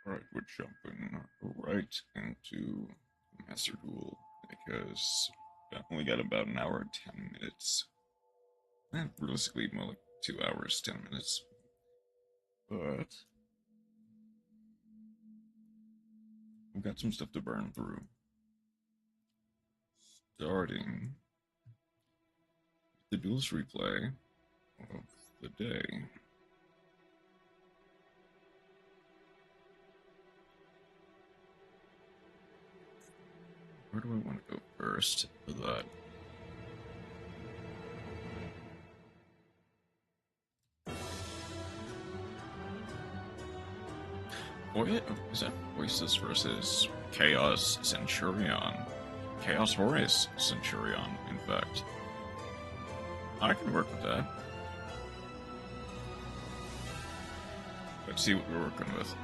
Alright, we're jumping right into Master Duel because I only got about an hour and 10 minutes. Realistically, more like 2 hours, 10 minutes. But we've got some stuff to burn through. Starting the Duels replay of the day. Where do I want to go first for that? Is that Voices versus Chaos Centurion? Chaos Horus Centurion, in fact. I can work with that. Let's see what we're working with.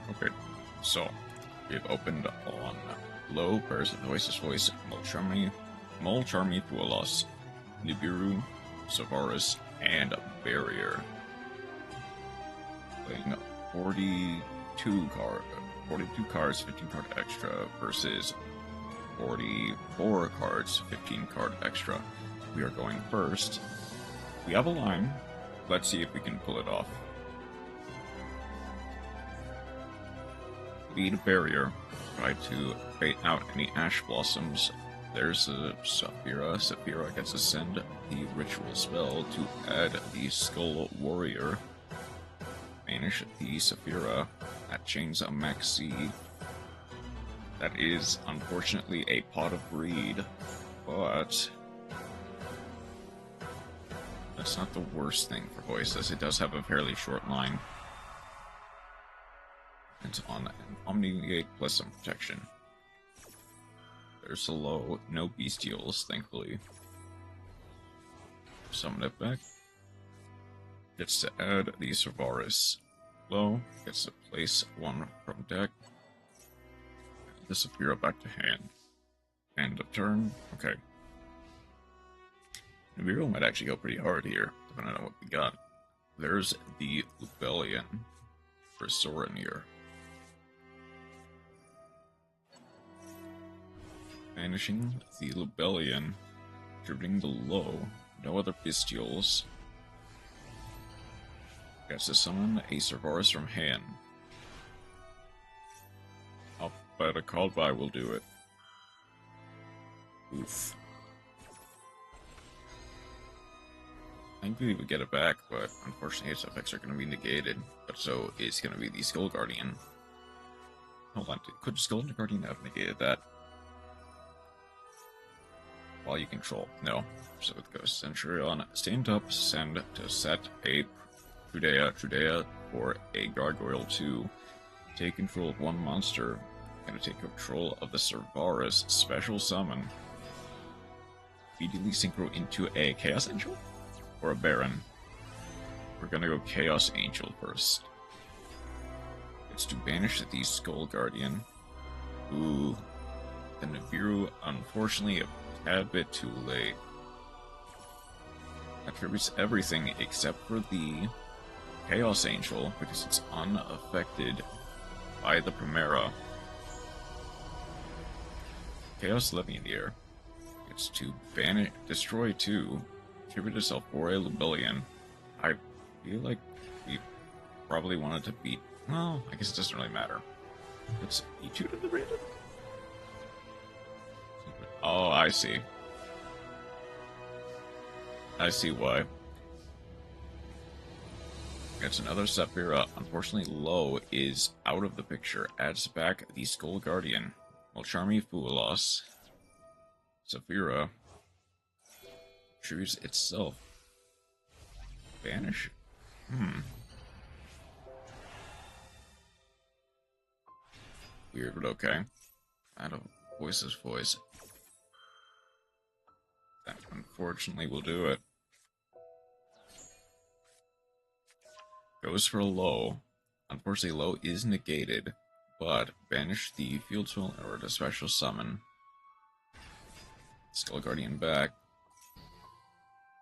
Okay, so we've opened on Low, Pairs of Voices Voice, Molcharmi, Thuolos, Nibiru, Savaris, and Barrier. Playing 42 cards, 15 card extra versus 44 cards, 15 card extra. We are going first. We have a line. Let's see if we can pull it off. Lead Barrier. Try to bait out any Ash Blossoms. There's a Saphira. Saphira gets to send the ritual spell to add the Skull Warrior. Banish the Saphira. That chains a Maxi. That is, unfortunately, a Pot of Greed, but that's not the worst thing for Voices. It does have a fairly short line. It's on Omni-Negate plus some protection. There's a low, no Bestials, thankfully. Summon it back. Gets to add the Savaris. Low, gets to place one from deck. Disappear back to hand. End of turn. Okay. Nibiru might actually go pretty hard here, depending on what we got. There's the Rebellion for Soren here. Banishing the Rebellion, contributing the Low, no other Bestials. Gets to summon a Cerberus from hand. But a called by will do it. Oof. Thankfully we get it back, but unfortunately its effects are going to be negated. But so is going to be the Skull Guardian. Hold on, could Skull Guardian have negated that? While you control. No. So it goes Centurion, stand up, send to set a Trudea for a Gargoyle 2. Take control of one monster. Gonna take control of the Cerberus special summon. Immediately synchro into a Chaos Angel? Or a Baron? We're gonna go Chaos Angel first. It's to banish the Skull Guardian. Ooh. The Nibiru, unfortunately, a tad bit too late. Attributes everything except for the Chaos Angel, because it's unaffected by the Primera. Chaos Levy in the air. It's to banish, destroy 2, attribute itself for a Lubellion. I feel like we probably wanted to beat. Well, I guess it doesn't really matter. It's E2 to the branded? Oh, I see. I see why. It's another Saphira. Unfortunately, Low is out of the picture. Adds back the Skull Guardian. Molcharmi Fuelos. Saphira. Choose itself. Banish? Weird, but okay. Out of Voice's voice. That unfortunately will do it. Goes for Low. Unfortunately, Low is negated, but banish the field tool in order to special summon. Skull Guardian back.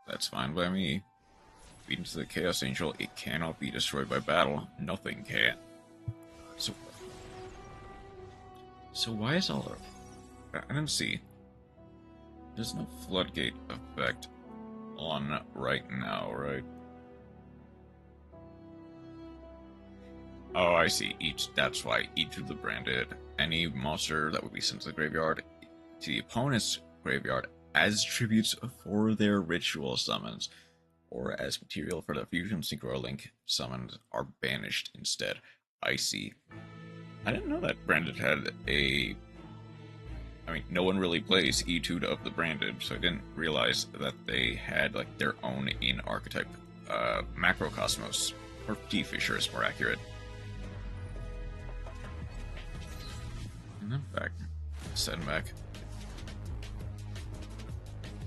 That's fine by me. Beat into the Chaos Angel, it cannot be destroyed by battle. Nothing can. So why is all I didn't see. There's no floodgate effect on right now, right? Oh, I see. That's why each of the branded, any monster that would be sent to the graveyard, to the opponent's graveyard as tributes for their ritual summons, or as material for the Fusion Synchro Link summons, are banished instead. I see. I didn't know that branded had a... I mean, no one really plays E2 of the branded, so I didn't realize that they had like their own in-archetype macrocosmos, or T-Fisher is more accurate. And then back. Send back.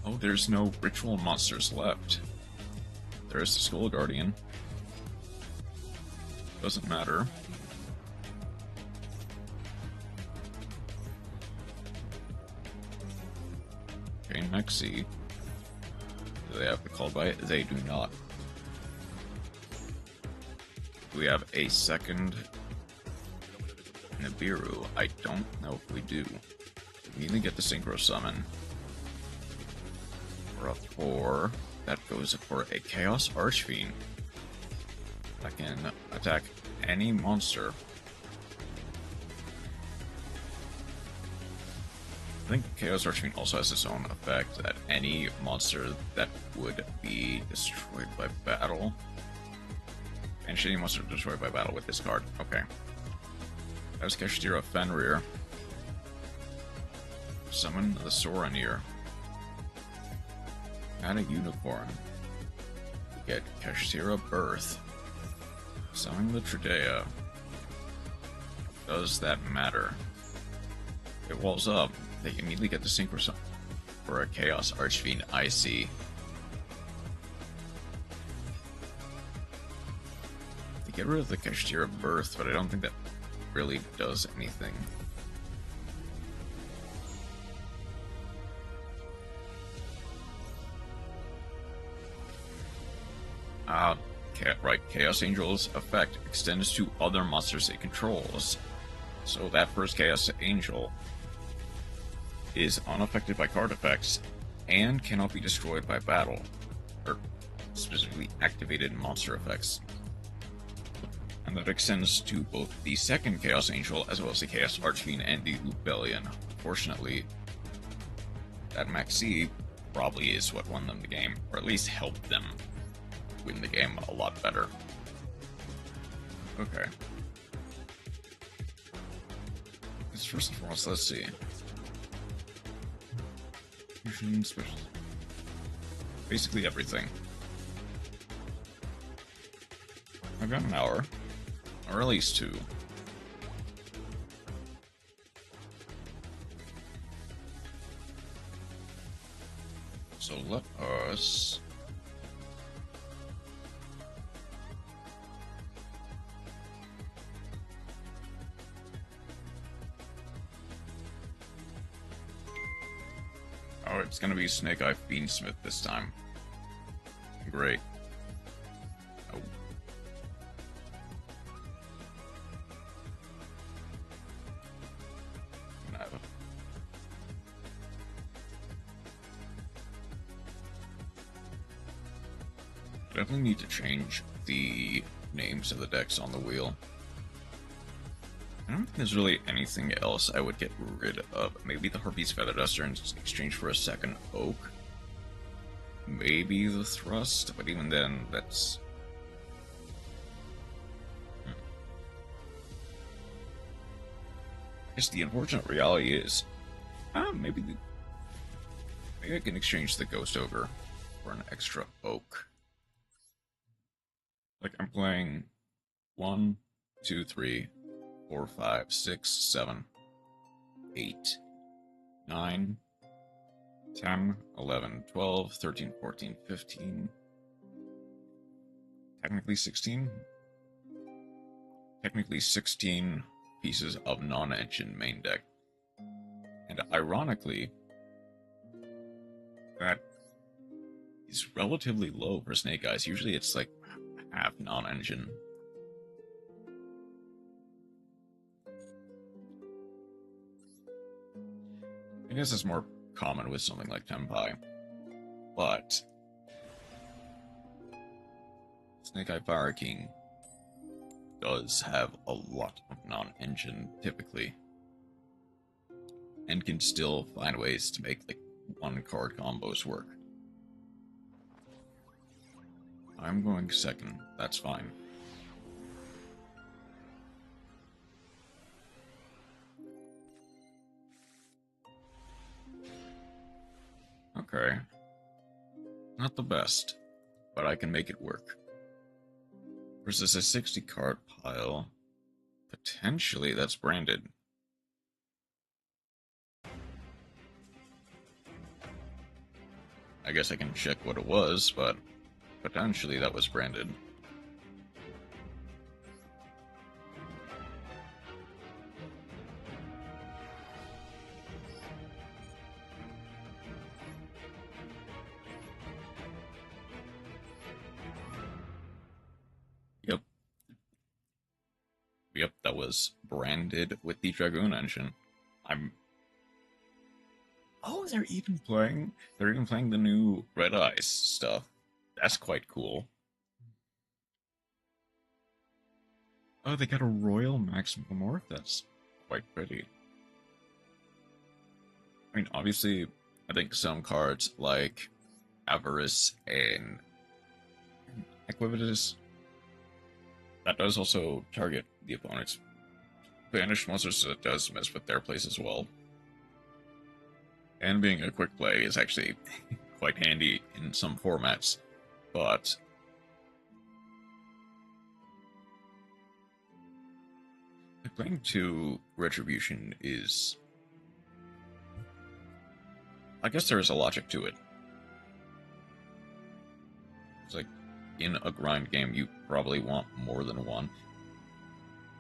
Oh, there's no ritual monsters left. There's the Skull Guardian. Doesn't matter. Okay, Mexi. Do they have the call by it? They do not. Do we have a second Nibiru? I don't know if we do. We need to get the Synchro Summon. For a 4. That goes for a Chaos Archfiend. That can attack any monster. I think Chaos Archfiend also has its own effect that any monster that would be destroyed by battle. And any monster destroyed by battle with this card. Okay. That was Kashtira Fenrir. Summon the Soraneer. Add a unicorn. We get Kashtira Birth. Summon the Tridea. Does that matter? It walls up. They immediately get the Synchro Summon for a Chaos Archfiend IC. They get rid of the Kashtira Birth, but I don't think that really does anything. Right, Chaos Angel's effect extends to other monsters it controls. So that first Chaos Angel is unaffected by card effects and cannot be destroyed by battle, or specifically activated monster effects. And that extends to both the second Chaos Angel as well as the Chaos Archfiend and the Lubellion. Fortunately, that Maxi probably is what won them the game, or at least helped them win the game a lot better. Okay. First and foremost, let's see. Fusion special. Basically everything. I've got an hour. Or at least 2. So let us... Oh, it's gonna be Snake Eye Fiendsmith this time. Great. Oh. Definitely need to change the names of the decks on the wheel. I don't think there's really anything else I would get rid of. Maybe the Harpy's Feather Duster in exchange for a second Oak. Maybe the Thrust, but even then, that's... I guess the unfortunate reality is, maybe I can exchange the Ghost Ogre for an extra Oak. Like, I'm playing 1, 2, 3, 4, 5, 6, 7, 8, 9, 10, 11, 12, 13, 14, 15, technically 16? Technically 16 pieces of non-engine main deck. And ironically, that is relatively low for Snake Eyes. Usually it's like half non-engine. I guess it's more common with something like Tenpai, but Snake Eye Fire King does have a lot of non-engine typically, and can still find ways to make like one-card combos work. I'm going second, that's fine. Okay. Not the best, but I can make it work. Versus a 60 card pile. Potentially that's branded. I guess I can check what it was, but potentially that was branded. Yep, that was branded with the Dragoon engine. Oh, they're even playing the new Red Eyes stuff. That's quite cool. Oh, they got a Royal Maximal Morph. That's quite pretty. I mean, obviously, I think some cards like Avarice and Equivitus, that does also target the opponent's banished monsters, so it does mess with their place as well. And being a quick play is actually quite handy in some formats, but playing 2 Retribution is... I guess there is a logic to it. It's like, in a grind game, you probably want more than one.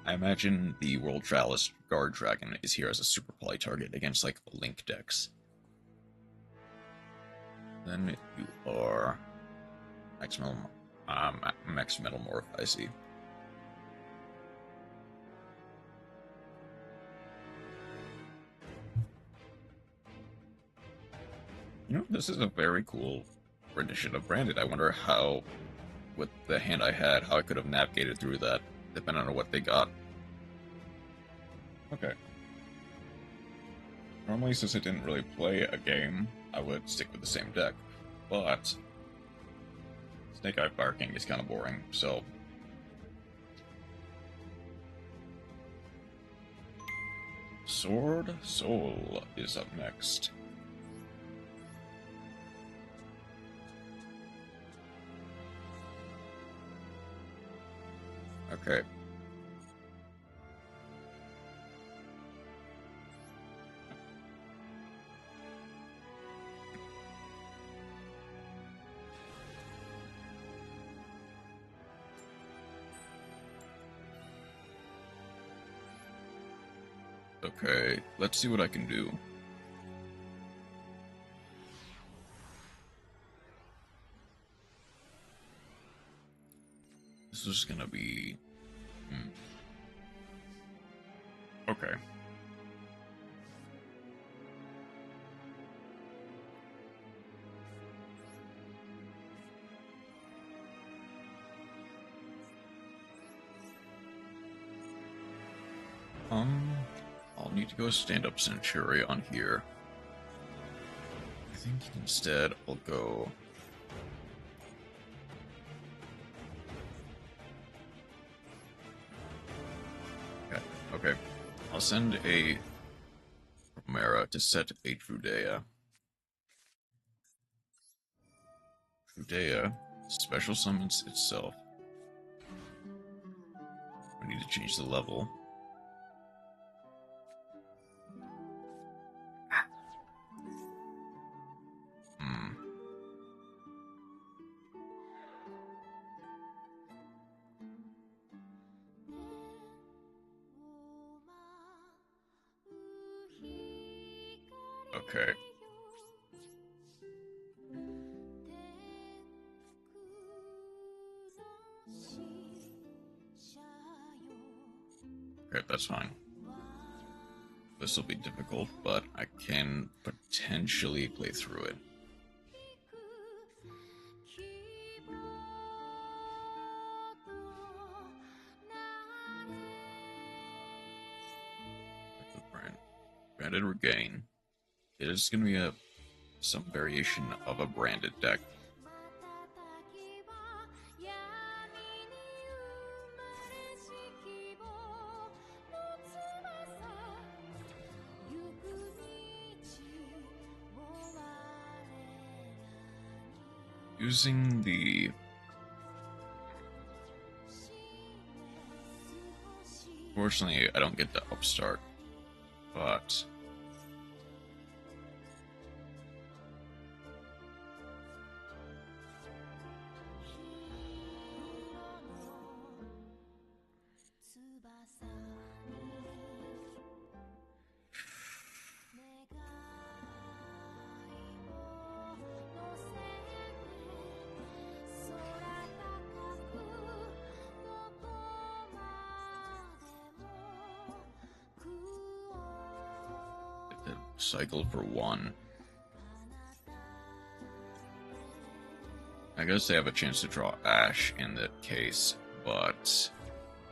I imagine the World Chalice Guard Dragon is here as a super poly target against, like, Link decks. Then you are Max Metal Morph, I see. You know, this is a very cool rendition of Branded. I wonder how, with the hand I had, how I could have navigated through that, depending on what they got. Okay. Normally, since I didn't really play a game, I would stick with the same deck, but Snake Eye Fire King is kind of boring, so... Sword Soul is up next. Okay. Okay, let's see what I can do. This is gonna be... Okay. I'll need to go stand-up Centurion here. I think instead I'll go... Okay. I'll send a Chimera to set a Trudea. Trudea special summons itself. We need to change the level. Okay. Okay, that's fine. This will be difficult, but I can potentially play through it. Branded Regain. It is going to be some variation of a branded deck. Using the... Fortunately, I don't get the upstart, but... Cycle for one. I guess they have a chance to draw Ash in that case, but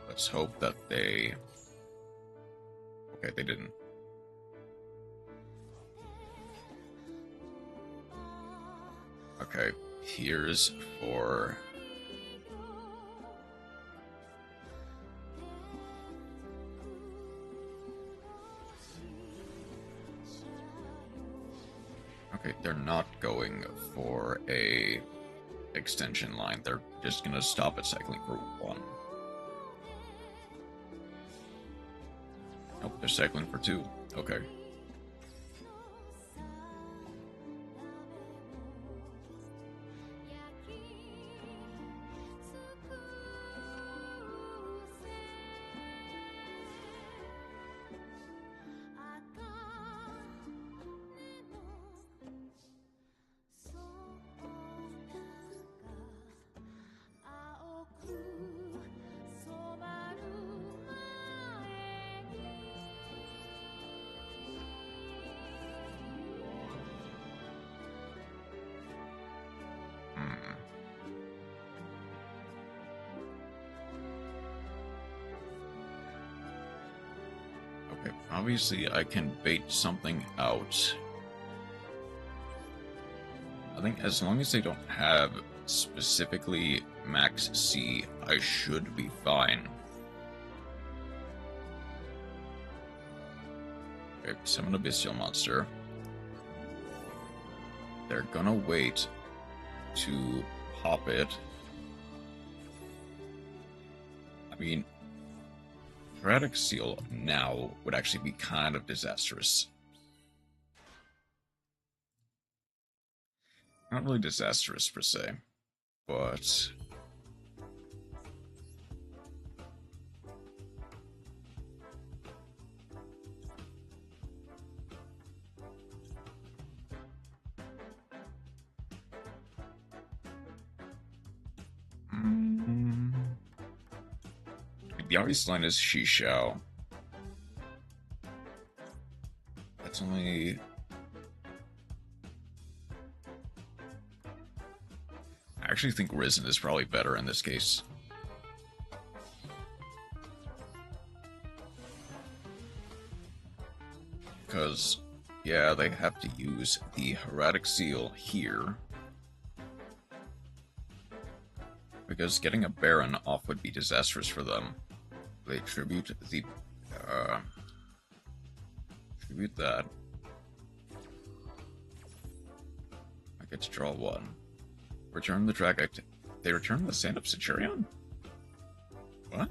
let's hope that they... Okay, they didn't. Okay, here's for... Okay, they're not going for a extension line. They're just gonna stop at cycling for one. Nope, they're cycling for two. Okay. Okay, obviously I can bait something out. I think as long as they don't have specifically max C, I should be fine. Okay, summon a bestial monster. They're gonna wait to pop it. I mean, Erratic Seal now would actually be kind of disastrous. Not really disastrous per se, but... the obvious line is she shall. That's only... I actually think Risen is probably better in this case. Because, yeah, they have to use the Heradic Seal here. Because getting a Baron off would be disastrous for them. They tribute the... tribute that. I get to draw one. Return the drag... They return the Stand-Up Centurion? What?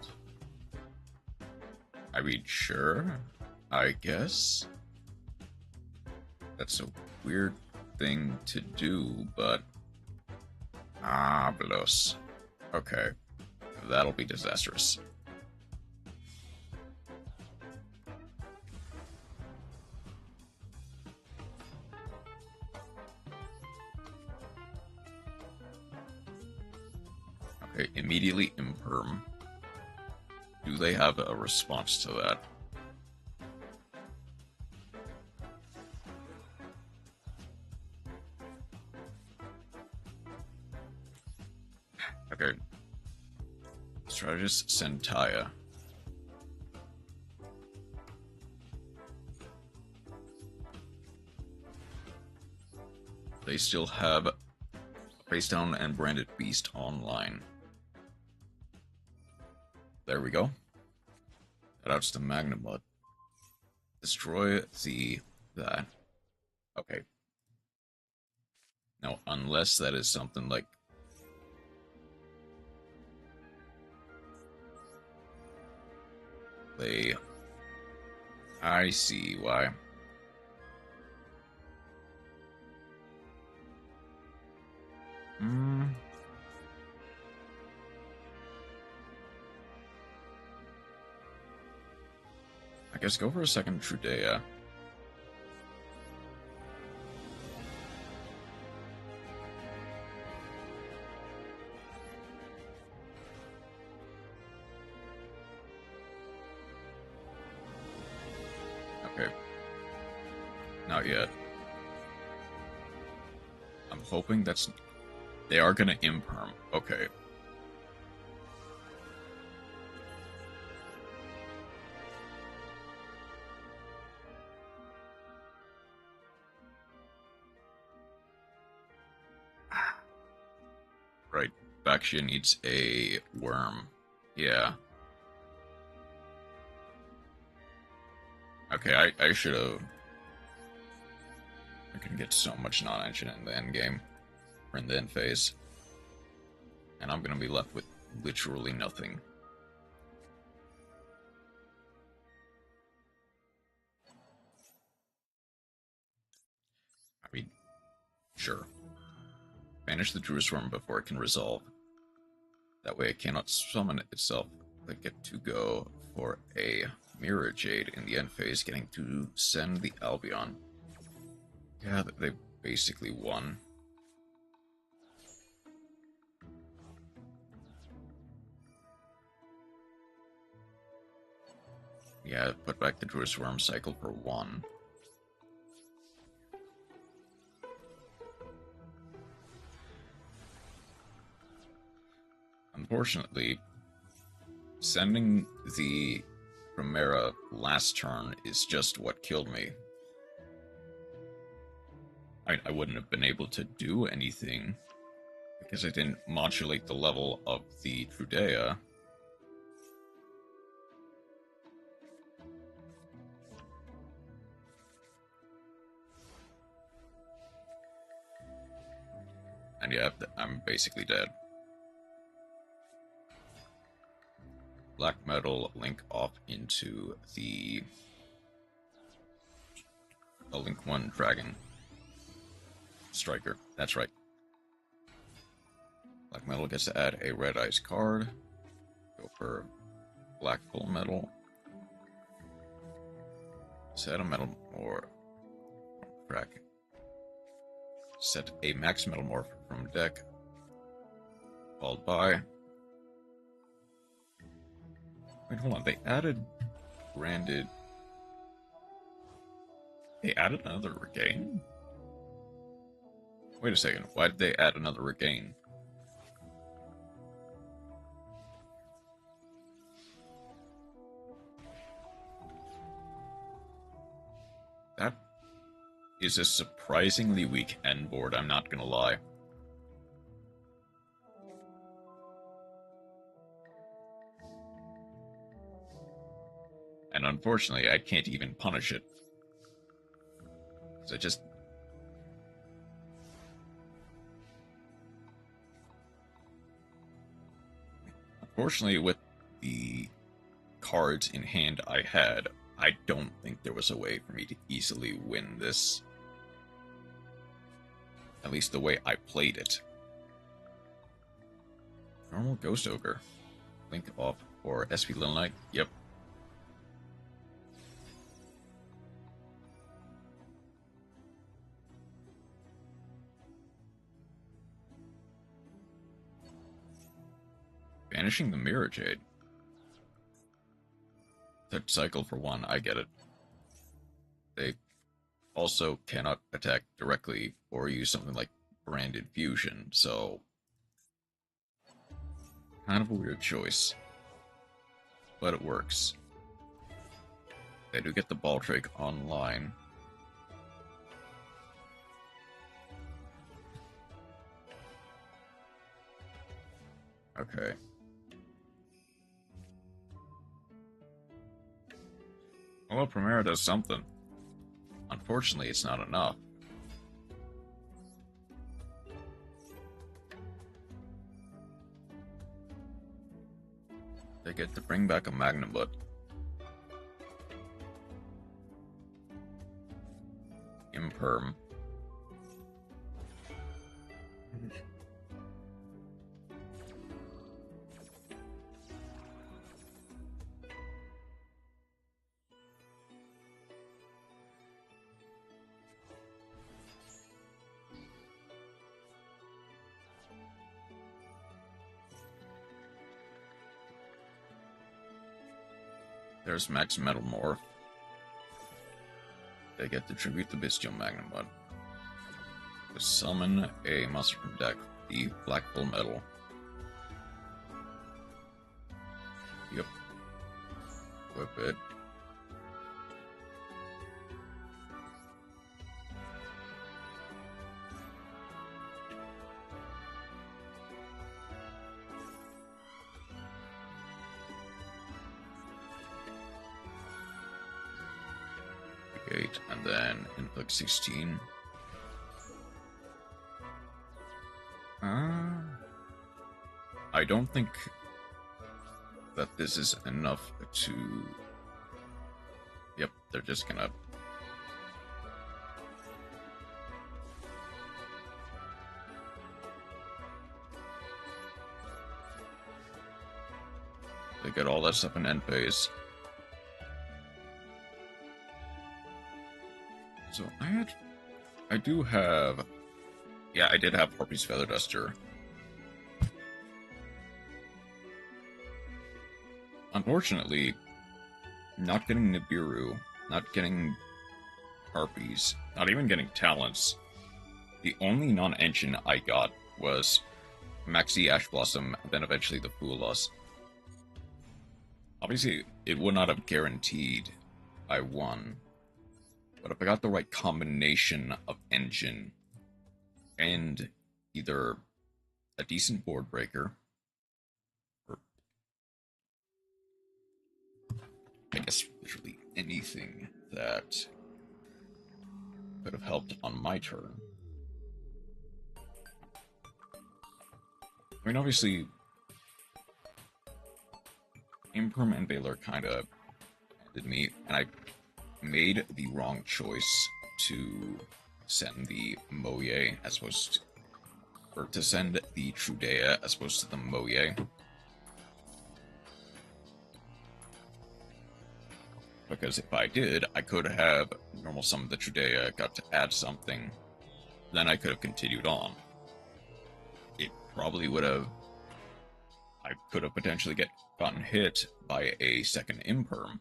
I mean, sure. I guess. That's a weird thing to do, but... Blos. Okay. That'll be disastrous. Okay, immediately imperm. Do they have a response to that? Okay. Strategist Sentaya. They still have Facedown and Branded Beast online. There we go. Shoutouts to Magnamud. Destroy that. Okay. Now, unless that is something like... I see why. I guess go for a second Trudea. Okay. Not yet. I'm hoping that's... They are gonna imperm. Okay. Right. Baxia needs a worm. Yeah. Okay, I should have... I can get so much non-action in the end game. Or in the end phase. And I'm gonna be left with literally nothing. I mean, sure. Banish the Druid Swarm before it can resolve. That way it cannot summon itself. They get to go for a Mirror Jade in the end phase, getting to send the Albion. Yeah, they basically won. Yeah, put back the Druid Swarm cycle for 1. Unfortunately, sending the Primera last turn is just what killed me. I wouldn't have been able to do anything because I didn't modulate the level of the Trudea. And yeah, I'm basically dead. Black Metal link off into the Link 1 Dragon Striker. That's right. Black Metal gets to add a Red Eyes card. Go for Black Full Metal. Set a Metal or crack. Set a Max Metal Morph from deck. Followed by Wait, hold on. They added branded. They added another regain? Wait a second. Why did they add another regain? That is a surprisingly weak end board, I'm not gonna lie. And unfortunately, I can't even punish it. So just... Unfortunately, with the cards in hand I had, I don't think there was a way for me to easily win this. At least the way I played it. Normal Ghost Ogre. Link off or SP Little Knight. Yep. Banishing the Mirror Jade. Touch cycle for one, I get it. They also cannot attack directly or use something like Branded Fusion, so... kind of a weird choice. But it works. They do get the Ball Trick online. Okay. Well, Primera does something. Unfortunately, it's not enough. They get to bring back a Magnum Butt. Imperm. There's Max Metal Morph. They get to tribute the Bestial Magnum Bud. To summon a monster from deck, the Black Bull Metal. Yep. Whip it. And then inflict 16. I don't think that this is enough to... Yep, they're just gonna... They get all that stuff in end phase. So I do have, yeah, I did have Harpy's Feather Duster. Unfortunately, not getting Nibiru, not getting Harpies, not even getting Talents, the only non-engine I got was Maxi Ash Blossom, then eventually the Foolos. Obviously, it would not have guaranteed I won. But if I got the right combination of engine and either a decent board breaker, or I guess literally anything that could have helped on my turn. I mean, obviously, Imperm and Baylor kind of ended me, and I made the wrong choice to send the Moye as opposed to, or to send the Trudea as opposed to the Moye. Because if I did, I could have normal summoned the Trudea, got to add something, then I could have continued on. It probably would have... I could have potentially gotten hit by a second imperm.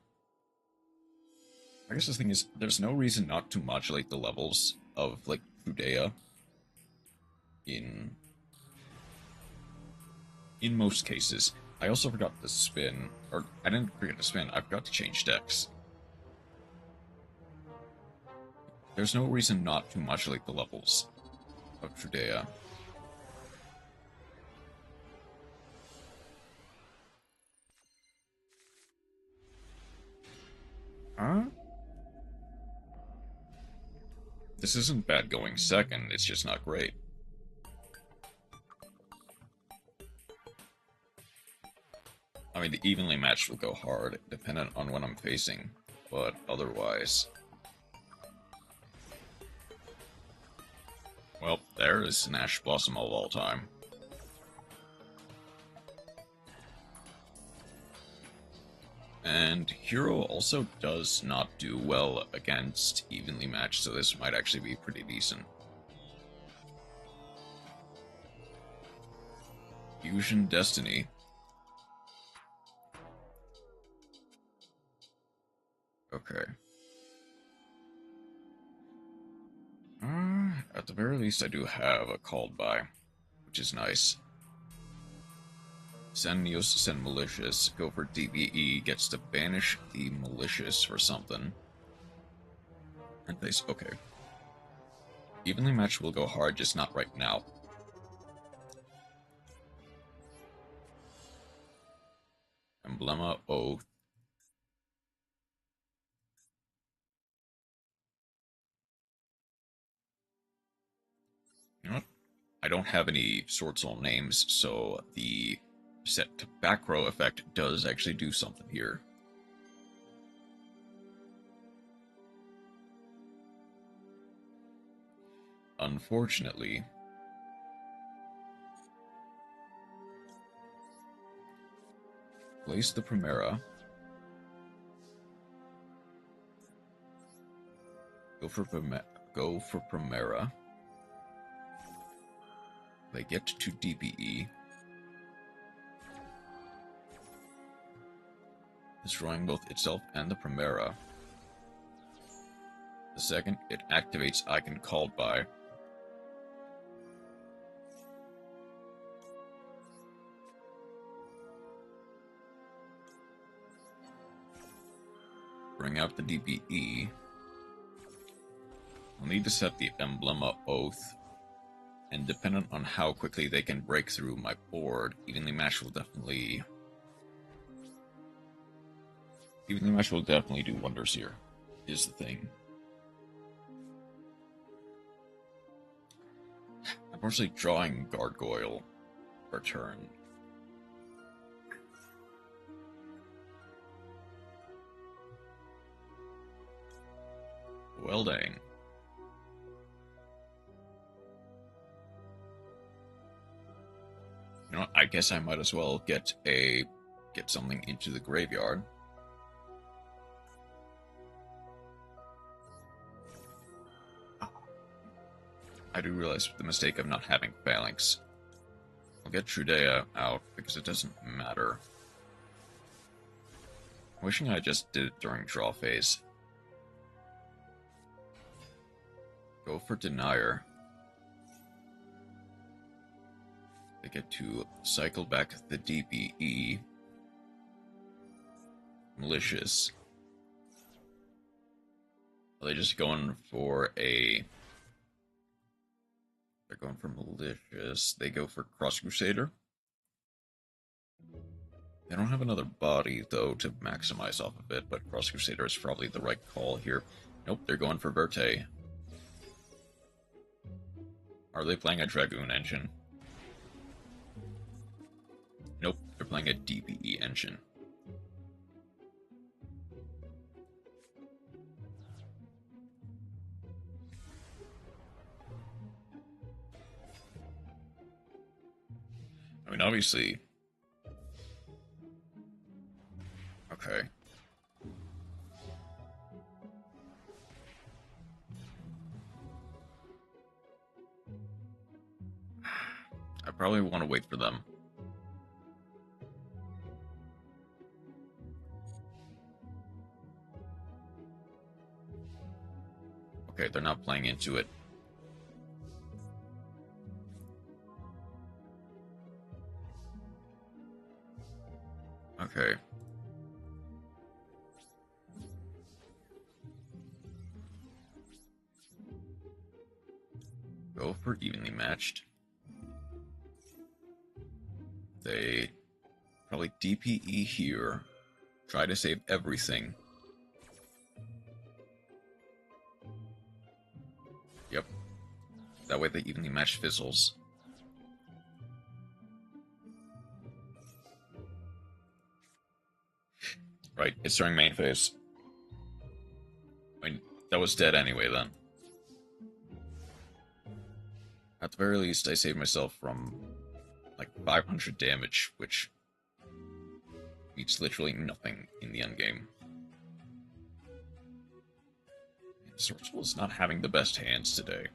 I guess the thing is, there's no reason not to modulate the levels of, like, Trudea in most cases. I also forgot to spin, or I didn't forget to spin, I forgot to change decks. There's no reason not to modulate the levels of Trudea. Huh? This isn't bad going second, it's just not great. I mean, the evenly matched will go hard, dependent on what I'm facing, but otherwise... Well, there is an Ash Blossom of all time. And Hero also does not do well against evenly matched, so this might actually be pretty decent. Fusion Destiny. Okay. At the very least, I do have a called by, which is nice. Send Neos, send Malicious, go for DBE, gets to banish the Malicious for something. And they okay. Evenly matched will go hard, just not right now. Emblema Oath. You know what? I don't have any Sword Soul names, so the set to back row effect does actually do something here. Unfortunately, place the Primera. Go for Primera. They get to DBE. Destroying both itself and the Primera. The second it activates Icon called by. Bring out the DBE. I'll need to set the Emblema Oath, and dependent on how quickly they can break through my board, Evenly Matched will definitely do wonders here, is the thing. Unfortunately, drawing Gargoyle per turn. Well, dang. You know what? I guess I might as well get something into the graveyard. I do realize the mistake of not having Phalanx. I'll get Trudea out because it doesn't matter. Wishing I just did it during draw phase. Go for Denier. They get to cycle back the DBE. Malicious. Are they just going for a... They're going for Malicious. They go for Cross Crusader. They don't have another body, though, to maximize off of it, but Cross Crusader is probably the right call here. Nope, they're going for Verte. Are they playing a Dragoon engine? Nope, they're playing a DBE engine. I mean, obviously... Okay. I probably want to wait for them. Okay, they're not playing into it. Okay. Go for evenly matched. They probably DPE here. Try to save everything. Yep. That way the evenly matched fizzles. Right, it's during main phase. I mean, that was dead anyway then. At the very least, I saved myself from like 500 damage, which means literally nothing in the endgame. Sorcerer is not having the best hands today.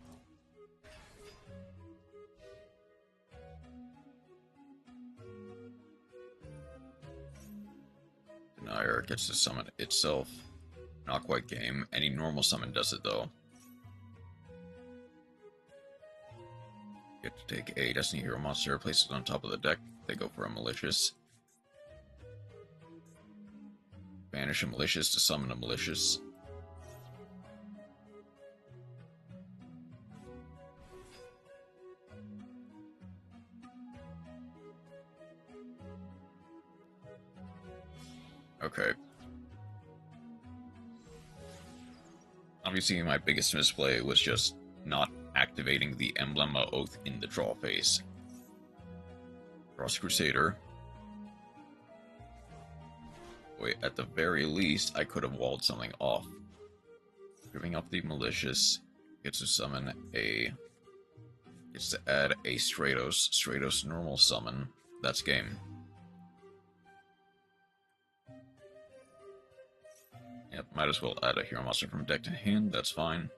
Denier gets to summon itself. Not quite game. Any normal summon does it though. Get to take a Destiny Hero monster, place it on top of the deck. They go for a malicious. Banish a malicious to summon a malicious. Okay. Obviously, my biggest misplay was just not activating the Emblem of Oath in the draw phase. Cross Crusader. Wait, at the very least, I could have walled something off. Giving up the malicious. Gets to summon a... Gets to add a Stratos. Stratos normal summon. That's game. Yep, might as well add a hero monster from deck to hand, that's fine.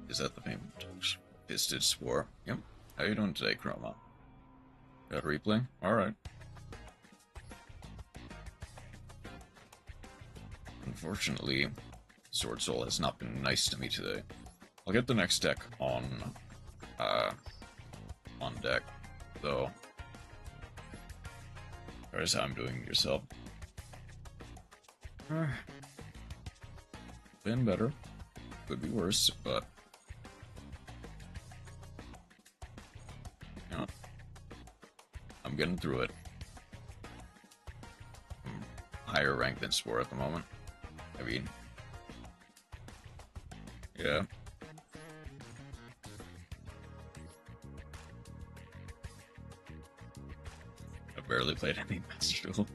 Is that the famous Fisted Spore? Yep. How you doing today, Chroma? Got a replay? Alright. Unfortunately, Sword Soul has not been nice to me today. I'll get the next deck on deck, though. Here's how I'm doing yourself. Been better. Could be worse, but... You know, I'm getting through it. I'm higher ranked than Spore at the moment. I mean... Yeah. I've barely played any Master Duel.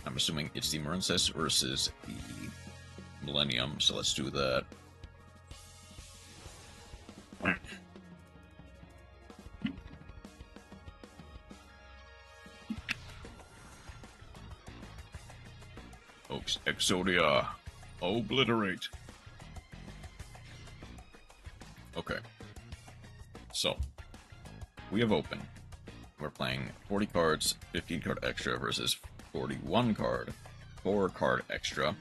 I'm assuming it's the Marincess versus the Millennium, so let's do that. Folks, Exodia, obliterate. Okay. So, we have open. We're playing 40 cards, 15 card extra versus 41 card, 4 card extra.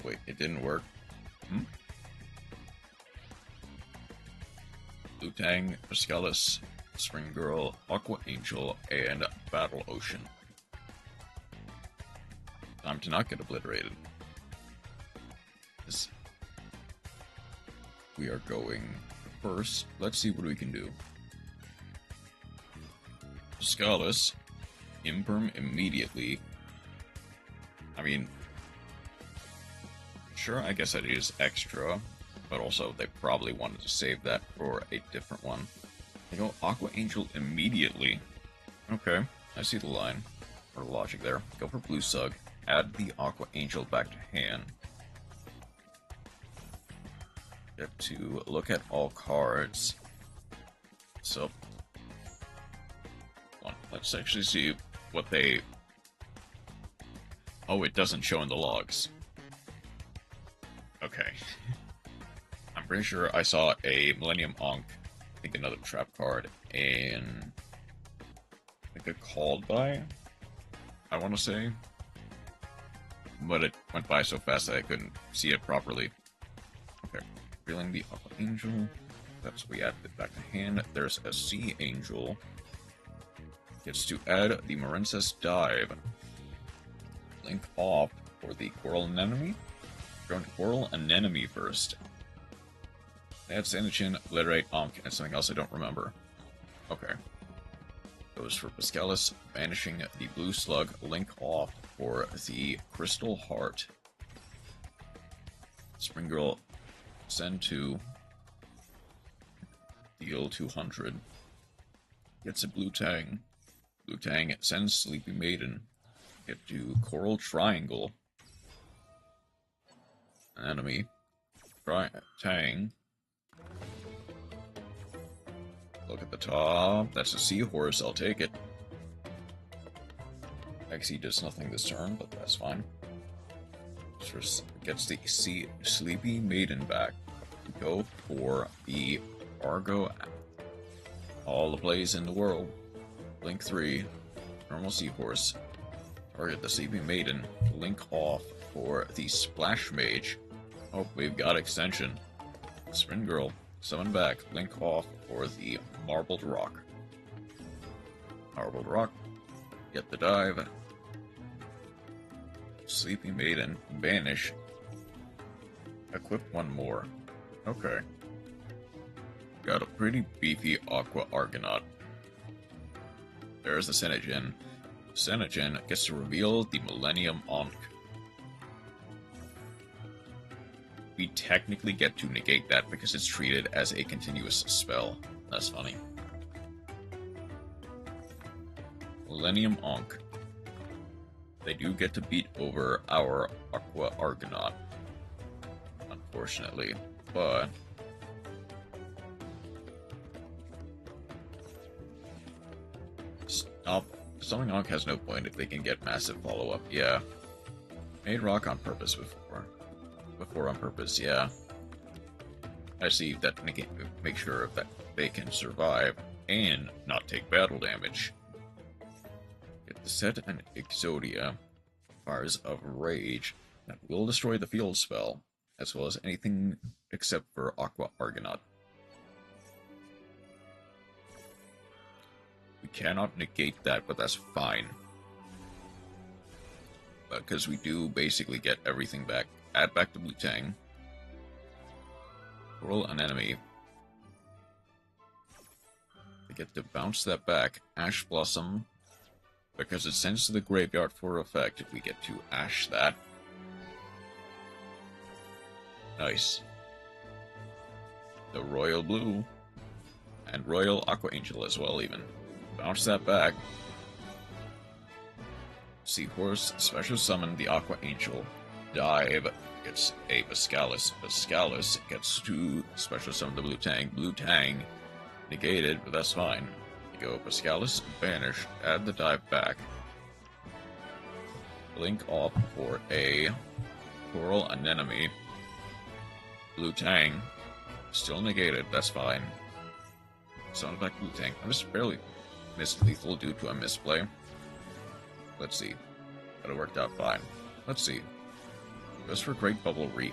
Wait, it didn't work. Lutang, Scarlet, Spring Girl, Aqua Angel, and Battle Ocean. Time to not get obliterated. We are going first. Let's see what we can do. Scarlet, Imperm immediately. I mean, sure, I guess that is extra, but also they probably wanted to save that for a different one. They go Aqua Angel immediately. Okay, I see the line, or the logic there. Go for Blue Sug, add the Aqua Angel back to hand. Get to look at all cards. So, let's actually see what they Oh, it doesn't show in the logs. Okay. I'm pretty sure I saw a Millennium Ankh, I think another trap card, and I think a called by, I want to say. But it went by so fast that I couldn't see it properly. Okay, revealing the Aqua Angel. That's what we added it back to hand. There's a Sea Angel. Gets to add the Marincess Dive. Link off for the Coral Anemone. Going to Coral Anemone first. Add Sanachin, Obliterate, Ankh, and something else I don't remember. Okay. Goes for Piscalis, banishing the Blue Slug. Link off for the Crystal Heart. Spring Girl, send to deal 200. Gets a Blue Tang. Blue Tang sends Sleepy Maiden. Get to Coral Triangle. Enemy. Tang. Look at the top. That's a seahorse. I'll take it. XE does nothing this turn, but that's fine. Just gets the Sleepy Maiden back. Go for the Argo. All the plays in the world. Link 3. Normal seahorse. Target the Sleepy Maiden. Link off for the Splash Mage. Oh, we've got extension. Spin Girl. Summon back. Link off for the Marbled Rock. Marbled Rock. Get the dive. Sleepy Maiden. Banish. Equip one more. Okay. Got a pretty beefy Aqua Argonaut. There's the Senegin. Senegin gets to reveal the Millennium Ankh. We technically get to negate that because it's treated as a continuous spell. That's funny. Millennium Ankh. They do get to beat over our Aqua Argonaut, unfortunately, but Summoning Ankh has no point if they can get massive follow-up. Yeah. Made rock on purpose before. Before on purpose, yeah. I see that make sure that they can survive and not take battle damage. Get the set and Exodia. Fires of Rage that will destroy the field spell, as well as anything except for Aqua Argonaut. We cannot negate that, but that's fine. Because we do basically get everything back. Add back the Blue Tang. Roll an enemy. We get to bounce that back. Ash Blossom. Because it sends to the graveyard for effect. We get to ash that. Nice. The Royal Blue. And Royal Aqua Angel as well, even. Bounce that back. Seahorse, special summon the Aqua Angel. Dive gets a Piscalis. Piscalis gets to special summon the Blue Tang. Blue Tang negated, but that's fine. You go Piscalis, banish, add the dive back. Link off for a Coral Anemone. Blue Tang still negated, that's fine. Summon back Blue Tang. I'm just barely missed lethal due to a misplay. Let's see. But it worked out fine. Let's see. Goes for Great Bubble Reef.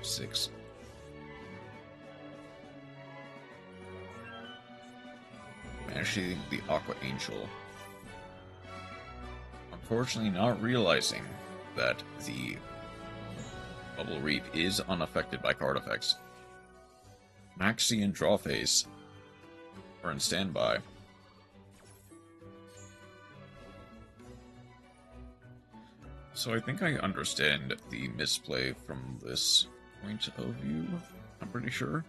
Six. Banishing the Aqua Angel. Unfortunately, not realizing that the Bubble Reef is unaffected by card effects. Maxi and Draw Phase are in standby. So I think I understand the misplay from this point of view. I'm pretty sure.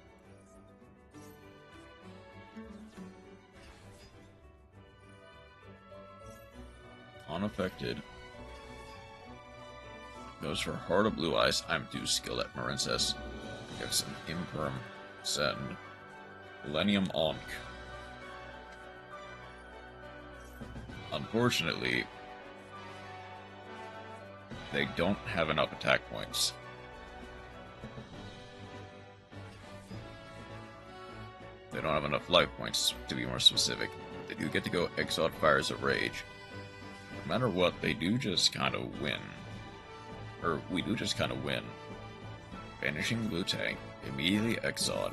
Unaffected. Goes for Heart of Blue Eyes. I'm due skill at Marincess. Gets an Imperm. Send. Millennium Ankh. Unfortunately, they don't have enough attack points. They don't have enough life points, to be more specific. They do get to go Exiled Fires of Rage. No matter what, they do just kind of win. Or, we do just kind of win. Banishing Blue Tank, immediately Exiled.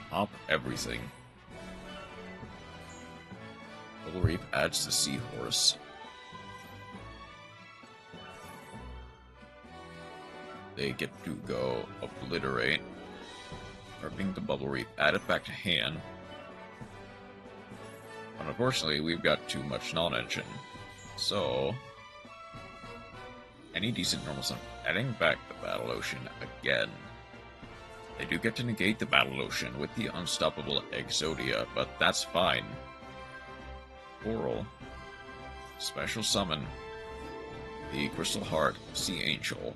Pop everything. Bubble Reef adds the Seahorse. They get to go Obliterate. Ripping the Bubble Reef, add it back to hand. But unfortunately, we've got too much non-engine. So, any decent normal sum, adding back the Battle Ocean again. They do get to negate the Battle Ocean with the Unstoppable Exodia, but that's fine. Coral. Special summon. The Crystal Heart, Sea Angel.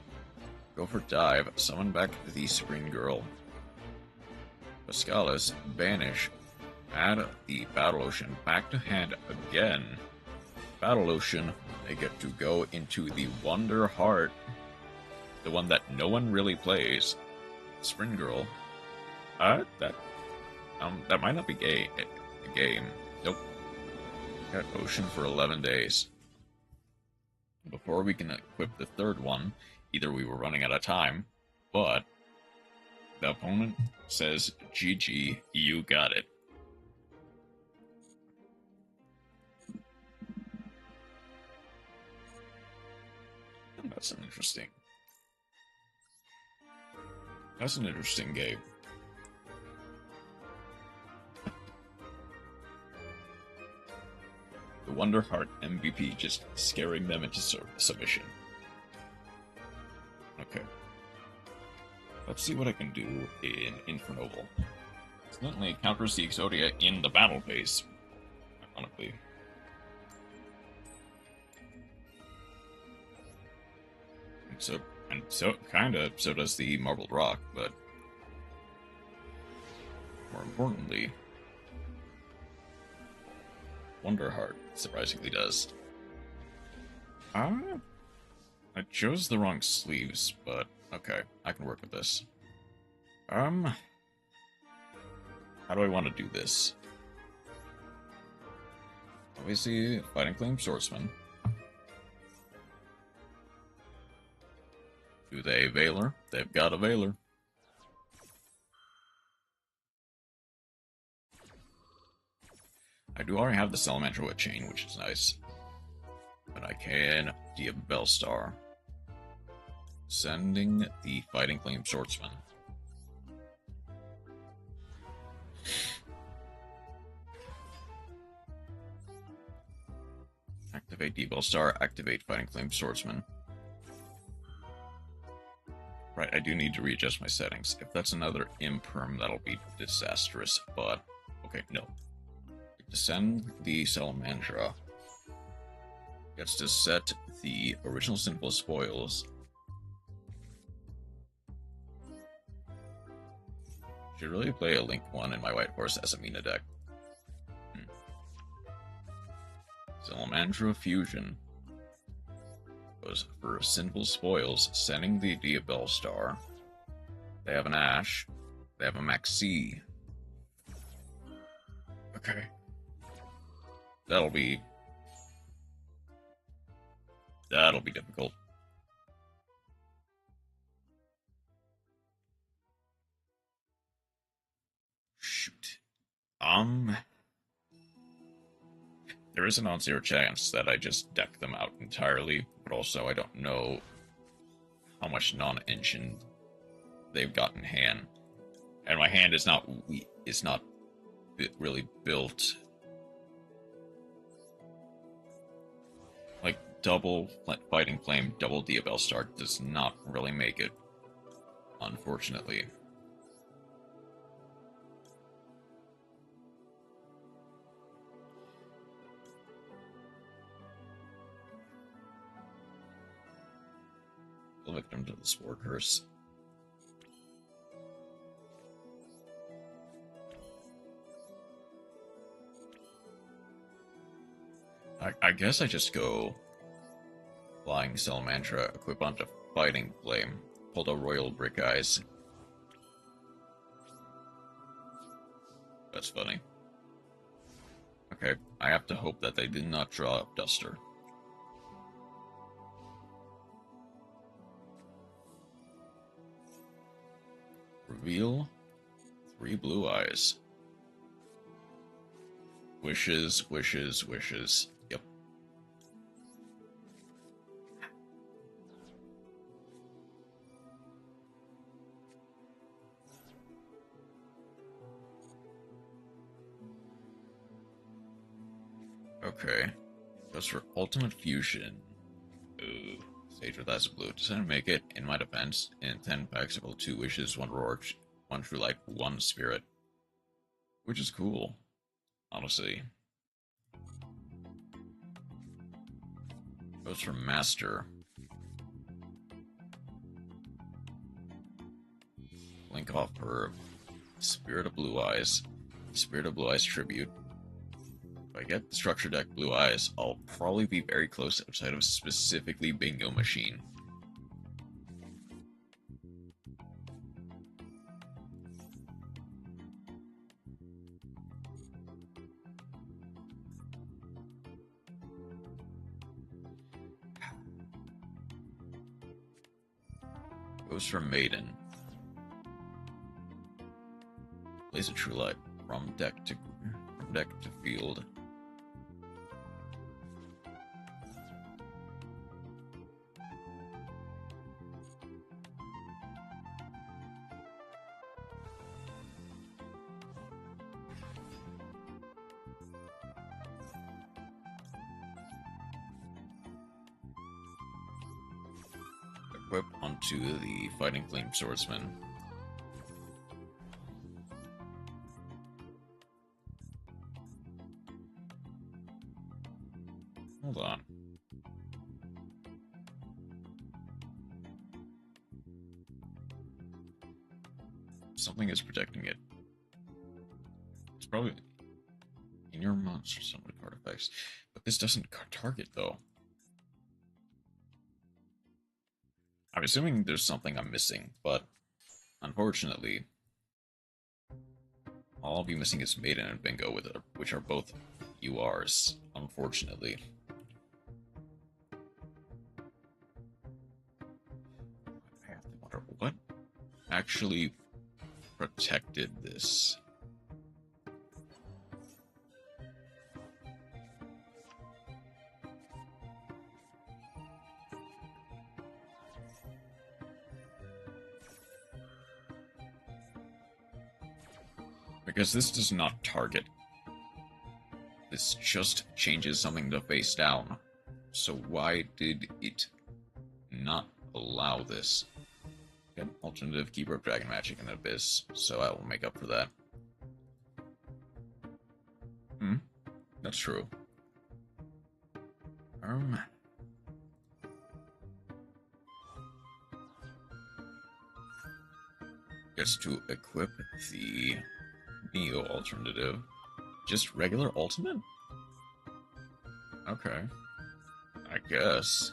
Go for Dive, summon back the Spring Girl. Scarlet, banish, add the Battle Ocean back to hand again. Battle Ocean, they get to go into the Wonder Heart, the one that no one really plays. Spring Girl. That might not be a game. Nope. Got Ocean for 11 days. Before we can equip the third one, either we were running out of time, but the opponent says, GG, you got it. That's an interesting game. The Wonder Heart MVP just scaring them into submission. Okay. Let's see what I can do in Infernoble. Incidentally, counters the Exodia in the battle phase, ironically. So does the Marbled Rock, but more importantly, Wonderheart surprisingly does. I chose the wrong sleeves, but okay, I can work with this. How do I want to do this? Obviously, Fighting Flame Swordsman. Do they Veiler? They've got a Veiler. I do already have the Salamander with Chain, which is nice. But I can Diabellstar. Sending the Fighting Flame Swordsman. Activate Diabellstar, activate Fighting Flame Swordsman. Right, I do need to readjust my settings. If that's another imperm, that'll be disastrous, but okay, no. Descend the Salamandra. Gets to set the original Sinful Spoils. Should really play a Link 1 in my White Horse as a Mina deck. Salamandra Fusion goes for Sinful Spoils, sending the Diabellstar. They have an Ash. They have a Maxi. Okay. That'll be difficult. Shoot. There is a non-zero chance that I just deck them out entirely, but also I don't know how much non-engine they've got in hand. And my hand is not really built. Like, double Fighting Flame, double Diabellstar does not really make it, unfortunately. Victim to the Spore Curse. I guess I just go Flying Salamandra, equip onto Fighting Flame, pull the Royal Brick Eyes. That's funny. Okay, I have to hope that they did not draw up Duster. Reveal 3 blue eyes. Wishes, wishes, wishes. Yep. Okay. Goes for Ultimate Fusion. Ooh. Sage with Eyes of Blue. Doesn't make it, in my defense, in 10 packs, equal 2 wishes, 1 roar, 1 true light, 1 spirit. Which is cool, honestly. Goes for Master. Link off her Spirit of Blue Eyes. Spirit of Blue Eyes Tribute. If I get the structure deck Blue Eyes, I'll probably be very close outside of specifically Bingo Machine. Goes for Maiden. Plays a True Light from deck to field. Equip onto the Fighting Flame Swordsman. Hold on. Something is protecting it. It's probably in your monster summon card effects. But this doesn't target, though. I'm assuming there's something I'm missing, but unfortunately, all I'll be missing is Maiden and Bingo, which are both URs, unfortunately. I have to wonder what actually protected this. Because this does not target. This just changes something to face down. So why did it not allow this? Get alternative Keeper of Dragon Magic and Abyss, so I will make up for that. That's true. Gets to equip the Neo alternative. Just regular ultimate? Okay. I guess.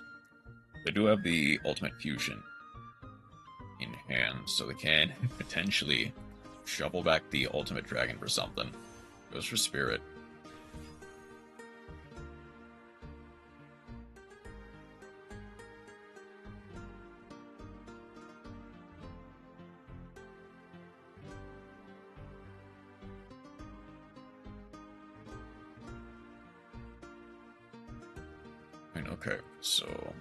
They do have the ultimate fusion in hand, so they can potentially shovel back the ultimate dragon for something. Goes for spirit. Okay, so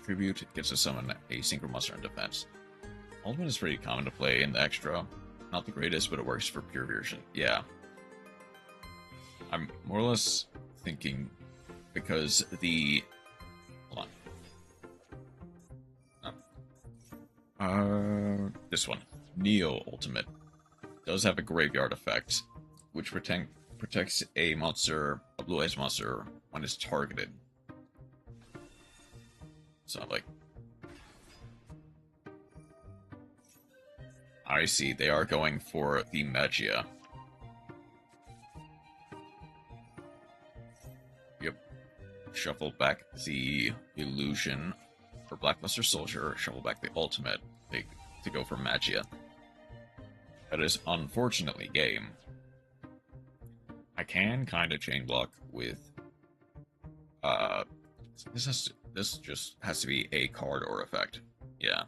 Tribute gets to summon a synchro monster in defense. Ultimate is pretty common to play in the extra. Not the greatest, but it works for pure version. Yeah. I'm more or less thinking because the... Hold on. This one. Neo Ultimate does have a graveyard effect, which protects a monster, a Blue Eyes monster, when it's targeted. So I'm like, I see, they are going for the Magia. Yep. shuffle back the illusion for Blackluster Soldier, shuffle back the ultimate to go for Magia. That is unfortunately game. I can kind of chain block with this just has to be a card or effect. Yeah.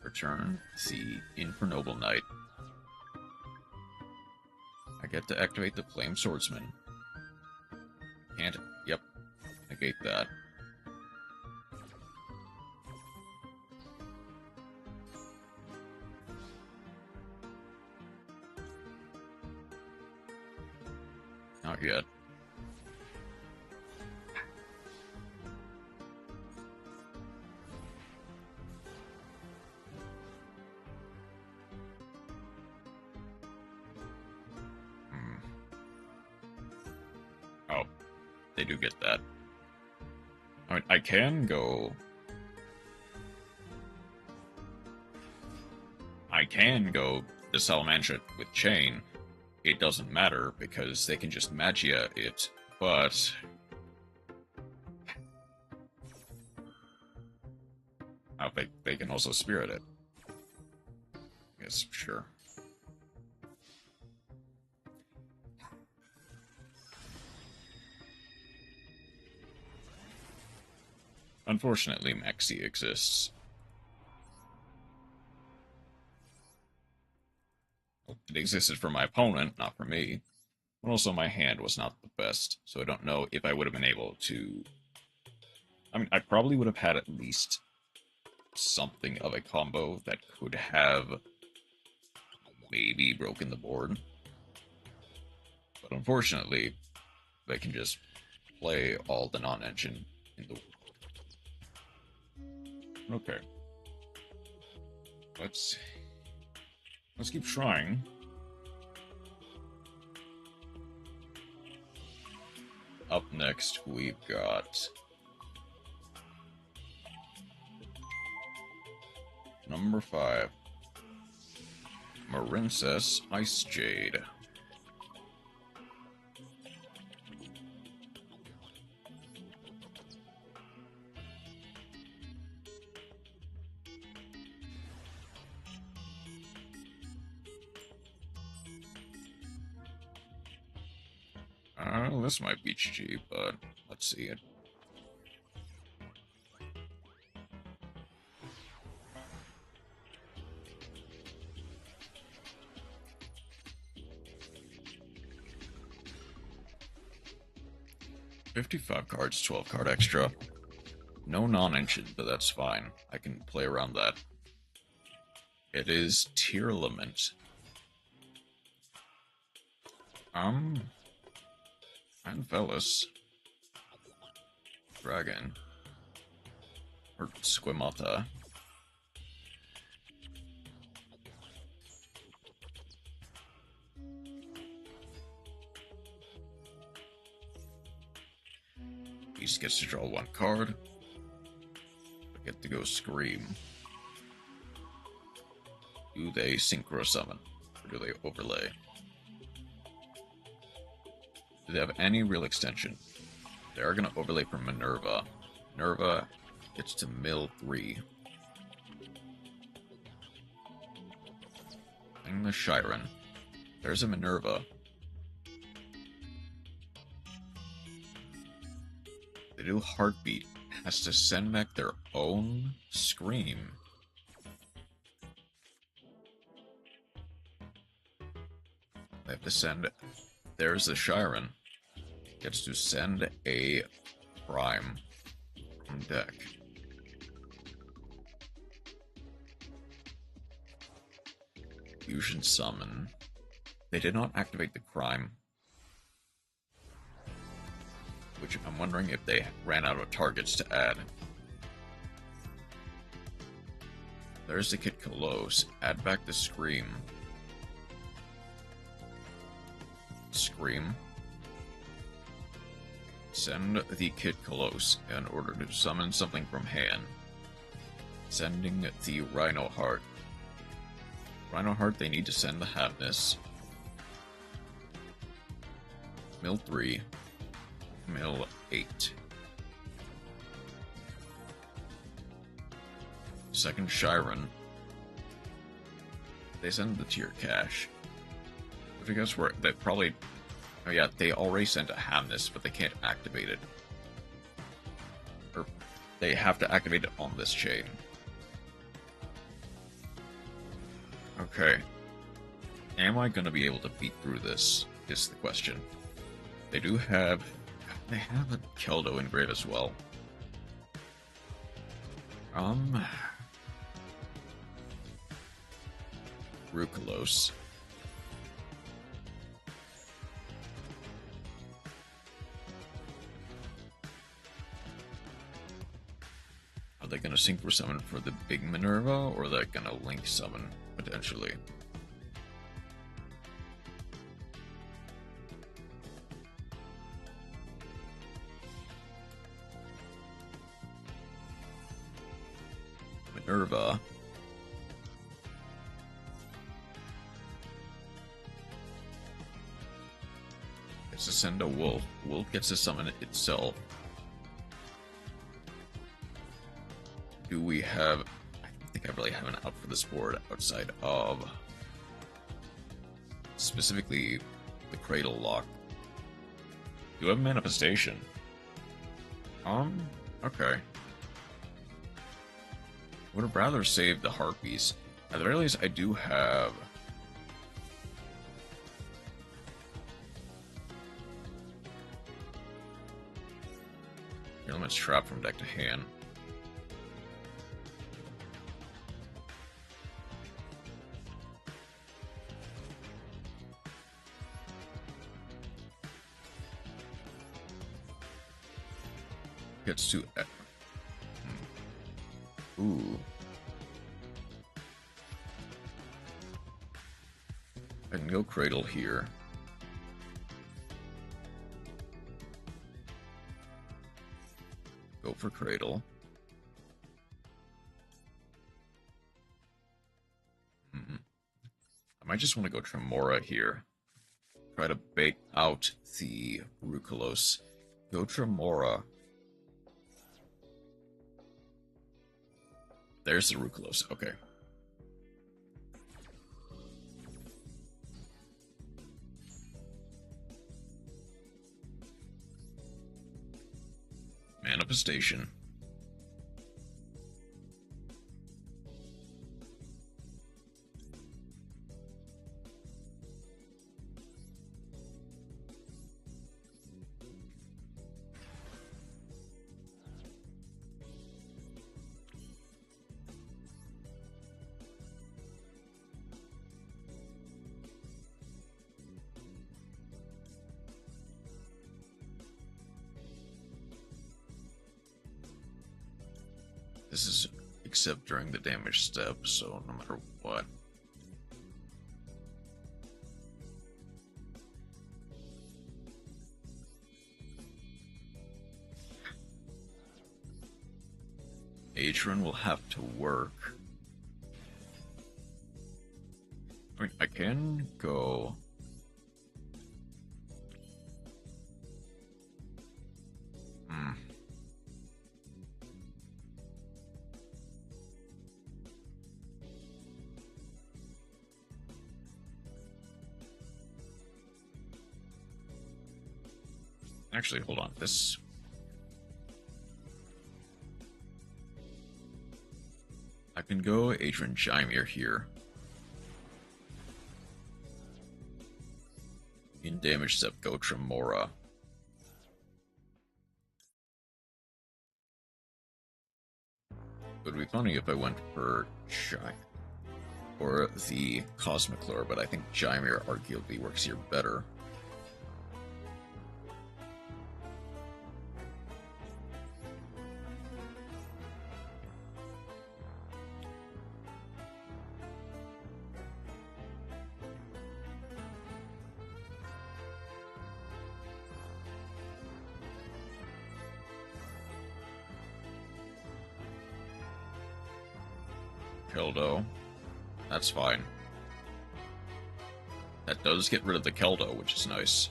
Return the Infernoble Knight. I get to activate the Flame Swordsman. Can't. Yep. Negate that. Not yet. Oh, they do get that. I mean, I can go the Salamander with Chain. It doesn't matter because they can just Magia it, but they can also Spirit it. Yes, sure. Unfortunately, Maxi exists. It existed for my opponent, not for me. But also, my hand was not the best, so I don't know if I would have been able to... I mean, I probably would have had at least something of a combo that could have maybe broken the board. But unfortunately, they can just play all the non-engine in the world. Okay. Let's keep trying. Up next, we've got number 5, Marincess Ice Jade. This might be cheap, but let's see it. $55 cards, 12 card extra. No non-ancient, but that's fine. I can play around that. It is Tier Lament. Anvelis. Dragon. Or Squimata. Beast gets to draw 1 card. I get to go Scream. Do they Synchro Summon? Or do they Overlay? Do they have any real extension? They are going to overlay from Minerva. Minerva gets to mill 3. And the Shiren. There's a Minerva. They do Heartbeat. Has to send back their own Scream. They have to send... There's the Shiren. Gets to send a Prime from deck. Fusion Summon. They did not activate the Crime. Which I'm wondering if they ran out of targets to add. There's the Kid Kolos. Add back the Scream. Scream. Send the Kid Kolos in order to summon something from hand. Sending the Rhino Heart. Rhino Heart, they need to send the Hapness. Mill 3. Mill 8. Second Chiron. They send the tier cash. If you guys were, they probably... Oh yeah, they already sent a Hamness, but they can't activate it. Or they have to activate it on this chain. Okay. Am I gonna be able to beat through this, is the question. They do have... They have a Keldo engrave as well. Rukalos. Are they gonna synchro summon for the big Minerva, or are they gonna link summon, potentially? Minerva. Gets to send a Wolf. Wolf gets to summon it itself. Do we have... I don't think I really have an out for this board outside of... specifically the Cradle Lock. Do you have Manifestation? Okay. Would have rather saved the Harpies. At the very least, I do have... Elements Trap from deck to hand. Gets to... Ooh. I can go Cradle here. Go for Cradle. I might just want to go Tremora here. Try to bait out the Rukalos. Go Tremora. There's the Rukalos, okay. Manifestation. This is except during the damage step, so no matter what. Atron will have to work. I mean, I can go... Actually, hold on. This... I can go Adrian Jaimir here. In damage step, go Tremora. It would be funny if I went for or the Cosmic Lure, but I think Jaimir arguably works here better. Keldo. That's fine. That does get rid of the Keldo, which is nice.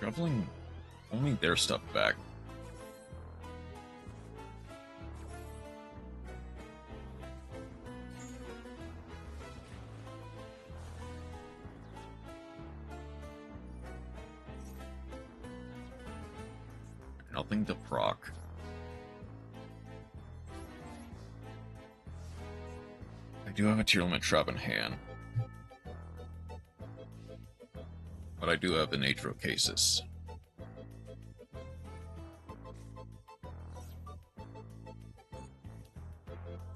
Traveling only their stuff back. Nothing to proc. I do have a tier limit trap in hand. But I do have the Natro cases.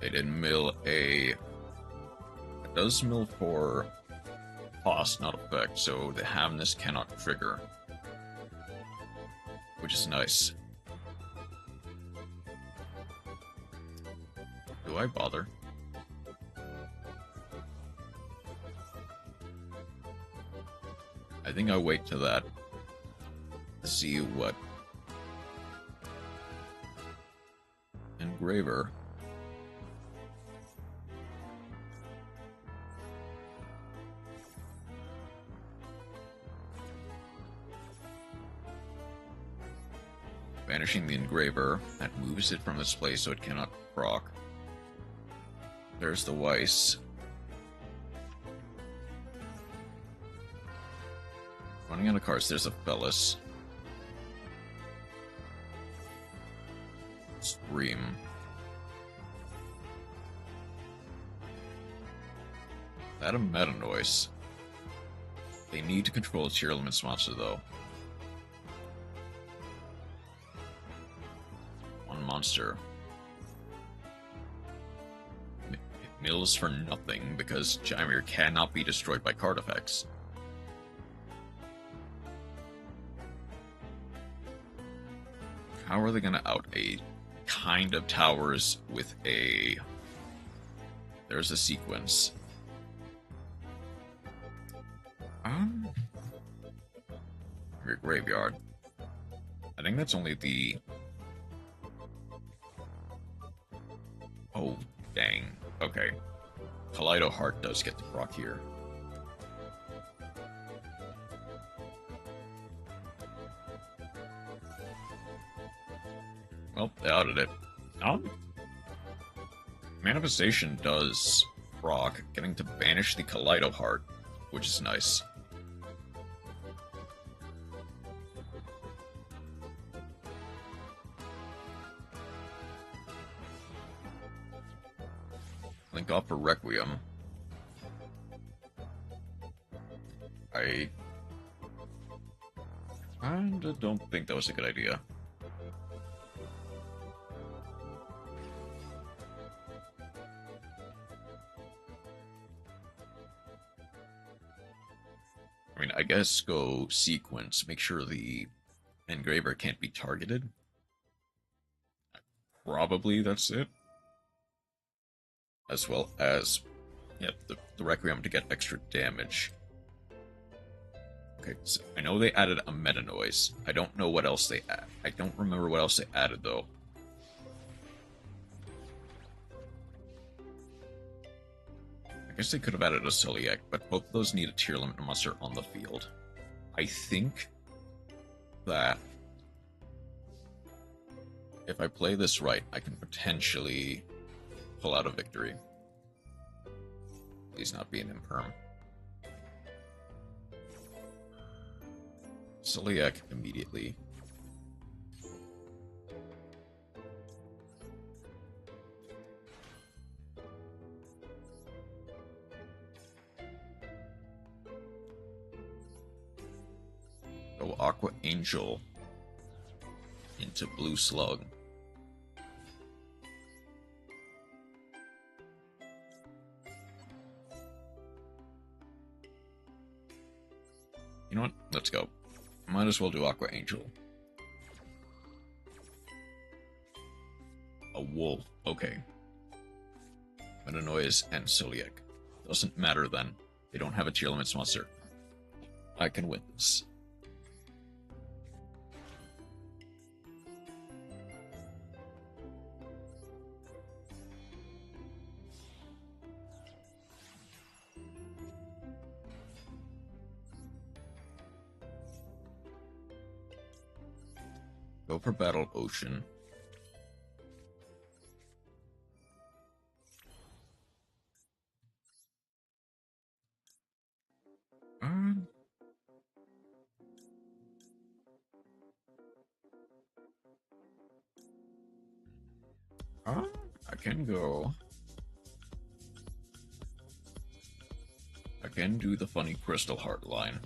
They did mill a... It does mill for cost, not effect, so the Hamness cannot trigger. Which is nice. Do I bother? I think I'll wait to that to see what Engraver. Banishing the Engraver, that moves it from its place so it cannot proc. There's the Weiss. Running out of cards, there's a Fellis. Scream. That a Meta Noise. They need to control a tier limits monster though. One monster. It mills for nothing because Jaimir cannot be destroyed by card effects. How are they gonna out a kind of towers with a... There's a sequence. Your graveyard. I think that's only the... Oh, dang. Okay. Kaleido Heart does get to proc here. Well, they outed it. Manifestation does proc, getting to banish the Kaleido Heart, which is nice. Link off for Requiem. I kinda don't think that was a good idea. I mean, I guess go sequence, make sure the Engraver can't be targeted. Probably that's it. As well as, yeah, the Requiem to get extra damage. Okay, so I know they added a Meta Noise. I don't know what else they add. I don't remember what else they added, though. I guess they could have added a Celiac, but both of those need a tier limit monster on the field. I think that if I play this right, I can potentially pull out a victory. Please not be an imperm. Celiac immediately. Go Aqua Angel into Blue Slug. You know what? Let's go. Might as well do Aqua Angel. A wolf. Okay. Meta Noise and Celiac. Doesn't matter then. They don't have a tier limits monster. I can win this. Go for Battle Ocean. I can go. I can do the funny Crystal Heart line.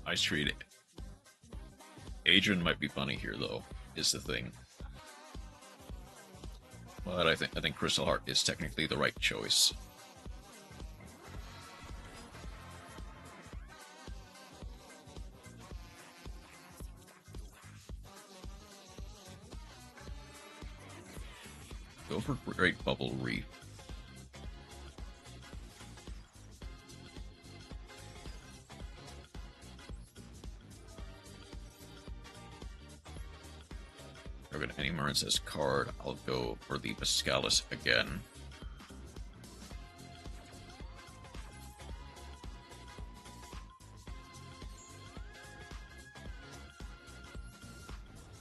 Ice Trade. Adrian might be funny here, though, is the thing. But I think Crystal Heart is technically the right choice. Go for Great Bubble Reef. Any Marincess card, I'll go for the Biscalis again.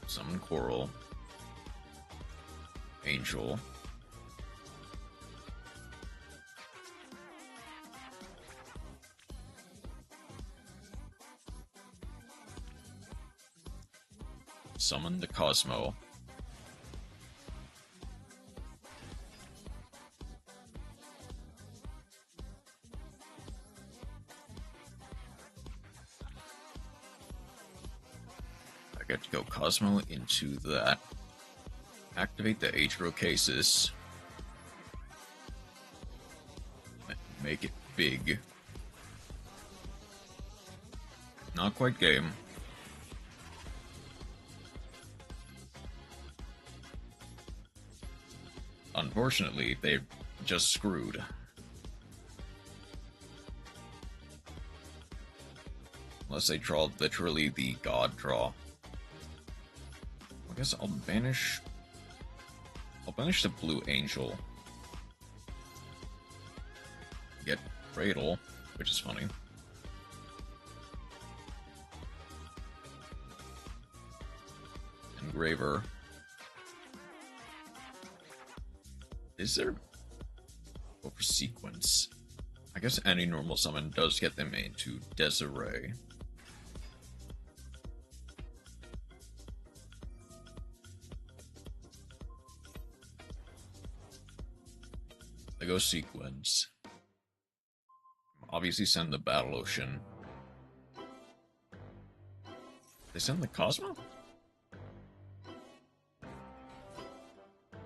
Summon Coral. Angel. Summon the Cosmo. I get to go Cosmo into that. Activate the Atro cases. Make it big. Not quite game. Unfortunately, they're just screwed. Unless they draw literally the God draw. I guess I'll banish the Blue Angel. Get Cradle, which is funny. Engraver. Is there... Go for Sequence. I guess any normal summon does get them into Desiree. I go Sequence. Obviously send the Battle Ocean. They send the Cosmo?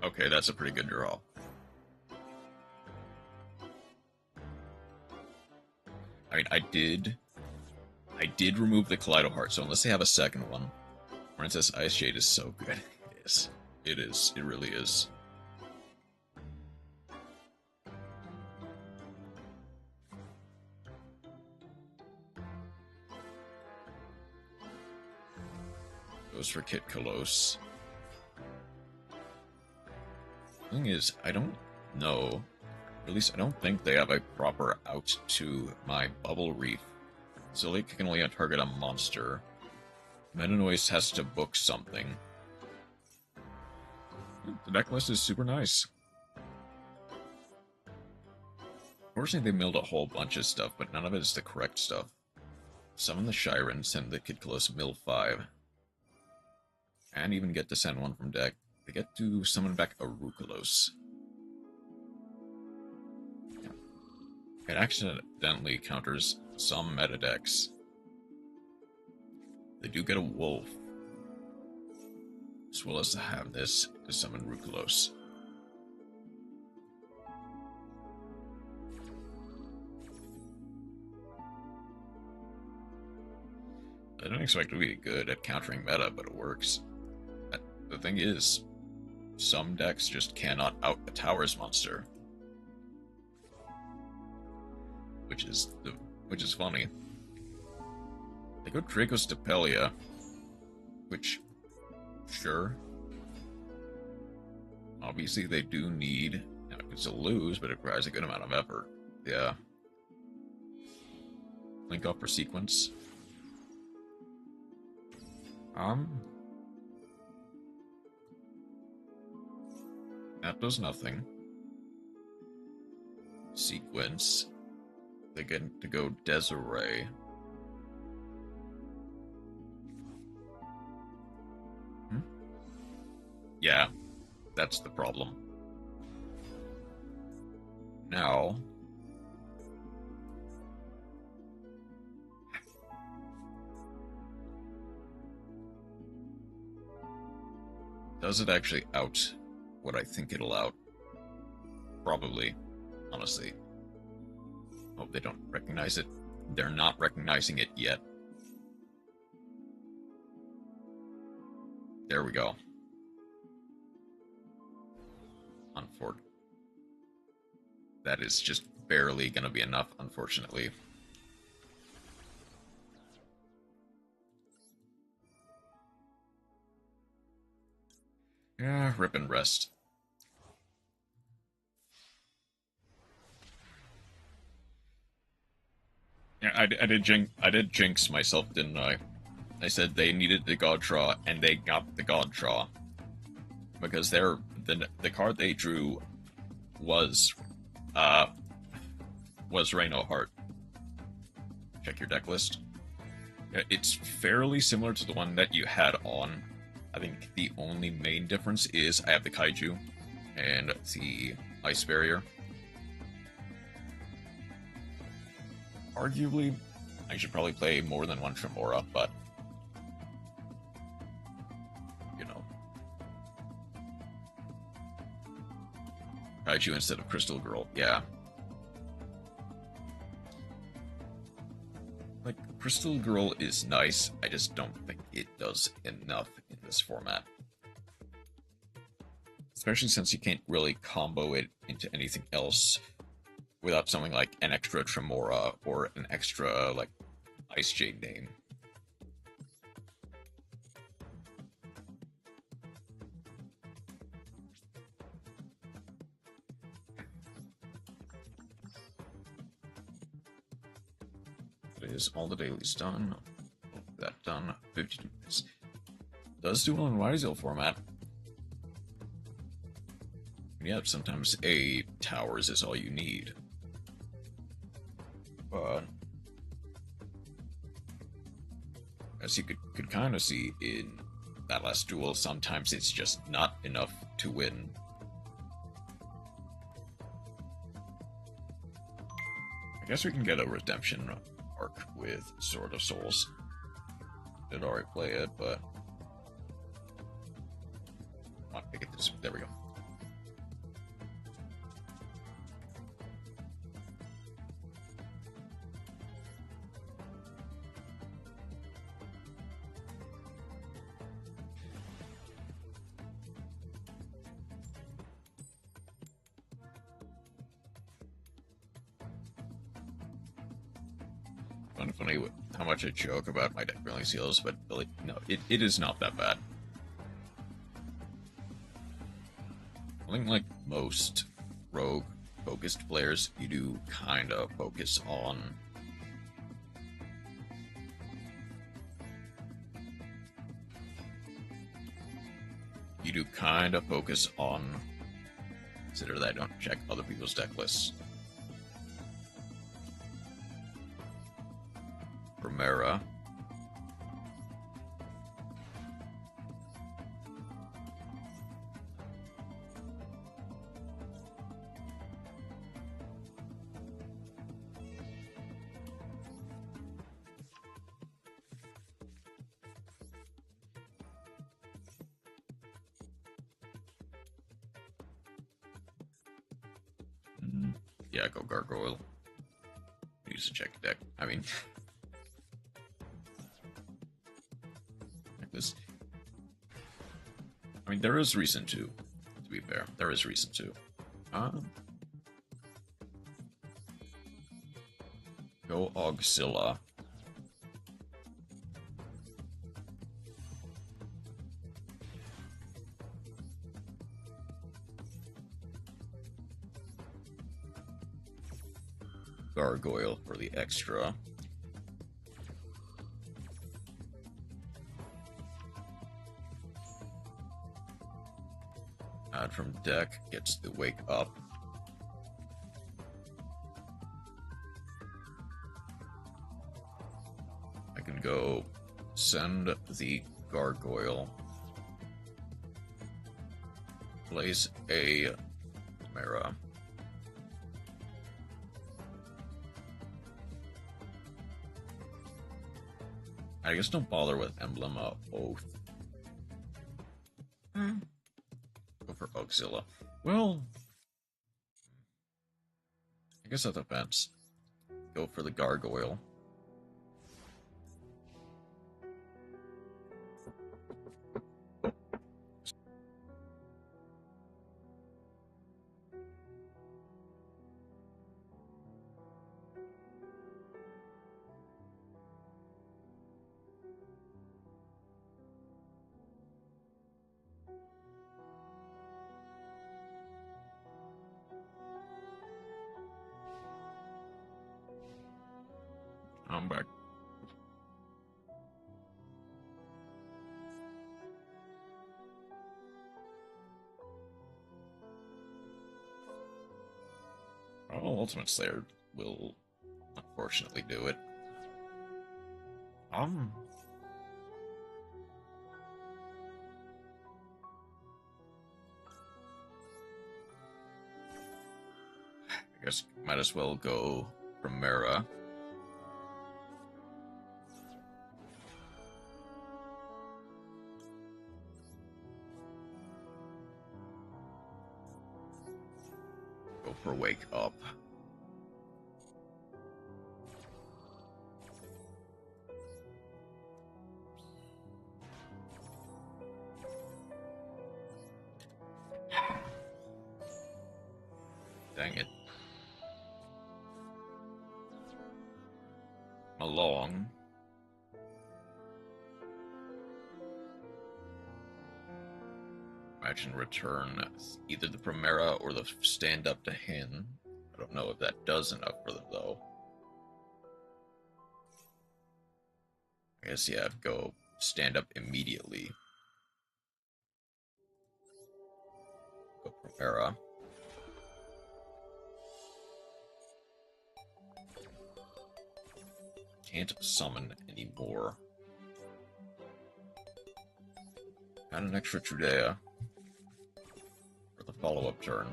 Okay, that's a pretty good draw. I mean, I did remove the Kaleido Heart, so unless they have a second one, Princess Ice Shade is so good. It is. It is. It really is. Goes for Kit Kalos. Thing is, I don't know. At least I don't think they have a proper out to my Bubble Reef. So they can only target a monster. Metanoise has to book something. The deck list is super nice. Unfortunately, they milled a whole bunch of stuff, but none of it is the correct stuff. Summon the Shiren, send the Kid Kalos mill 5. And even get to send one from deck. They get to summon back a Rukalos. It accidentally counters some meta decks. They do get a Wolf, as well as to have this to summon Rukalos. I don't expect to be good at countering meta, but it works. The thing is, some decks just cannot out a Towers monster. which is funny. They go Dracos Stapelia, which, sure. Obviously, they do need. Now, it's a lose, but it requires a good amount of effort. Yeah. Link up for sequence. That does nothing. Sequence. They get to go Desiree. Yeah, that's the problem. Now, does it actually out what I think it'll out? Probably, honestly. Hope they don't recognize it. They're not recognizing it yet. There we go. Unfortunately. That is just barely going to be enough, unfortunately. Yeah, rip and rest. Yeah, I did jinx myself, didn't I? I said they needed the God Draw, and they got the God Draw. Because the card they drew was Reno Heart. Check your deck list. It's fairly similar to the one that you had on. I think the only main difference is I have the Kaiju and the Ice Barrier. Arguably, I should probably play more than one Tremora, but you know. Kaiju instead of Crystal Girl, yeah. Like, Crystal Girl is nice, I just don't think it does enough in this format. Especially since you can't really combo it into anything else without something like an extra Tremora or an extra, like, Ice Jade name. That is all the dailies done. That done. 52 minutes. Does do well in Wisel format. Yeah, sometimes a towers is all you need. But as you could kind of see in that last duel, sometimes it's just not enough to win. I guess we can get a redemption arc with Sword of Souls. Did already play it, but I get this. There we go. Funny how much I joke about my deck brilliant seals, but like, no, it is not that bad. I think like most rogue focused players, you do kind of focus on consider that I don't check other people's deck lists. Romera. Yeah, go Gargoyle. Use to check deck. I mean, like this. I mean, there is reason to be fair. There is reason to. No Auxilla. Gargoyle for the extra. Add from deck gets the wake up. I can go send the gargoyle. Place a Chimera. I guess don't bother with Emblem Oath. Go for Auxilla. Well, I guess that depends. Go for the gargoyle. I'm back. Oh, Ultimate Slayer will unfortunately do it. I guess might as well go Primera. Go for Wake Up. Dang it. Along. Imagine return either the Primera or the stand up to Hin. I don't know if that does enough for them though. I guess yeah, go stand up immediately. Go Primera. Can't summon anymore. Add an extra Trudea for the follow-up turn.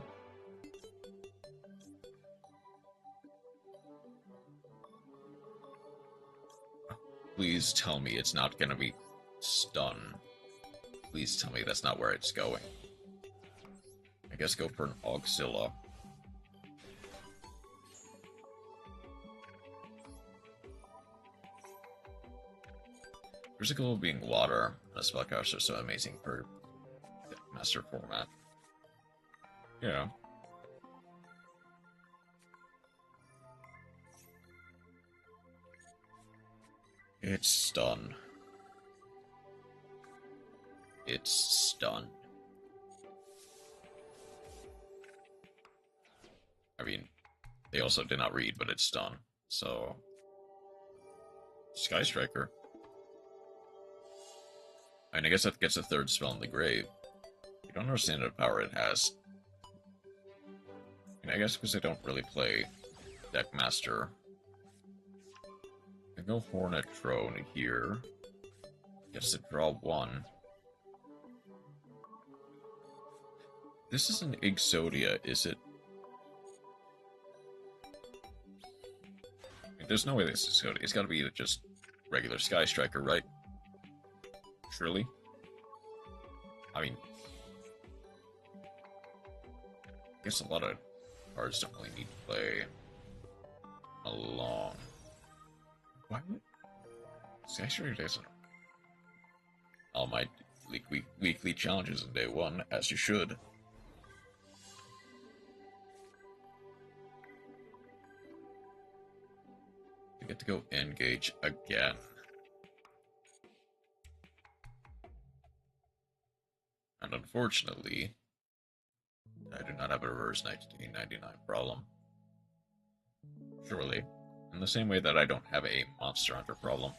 Please tell me it's not gonna be stun. Please tell me that's not where it's going. I guess go for an Auxilla. Physical being water, and the spellcasters are so amazing for master format. Yeah. It's stun. It's stun. I mean, they also did not read, but it's stun. So, Sky Striker. I mean, I guess that gets a third spell in the grave. You don't understand the power it has. And I guess because I don't really play Deckmaster. I go Hornet Throne here. Gets to draw one. This is an Exodia, is it? I mean, there's no way this is Exodia. It's gotta be just regular Sky Striker, right? Surely? I mean, I guess a lot of cards don't really need to play along. Why would Sky Striker doesn't? All my weekly challenges in day one, as you should. get to go engage again. And unfortunately, I do not have a reverse 1999 problem. Surely. In the same way that I don't have a Monster Hunter problem.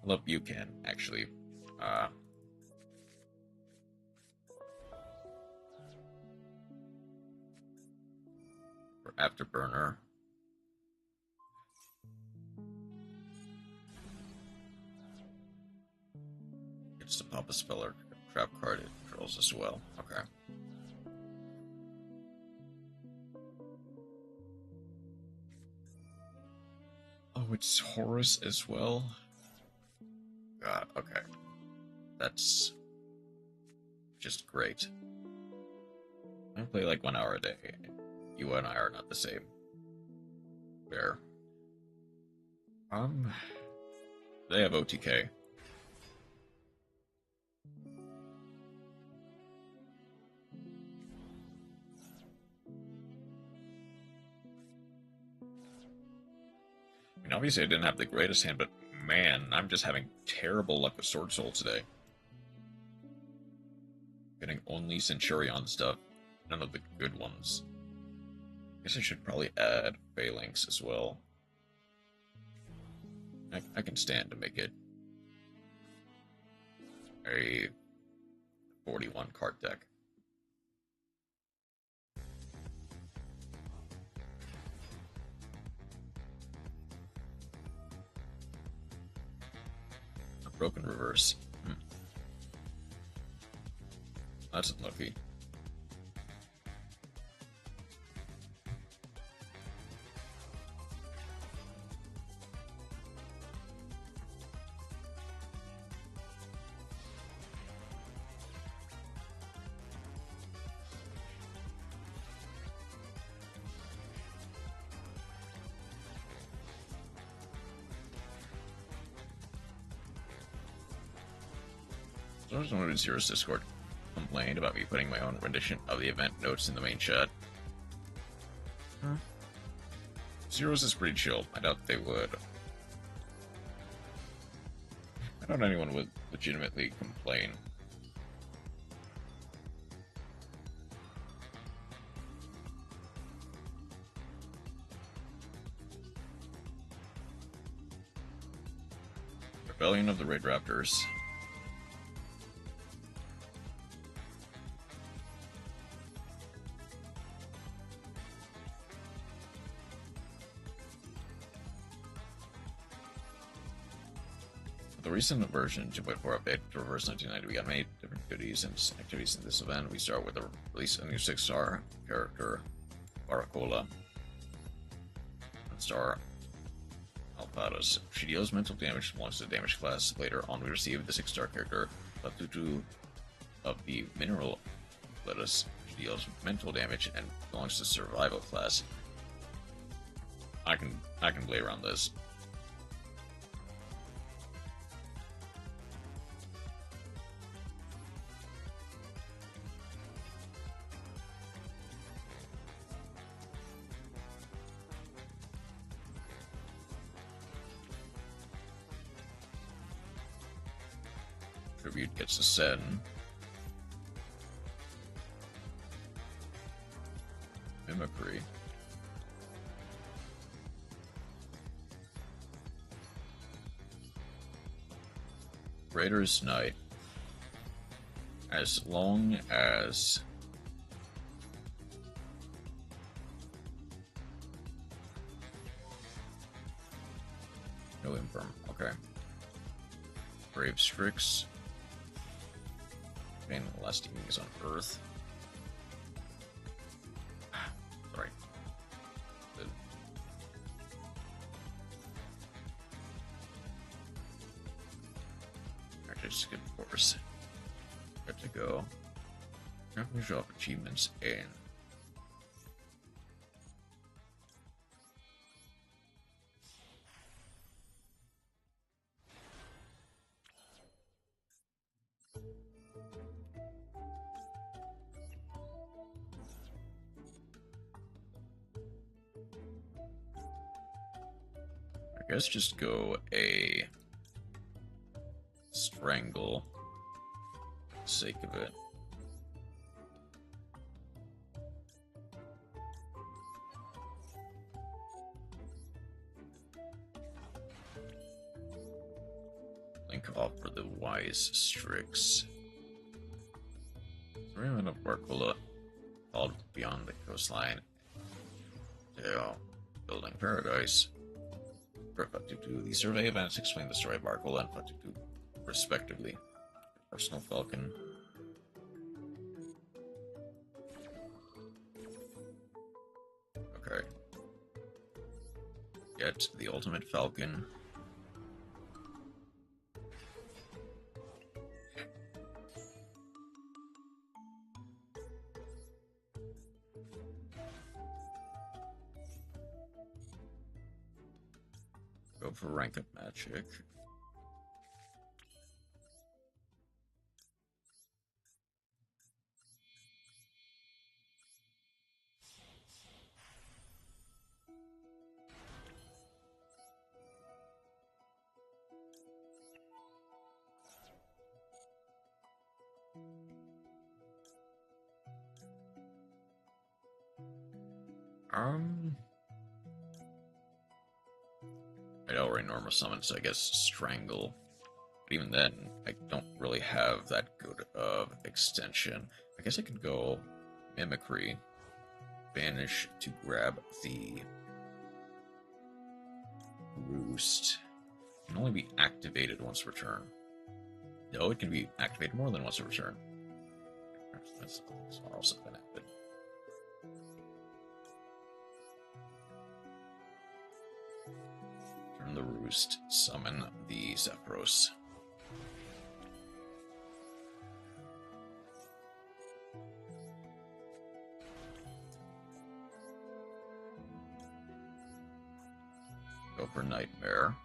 Well, you can, actually. For Afterburner. It's to pop a spell or trap card, it controls as well. Okay. Oh, it's Horus as well? God, okay. That's just great. I play like 1 hour a day. You and I are not the same. Fair. They have OTK. I mean, obviously I didn't have the greatest hand, but man, I'm just having terrible luck with Sword Soul today. Getting only Centurion stuff, none of the good ones. Guess I should probably add Phalanx as well. I can stand to make it a 41 card deck. A broken reverse. That's unlucky. Someone in Zero's Discord complained about me putting my own rendition of the event notes in the main chat. Zero's is pretty chill. I doubt they would. I doubt anyone would legitimately complain. Rebellion of the Raid Raptors. The recent version 2.4 update to Reverse 1990, we got many different goodies and activities in this event. We start with the release of a new 6-star character, Baracola. 1-star Alpados. She deals mental damage belongs to the damage class. Later on, we receive the 6-star character, Latutu of the Mineral Lettuce. She deals mental damage and belongs to the survival class. I can play around this. Tribute gets a Sen. Mimicry. Raider's Knight. As long as no infirm, okay. Brave Strix. And the last team is on Earth. Sorry. Actually, skip course. Good to go. Now we show up achievements in. I guess just go a strangle for the sake of it. Link off for the wise Strix. Surveyman of Barcola called beyond the coastline. Building paradise. For Fatutu, the survey events explain the story of Barcola and Fatutu, respectively. Personal Falcon. Okay. Get the ultimate Falcon. Go for rank up magic. I already normal summon, so I guess Strangle. But even then, I don't really have that good of extension. I guess I could go Mimicry, Banish to grab the Roost. It can only be activated once per turn. No, it can be activated more than once per turn. That's also been activated. Turn the Roost, summon the Zephyros. Go for Nightmare.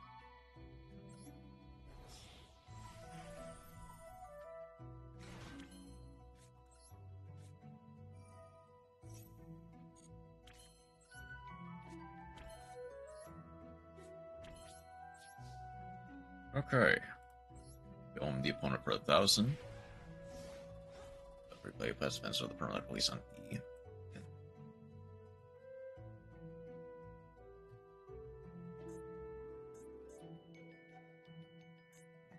Okay. Dome the opponent for 1,000. Replay plus defense with the permanent release on E.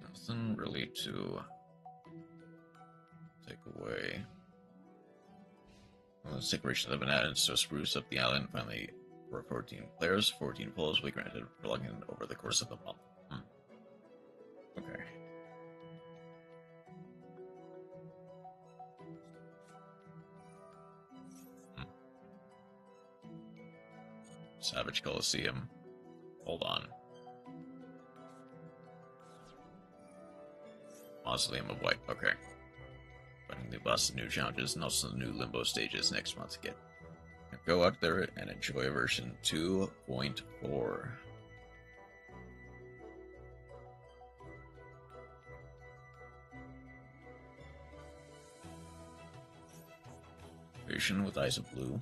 Nothing really to take away. Well, the decorations have been added to spruce up the island. Finally, for 14 players, 14 pulls will be granted for logging in over the course of the month. Okay. Savage Coliseum. Hold on. Mausoleum of White. Okay. Finding new bosses, new challenges, and also the new Limbo stages next month again. Go out there and enjoy version 2.4. Vision with Eyes of Blue.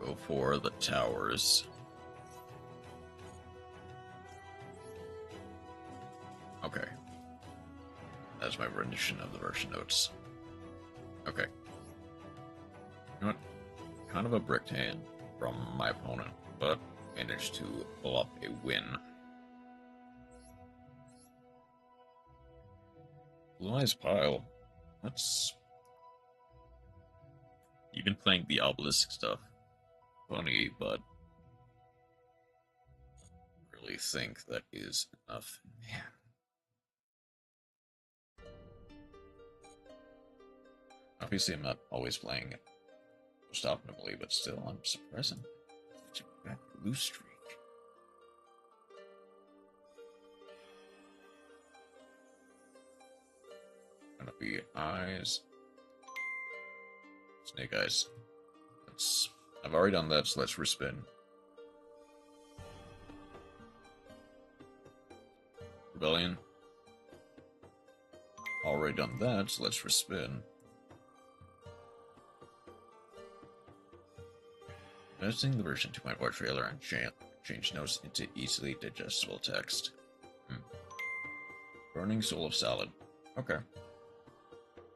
Go for the towers. Okay. That's my rendition of the version notes. Okay. You know what? Kind of a bricked hand from my opponent, but managed to pull up a win. Blue Eyes Pile. That's... Even playing the obelisk stuff. Funny, but really think that is enough. Man. Obviously, I'm not always playing most optimally, but still, I'm suppressing. Such a bad blue streak. Three eyes. Snake eyes. I've already done that, so let's respin. Rebellion. Already done that, so let's respin. Editing the version 2.4 trailer and change notes into easily digestible text. Burning soul of salad. Okay.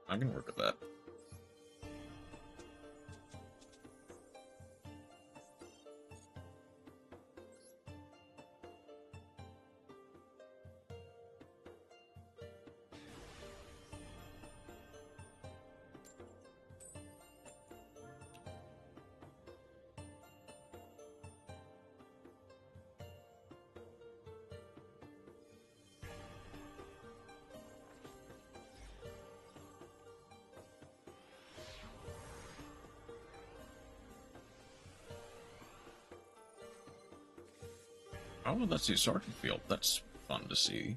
I can work with that. Oh, that's the Sergeant Field. That's fun to see.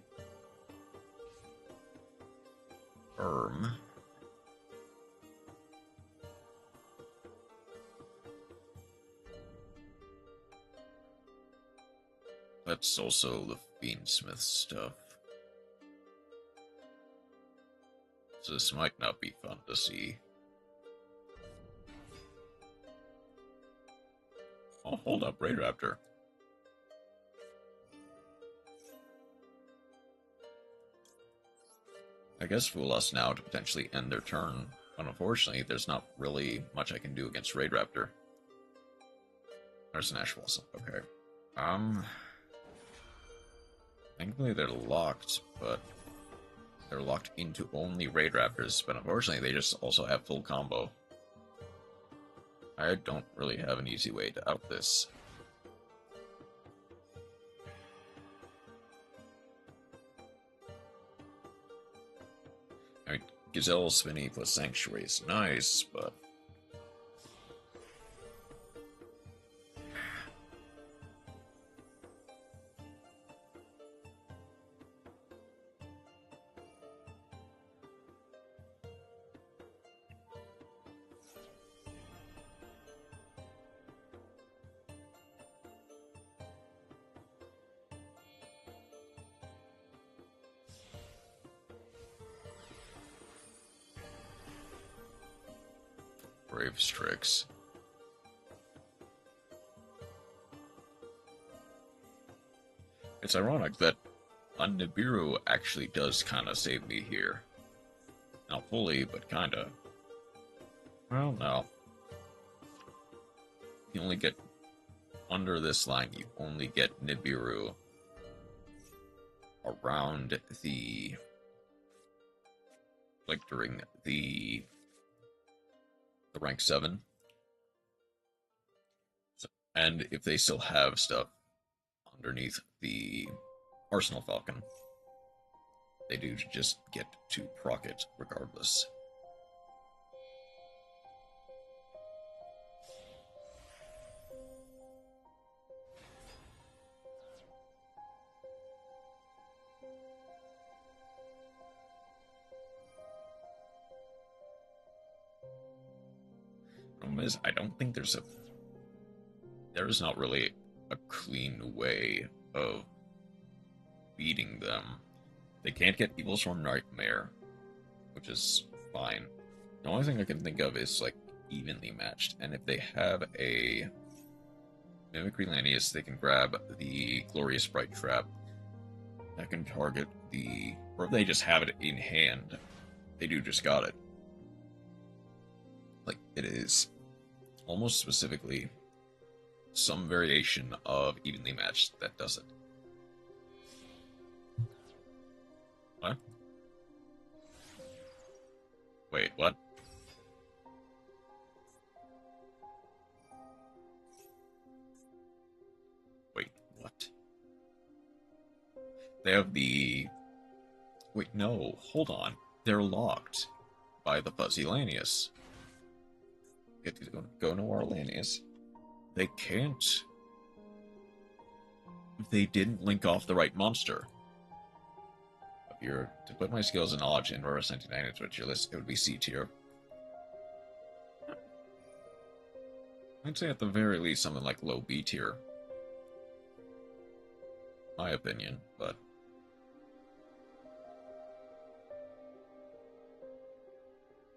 That's also the Fiendsmith stuff. So this might not be fun to see. Oh, hold up, Raid Raptor. I guess fool us now to potentially end their turn, but unfortunately, there's not really much I can do against Raid Raptor. There's an Ash Blossom. Okay. Thankfully they're locked, but they're locked into only Raid Raptors, but unfortunately they just also have full combo. I don't really have an easy way to out this. I mean, Gazelle Spinny plus Sanctuary is nice, but... Brave Strix. It's ironic that a Nibiru actually does kind of save me here. Not fully, but kinda. Well, no. You only get... Under this line, you only get Nibiru around the... Like, during the rank 7. And if they still have stuff underneath the Arsenal Falcon, they do just get to proc it regardless. Problem is, I don't think there's not really a clean way of beating them. They can't get Evil Storm Nightmare, which is fine. The only thing I can think of is, like, evenly matched, and if they have a Mimicry Lanius, they can grab the Glorious Bright Trap that can target the... or if they just have it in hand, they do just got it. Like, it is almost specifically some variation of evenly matched that does it. What? Wait, what? Wait, what? They have the... Wait, no, hold on. They're locked by the Fuzzy Lanius. Get to go Noir Lanius. They can't. They didn't link off the right monster. here. To put my skills and knowledge in Reverse 99 into a tier list, it would be C tier. I'd say at the very least something like low B tier. My opinion, but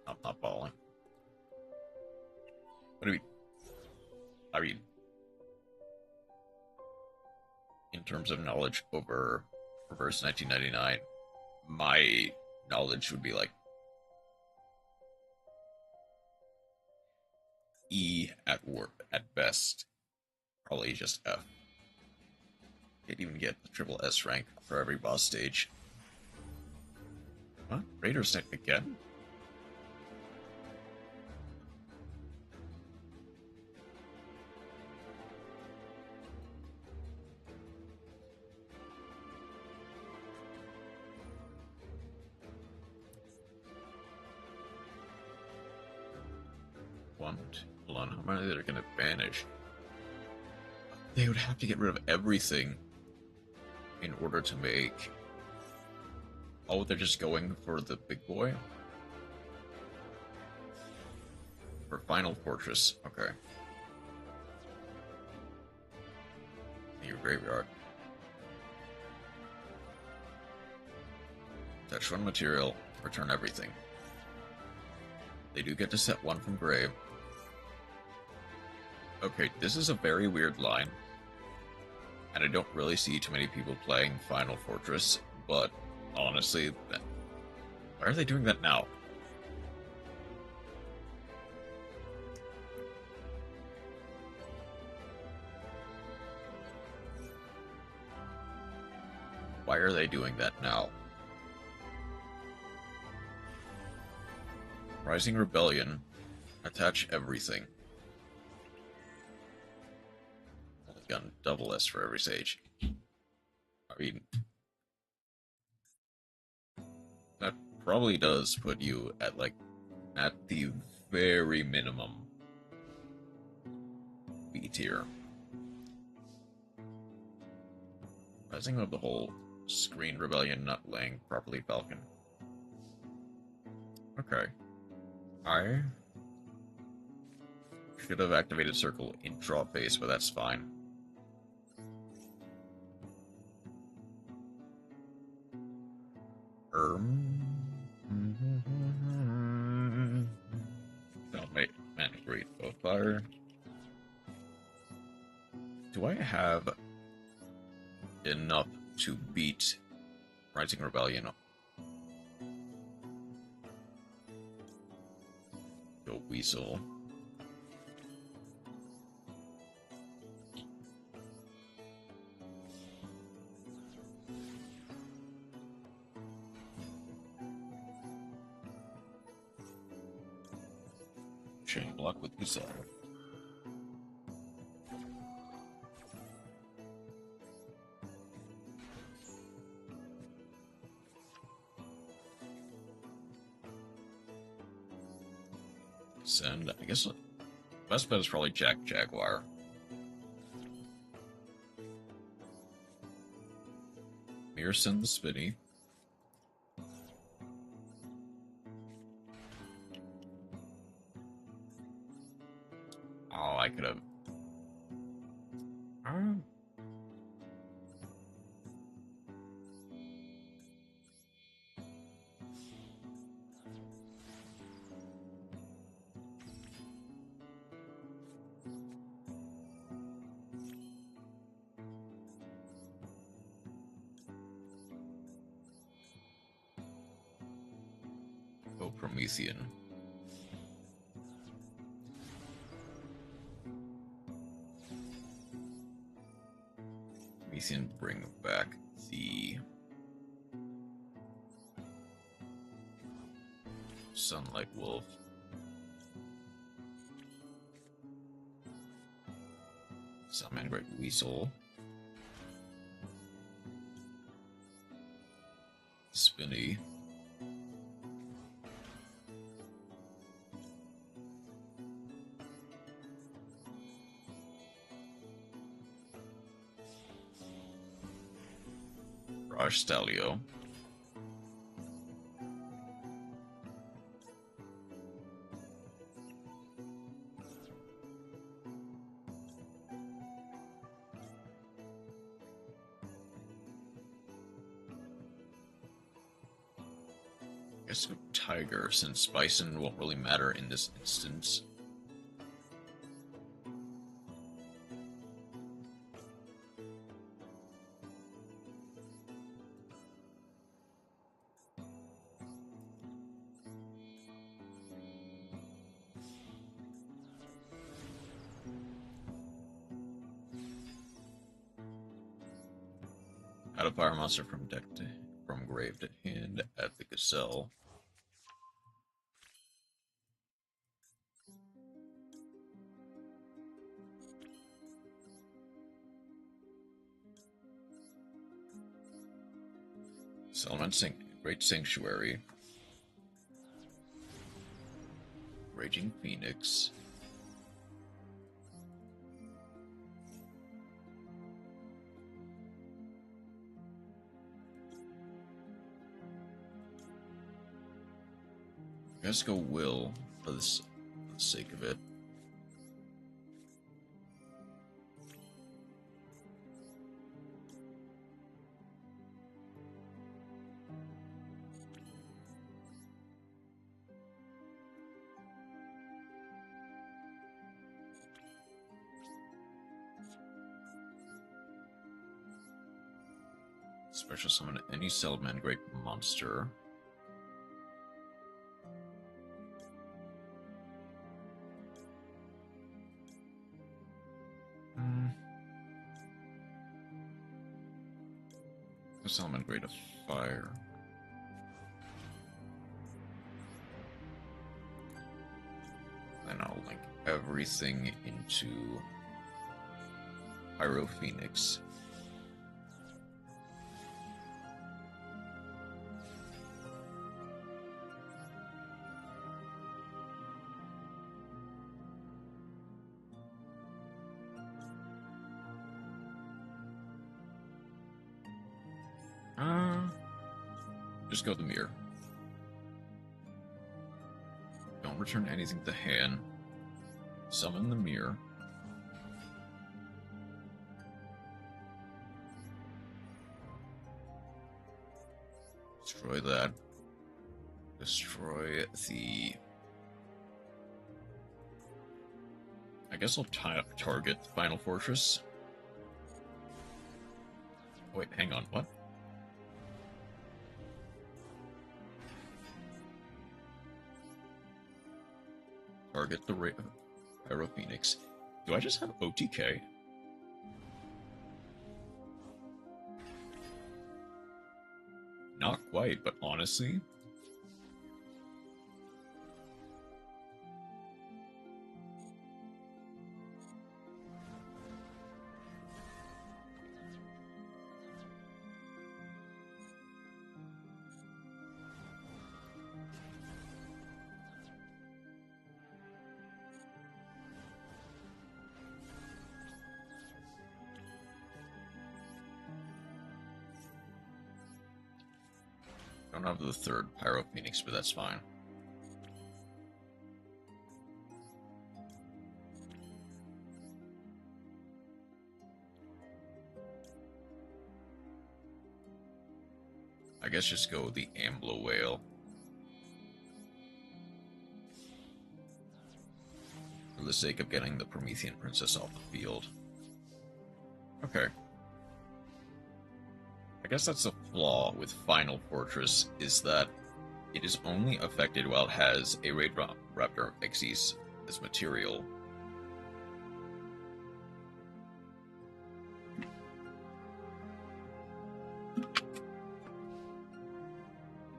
I'm not balling. What do you mean? I mean, in terms of knowledge over Reverse 1999, my knowledge would be like E at work at best, probably just F. Can't even get the triple S rank for every boss stage. What? Raiders Night again? Hold on, how many are gonna vanish? They would have to get rid of everything in order to make... Oh, they're just going for the big boy? For Final Fortress, okay. Your graveyard. Touch one material, return everything. They do get to set one from grave. Okay, this is a very weird line. And I don't really see too many people playing Final Fortress, but honestly, why are they doing that now? Why are they doing that now? Rising Rebellion. Attach everything. I've gotten double S for every stage. I mean, that probably does put you at, like, at the very minimum B tier. Rising of the whole screen Rebellion not laying properly Falcon. Okay. I should have activated Circle in draw phase, but that's fine. Mandatory both fire. Do I have enough to beat Rising Rebellion? Go Weasel. Chain block with Weasel. Send, I guess, best bet is probably Jaguar. Mirror send the Spinny. Oh, I could have. Promethean. Promethean bring back the Sunlight Wolf. Summon Great Weasel. Spinny. Stalio. guess go tiger, since bison won't really matter in this instance. Add a fire monster from grave to hand at the gazelle. Settlement Great Sanctuary. Raging Phoenix. Let's go Will for the sake of it. Special summon any Settlement Great monster. Summon Great of Fire. Then I'll link everything into Pyro Phoenix. Just go the mirror. Don't return anything to hand. Summon the mirror. Destroy that. Destroy the... I guess I'll target Final Fortress. Wait, hang on, what? Target the Pyro Phoenix. Do I just have OTK? Not quite, but honestly... I don't have the third Pyro Phoenix, but that's fine. I guess just go with the Amblo Whale. For the sake of getting the Promethean Princess off the field. Okay. I guess that's the flaw with Final Fortress, is that it is only affected while it has a Raid Raptor Xyz as material.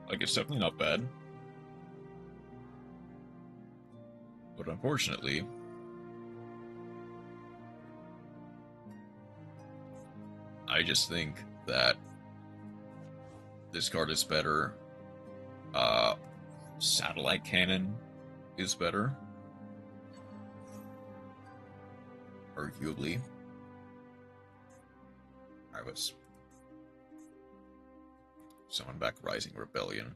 Like, it's definitely not bad. But unfortunately... I just think that this card is better. Satellite Cannon is better. Arguably. I was... Summon back Rising Rebellion.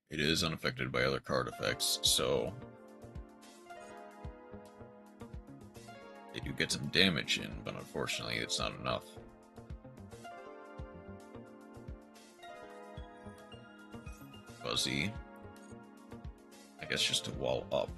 It is unaffected by other card effects, so... They do get some damage in, but unfortunately it's not enough. fuzzy. I guess just to wall up.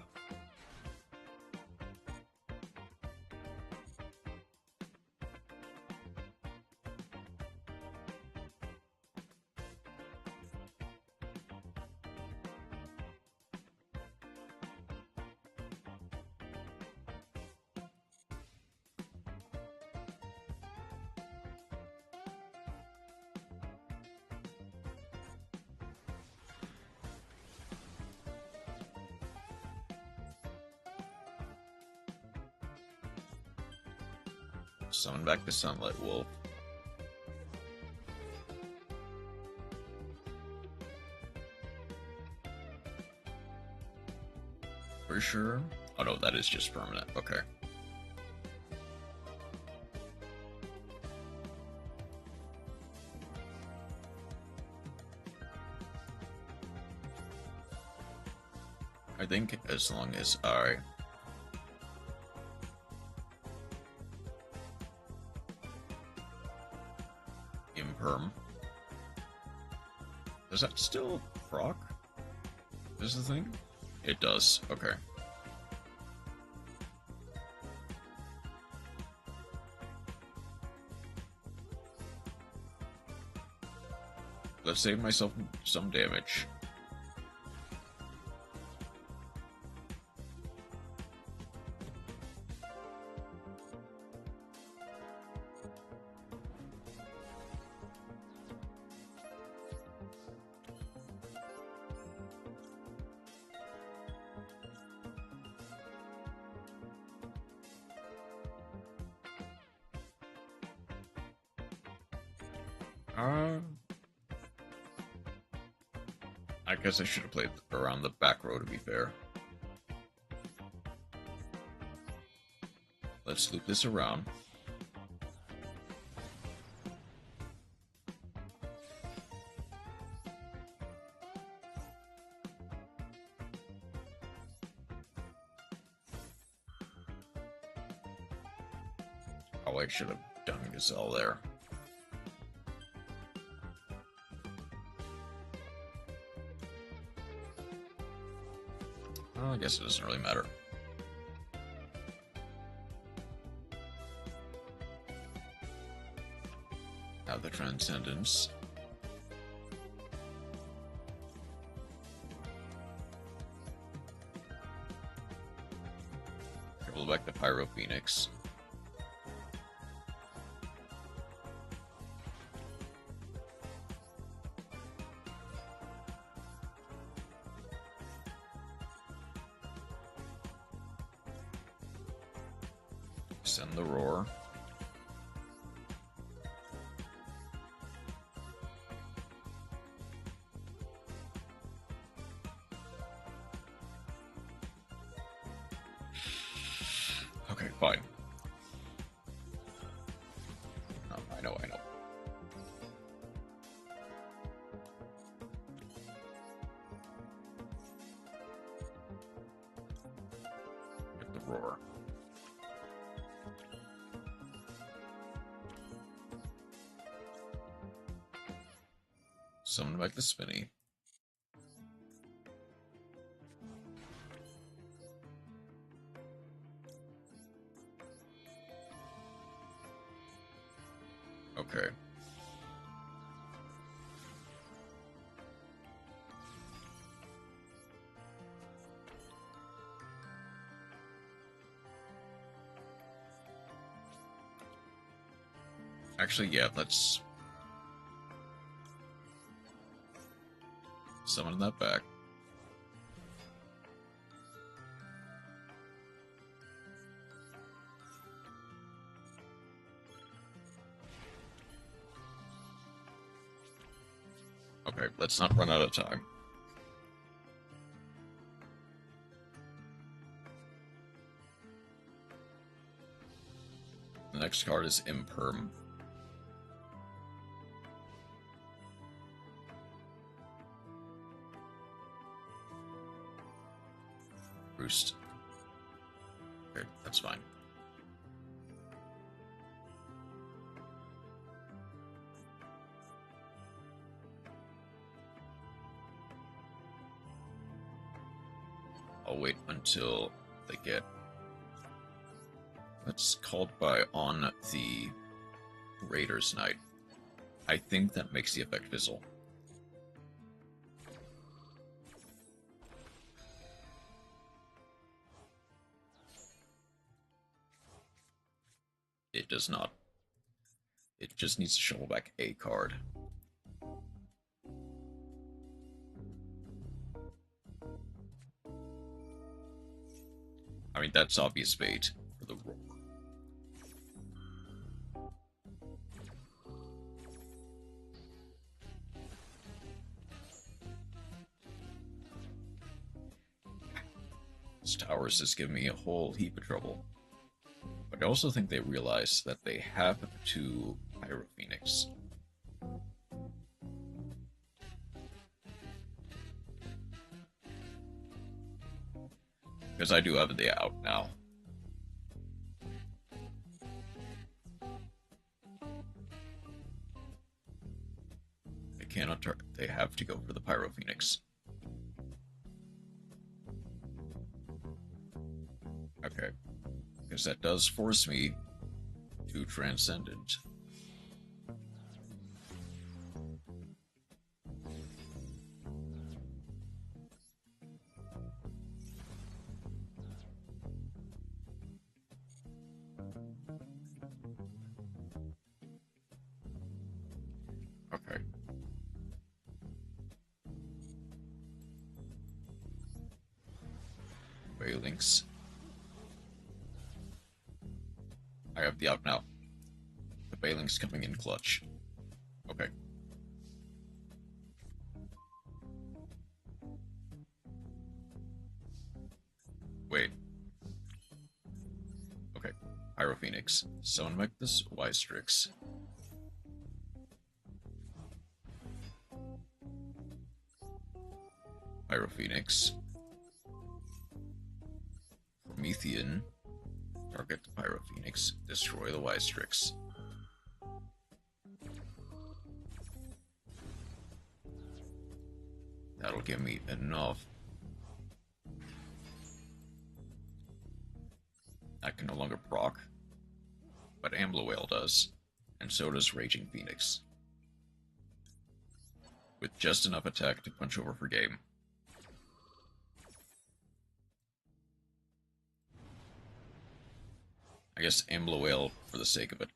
Summon back the Sunlight Wolf. For sure? Oh no, that is just permanent. Okay. I think as long as I... Imperm. Does that still proc? Is the thing? It does. Okay. Let's save myself some damage. I guess I should have played around the back row to be fair. Let's loop this around. Oh, I should have done Gazelle there. I guess it doesn't really matter. Have the Transcendence. Pull back the Pyro Phoenix. Send the Roar. Okay, fine. No, I know. Get the Roar. Summon back the Spinny. Okay. Actually, yeah, let's summon that back. Okay, let's not run out of time. The next card is Imperm. Roost. Okay, that's fine. I'll wait until they get... That's called by on the Raiders Night. I think that makes the effect fizzle. It does not. It just needs to shuffle back a card. I mean, that's obvious bait for the rook. This towers is giving me a whole heap of trouble. But I also think they realize that they have to Pyro Phoenix. Because I do have a day out now. They cannot target. They have to go for the Pyro Phoenix. Okay. Because that does force me to Transcendent. Okay. Phalanx. I have the out now. The Phalanx coming in clutch. Okay. Wait. Okay. Pyro Phoenix. Summon back this Ystrix. Pyro Phoenix. Promethean. Target the Pyro Phoenix. Destroy the Ystrix. That'll give me enough. I can no longer proc. But Ambloale does. And so does Raging Phoenix. With just enough attack to punch over for game. I guess Ambloale for the sake of it.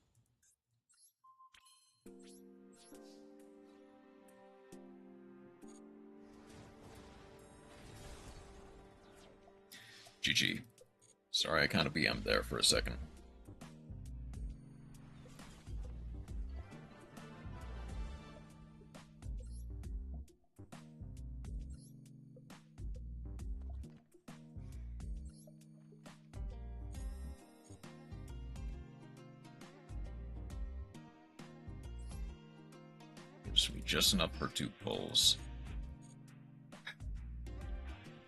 GG. Sorry, I kind of BM'd there for a second. Gives me just enough for 2 pulls.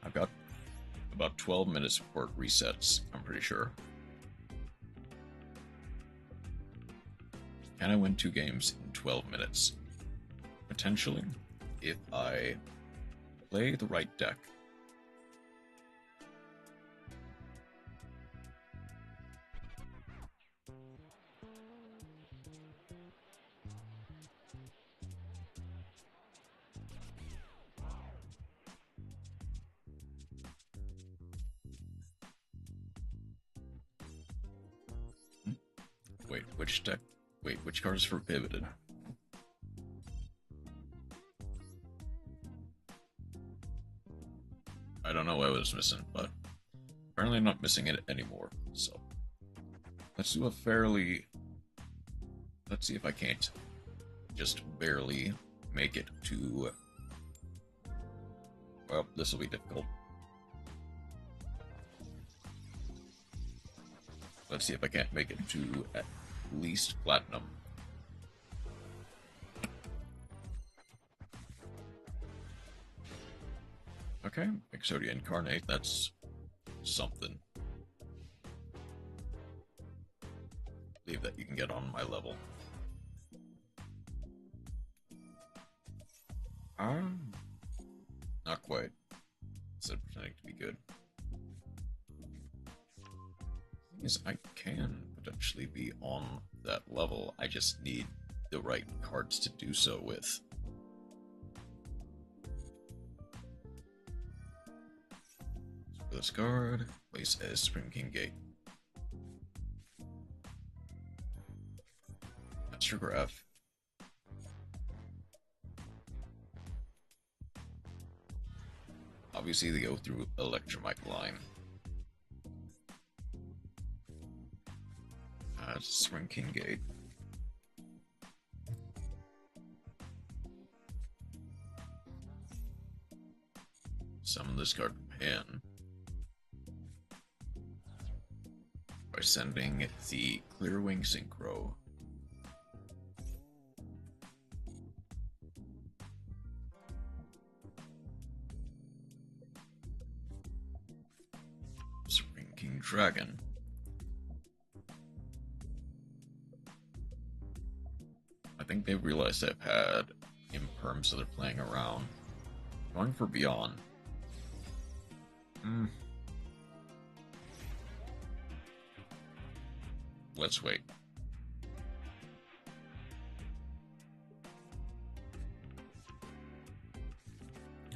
I've got about 12 minutes before it resets, I'm pretty sure. Can I win 2 games in 12 minutes? Potentially, if I play the right deck. Wait, which deck? Wait, which card is for pivoted? I don't know what I was missing, but apparently I'm not missing it anymore, so let's do a fairly... Let's see if I can't just barely make it to... Well, this will be difficult. Let's see if I can't make it to at least platinum. Okay, Exodia Incarnate, that's something. Believe that you can get on my level. Not quite. Instead of pretending to be good. is I can potentially be on that level. I just need the right cards to do so with. So for this card, place as Supreme King Gate. Astrograph. Obviously, they go through Electromite line. Spring King Gate. Summon this card from hand by sending the Clearwing Synchro. Spring King Dragon. I think they've realized I've had imperm, so they're playing around. Going for Beyond. Let's wait.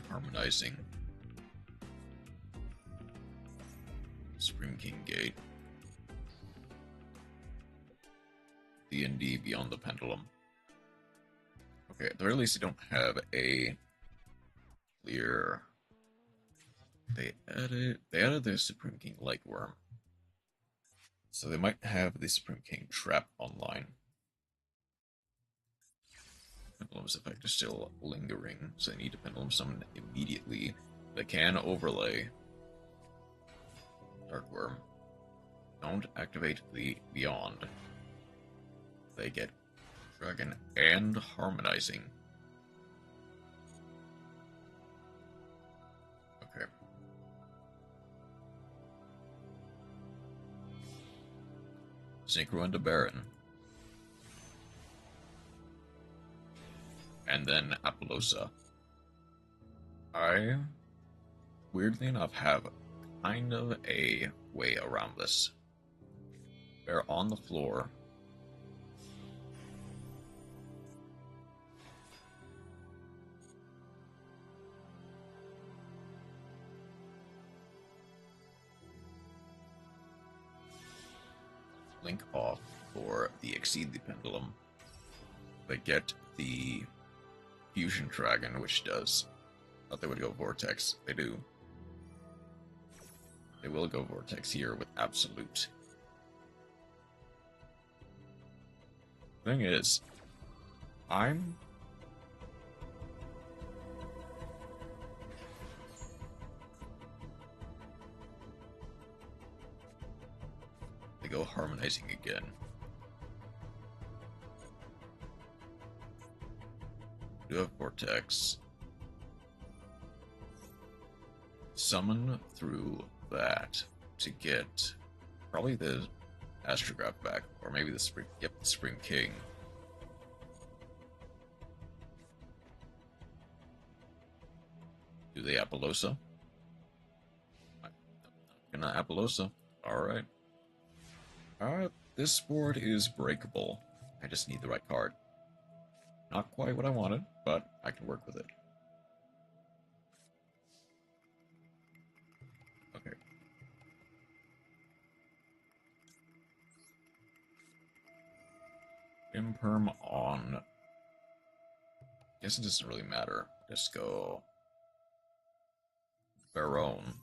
Harmonizing. Supreme King Gate. D&D Beyond the Pendulum. Okay, at the very least, they don't have a clear. They added the Supreme King Lightworm, so they might have the Supreme King Trap online. Pendulum's effect is still lingering, so they need to Pendulum Summon immediately. They can overlay Darkworm. Don't activate the Beyond. They get Dragon and Harmonizing. Okay. Synchro into Baron. And then Apollosa. I, weirdly enough, have kind of a way around this. They're on the floor. Link off for the Exceed the Pendulum. They get the Fusion Dragon, which does. Thought they would go Vortex. They do. They will go Vortex here with Absolute. Thing is, they go Harmonizing again. Do have Vortex. Summon through that to get probably the Astrograph back, or maybe the Spring. Yep, the Spring King. Do they Apollosa? Gonna Apollosa. Alright. This board is breakable. I just need the right card. Not quite what I wanted, but I can work with it. Okay. Imperm on. Guess it doesn't really matter. Just go Baron.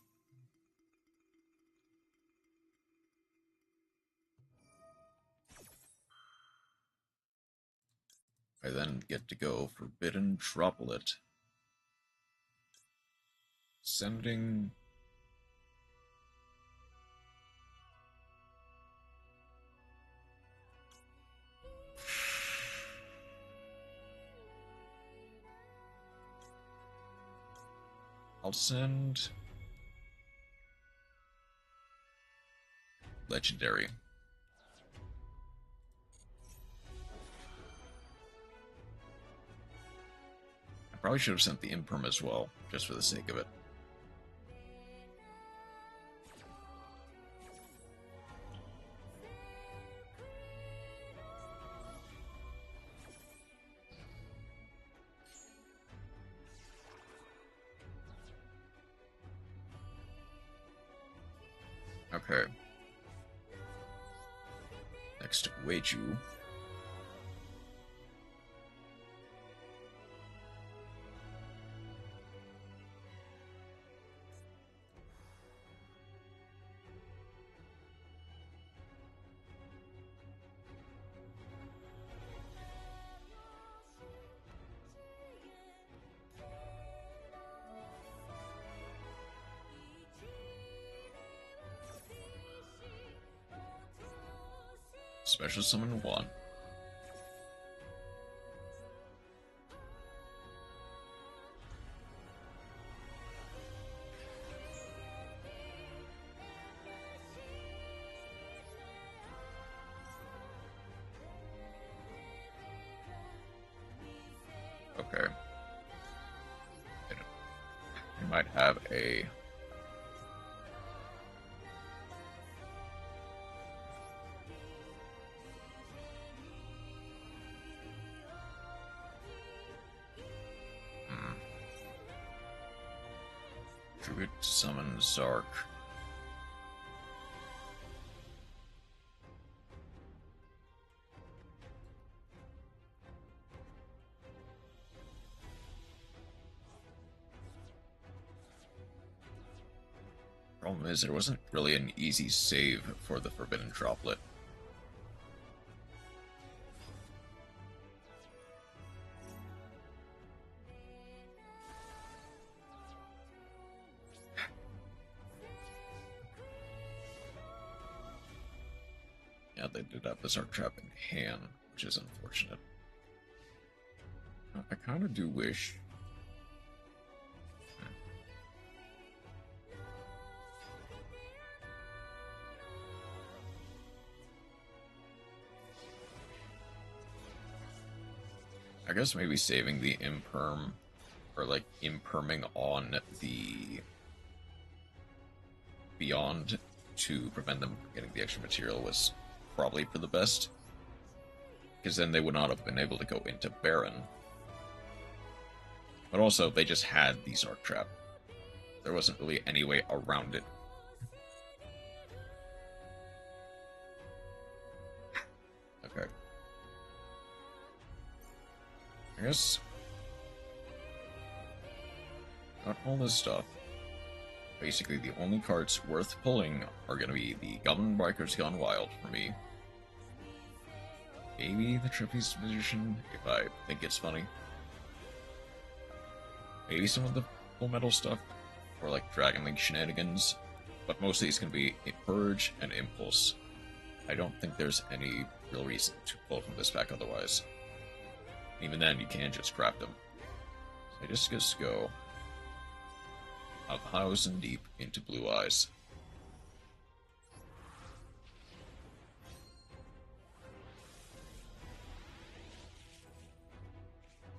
I then get to go Forbidden Droplet. Sending. I'll send Legendary. I probably should have sent the Imperm as well, just for the sake of it. Okay. Next, Weiju. Special Summon 1. Okay. I might have a... Druid Summon Zark. Problem is, there wasn't really an easy save for the Forbidden Droplet. Yeah, they did have the Zark Trap in hand, which is unfortunate. I kind of do wish... I guess maybe saving the imperm, or like imperming on the Beyond to prevent them from getting the extra material was probably for the best. Because then they would not have been able to go into Baron. But also, they just had the Zark Trap. There wasn't really any way around it. Okay. I guess... got all this stuff. Basically, the only cards worth pulling are going to be the Goblin Bikers Gone Wild for me. Maybe the Trapeze Magician, if I think it's funny. Maybe some of the Full Metal stuff, or like Dragon Link shenanigans. But mostly it's going to be Purge and Impulse. I don't think there's any real reason to pull from this pack otherwise. Even then, you can just craft them. So I just go a 1,000 deep into Blue Eyes.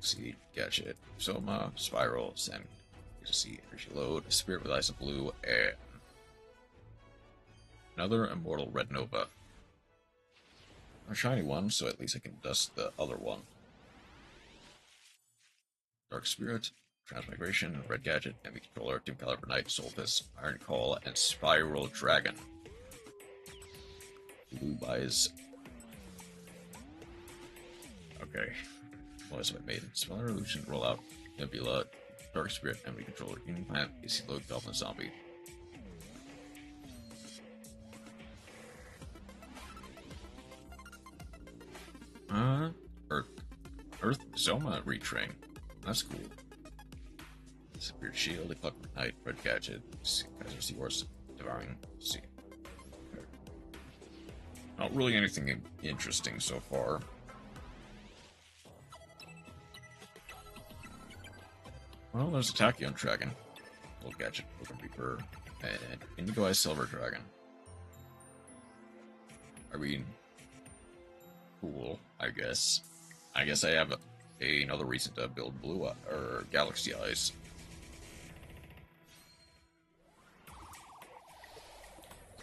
See, Gadget, Soma, Spirals, and you just see Energy Load, Spirit with Eyes of Blue, and another Immortal Red Nova. A shiny one, so at least I can dust the other one. Dark Spirit, Transmigration, Red Gadget, Enemy Controller, Doom Caliber Knight, Soulfist, Iron Call, and Spiral Dragon. Blue Eyes. Okay. What is my Maiden? Spell Revolution, Rollout, Nebula, Dark Spirit, Enemy Controller, Union Plant, AC Load, Goblin Zombie. Earth Zoma retrain. That's cool. Spirit Shield, the Clockwork Knight, Red Gadget, Kaiser Seahorse, Devouring Sea. Okay. Not really anything interesting so far. Well, there's a Tachyon Dragon, Gold Gadget, Open Reaper, and Indigo Eye Silver Dragon. I mean, cool, I guess. I guess I have another reason to build Blue Eye, or Galaxy Eyes.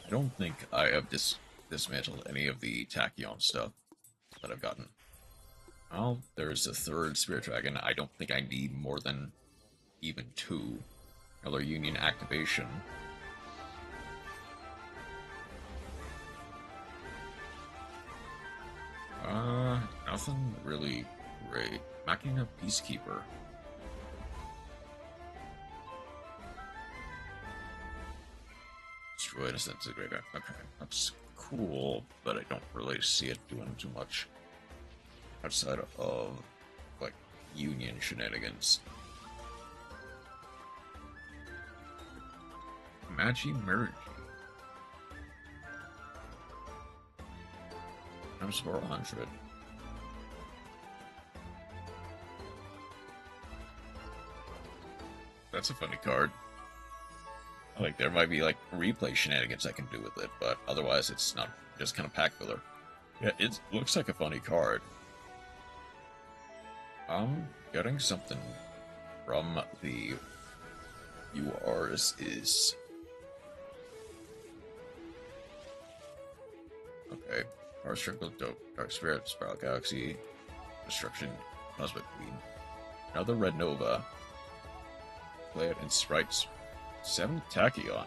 I don't think I have dismantled any of the Tachyon stuff that I've gotten. Well, there's a third Spirit Dragon. I don't think I need more than even 2. Another Union Activation. Nothing really great. Machina Peacekeeper. Destroy a disintegrate. Okay, that's cool, but I don't really see it doing too much outside of, like, Union shenanigans. Magi Merge. Times 400. That's a funny card. Like, there might be, like, replay shenanigans I can do with it, but otherwise it's not, just kind of pack filler. Yeah, it looks like a funny card. Getting something from the URs is... Okay. Power Circle, Dope, Dark Spirit, Spiral Galaxy, Destruction, Cosmic Queen. Another Red Nova. Play it in Sprites. 7 Tachyon.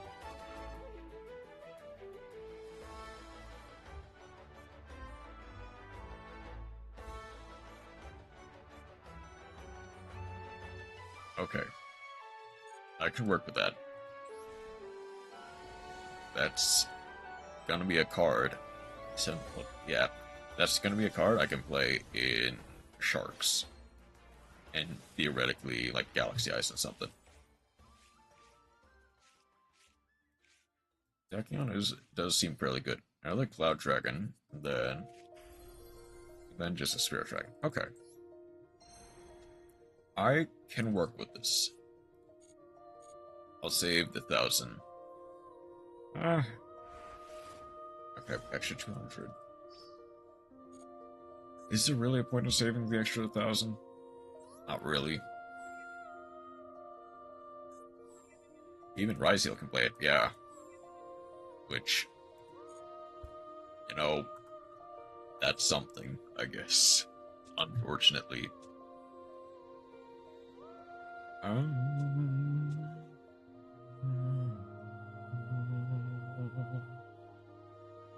Okay. I can work with that. That's gonna be a card. So, yeah, that's gonna be a card I can play in Sharks. And theoretically, like, Galaxy Ice and something. Tachyon does seem fairly good. Another Cloud Dragon, then just a Spirit Dragon. Okay. I can work with this. I'll save the 1,000. Okay, extra 200. Is there really a point of saving the extra 1,000? Not really. Even Ryzeal can play it, yeah. Which, you know, that's something, I guess. Unfortunately.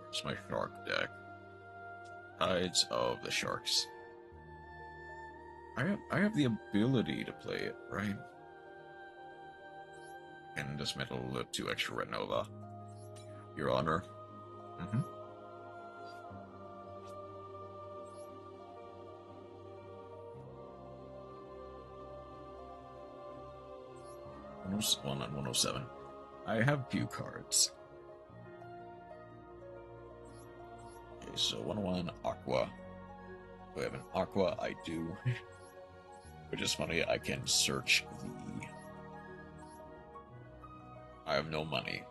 Where's my shark deck? Tides of the Sharks. I have the ability to play it, right? And dismantle the 2 extra Red Nova. Your Honor. Mm-hmm. One on 107. I have few cards. Okay, so 101 Aqua. Do I have an Aqua? I do. Which is funny, I can search the... I have no money.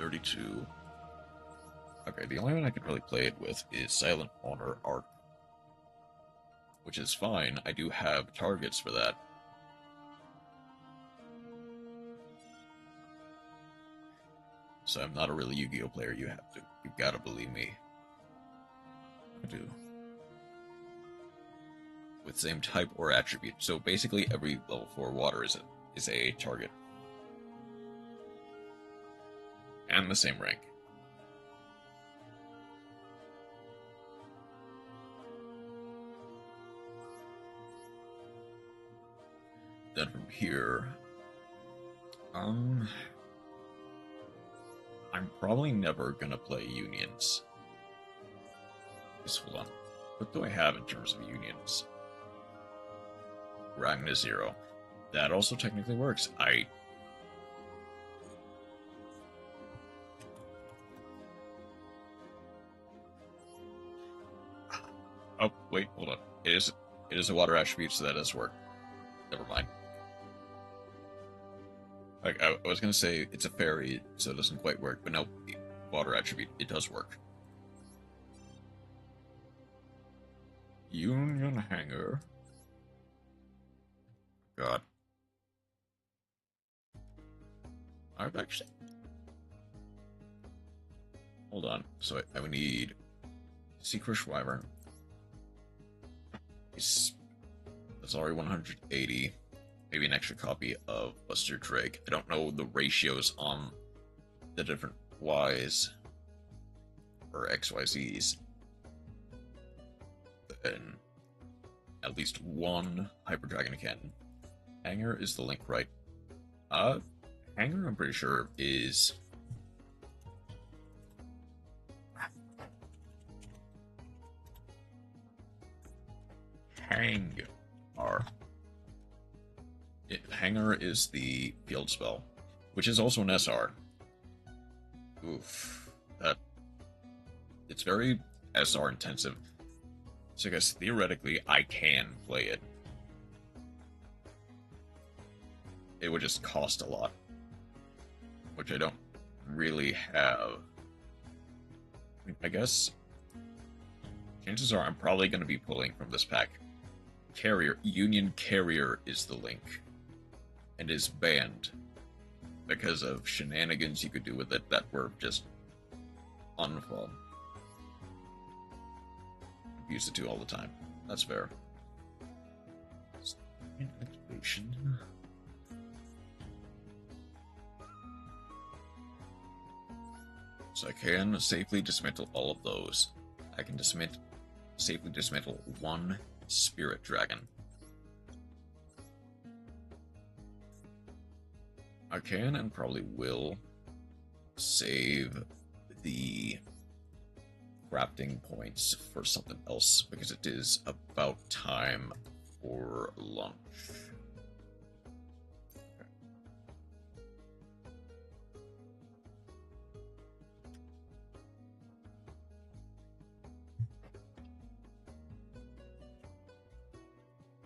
$32. Okay, the only one I can really play it with is Silent Honor Arc. Which is fine, I do have targets for that. So I'm not a really Yu-Gi-Oh player, you gotta believe me. I do. With same type or attribute. So basically every level 4 water is a target. And the same rank. Then from here, I'm probably never gonna play unions. Just hold on. What do I have in terms of unions? Ragna 0. That also technically works. Oh, wait, hold on. It is a water attribute, so that does work. Never mind. Like, I was gonna say it's a fairy, so it doesn't quite work, but no, water attribute, it does work. Union Hanger. God. I've actually... Hold on. So I would need Secret Wyvern. That's already 180. Maybe an extra copy of Buster Drake. I don't know the ratios on the different Ys or XYZs, then at least one Hyper Dragon can. Hanger is the link, right? Hanger, I'm pretty sure, is... Hanger is the field spell, which is also an SR. Oof. It's very SR intensive. So I guess theoretically I can play it. It would just cost a lot, which I don't really have. I guess chances are I'm probably going to be pulling from this pack. Union Carrier is the link, and is banned because of shenanigans you could do with it that were just unfun. I use the two all the time. That's fair. Activation. So I can safely dismantle all of those. I can safely dismantle one Spirit Dragon. I can and probably will save the crafting points for something else because it is about time for lunch.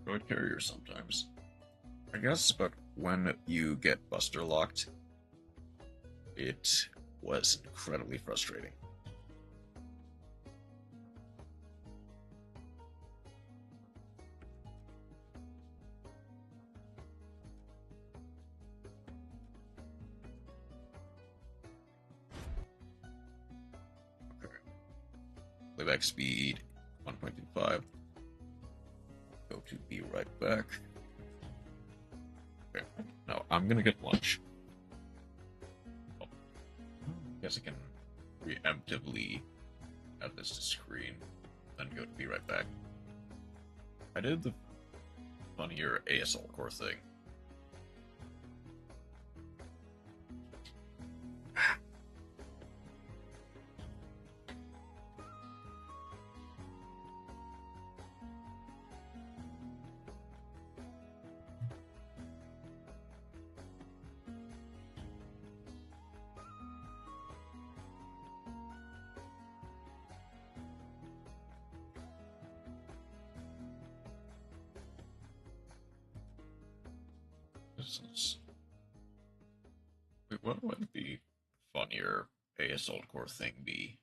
Droid carrier sometimes. I guess, but when you get Buster locked, it was incredibly frustrating. Okay. Playback speed 1.25. Go to be right back. Okay, now I'm gonna get lunch. Oh, guess I can preemptively add this to screen, then go to be right back. I did the funnier ASL core thing. Wait, what would the funnier ASL core thing be?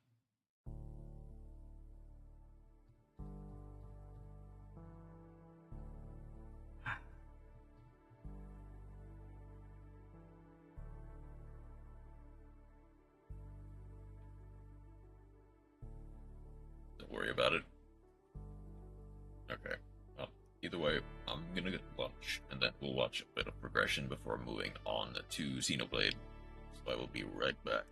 Don't worry about it. Okay. Well, either way, I'm gonna get lunch, and then we'll watch a bit of progression before moving on to Xenoblade. So I will be right back.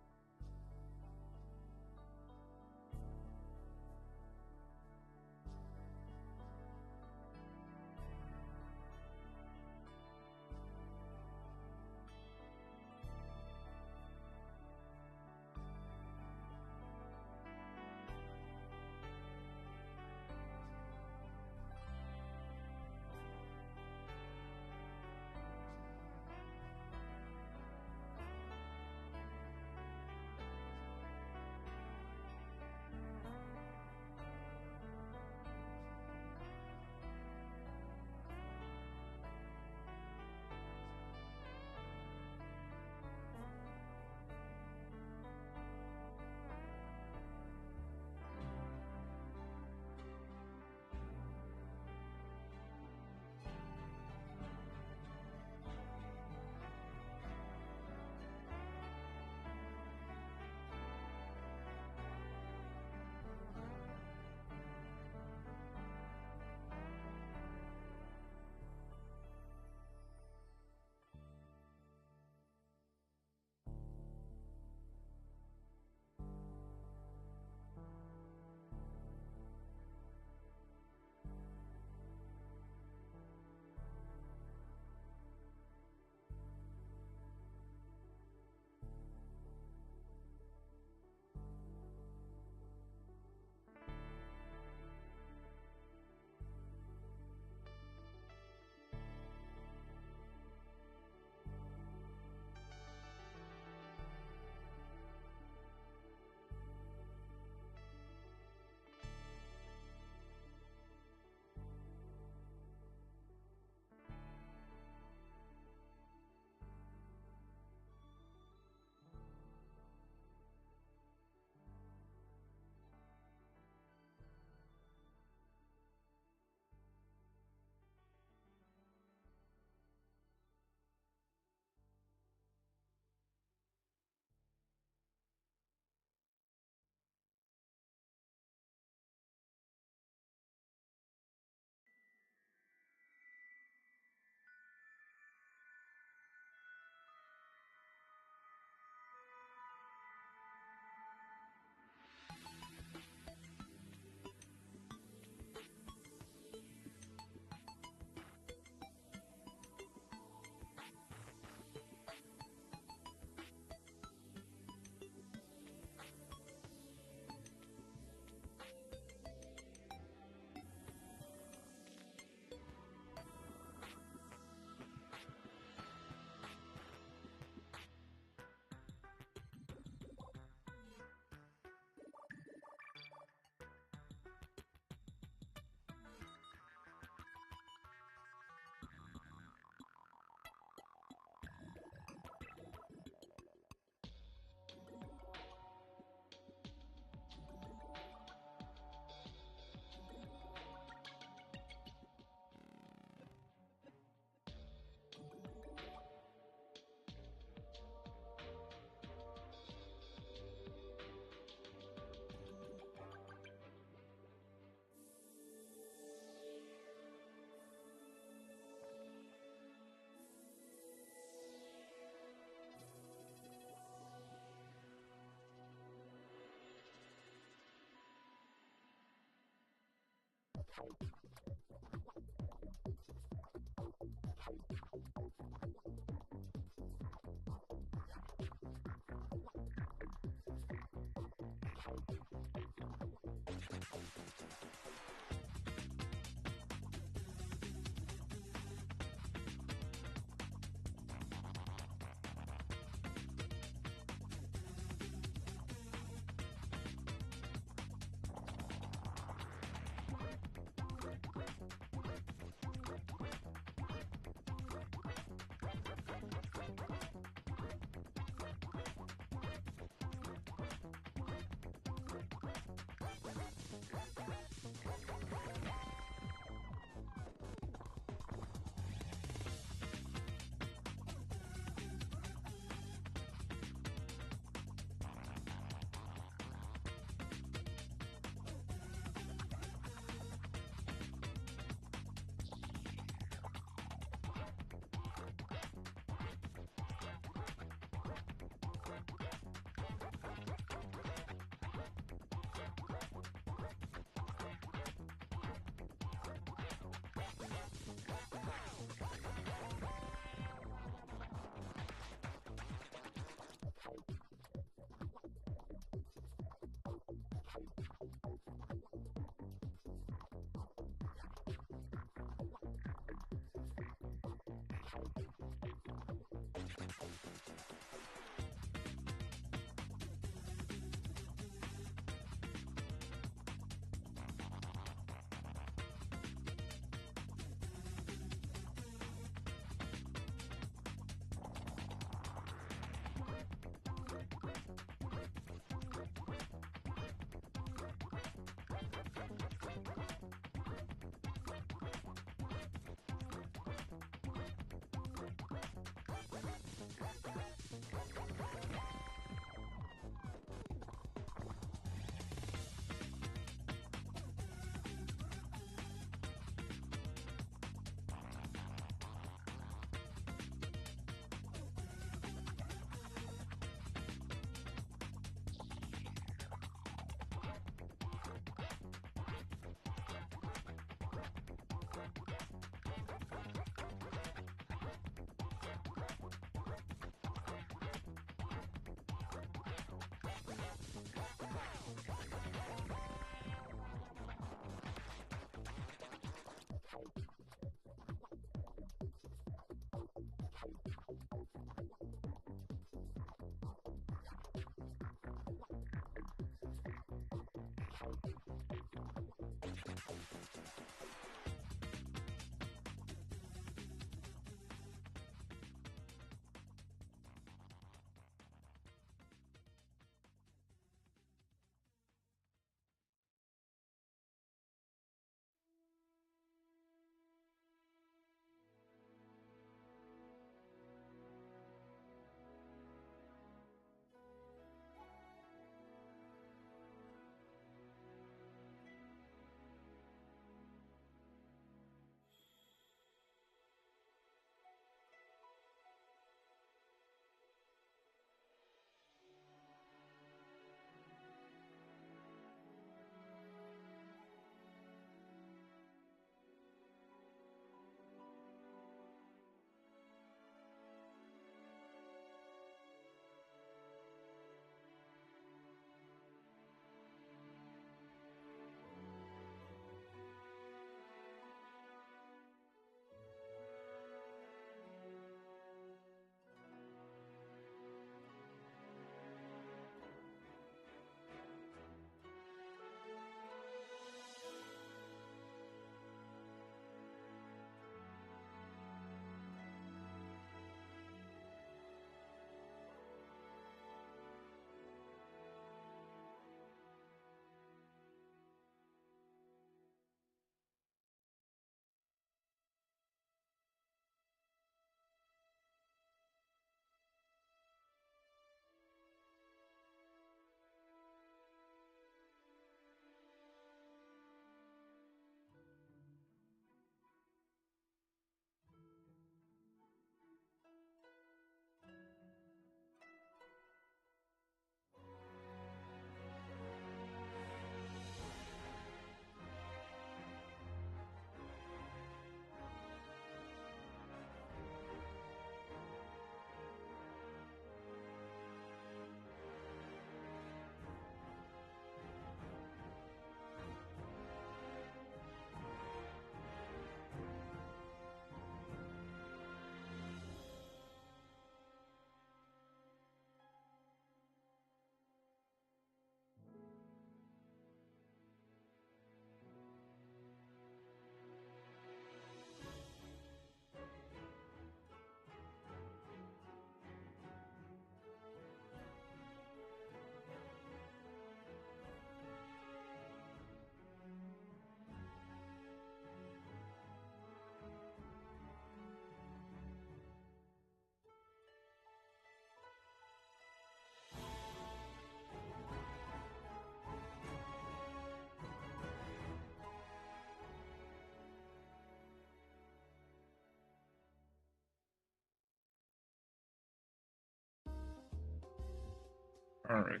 Alright.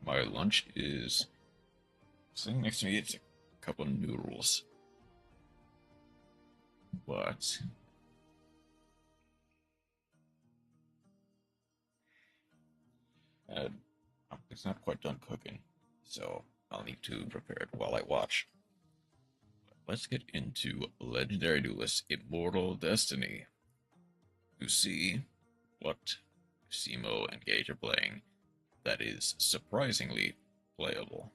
My lunch is sitting next to me. It's a couple of noodles, but it's not quite done cooking, so I'll need to prepare it while I watch. Let's get into Legendary Duelist Immortal Destiny to see what Simo and Gage are playing that is surprisingly playable.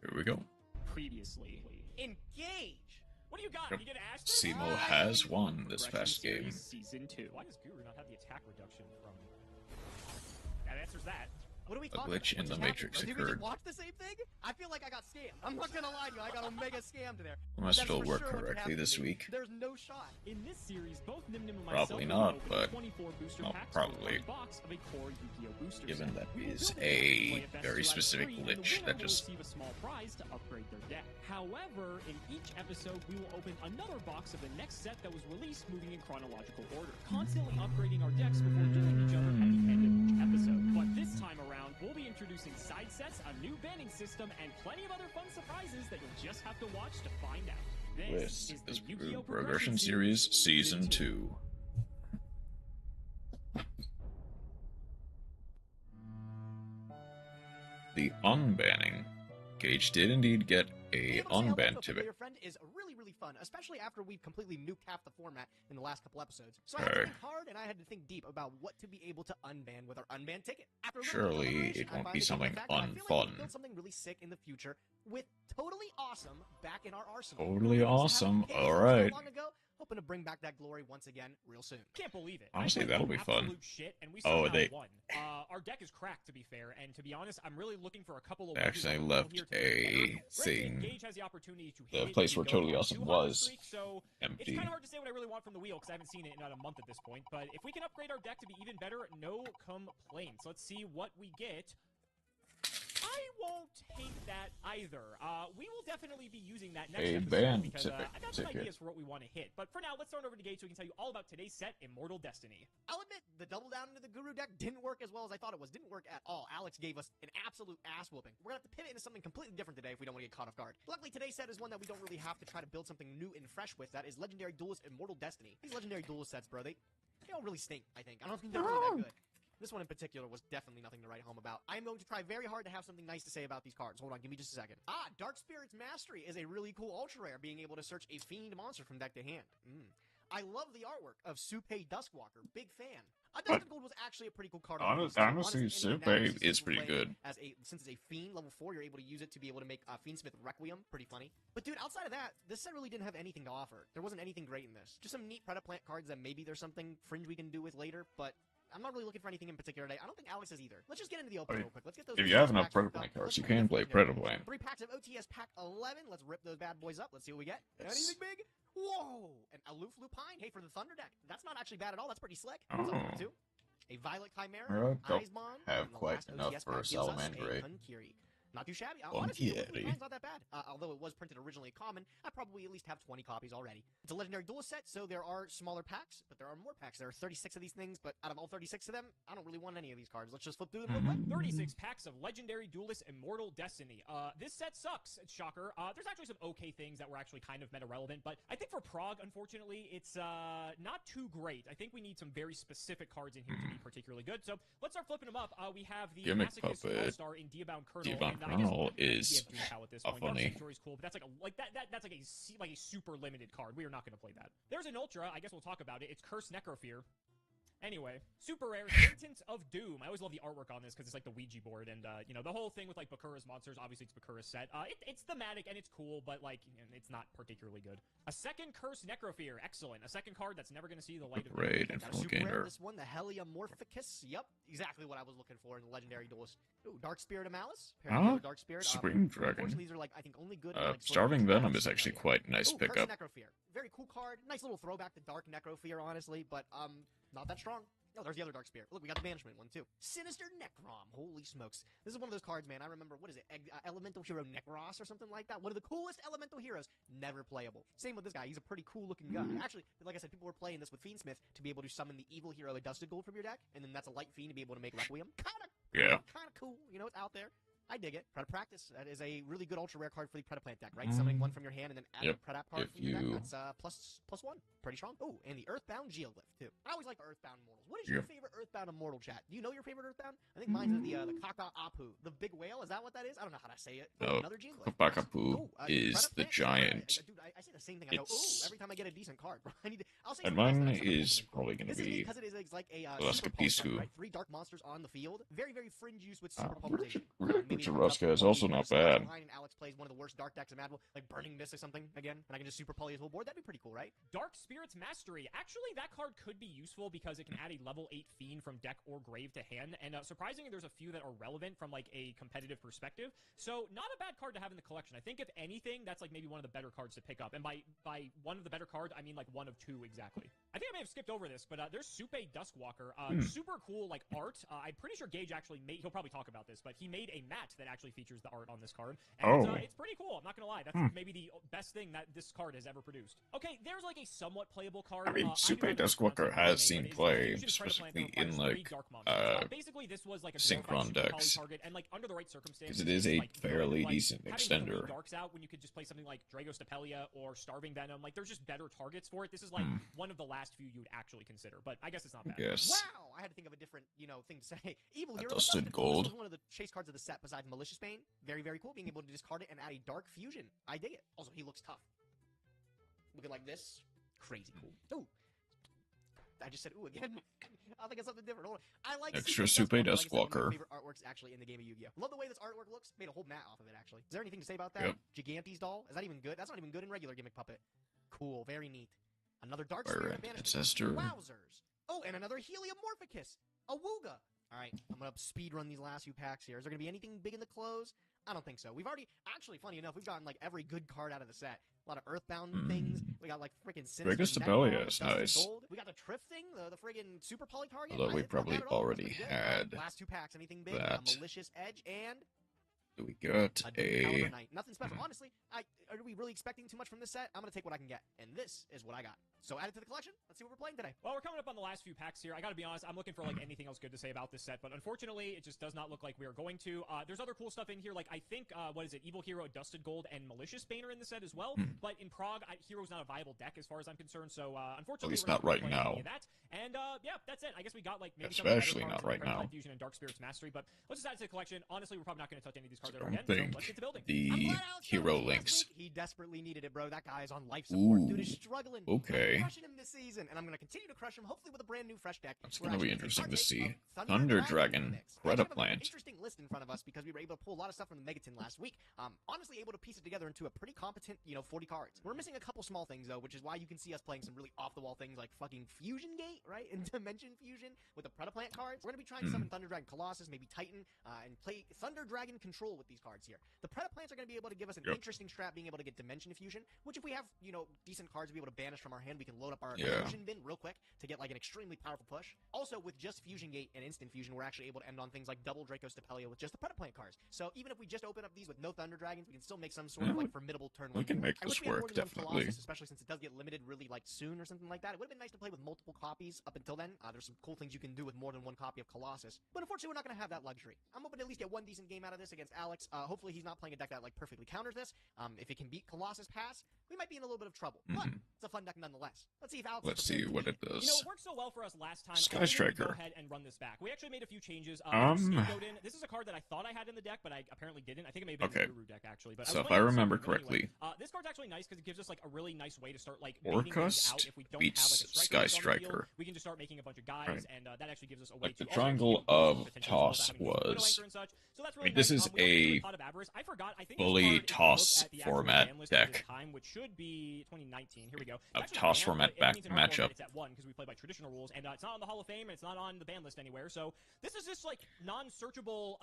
Here we go. Previously. Engage! What do you got? Yep. You get Ash? Simo has won this past game. Season 2. Why does Guru not have the attack reduction from... That answers that. What are we A talking glitch about? in the Matrix Did we occurred. watch the same thing? I feel like I got scammed. I'm not gonna lie to you, I got omega scammed there. Must That's still for work sure what correctly happened this to me. week. There's no shot. In this series, both Nim Nim and myself Probably will not, open but 24 booster I'll packs probably, with one box of a core Yu-Gi-Oh booster given set. that We will is build a a play best very two out of specific three, and glitch the winner that will just receive a small prize to upgrade their deck. However, in each episode, we will open another box of the next set that was released moving in chronological order, constantly upgrading our decks before killing each other at the end of each episode. But this time around, we'll be introducing side sets, a new banning system, and plenty of other fun surprises that you'll just have to watch to find out. This This is the Yu-Gi-Oh! Progression Series Season 2. The unbanning. Gage did indeed get a unban Your ticket. friend is really fun, especially after we've completely nuked half the format in the last couple episodes. So I had to think hard and I had to think deep about what to be able to unban with our unban ticket. After a little bit of Surely deliberation, it I won't finally be came to the something fact that I feel like we unfun. can build something really sick in the future with totally awesome back in our arsenal. Totally We also awesome. have a case Alright. not long ago, hoping to bring back that glory once again real soon. Can't believe it. Honestly, I played that'll be fun. absolute shit, and we Oh, somehow they- won. Our deck is cracked, to be fair, and to be honest, I'm really looking for a couple of Actually, I ways left here to make it a better. thing. Granted, Gage has the opportunity to The hit it place and where go Totally on Awesome 200 was streak, so it's empty. kind of hard to say what I really want from the wheel because I haven't seen it in about a month at this point. But if we can upgrade our deck to be even better, no complaints. Let's see what we get. I won't hate that either. We will definitely be using that next A episode band because I got some ticket. ideas for what we want to hit. But for now, let's turn over to Gage so he can tell you all about today's set, Immortal Destiny. I'll admit, the double down into the Guru deck didn't work as well as I thought it was. Didn't work at all. Alex gave us an absolute ass whooping. We're gonna have to pivot into something completely different today if we don't want to get caught off guard. Luckily, today's set is one that we don't really have to try to build something new and fresh with. That is Legendary Duelist Immortal Destiny. These Legendary Duelist sets, bro, they all really stink, I think. I don't think they're really that good. This one in particular was definitely nothing to write home about. I am going to try very hard to have something nice to say about these cards. Hold on, give me just a second. Dark Spirit's Mastery is a really cool ultra rare, being able to search a fiend monster from deck to hand. I love the artwork of Supe Duskwalker. Big fan. Dustin Gold was actually a pretty cool card. Honestly, Supe is pretty good. Since it's a fiend level 4, you're able to use it to be able to make Fiendsmith Requiem. Pretty funny. But dude, outside of that, this set really didn't have anything to offer. There wasn't anything great in this. Just some neat Predaplant cards that maybe there's something fringe we can do with later, but I'm not really looking for anything in particular today. I don't think Alex is either. Let's just get into the open real quick. Let's get those. If you have enough packs hooked Predaplant up. cards, Let's you get can them play hooked up. Predaplant. 3 packs of OTS Pack 11. Let's rip those bad boys up. Let's see what we get. Yes. Anything big? Whoa! An Aloof Lupine. Hey, for the Thunder deck. That's not actually bad at all. That's pretty slick. What's up, number 2? A Violet Chimera. Don't Eisbon, have and the quite last enough OTS for pack a gives us Salamandre. Kunkiri. Not too shabby. Honestly, Kunkiri. it's not that bad. Although it was printed originally common, I probably at least have 20 copies already. It's a Legendary Duelist set, so there are smaller packs, but there are more packs. There are 36 of these things, but out of all 36 of them, I don't really want any of these cards. Let's just flip through them real quick. 36 packs of Legendary Duelist Immortal Destiny. This set sucks, shocker. There's actually some okay things that were actually kind of meta-relevant, but I think for Prague, unfortunately, it's not too great. I think we need some very specific cards in here to be particularly good. So let's start flipping them up. We have the Gimmick Masochist Puppet. All-Star in Diabound Colonel. Diabound and I guess Colonel is we have Doom Cow at this a point. funny- Dark Sanctuary is cool, but that's that's like a super limited card. We are not going to play that. There's an Ultra. I guess we'll talk about it. It's Curse Necrofear. Anyway, super rare, Sentence of Doom. I always love the artwork on this because it's like the Ouija board, and you know, the whole thing with like Bakura's monsters. Obviously, it's Bakura's set. It's thematic and it's cool, but like, you know, it's not particularly good. A second Curse Necrofear, excellent. A second card that's never going to see the light of day. Raid and Got a super rare, Gainer. this one, the Heliomorphicus. Yep, exactly what I was looking for in the Legendary Duelist. Ooh, Dark Spirit of Malice. Oh, Dark Spirit. Supreme Dragon. Unfortunately, these are like, I think, only good. in, like, Starving sort of Venom is actually quite a nice Ooh, pickup. Curse Necrofear. Very cool card. Nice little throwback to Dark Necrofear, honestly, but not that strong. Oh, there's the other Dark Spirit. Look, we got the Banishment one, too. Sinister Necrom. Holy smokes. This is one of those cards, man. I remember, what is it? Elemental Hero Necros or something like that? One of the coolest Elemental Heroes. Never playable. Same with this guy. He's a pretty cool-looking guy. Actually, like I said, people were playing this with Fiendsmith to be able to summon the Evil Hero Adusted Gold from your deck, and then that's a Light Fiend to be able to make Requiem. Kinda cool. You know, it's out there. I dig it. Preda Practice. That is a really good ultra rare card for the Predaplant deck, right? Summoning one from your hand and then add a Predap card from your deck. That's +1. Pretty strong. Oh, and the Earthbound Geoglyph, too. I always like Earthbound Immortals. What is your favorite Earthbound Immortal, chat? Do you know your favorite Earthbound? I think mine's the Kaka Apu. The big whale? Is that what that is? I don't know how to say it. No, another Geoglyph. Kapakapu is the giant. Dude, I say the same thing. I go, ooh, every time I get a decent card. I'll say And mine is probably going to be because it is like a Velasquez, right? 3 dark monsters on the field. Very, very fringe use with super pulverization. Rosca is also not bad. And Alex plays one of the worst dark decks imaginable, like Burning Mist or something again, and I can just super poly his whole board. That'd be pretty cool, right? Dark Spirit's Mastery. Actually, that card could be useful because it can add a level 8 Fiend from deck or grave to hand, and surprisingly, there's a few that are relevant from like a competitive perspective. So, not a bad card to have in the collection. I think if anything, that's like maybe one of the better cards to pick up. And by one of the better cards, I mean like one of 2 exactly. I think I may have skipped over this, but there's Supe Duskwalker. Super cool like art. I'm pretty sure Gage actually made. He'll probably talk about this, but he made a mat that actually features the art on this card. And it's pretty cool. I'm not gonna lie. That's maybe the best thing that this card has ever produced. Okay, there's like a somewhat playable card. I mean, Supe Duskwalker has seen play, specifically in like basically this was like a Synchron decks, target, and like under the right circumstances, because it is a fairly decent extender. Darks out when you could just play something like Dragostapelia or Starving Venom. Like there's just better targets for it. This is like one of the last few you would actually consider, but I guess it's not bad. Yes. Wow, I had to think of a different thing to say. Evil Hero Adusted Gold. This was one of the chase cards of the set besides Malicious Bane. Very, very cool. Being able to discard it and add a Dark Fusion. I dig it. Also, he looks tough. Looking like this. Crazy cool. Ooh. I just said ooh again. I'll think of something different. Hold on. I like extra Supe Duskwalker. My favorite artworks actually in the game of Yu-Gi-Oh. Love the way this artwork looks. Made a whole mat off of it actually. Is there anything to say about that? Gigantes doll. Is that even good? That's not even good in regular Gimmick Puppet. Cool. Very neat. Another Dark Spirit Ancestor. Wowzers. Oh, and another Heliomorphicus. A Wooga. All right, I'm going to speed run these last few packs here. Is there going to be anything big in the close? I don't think so. We've already, actually, funny enough, we've gotten like every good card out of the set. A lot of Earthbound things. We got like freaking Sinister Dragostapelia is nice. Gold. We got the Triff thing, the friggin' Super Poly target. Although we probably already had last 2 packs. Anything big? that. Malicious Edge and we got a nothing special. Honestly, are we really expecting too much from this set? I'm going to take what I can get. And this is what I got. So add it to the collection. Let's see what we're playing today. Well, we're coming up on the last few packs here. I got to be honest, I'm looking for like anything else good to say about this set, but unfortunately, it just does not look like we are going to. There's other cool stuff in here. Like I think, what is it? Evil Hero, Dusted Gold, and Malicious Bane are in the set as well. But in Prague, Hero's not a viable deck as far as I'm concerned. So unfortunately, at least we're not right playing now. any of that. And yeah, that's it. I guess we got like maybe especially not right now. Fusion and Dark Spirit's Mastery, but let's just add it to the collection. Honestly, we're probably not going to touch any of these cards I ever don't again. So think let's get to building. the hero links. He desperately needed it, bro. That guy is on life support. Ooh, Dude is struggling. okay. I'm crushing him this season, and I'm going to continue to crush him, hopefully with a brand new fresh deck. That's going to be interesting to see. Thunder Dragon, Predaplant. Interesting list in front of us because we were able to pull a lot of stuff from the Megaton last week. Honestly, able to piece it together into a pretty competent, 40 cards. We're missing a couple small things though, which is why you can see us playing some really off-the-wall things like fucking Fusion Gate, right? And Dimension Fusion with the Predaplant cards. We're going to be trying to summon Thunder Dragon Colossus, maybe Titan, and play Thunder Dragon Control with these cards here. The Predaplants are going to be able to give us an interesting strat, being able to get Dimension Fusion, which if we have, decent cards to be able to banish from our hand, we can load up our Fusion bin real quick to get like an extremely powerful push. Also, with just Fusion Gate and Instant Fusion, we're actually able to end on things like double Dracostapelia with just the Predaplant cards. So even if we just open up these with no Thunder Dragons, we can still make some sort of like formidable turn. We can make this work, definitely. Colossus, especially since it does get limited really like soon or something like that. It would have been nice to play with multiple copies up until then. There's some cool things you can do with more than one copy of Colossus. But unfortunately, we're not going to have that luxury. I'm hoping to at least get one decent game out of this against Alex. Hopefully he's not playing a deck that like perfectly counters this. If it can beat Colossus Pass, we might be in a little bit of trouble. But it's a fun deck nonetheless. Let's see if Alex what it does. It worked so well for us last time. Sky Striker. Go ahead and run this back. We actually made a few changes. This is a card that I thought I had in the deck, but I apparently didn't. I think it may have been the Guru deck actually. But so if I remember correctly, this card's actually nice because it gives us like a really nice way to start like Orcust if we don't beats have, like, Sky Striker. We can just start making a bunch of guys, and that actually gives us a way like to the Triangle of Toss was. So that's really I mean, this is a fully toss format deck. which should be 2019. Here we go. know, A it's actually toss banned, format but it back means in our format matchup. It's at 1 because we play by traditional rules, and it's not on the Hall of Fame, and it's not on the ban list anywhere. So this is just like non-searchable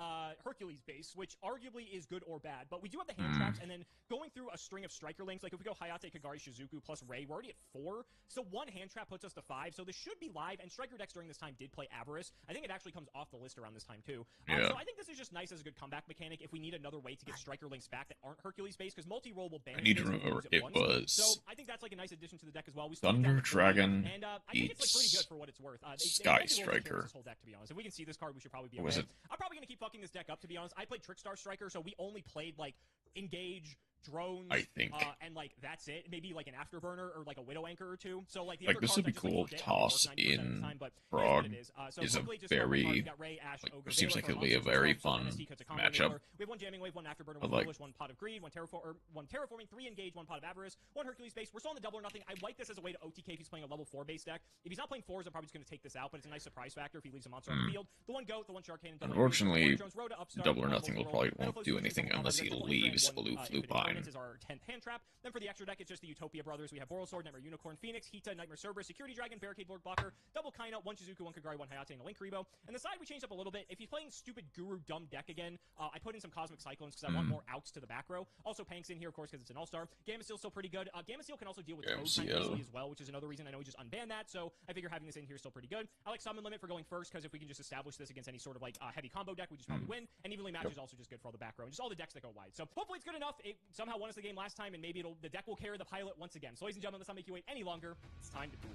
Hercules base, which arguably is good or bad. But we do have the hand traps, and then going through a string of striker links, like if we go Hayate, Kagari, Shizuku plus Ray, we're already at 4. So one hand trap puts us to 5. So this should be live, and striker decks during this time did play Avarice. I think it actually comes off the list around this time too. Yeah. So I think this is just nice as a good comeback mechanic if we need another way to get striker links back that aren't Hercules based, because multi-roll will ban I need to space and remember use it once. was So I think that's like a nice addition to the deck as well. We still Thunder down to 30, Dragon and I think it's like pretty beats good for what it's worth. Sky multi-roll Striker. carries this whole deck, to be honest. If we can see this card, we should probably be Was okay. it? I'm probably gonna keep fucking this deck up, to be honest. I played Trickstar Striker, so we only played like Engage, drones, I think. and like that's it. Maybe like an Afterburner or like a Widow Anchor or 2. So like the Like, other this cards would be I just, like, cool. forget Toss how they work 90% of the in time, but Frog here's what it is. So is a quickly, just go over my very, cards. We got Ray, Ash, like, Ogre, seems Veiler like for it'll be a monsters, very so fun NST, Katakami, matchup. Whaler. We have 1 jamming wave, 1 Afterburner, 1 But, like- Foolish, 1 Pot of Greed, 1 terraforming, 3 Engage, 1 Pot of Avarice, 1 Hercules base. We're still on the double or nothing. I like this as a way to OTK if he's playing a level 4 base deck. If he's not playing 4s, I'm probably just going to take this out, but it's a nice surprise factor if he leaves a monster on the field. The 1 Goat, the 1 Shark Cannon, double Unfortunately, Engage, 1 Drones, Rhoda, Upstart, Double or 1 Nothing will Multi-Roll, probably won't Metal do Focus, anything Triple unless he Combat, leaves and 1 Blue Infinite Flupine. Permanence is our 10th hand trap. Then for the extra deck, it's just the Utopia Brothers. We have Boral Sword, Nightmare Unicorn, Phoenix, Hita, Nightmare Cerberus, Security Dragon, Barricade Lord Blocker, Double Kaina, 1 Shizuku, 1 Kagari, 1 Hayate, and a Link Rebo. And the side we changed up a little bit. If he's playing stupid Guru dumb deck again, I put in some Cosmic Cyclones because I want more outs to the back row. Also Pank's in here, of course, because it's an all-star. Gamma Seal's still pretty good. Gamma Seal can also deal with Toad kind of easily as well, which is another reason I know we just unbanned that. So I figure having this in here is still pretty good. I like Summon Limit for going first, because if we can just establish this against any sort of like heavy combo deck, we just probably win. And Evenly Match is also just good for all the back row and just all the decks that go wide. So hopefully it's good enough. It somehow won us the game last time, and maybe the deck will carry the pilot once again. So ladies and gentlemen, let's not make you wait any longer. It's time to duel.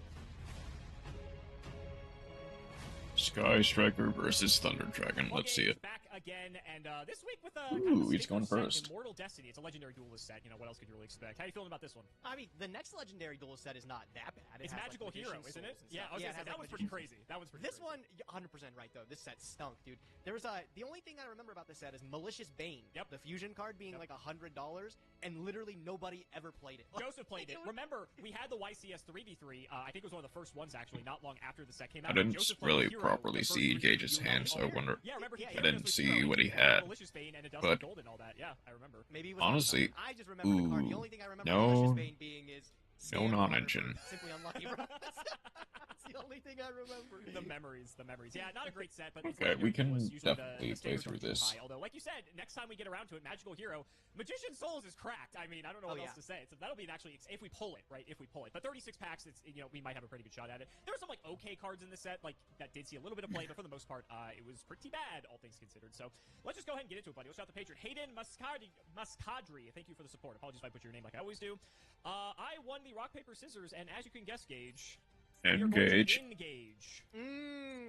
Sky Striker versus Thunder Dragon. Let's see it. Back again, and this week with Ooh, he's going first. Immortal Destiny. It's a legendary duelist set. You know, what else could you really expect? How are you feeling about this one? I mean, the next legendary duelist set is not that bad. It's has, Magical like, Hero, magician isn't it? souls and Yeah, stuff. I was gonna it say, has, that like, one's pretty magician crazy. That one's pretty This crazy. one, 100% right though. This set stunk, dude. There was the only thing I remember about this set is Malicious Bane. Yep. The fusion card being like $100, and literally nobody ever played it. Joseph played it. Remember, we had the YCS 3v3. I think it was one of the first ones, actually, not long after the set came out. I didn't Joseph played really Hero, properly the first see 3v3 Gage's duel. hand, so I wonder. Yeah, remember, he I came didn't to us with see Hero, what he played had, Malicious Bane and a Dust but- of Gold and all that. Yeah, I remember. Maybe it was Honestly, I just remember the card. The only thing I remember no- Malicious Bane being is no Scan non-engine. Water, simply unlucky, bro. That's the only thing I remember. The memories. Yeah, not a great set, but it's Okay, we legendary can duelist. Usually definitely the standards play aren't through too this. high. Although, like you said, next time we get around to it, Magical Hero, Magician Souls is cracked. I mean, I don't know what else to say. So that'll be actually if we pull it, right? If we pull it, but 36 packs, it's we might have a pretty good shot at it. There were some like okay cards in the set, like that did see a little bit of play, but for the most part, it was pretty bad, all things considered. So let's just go ahead and get into it, buddy. Let's start the patron. Hayden Muscadri. Thank you for the support. Apologies if I butcher your name like I always do. I won the rock paper scissors, and as you can guess, Gage. Engage. Engage.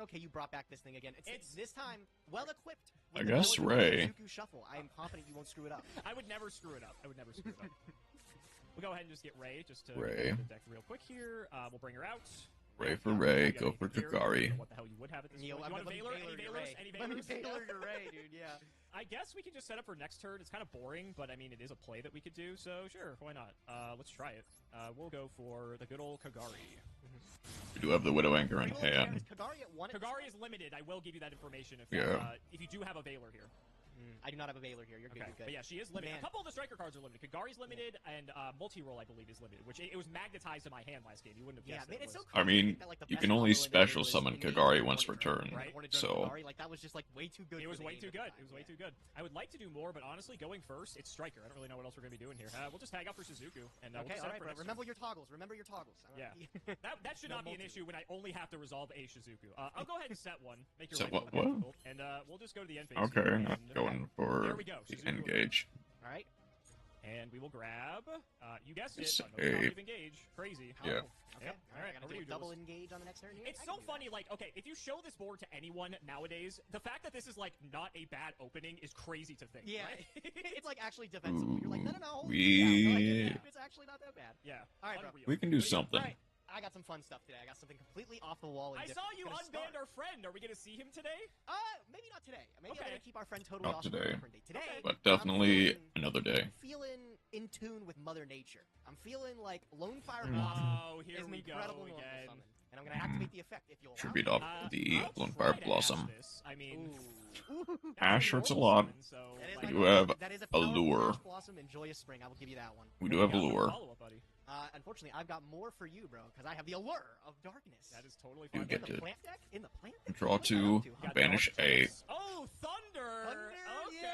Okay, you brought back this thing again. It's this time well equipped. I guess Ray. Suzuku Shuffle. I am confident you won't screw it up. I would never screw it up. We'll go ahead and just get Ray, just to Ray. get the deck real quick here. We'll bring her out. Ray for Ray, go for Kagari. What the hell you would have at this point? You I'm want a gonna Veiler? Veiler Any your Veilers? Ray. Any Let me Veilers? Veiler your Ray, dude, yeah. I guess we can just set up for next turn. It's kind of boring, but I mean, it is a play that we could do, so sure, why not? Let's try it. We'll go for the good old Kagari. We do have the Widow Anchor in hand. Kagari at 1 Kagari is limited. I will give you that information if you do have a Veiler here. I do not have a Veiler here. You're good. Okay, You're good. but yeah, she is limited. Man. A couple of the striker cards are limited. Kagari's limited, and multi-roll, I believe, is limited, which it was magnetized in my hand last game. You wouldn't have guessed man, that it's so I crazy mean, that, like, the you best can only combo in the special game was summon Engage Kagari and once per Hornet Drone, turn, right? Hornet Drone so- Kagari, like that was just like way too good. It was for the way game too at the good. time, It was way yeah. too good. I would like to do more, but honestly, going first, it's striker. I don't really know what else we're going to be doing here. We'll just tag out for Shizuku, and we'll Okay, just set all up right, for bro. next Remember your toggles. Remember your toggles. Yeah. That should No not be an multi. issue when I only have to resolve a Shizuku. I'll go ahead and set one. Make your Set life what- a little what? difficult, and we'll just go to the end phase. Okay, here, not and, going there for we go. the Shizuku Engage. All right. And we will grab. You guessed it. It's Another a- copy of Engage. Crazy. Yeah. Okay. Yep. All right. How I gotta are do you a double doing? engage on the next turn here. It's I so can do that. funny, like, okay, if you show this board to anyone nowadays, the fact that this is, like, not a bad opening is crazy to think, Yeah, right? it's like actually defensible. You're like, no, hold We- it down. No, I get it. It's actually not that bad. Yeah. All right, bro. Unreal. We can do But yeah, something. All right. I got some fun stuff today. I got something completely off the wall. And I saw different. you Gonna unbanned start. our friend. Are we going to see him today? Maybe not today. Maybe I'm Okay. gonna keep our friend totally Not off for today. a different day. Today, Okay. But I'm definitely feeling- another day. I'm feeling in tune with Mother Nature. I'm feeling like Lone Fire Oh, Blossom here is an we go incredible normal again. summon. And And I'm gonna activate the effect if you'll allow Tribute me. off the I'll Lone try Fire to ask Blossom. this. I mean, Ooh. that's Ash a hurts a normal lot. summon, so, That is like, my You normal have summon. That is a powerful Allure. Ash Blossom and Joyous Spring. I will give you that one. We do have yeah, what's the Allure. follow-up, buddy? Unfortunately, I've got more for you, bro, because I have the Allure of Darkness. That is totally You fine. get in to the plant deck? In the plant deck? draw What are you 2, up to, huh? Got banish Dark a. Souls. Oh, Thunder! Thunder, Okay. yeah.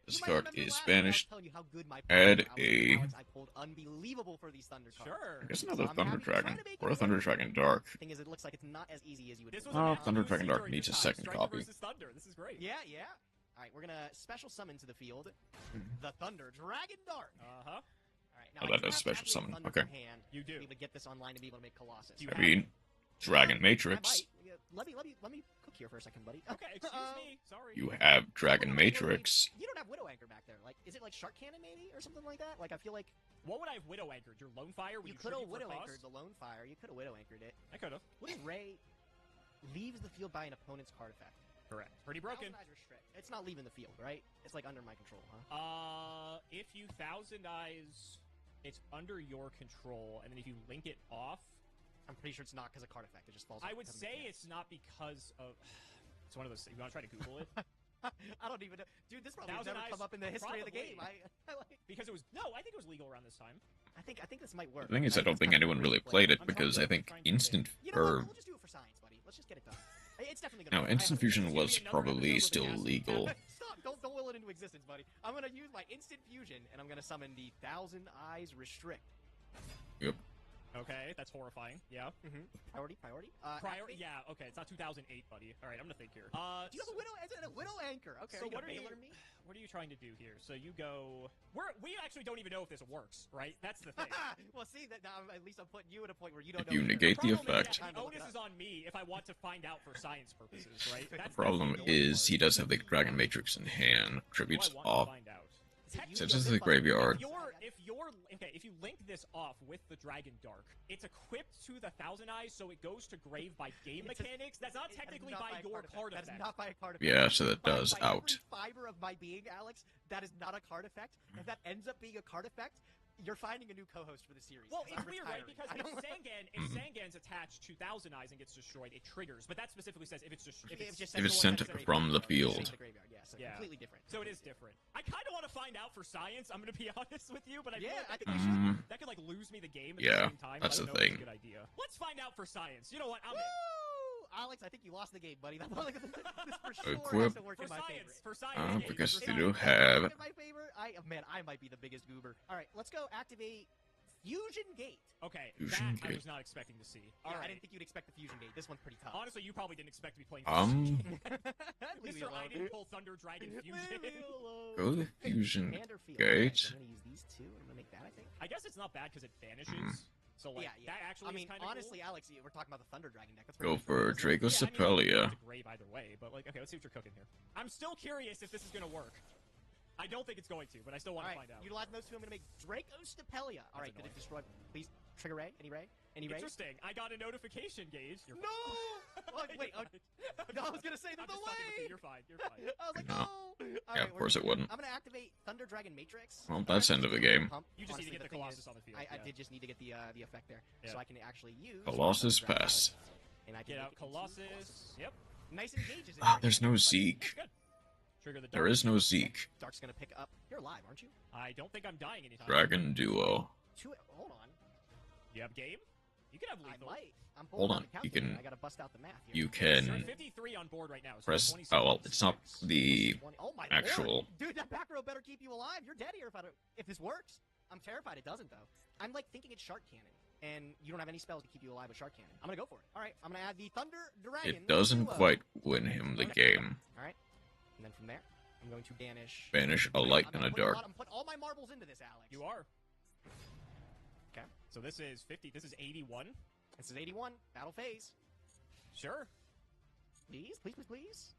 This You might card remember is last week I was banished. telling you how good my Add pulls were. I was like, a- Alex, I pulled unbelievable for these Thunder cards. Sure. I guess So another I'm Thunder happy to try Dragon. to make Or it a Thunder work. Dragon Dark. Thing is, it looks like it's not as easy as you would This think. was a Oh, match Thunder we Dragon see Dark during needs the a time. second Striker copy. versus Thunder. This is great. Yeah. Alright, we're gonna special summon to the field the Thunder Dragon Dark. Uh-huh. Alright, now Oh, I that do is have special Activate summon. Thunder Okay. from hand You to do. be able to get this online to be able to make Colossus. Do you I have- mean, Dragon I Matrix. might. Yeah, let me cook here for a second, buddy. Okay, excuse me. Sorry. You have Dragon What would I Matrix. You don't have Widow Anchor back there. Like, is it like Shark Cannon maybe or something like that? Like, I feel like What would I have Widow Anchored? Your Lone Fire? Would you you could have tribute for Widow cost? Anchored the Lone Fire. You could have Widow Anchored it. I could have. What if Ray leaves the field by an opponent's card effect? Correct. Pretty broken. Thousand Eyes Restrict. It's not leaving the field, right? It's like under my control, huh? If you Thousand Eyes, it's under your control, and then if you link it off, I'm pretty sure it's not because of card effect. It just falls. I off would the say mechanics. it's not because of. It's one of those. You want to try to Google it? I don't even know, dude. This probably would Thousand never Eyes, come up in the history of the probably. game. I like. Because it was no. I think it was legal around this time. I think this might work. The thing is, I don't it's think kinda anyone crazy really to play. played it I'm because trying I think to Instant You know what? or We'll just do it for science, buddy. Let's just get it done. It's definitely gonna. no, work. Instant I have a Fusion feeling was It's gonna be another probably episode still where we legal. Stop! Don't will it into existence, buddy. I'm gonna use my Instant Fusion and I'm gonna summon the Thousand Eyes Restrict. Yep. Okay, that's horrifying. Yeah. Priority. Priority. Activate. Yeah. Okay, it's not 2008, buddy. All right, I'm gonna think here. Do you have a Widow? Is it a Widow Anchor? Okay. So you what gonna are you? Baylor me? What are you trying to do here? So you go. We actually don't even know if this works, right? That's the thing. Well, see that now. At least I'm putting you at a point where you don't If know. you either. negate the Problem is effect. that the onus is on me if I want to find out for science purposes, right? That's Problem the is, he part. does have the Dragon Matrix in hand. What Tributes do I want to off. find out? Since this is the graveyard. If you link this off with the Dragon Dark, it's equipped to the Thousand Eyes, so it goes to grave by game mechanics. That's not technically by your card That effect. is not by a card effect. Yeah, so that By- does by out. Every fiber of my being, Alex, that is not a card effect. If that ends up being a card effect, you're finding a new co-host for the series. Well, 'cause it's I'm weird, right? retiring. Because I don't- if Sangan's attached to Thousand Eyes and gets destroyed, it triggers. But that specifically says if it's just If it's If it's sent from the field. Yeah, so Yeah. completely different. So it is different. I kind of want to find out for science. I'm going to be honest with you, but I feel Yeah, like I that think could, we should. that could like lose me the game at Yeah, the same time. that's so I the don't know if thing. it's a good idea. Let's find out for science. You know what? I'm in. Woo! Alex, I think you lost the game, buddy. That's like, this for sure Equip. has to work For in my science, favor. for science. Because for they science. do If it have. works in my favor, I might be the biggest goober. All right, let's go activate Fusion Gate. Okay, Fusion that I Gate. was not expecting to see. Yeah, All I right. didn't think you'd expect the Fusion Gate. This one's pretty tough. Honestly, you probably didn't expect to be playing. Leave me Mr. I alone. didn't pull Thunder Dragon Leave Fusion. me alone. Go to the Fusion Commander Field. Gate. Alright, so I'm gonna use these two. I'm gonna make that, I think. I guess it's not bad because it vanishes. So like Yeah. that actually I mean, is kind of honestly, Alex, we're talking about the Thunder Dragon deck. That's Go pretty for cool. Dragocepelia. It's a grave either way, but like, okay, let's see what you're cooking here. I'm still curious if this is gonna work. I don't think it's going to, but I still want to Alright, find out. utilizing those two, I'm gonna make Dragocepelia. Alright, did it annoying. destroy? Please trigger ray. Any ray? Any ray? Interesting. I got a notification, Gage. You're No! fine. Wait, no, I was gonna say I'm there's a just fucking with you. way. You're fine. You're fine. I was like, No. no. Yeah, of course it wouldn't. I'm gonna activate Thunder Dragon Matrix. Well, that's end of the game. You just need to get the thing Colossus is, on the field. I yeah. did just need to get the effect there, Yeah. so I can actually use Colossus Thunder Dragon pass. Matrix, and I can Get make out it into Colossus. Yep. Nice engages. in Ah, there, there's buddy. no Zeke. Good. Trigger the There dark. is no Zeke. Dark's gonna pick up. You're alive, aren't you? I don't think I'm dying anytime. Dragon Duo. Hold on. You have game? You can have I lethal. might. I'm Hold pulling on, out the you calculator. can- I gotta bust out the math here. You You're at can 53 on board right now. So press. 26. Oh well, it's not the 20. Oh my actual. lord. Dude, that back row better keep you alive. You're dead here if this works. I'm terrified it doesn't though. I'm like thinking it's Shark Cannon, and you don't have any spells to keep you alive with Shark Cannon. I'm gonna go for it. All right, I'm gonna add the Thunder Dragon. It doesn't Duo. quite win him the game. All right, and then from there, I'm going to banish. Banish a light I'm and a putting dark. I'm putting all my marbles into this, Alex. You are. Okay. So this is 50. This is 81. This is 81. Battle phase. Sure. Please, please, please, please.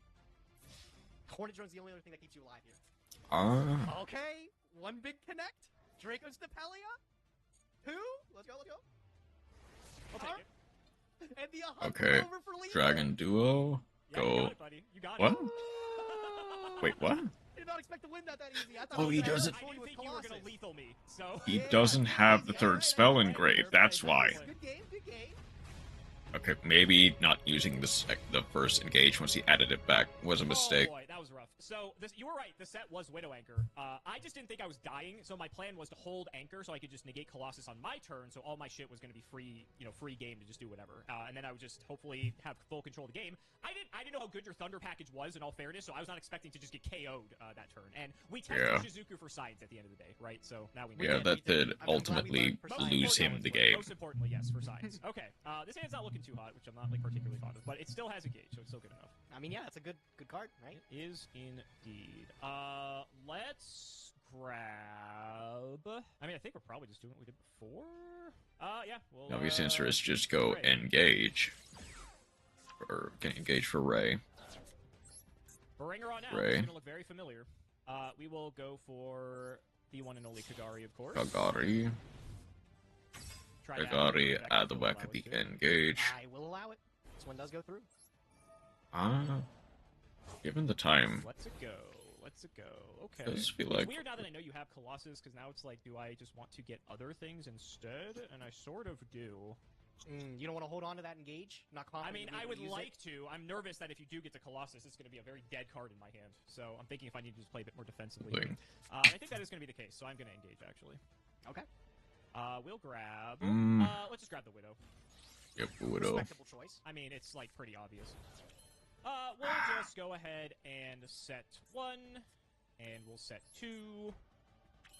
Hornet Drone's the only other thing that keeps you alive here. Okay, one big connect. Draco's Depelia. Who? Let's go, let's go. I'll take it. And the 100 Okay, over for lethal. Dragon Duo. Yeah, Go. You got it, buddy. You got What? it. Wait, what? Did not expect to win that easy. I thought Oh, I was he gonna doesn't- have I to didn't with think you were gonna Colossus. lethal me. So He Yeah, doesn't have the easy. third Alright, spell alright, engraved. alright, That's alright, why. alright. Good game, good game. Okay, maybe not using the first engage once he added it back was a mistake. Oh boy, that was rough. So you were right. The set was Widow Anchor. I just didn't think I was dying, so my plan was to hold Anchor so I could just negate Colossus on my turn, so all my shit was going to be free, free game to just do whatever. And then I would just hopefully have full control of the game. I didn't know how good your Thunder package was, in all fairness, so I was not expecting to just get KO'd that turn. And we tested Shizuku for science at the end of the day, right? So now we know. Yeah, that did ultimately lose him the game. Most importantly, yes, for science. Okay, this hand's not looking too hot, which I'm not like particularly fond of, but it still has a gauge, so it's still good enough. I mean, yeah, it's a good card, right? It is indeed. Let's grab. I mean, I think we're probably just doing what we did before. Yeah. Well, The obvious answer is just go engage. Or get engage for Ray. Bring her on out. Ray. It's gonna look very familiar. We will go for the one and only Kagari, of course. Kagari. Kagari at the back of the engage. I will allow it. This one does go through. Given the time. Let's it go. Let's it go. Okay. Does feel It's like weird now that I know you have Colossus, because now it's like, do I just want to get other things instead? And I sort of do. You don't want to hold on to that engage? Not confident. I mean, I would like to. I'm nervous that if you do get to Colossus, it's going to be a very dead card in my hand. So I'm thinking if I need to just play a bit more defensively. I think that is going to be the case, so I'm going to engage, actually. Okay. We'll grab... let's just grab the Widow. Yep, Widow. Respectable choice. I mean, it's, like, pretty obvious. We'll just go ahead and set 1, and we'll set 2,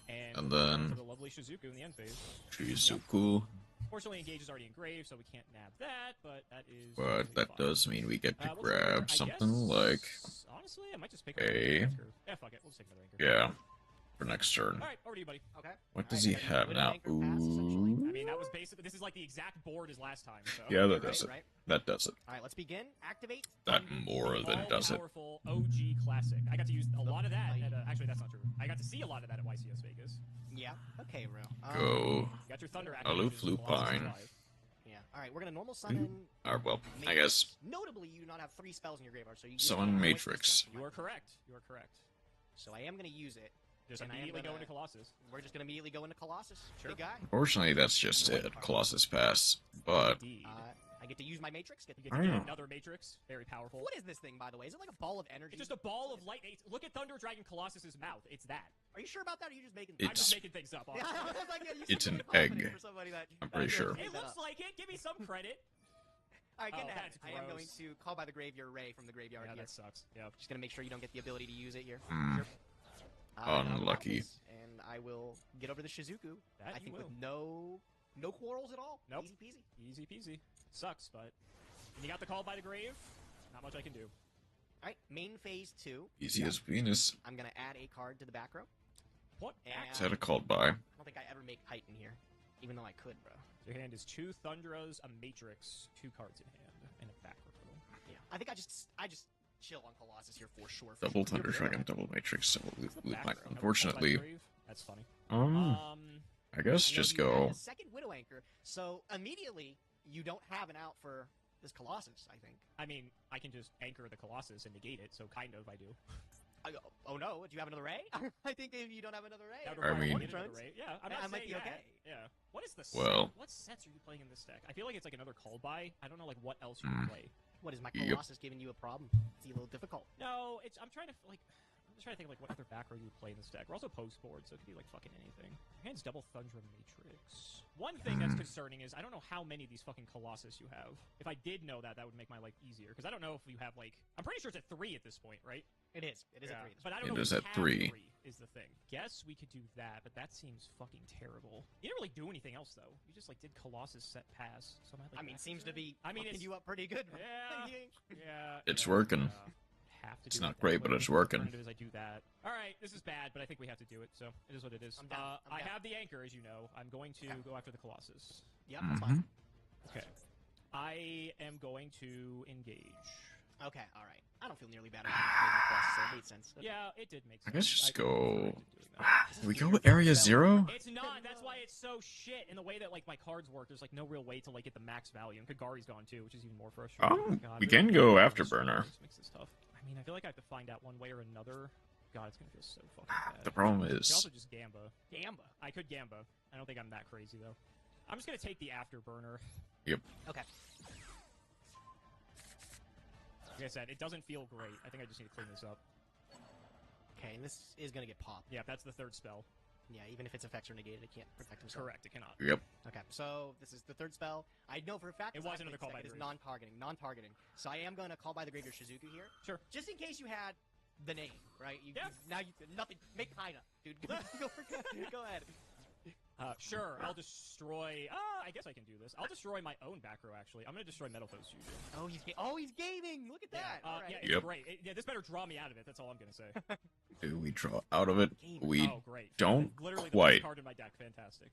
and then for the lovely Shizuku in the end phase. Shizuku. Fortunately, Engage is already engraved, so we can't nab that, but that is... But that fine. does mean we get to We'll grab something like... Honestly, I might just pick another anchor. Yeah, fuck it. We'll just take another anchor. Yeah. For next turn. Alright, over to you, buddy. Okay. What does he have now? Ooh. I mean, that was basically... This is like the exact board as last time, so... Yeah, that does it. That does it. Alright, let's begin. Activate. That more than does it. Powerful OG classic. I got to use a lot of that at... actually, that's not true. I got to see a lot of that at YCS Vegas. Yeah. Okay, Real. Go. You got your Thunder Aloof Lupine. Yeah. Alright, we're gonna normal summon... Well, I guess... Notably, you do not have 3 spells in your graveyard, so you... Summon Matrix. You are correct. You are correct. So I am gonna use it. Just immediately go into Colossus. We're just gonna immediately go into Colossus. Sure. Big guy. Unfortunately, that's just it. Colossus pass. But... I get to use my Matrix. You get to get another Matrix. Very powerful. What is this thing, by the way? Is it like a ball of energy? It's just a ball of light. Look at Thunder Dragon Colossus's mouth. It's that. Are you sure about that, or are you just making... I'm just making things up, honestly. It's an egg. I'm pretty sure. It looks like it. Give me some credit. Alright, get ahead. I am going to call by the graveyard Ray from the graveyard here. That sucks. Yeah. Just gonna make sure you don't get the ability to use it here. Sure. Unlucky. And I will get over the Shizuku. That I think with no quarrels at all. Nope. Easy peasy. Easy peasy. Sucks, but when you got the call by the grave, not much I can do. Alright, main phase 2. Easy as Venus. I'm gonna add a card to the back row. What? Is that a called by? I don't think I ever make height in here. Even though I could, bro. Your hand is 2 Thundras, a Matrix, 2 cards in hand, and a back row. Yeah. I think I just chill on Colossus here for sure. Double Thunder Dragon, double Matrix, double Lupine. Unfortunately... That's funny. I guess just go... The second Widow Anchor, so immediately you don't have an out for this Colossus, I think. I mean, I can just anchor the Colossus and negate it, so kind of I do. Oh no, do you have another Ray? I think if you don't have another Ray. I mean... Yeah, I might be okay. Yeah. What is the set? Well... What sets are you playing in this deck? I feel like it's like another call by. I don't know like what else you can play. What, is my Colossus giving you a problem? Is he a little difficult? No, I'm trying to think of like what other back row you would play in this deck. We're also post board, so it could be like fucking anything. Your hand's double Thundra Matrix. One thing that's concerning is I don't know how many of these fucking Colossus you have. If I did know that, that would make my life easier. Because I don't know if you have like... I'm pretty sure it's at 3 at this point, right? It is. It is at 3. But I don't know if you at have 3 is the thing. Guess we could do that, but that seems fucking terrible. You didn't really do anything else, though. You just like did Colossus set pass. So I mean, seems to be fucking you up pretty good. Yeah. Yeah. It's working. It's not great, but it's working. As I do that. All right, this is bad, but I think we have to do it, so it is what it is. I'm down. I have the anchor, as you know. I'm going to go after the Colossus. Yep, that's fine. Okay. I am going to engage. Okay, all right. I don't feel nearly bad about the Colossus, so it made sense. Okay. Yeah, it did make sense. I guess just go... We go Area 0? It's not. That's why it's so shit. In the way that like my cards work, there's like no real way to like get the max value. And Kagari's gone too, which is even more frustrating. Oh, we can go Afterburner. This makes this tough. I mean, I feel like I have to find out one way or another. God, it's gonna feel so fucking bad. The problem I could is... also just Gamba. I could Gamba. I don't think I'm that crazy though. I'm just gonna take the Afterburner. Yep. Okay. Like I said, it doesn't feel great. I think I just need to clean this up. Okay, and this is gonna get popped. Yeah, that's the third spell. Yeah, even if its effects are negated, it can't protect himself. Correct, it cannot. Yep. Okay, so this is the third spell. I know for a fact It was another call by it is the non-targeting. So I am going to call by the grave your Shizuku here. Sure. Just in case you had the name, right? Yeah. Now you nothing. Make Kaina, dude. Go ahead. Sure, I'll destroy... I guess I can do this. I'll destroy my own back row, actually. I'm going to destroy Metal Foes Juju. Oh, he's gaming! Look at that! All right. Yeah, it's great. This better draw me out of it, that's all I'm going to say. Do we draw out of it? We oh, great. don't Literally quite. the best card in my deck. Fantastic.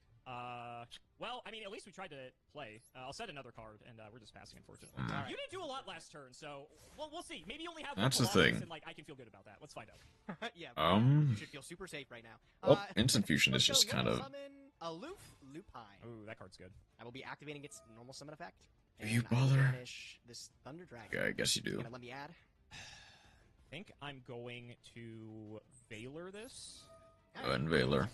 Well, I mean, at least we tried to play. I'll set another card, and we're just passing, unfortunately. Right. You didn't do a lot last turn, so we'll see. Maybe you only have That's one the thing. And, like, I can feel good about that. Let's find out. Yeah. Um, You should feel super safe right now. Well, Instant Fusion is let's just go. kind of... Summon Aloof Lupine. Ooh, that card's good. I will be activating its normal summon effect. Do you and I will bother? banish this Thunder Dragon. Yeah, I guess you do. Gonna let me add. I think I'm going to Veiler this. And Veiler.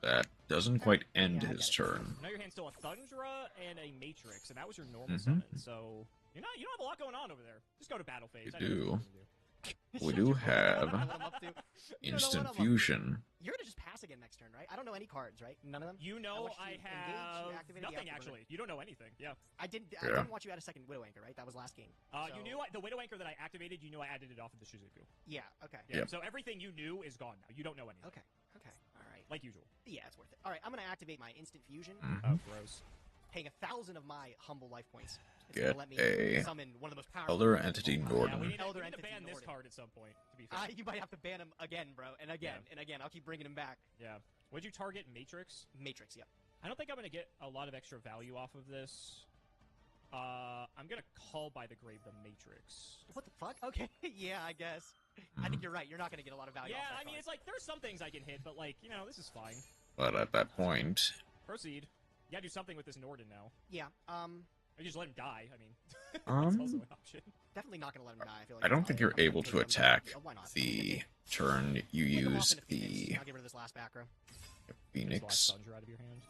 That doesn't quite end his turn. Now your hand's still a Thundra and a Matrix, and that was your normal Mhm. summon. So you don't have a lot going on over there. Just go to battle phase. You I know what do. you're gonna do. We do have I don't know what I'm up to. You don't know what I'm Instant up to. Fusion. You're gonna just pass again next turn, right? I don't know any cards, right? None of them. You know watched I you engage, you have activated the nothing afterburner. actually. You don't know anything. Yeah. I didn't Yeah. watch you add a second Widow Anchor, right? That was last game. You So- knew the Widow Anchor that I activated. You knew I added it off of the Shizuku. Yeah. Okay. Yeah. Yep. So everything you knew is gone now. You don't know anything. Okay. Okay. All right. Like usual. Yeah, it's worth it. All right. I'm gonna activate my Instant Fusion, Mhm. Gross. paying 1,000 of my humble life points. It's Get gonna let me a summon one of the most powerful. Other Entity Yeah, Norden. we need Elder to Entity ban this Norden. card at some point. To be fair. You might have to ban him again, bro, and again and again. I'll keep bringing him back. Yeah. Would you target Matrix? Matrix. Yep. I don't think I'm gonna get a lot of extra value off of this. I'm gonna call by the grave the Matrix. What the fuck? Okay. Yeah, I guess. I think you're right. You're not gonna get a lot of value. Yeah, off that I mean, card. it's like there's some things I can hit, but like this is fine. But at that point, Proceed. You gotta do something with this Norden now. Yeah. Or just let him die. I mean, that's also an option. Definitely not gonna let him die. I feel like I don't it's think fine. you're I'm gonna able take to him. attack Yeah, why not? the turn you Flick him off use into Phoenix. the I'll get rid of this last back row. Phoenix. Just Thundra out of your hand.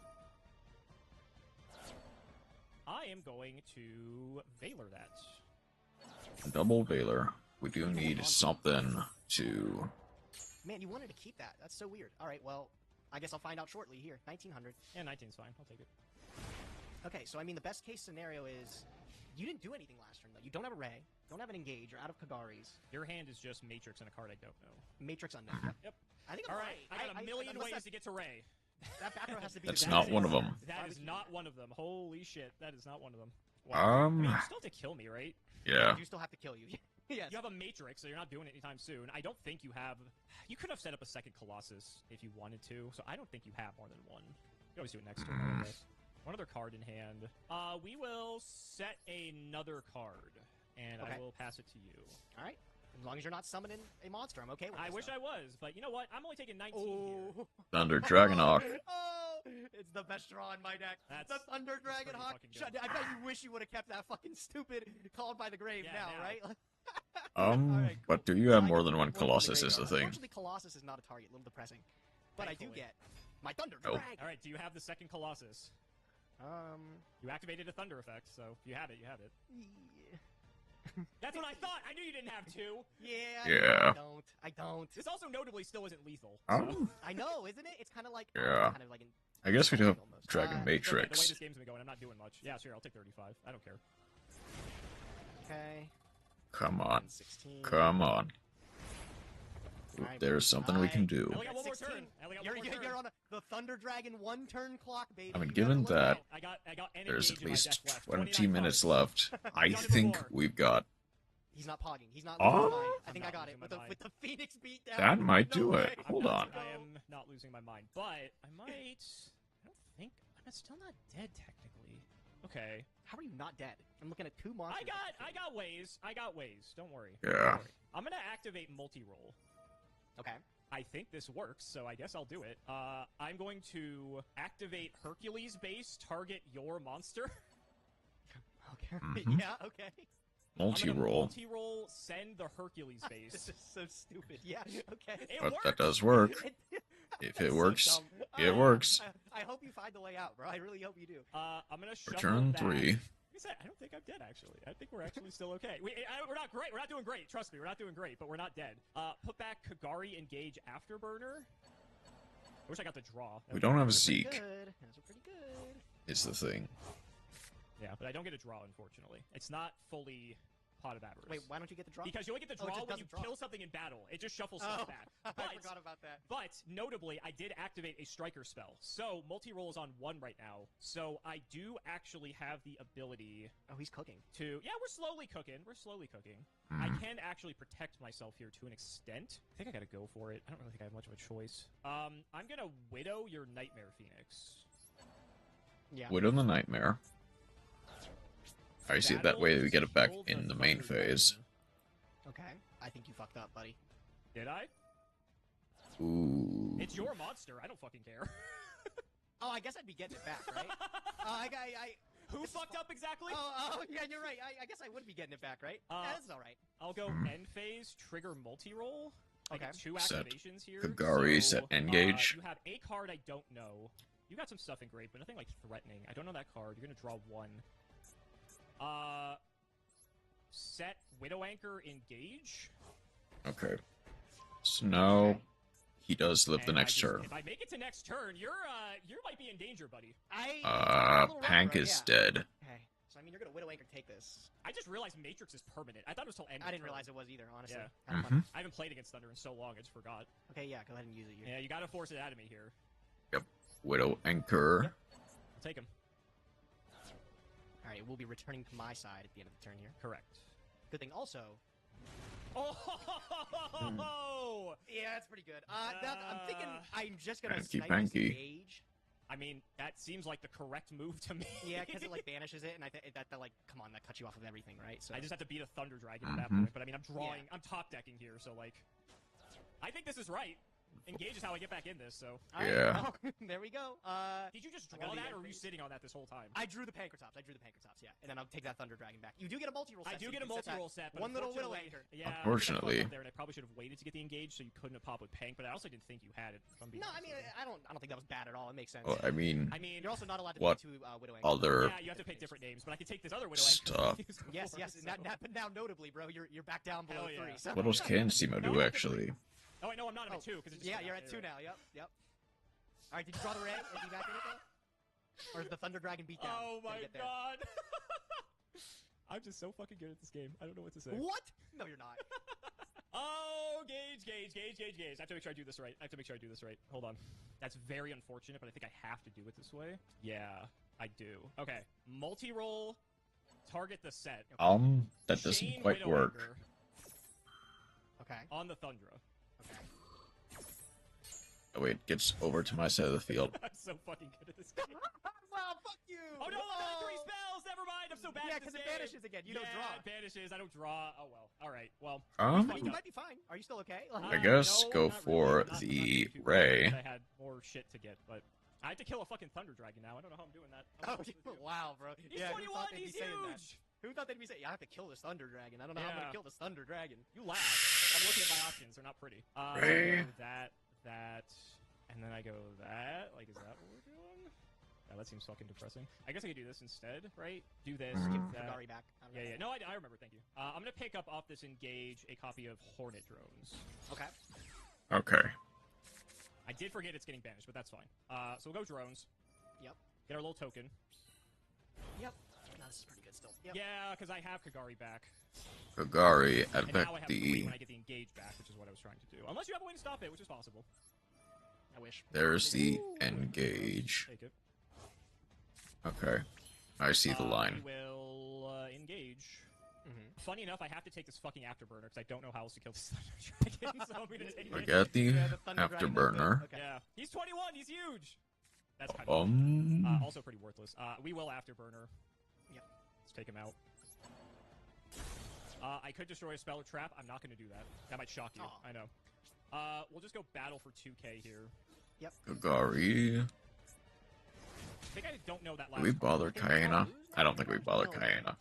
I am going to Veiler that. Double Veiler. We do need something to... Man, you wanted to keep that. That's so weird. All right, well, I guess I'll find out shortly here. 1900. Yeah, 19's fine. I'll take it. Okay, so I mean, the best case scenario is you didn't do anything last turn, though. You don't have a Ray, don't have an Engage, you're out of Kagari's. Your hand is just Matrix and a card I don't know. Matrix Unknown. Yep. I think I'm All right, I got a million unless ways to get to Ray. That back row has to be. That's the not best one of case. them. That is not one of them. Holy shit, that is not one of them. Wow. I mean, you still have to kill me, right? Yeah. You still have to kill you. Yes. You have a Matrix, so you're not doing it anytime soon. I don't think you have... You could have set up a second Colossus if you wanted to, so I don't think you have more than one. You can always do it next turn, I guess. One other card in hand. We will set another card, and Okay. I will pass it to you. All right. As long as you're not summoning a monster, I'm okay with this. I wish I was, but you know what? I'm only taking 19 here. Oh. Thunder Dragonhawk. Oh, it's the best draw in my deck. That's- the Thunder that's pretty Dragonhawk. fucking good. I bet you wish you would have kept that fucking stupid called by the grave Yeah, now, now. right? But cool. do you So have I more get than the one on the Colossus is the graveyard. thing. Unfortunately, Colossus is not a target. A little depressing. But I do Thankfully. get my Thunder Nope. Dragon. All right, do you have the second Colossus? You activated a Thunder effect, so if you have it, you have it. Yeah. That's what I thought! I knew you didn't have two! Yeah. I don't. This also notably still isn't lethal. I know, isn't it? It's kind of like Yeah. kind of like an I guess we do have almost. Dragon The way Matrix. this game's been going, I'm not doing much. Yeah, sure, I'll take 35. I don't care. Okay. Come on. 16. Come on. Alright, There's something we can do. I only got one more 16. turn. I only got one more turn. You're on the Thunder Dragon one-turn clock, baby. I mean, You given never let that go. I got an there's engage at in my least deck left. 20 29 minutes cards. left, I Done it think before. we've got... He's not pogging. He's not Oh. losing his mind. I I'm think I not got it losing my mind. with the Phoenix beat down. That might No do way. it. Hold on. I am not losing my mind, but I might. I don't think I'm still not dead technically. Okay. How are you not dead? I'm looking at two monsters. I got ways. I got ways. Don't worry. Yeah. Don't worry. I'm gonna activate multi-roll. Okay. I think this works, so I guess I'll do it. I'm going to activate Hercules base, target your monster. Okay. Mhm. Yeah. Okay. Multi-roll. Multi-roll, send the Hercules base. This is so stupid. Yeah. Okay. It But works. that does work. If That's it so works, dumb. it works. I hope you find the way out, bro. I really hope you do. I'm gonna shuffle Return that. 3. Let me said, I don't think I'm dead, actually. I think we're actually still okay. We're not great. We're not doing great. Trust me, we're not doing great, but we're not dead. Put back Kagari, engage Afterburner. I wish I got the draw. We don't have a Those are pretty Zeke, good. Those are pretty good. is the thing. Yeah, but I don't get a draw, unfortunately. It's not fully Pot of Avarice. Wait, why don't you get the draw? Because you only get the Oh, it draw just when you doesn't draw. kill something in battle. It just shuffles stuff back. I forgot about that. But, notably, I did activate a Striker spell. So, multi-roll is on 1 right now. So, I do actually have the ability Oh, he's cooking. to... Yeah, we're slowly cooking. We're slowly cooking. I can actually protect myself here to an extent. I think I gotta go for it. I don't really think I have much of a choice. I'm gonna Widow your Nightmare Phoenix. Yeah. Widow the Nightmare. I see it that way we get it back in the main phase. Okay. I think you fucked up, buddy. Did I? Ooh. It's your monster. I don't fucking care. Oh, I guess I'd be getting it back, right? Who fucked up exactly? Oh, yeah, you're right. I guess I would be getting it back, right? That's all right. I'll go end phase, trigger multi-roll. I get Okay. 2 Set activations here. Kagari, so, set engage. You have a card I don't know. You got some stuff engraved, but nothing like threatening. I don't know that card. You're gonna draw 1. Set Widow Anchor, engage. Okay. So now Okay. he does live the And next turn. If I make it to next turn, you might be in danger, buddy. I'm a little rough, Pank bro, is yeah. dead. Okay. So, I mean, you're gonna Widow Anchor take this. I just realized Matrix is permanent. I thought it was till end. I of didn't turn. realize it was either, honestly. Yeah. Kinda funny. I haven't played against Thunder in so long. I just forgot. Okay, yeah, go ahead and use it. Yeah, you gotta force it out of me here. Widow Anchor. I'll take him. Alright, we'll be returning to my side at the end of the turn here. Correct. Good thing also... Oh! Yeah, that's pretty good. I'm thinking I'm just gonna Panky, snipe this panky. engage. I mean, that seems like the correct move to me. Yeah, because it, like, banishes it, and I think that, like, come on, that cuts you off of everything, right? So I just have to beat a Thunder Dragon at that Mhm. point. But I mean, I'm drawing, I'm top decking here, so like, I think this is right. Engage is how I get back in this, so. All right, Yeah. well, there we go. Did you just I draw gotta do that, that or were you phase. sitting on that this whole time? I drew the Pankratops. Yeah, and then I'll take that Thunder Dragon back. You do get a multi-roll set. I do so get a you can set that multi-roll set, but one little Widow unfortunately- Anchor. Yeah, I think I fucked Unfortunately. up there, and I probably should have waited to get the engage, so you couldn't have popped with Pank. But I also didn't think you had it. If I'm being No, I honest mean, with you. I don't think that was bad at all. It makes sense. Well, I mean, You're also not allowed to what pick 2 Widow Anchors. other yeah, you have to pick different names, but I can take this other Widow Anchor. stuff. Yes, yes. So- But now, notably, bro, you're back down below Hell yeah. 3. So. What else can Simo do, actually? Oh, wait, no, I'm not. I'm Oh, at 2 because Yeah, you're at 2 now. Yep. All right, did you draw the ray? Is he back in it though? Or is the Thunder Dragon beat down? Oh Gotta my get there. god! I'm just so fucking good at this game. I don't know what to say. What? No, you're not. Oh, gauge. I have to make sure I do this right. Hold on. That's very unfortunate, but I think I have to do it this way. Yeah, I do. Okay. Multi-roll. Target the set. That doesn't Chain quite Widow work. Anchor Okay. on the Thundra. Okay. Oh, wait, gets over to my side of the field. I'm so fucking good at this game. Well, fuck you. Oh no, I'm out of 3 spells. Never mind. I'm so bad Yeah, at this because it game. vanishes again. You don't Yeah, draw. it vanishes. I don't draw. Oh well. All right. Well. I mean, you up. might be fine. Are you still okay? I guess no, go not for really. I'm not the doing too bad, Ray. because I had more shit to get, but I have to kill a fucking Thunder Dragon now. I don't know how I'm doing that. I don't know what to do. Wow, bro. He's yeah, 21. Who thought they'd He's be saying that? huge. Who thought they'd be saying, yeah, I have to kill this Thunder Dragon. I don't know how I'm Yeah. gonna kill this Thunder Dragon. You laugh. I'm looking at my options. They're not pretty. Ray. I go that, and then I go that. Like, is that what we're doing? Yeah, that seems fucking depressing. I guess I could do this instead, right? Do this. Give that. Kagari back. I don't know. Yeah. No, I remember. Thank you. I'm gonna pick up off this engage a copy of Hornet Drones. Okay. Okay. I did forget it's getting banished, but that's fine. So we'll go drones. Yep. Get our little token. Yep. No, this is pretty good still. Yep. Yeah, because I have Kagari back. Kagari, And now I affect have 3 the... when I get the engage back, which is what I was trying to do. Unless you have a way to stop it, which is possible. I wish. There's the engage. Take it. Okay. I see the line. We will engage. Mm-hmm. Funny enough, I have to take this fucking afterburner because I don't know how else to kill this Thunder Dragon, so I'm gonna take I it. get the Yeah, the Thunder Dragon, afterburner. okay. Yeah, he's 21. He's huge. That's kind of also pretty worthless. We will afterburner. Yep. Let's take him out. I could destroy a spell or trap. I'm not going to do that. That might shock you. Aw. I know. We'll just go battle for 2k here. Kagari. I think I don't know that last Do we card. bother Kaena? I don't think we bother Kaena.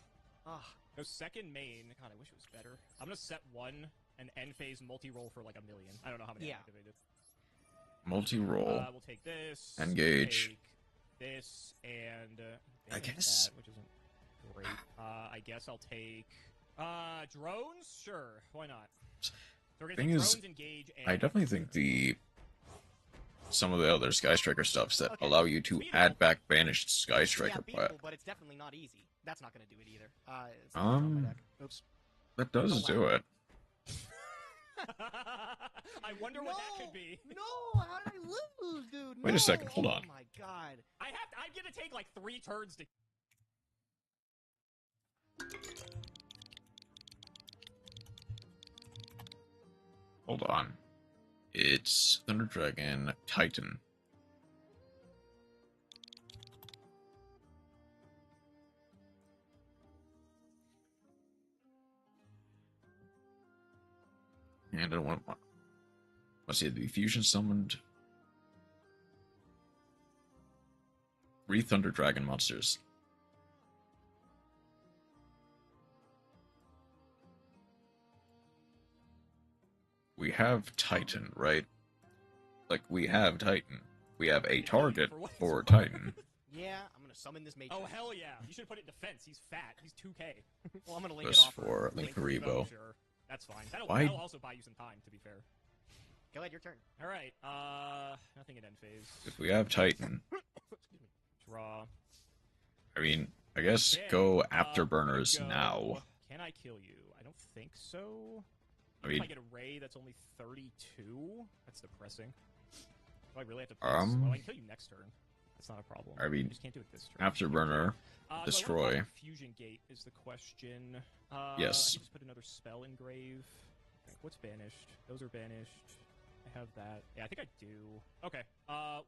Ah, No, second main. God, I wish it was better. I'm going to set 1 and end phase multi-roll for like 1 million. I don't know how many I Yeah. activated. Multi-roll. We'll take this. Engage. Take this and I banish guess- that, which isn't great. I guess I'll take drones. Sure, why not? So we're gonna Thing take is, drones, engage, and I definitely think some of the other Sky Striker stuffs that Okay. allow you to add back banished Sky Striker yeah, beatable, but it's definitely not easy. That's not gonna do it either. It's not on my deck. Oops. that does do it. I wonder what that could be. No, how did I lose, dude? Wait a second, hold on. Oh my god. I'm gonna take like 3 turns to. Hold on. It's Thunder Dragon Titan. And I don't want. Let's see, the fusion summoned 3 Thunder Dragon monsters. We have Titan, right? Like, we have Titan. We have a target for Titan. Yeah, I'm gonna summon this Maiden. Oh hell yeah! You should put it in defense. He's fat. He's 2K. Well, I'm gonna link it Just off for Link Karibo. Sure, that's fine. That'll also buy you some time. To be fair. Go ahead, your turn. All right. Nothing at end phase. If we have Titan, Excuse me. Draw. I mean, I guess Yeah, go Afterburners go. now. Can I kill you? I don't think so. I If mean, I get a ray that's only 32, that's depressing. Do I really have to press? Well, I can kill you next turn. That's not a problem. I mean, just can't do it this turn. Afterburner, destroy. Do I want to Fusion Gate is the question. Yes. I can just put another spell in grave. Okay, what's banished? Those are banished. I have that. Yeah, I think I do. Okay.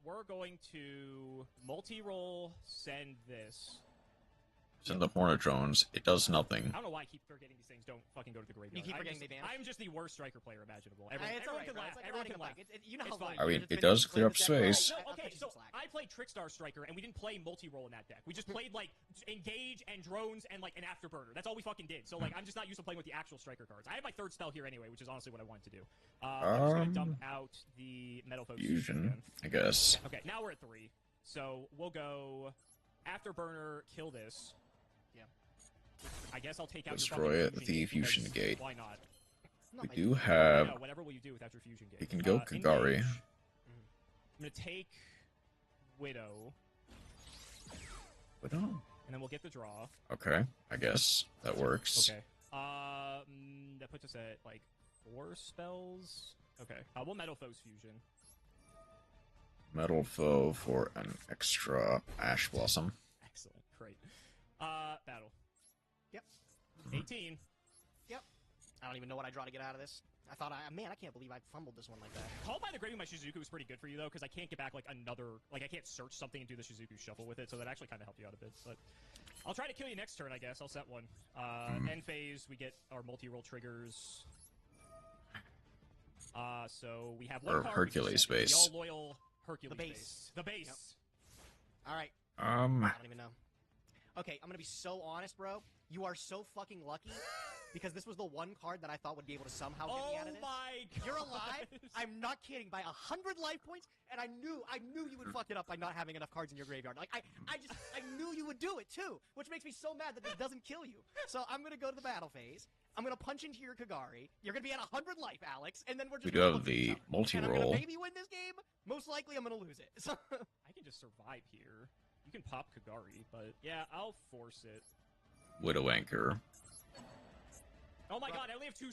We're going to multi-roll, send this. Send the Hornet Drones. It does nothing. I don't know why I keep forgetting these things don't fucking go to the graveyard. You keep forgetting they vanish? I'm just the worst striker player imaginable. It's Everyone alright, can bro. laugh. It's like Everyone riding can a laugh. bike. You know It's how fine. life I mean, is. it It's does been- clear up this deck, bro. space. No, I'll okay, cut you so some slack. I played Trickstar Striker, and we didn't play multi-roll in that deck. We just played, like, Engage and Drones and, like, an Afterburner. That's all we fucking did. So, like, I'm just not used to playing with the actual striker cards. I have my 3rd spell here anyway, which is honestly what I wanted to do. I'm just gonna dump out the Metal Foes Fusion, I guess. Okay, now we're at 3. So, we'll go Afterburner, kill this. Yeah. I guess I'll take out Destroy your it, fucking the Fusion because Gate. Why not? Not We my do turn. have. No, whatever will you do with after Fusion Gate? We can go Kagari. Engage. I'm gonna take Widow, Widow? and then we'll get the draw. Okay, I guess that works. Okay. That puts us at like 4 spells. Okay. We'll Metal Foes Fusion. Metal Foe for an extra Ash Blossom. Excellent. Great. Battle. Yep. 18. Yep. I don't even know what I draw to get out of this. Man, I can't believe I fumbled this one like that. Call by the Grave with my Shizuku was pretty good for you though, because I can't get back like another. Like I can't search something and do the Shizuku shuffle with it, so that actually kind of helped you out a bit. But I'll try to kill you next turn, I guess. I'll set one. End phase, we get our multi-roll triggers. So we have one Or card, Hercules which is base. the all-loyal Hercules The base. base. The base. Yep. All right. I don't even know. Okay, I'm gonna be so honest, bro. You are so fucking lucky because this was the one card that I thought would be able to somehow get me out of this. Oh my god. You're alive. I'm not kidding. By 100 life points, and I knew you would fuck it up by not having enough cards in your graveyard. Like I knew you would do it too, which makes me so mad that this doesn't kill you. So I'm gonna go to the battle phase. I'm gonna punch into your Kagari. You're gonna be at 100 life, Alex, and then we're just. We do gonna have punch the each other. And I'm multi-roll. gonna maybe win this game. Most likely, I'm gonna lose it. So I can just survive here. You can pop Kagari, but yeah, I'll force it. Widow Anchor. Oh my god, I only have 2.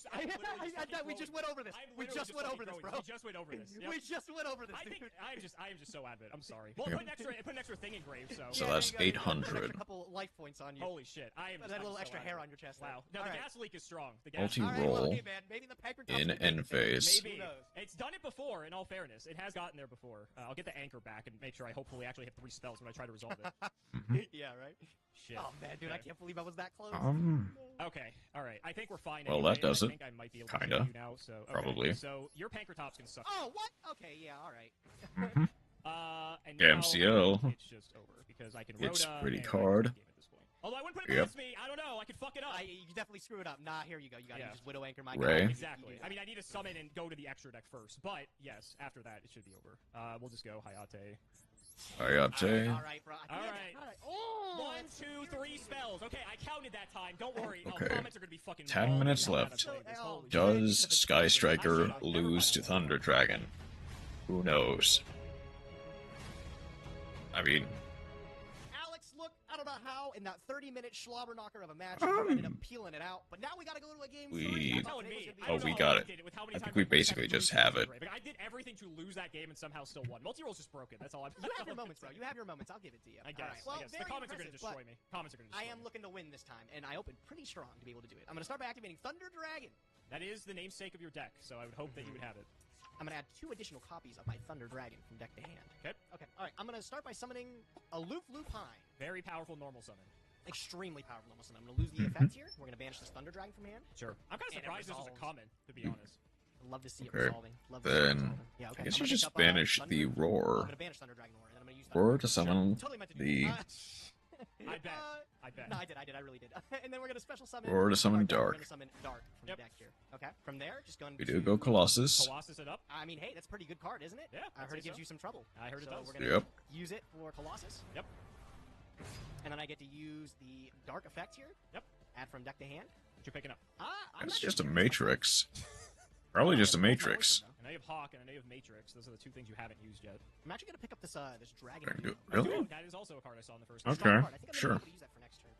We just went over this. We just went over this, bro. We just went over this. Yep. We just went over this. I think dude. I am just so adamant. I'm sorry. Well, put an extra thing in grave. So So Yeah, that's there you go. Put an 800. extra couple life points on you. holy shit, I am. Put Just, that I'm little so extra hair adamant. on your chest. Wow. There. No, the All right. gas leak is strong. The gas. Multi- All right, well, roll hey, man, maybe the Packer in end phase. Maybe. Who knows? It's done it before. In all fairness, it has gotten there before. I'll get the anchor back and make sure I hopefully actually hit 3 spells when I try to resolve it. Yeah, right. Shit. Oh man, dude, I Okay. can't believe I was that close. Okay, all right. I think we're fine. Well, anyway, that does and I it. think I might be able Kinda. to kill you now. So okay. Probably. So your Pankratops can suck. Oh, what? Okay, yeah, all right. And Yeah, now MCL. it's just over because I can. It's Rhoda pretty and I card. win this game at this point. Although I wouldn't put it Yep. past me. I don't know. I could fuck it up. You definitely screw it up. Nah, here you go. You got to Yeah. just Widow Anchor my Ray. guy. Exactly. I mean, I need to summon and go to the extra deck first. But yes, after that, it should be over. We'll just go Hayate. Hayate. All right, bro. All right. Oh! 1, 2, 3 spells. Okay, I counted that time. Don't worry. Okay. Comments are gonna be fucking 10 rolling minutes on how to left. play this. Holy shit. Does Sky Striker lose to Thunder Dragon? Who knows? I mean, Alex, look, I don't know how in that 30-minute slobber knocker of a match you ended up peeling it out, but now we gotta go to a game We- 3. You're telling me. I Oh, don't we know got how I it. did with how many I think times we played basically that just Thunder have it. Dragon. Like, I did everything to lose that game and somehow still won. Multi-roll's just broken. That's all I'm. You have your moments, bro. You have your moments. I'll give it to you. I guess. All right. Well, I guess. The very comments are gonna impressive, destroy me. Comments are gonna destroy I am me. looking to win this time, and I opened pretty strong to be able to do it. I'm gonna start by activating Thunder Dragon. That is the namesake of your deck, so I would hope that you would have it. I'm gonna add 2 additional copies of my Thunder Dragon from deck to hand. Okay. Okay. All right. I'm gonna start by summoning Aloof Lupine. Very powerful normal summon. Extremely powerful almost, and I'm gonna lose the effect here. We're gonna banish this Thunder Dragon from hand. Sure. I'm kind of And it surprised this was a resolves. common, to be honest. I'd love to see it Okay. resolving. Love to see it Then resolving. Yeah, okay. I guess I'm you gonna just pick up, banish Thunder. the I'm Roar. gonna banish Thunder Dragon Roar, and then I'm gonna use Roar Thunder. to summon Totally meant to do the it. I bet. I bet. No, I did, I really did. And then we're gonna special summon. Roar to summon We're Dark. gonna summon Dark from Yep. the deck here. Okay. From there, just going. We do go Colossus. Colossus it up. I mean, hey, that's a pretty good card, isn't it? Yeah, I I'd heard it say gives so. you some trouble. I heard it So does. we're gonna Yep. use it for Colossus. Yep. And then I get to use the Dark effect here. Yep. Add from deck to hand. What you picking up? I'm It's not just a sure. Matrix. Probably just a Yeah, Matrix. I know you have Hawk and I know you have Matrix. Those are the 2 things you haven't used yet. I'm actually gonna pick up this this dragon. Can I do- Duo. Really? Oh, that is also a card I saw in the first. Okay. Strong card. I think I'm sure. gonna be able to use that for next turn.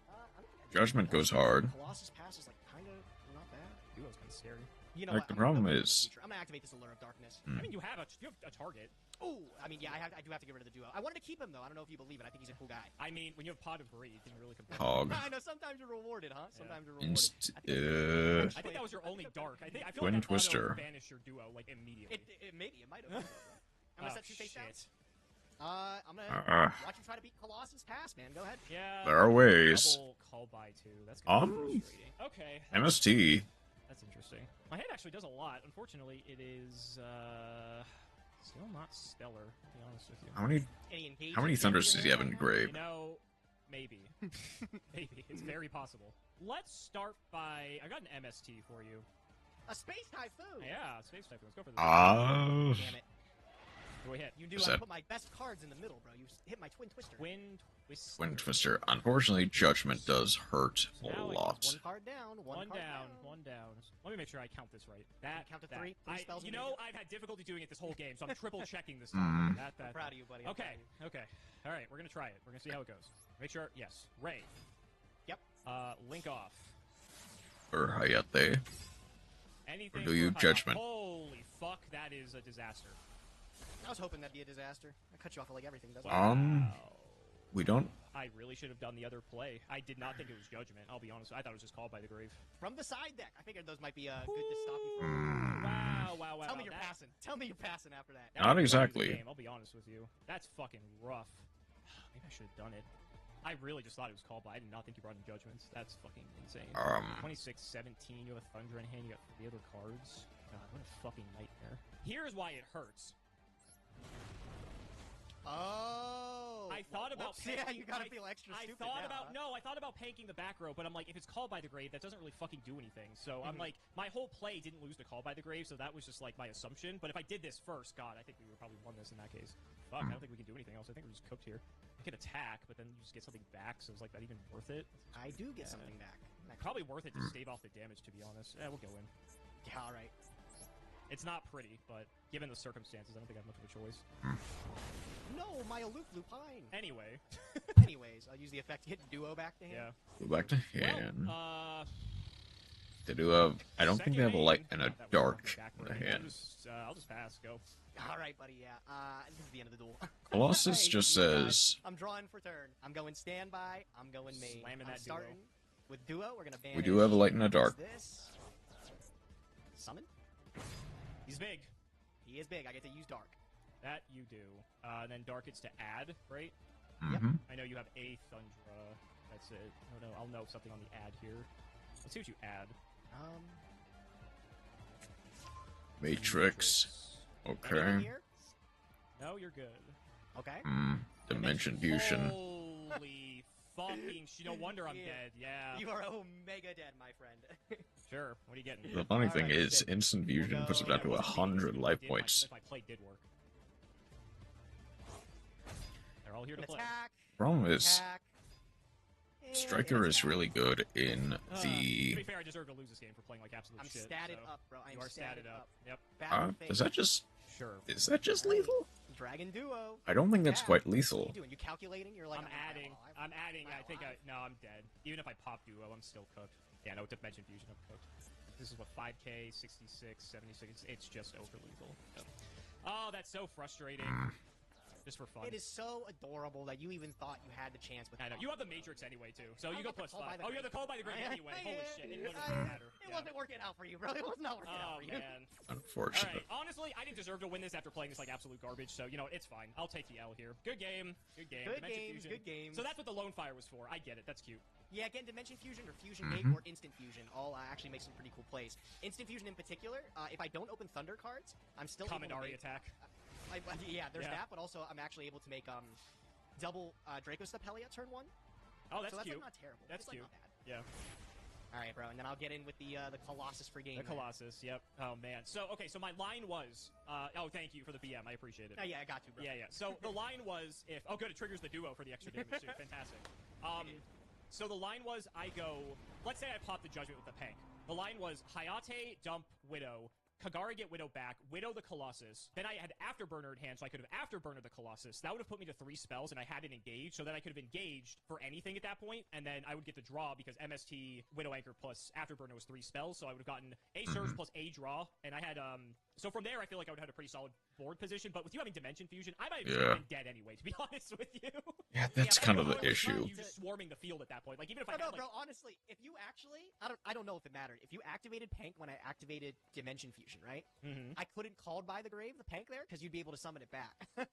I don't think I do. Judgment goes hard. Colossus pass is like kind of not bad. Duo's kind of scary. You know Like, what? the I'm gonna problem go with is- the future. I'm gonna activate this Allure of Darkness. Hmm. I mean, you have a target. Oh, I mean, yeah, I do have to get rid of the duo. I wanted to keep him though. I don't know if you believe it. I think he's a cool guy. I mean, when you have Pot of Greed, can you really complain? Hog. I know sometimes you're rewarded, huh? Sometimes you're rewarded. Inst- I think I think that was your only dark. I feel Twin like that Twister. banish your duo like immediately. it maybe it might have. I'm gonna Oh, set 2 face down. shit. I'm gonna Uh-uh. watch you try to beat Colossus pass, man. Go ahead. Yeah. There are ways. Double call by 2. That's kind of frustrating. Okay. MST. That's interesting. My hand actually does a lot. Unfortunately, it is still not stellar, to be honest with you. How many thunders does he have in You grave? know, maybe. Maybe. It's very possible. Let's start by... I got an MST for you. A space typhoon. Yeah, Space Typhoon. Let's go for this. Ah. Damn it. Who we hit? You knew Is I that- put my best cards in the middle, bro. You hit my Twin Twister. Twin Twister. Twin Twister. Unfortunately, Judgment does hurt Now a I lot. One card down. One card down, one down. Let me make sure I count this right. That count to that. 3? 3 spells You will know, make I've had difficulty doing it this whole game, so I'm triple checking this Mm. time. That. I'm proud of you, buddy. I'm Okay, proud of you. okay. All right, we're gonna try it. We're gonna see how it goes. Make sure. Yes. Ray. Yep. Link off. Or Hayate. Anything. do you for Hayate. Judgment? Holy fuck! That is a disaster. I was hoping that'd be a disaster. I cut you off at like everything, doesn't it? Wow. We don't. I really should have done the other play. I did not think it was Judgment. I'll be honest. I thought it was just Called by the Grave. From the side deck. I figured those might be good to stop you from. Mm, Wow. Tell me you're passing. Tell me you're passing after that. That Not would be the exactly. game, I'll be honest with you. That's fucking rough. Maybe I should have done it. I really just thought it was Called by. I did not think you brought in Judgments. That's fucking insane. 26, 17. You have a Thunder in hand. You got 3 other cards. God, what a fucking nightmare. Here's why it hurts. Oh. I thought about Whoops. Yeah, panking- you gotta feel extra I stupid thought now, about huh? no, I thought about panking the back row, but I'm like, if it's Called by the Grave, that doesn't really fucking do anything. So I'm like, my whole play didn't lose to Called by the Grave, so that was just like my assumption. But if I did this first, God, I think we would probably won this in that case. Fuck, I don't think we can do anything else. I think we're just cooked here. I could attack, but then you just get something back. So is like that even worth it? I do get Yeah. something back. Probably worth it to stave off the damage, to be honest. Yeah, we'll go in. Yeah, all right. It's not pretty, but given the circumstances, I don't think I have much of a choice. No, my aloof lupine. Anyway, Anyways, I'll use the effect to hit duo back to hand. yeah. Go back to hand. Well, They do have. I don't think they have a light and a That was dark back in row. the hand. I'll just pass. Go. All right, buddy. Yeah. This is the end of the duel. Colossus Hey, just you guys, says. I'm drawing for turn. I'm going standby. I'm going main. Slamming I'm that duo. starting with duo. We're gonna banish. We do have a light and a dark. This. Summon. He's big. He is big. I get to use dark. That you do. And then dark it's to add, right? Mhm. I know you have a Thundra. That's it. Oh no, I'll know something on the add here. Let's see what you add. Matrix. Anything Okay. here? No, you're good. Okay. Dimension Fusion. Holy fucking no wonder I'm Yeah. dead. Yeah. You are omega dead, my friend. Sure. What are you getting? The funny thing Alright, is, shit. instant fusion puts it down to 100 life points. If my play did work. They're all here to play. Attack. Problem is, Attack. Striker is really good in To the. be fair, I deserve to lose this game for playing like absolute I'm shit. statted so up, bro. You are statted up. Yep. Does that just? Sure. Is that just lethal? Dragon Duo. I don't think that's Yeah. quite What are lethal. you doing? You calculating? You're like, I'm adding. I'm I think no, I'm dead. Even if I pop duo, I'm still cooked. Yeah, no, Dimension Fusion, I'm cooked. This is what 5K, 66, 76. It's just over lethal. So. Oh, that's so frustrating. Just for fun. It is so adorable that you even thought you had the chance with. I know. You have the Matrix anyway too, so you go plus Call by 5. the Oh, you have the call by the grave anyway. Holy shit! It literally doesn't matter. It wasn't working out for you, bro. It was not working out Oh for you. man. Unfortunate. Alright, honestly, I didn't deserve to win this after playing this like absolute garbage, so, you know, it's fine. I'll take the L here. Good game. Good game. Good Dimension games. Fusion. Good games. So that's what the Lone Fire was for. I get it. That's cute. Yeah, again, Dimension Fusion or Fusion Made or Instant Fusion all actually make some pretty cool plays. Instant Fusion in particular, if I don't open Thunder cards, I'm still able to Commandery make, attack. yeah, there's Yeah. that, but also I'm actually able to make double Draco Step Helia turn 1. Oh, that's so that's cute. like, not terrible. That's it's, like, cute. not bad. Yeah. All right, bro, and then I'll get in with the Colossus for game. The Colossus, yep. Oh, man. So, okay, so my line was... oh, thank you for the BM. I appreciate it. Yeah, I got you, bro. Yeah. So the line was if... Oh, good. It triggers the duo for the extra damage, too. Fantastic. So the line was I go... Let's say I pop the Judgment with the Pank. The line was Hayate, dump, Widow, Kagura get Widow back, Widow the Colossus. Then I had Afterburner in hand, so I could have Afterburner the Colossus. That would have put me to 3 spells, and I hadn't engaged, so then I could have engaged for anything at that point, and then I would get the draw because MST, Widow Anchor plus Afterburner was 3 spells, so I would have gotten a Surge plus a draw, and I had, so from there I feel like I would have had a pretty solid board position, but with you having Dimension Fusion, I might have been dead anyway, to be honest with you. Yeah, that's kind of the I was issue. You just swarming the field at that point. Like, even if I had, like, bro, honestly, if you actually... I don't know if it mattered. If you activated Pank when I activated Dimension Fusion, right? I couldn't called by the grave, the Pank there, because you'd be able to summon it back.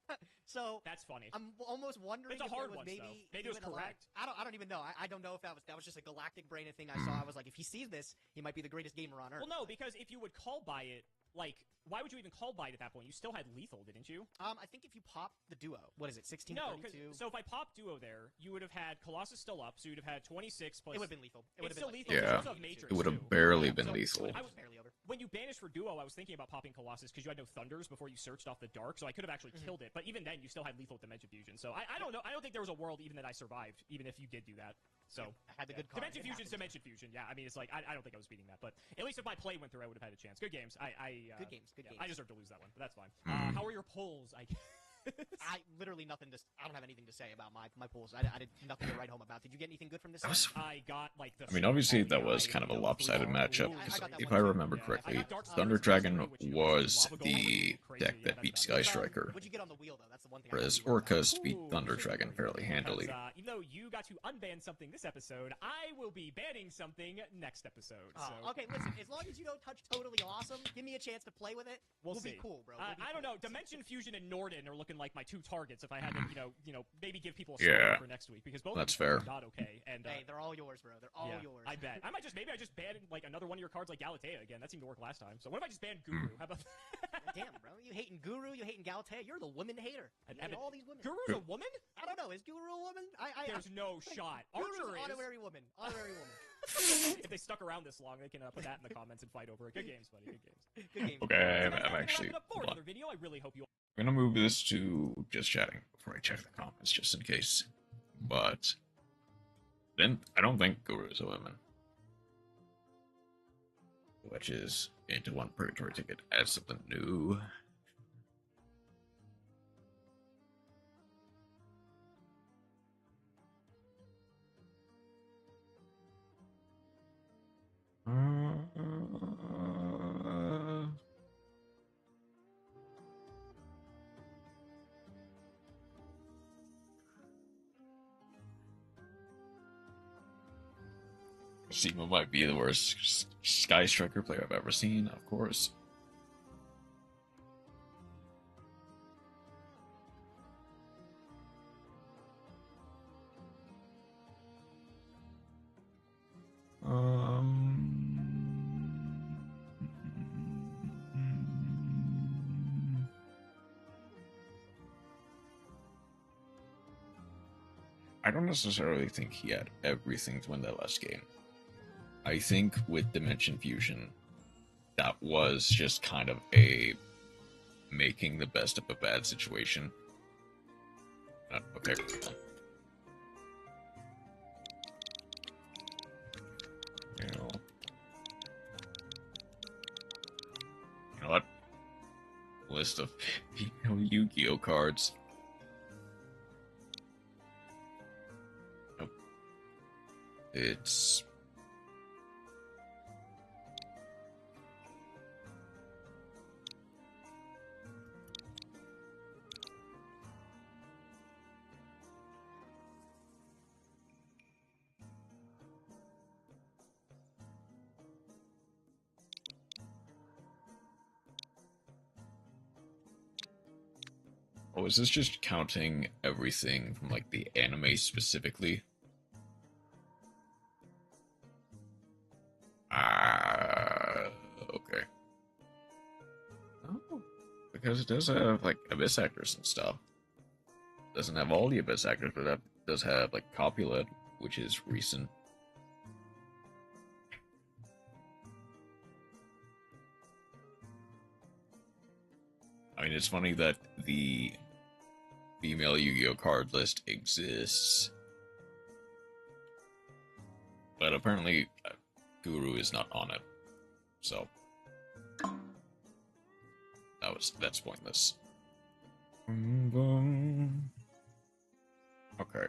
So that's funny. I'm almost wondering it's a if hard there was one, maybe... Maybe it was correct. I don't even know. I don't know if that was just a galactic brain thing I saw. I was like, if he sees this, he might be the greatest gamer on Earth. Well, no, because if you would call by it, like, why would you even call by it at that point? You still had lethal, didn't you? I think if you pop the duo, what is it, 16, no, 32? So if I pop duo there, you would have had Colossus still up, so you'd have had 26 plus... It would have been lethal. It's still lethal. Yeah, Matrix, it would have too. barely been So lethal. I was barely over. When you banished for duo, I was thinking about popping Colossus because you had no Thunders before you searched off the dark, so I could have actually killed it. But even then, you still had lethal Dimension Fusion. So I don't know. I don't think there was a world even that I survived, even if you did do that. So I had the good card. Dimension Fusion's Dimension Fusion. Yeah, I mean, it's like I don't think I was beating that, but at least if my play went through, I would have had a chance. Good games. Good games. Good games. I deserve to lose that one, but that's fine. How are your polls? I literally nothing to. I don't have anything to say about my pools. I did nothing to write home about. Did you get anything good from this? I got like the. I mean, obviously that was kind of a lopsided matchup. If I remember correctly, Thunder Dragon was the deck that beat Sky Striker, What'd you get on the wheel though? That's the one thing. whereas Orcas beat Thunder Dragon fairly handily. Even though you got to unban something this episode, I will be banning something next episode. So. Okay, listen. As long as you don't touch Totally Awesome, give me a chance to play with it. We'll see. Be cool, bro. I don't know. Dimension Fusion and Norden are looking like my 2 targets. If I had to, you know, maybe give people a start for next week because both that's of them fair. are not okay. And hey, they're all yours, bro. They're all yours. I bet. Maybe I just ban like another one of your cards like Galatea again. That seemed to work last time. So what if I just ban Guru? How about that? Damn, bro. You hating Guru? You hating Galatea? You're the woman hater. You hate all these women. Guru's a woman? I don't know. Is Guru a woman? There's no shot. Guru's Archer an is. honorary woman. Honorary woman. If they stuck around this long, they can put that in the comments and fight over it. Good games, buddy. Good games. Good games. Okay, I'm actually. Another video. I really hope you. I'm gonna move this to just chatting before I check the comments, just in case. But then I don't think Guru is a woman. Which is into one purgatory ticket as something new. Sigma might be the worst Sky Striker player I've ever seen, of course. I don't necessarily think he had everything to win that last game. I think with Dimension Fusion, that was just kind of a making the best of a bad situation. Okay. You know what? List of female Yu-Gi-Oh cards. Nope. It's... Oh, is this just counting everything from, like, the anime specifically? Okay. Oh, because it does have, like, Abyss actors and stuff. Doesn't have all the Abyss actors, but that does have, like, Copulate, which is recent. I mean, it's funny that the female Yu-Gi-Oh card list exists, but apparently Guru is not on it, so that's pointless. Okay,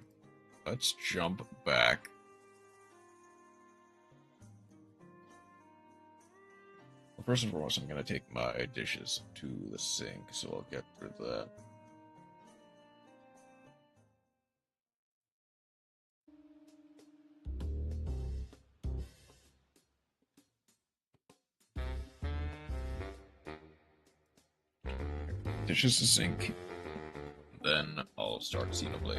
let's jump back. Well, first and foremost, I'm gonna take my dishes to the sink, so I'll get through that. Dishes to sink, then I'll start Xenoblade.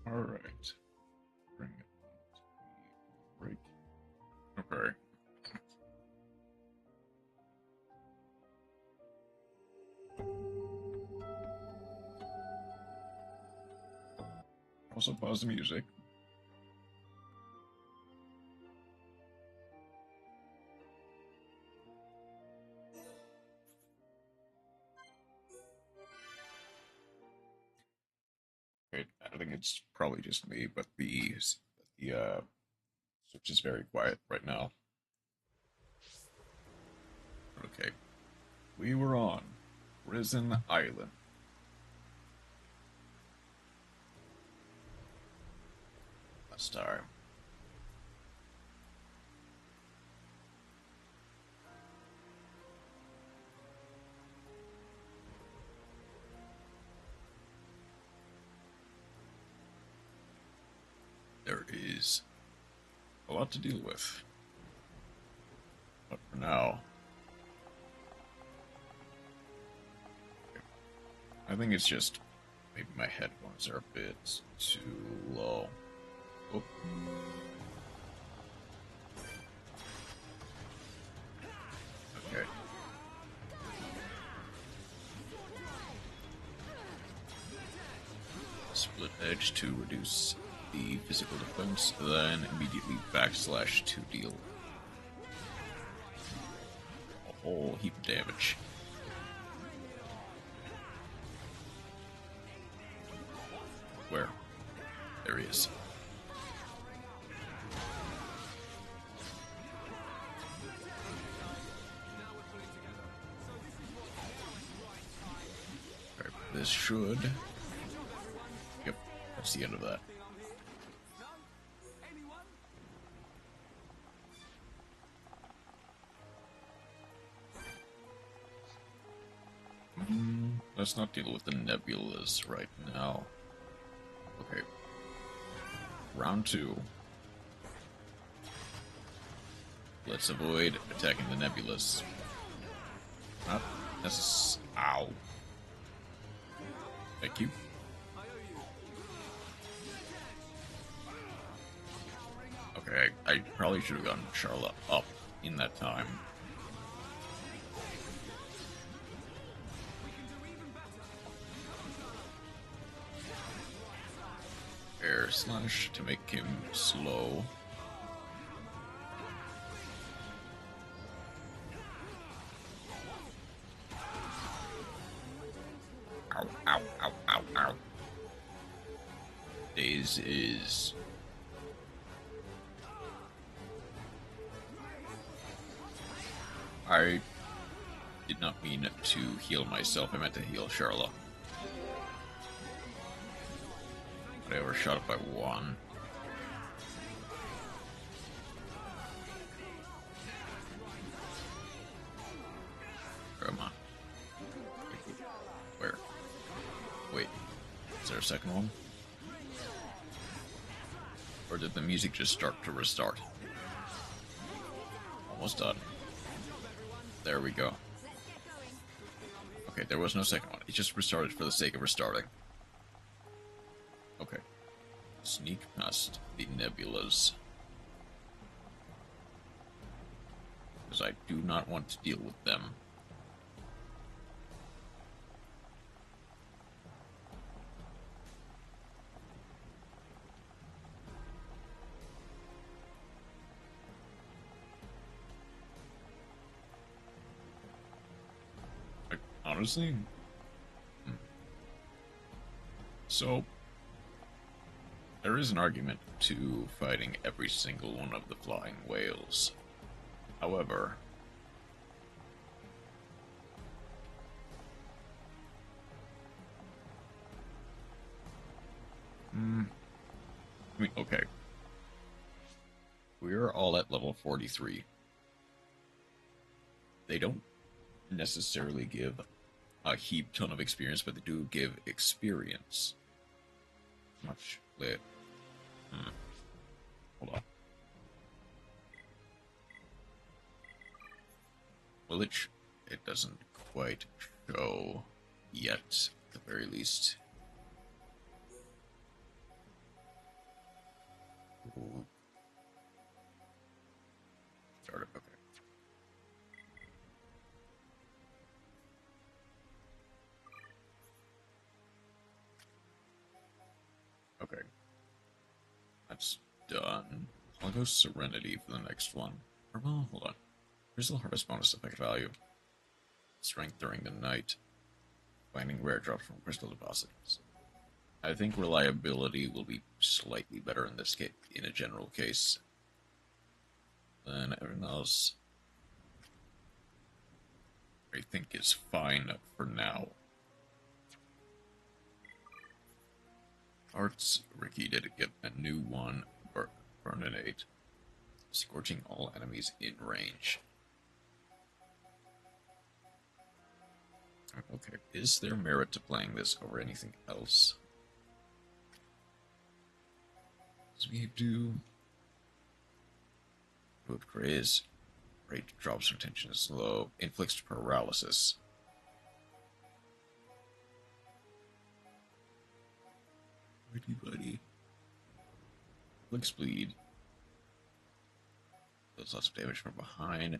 Alright. Bring it right. Okay. Also pause the music. Okay, I think it's probably just me, but the Switch is very quiet right now. Okay. We were on Risen Island. Last time. There is a lot to deal with. But for now, I think it's just maybe my headphones are a bit too low. Oh. Okay. Split edge to reduce the physical defense, then immediately backslash to deal a whole heap of damage. Where? There he is. Right, this should... Yep, that's the end of that. Let's not deal with the nebulas right now. Okay. Round 2. Let's avoid attacking the nebulas. Not necessarily. Ow. Thank you. Okay, I probably should have gotten Charlotte up in that time. Air slash to make him slow. Ow, ow, ow, ow, ow. Daze is... I did not mean to heal myself, I meant to heal Charlotte. But I overshot it by 1. Come on. Where? Wait. Is there a second one? Or did the music just start to restart? Almost done. There we go. Okay, there was no second one. It just restarted for the sake of restarting. Okay. Sneak past the nebulas. Because I do not want to deal with them. Honestly? So, there is an argument to fighting every single one of the flying whales. However, I mean, okay. We're all at level 43. They don't necessarily give a heap ton of experience, but they do give experience. Much lit. Hold on. Well, it doesn't quite show yet, at the very least. Ooh. Started, okay. Okay. done. I'll go Serenity for the next one. Or, well, hold on. Crystal Harvest bonus effect value. Strength during the night. Finding rare drops from crystal deposits. I think reliability will be slightly better in this case, in a general case, than everything else. I think is fine for now. Arts, Ricky did get a new one, Burninate, scorching all enemies in range. Okay, is there merit to playing this over anything else? We do Good Graze. Rate drops from tension is low. Inflicts paralysis. Buddy. Inflicts bleed. Does lots of damage from behind.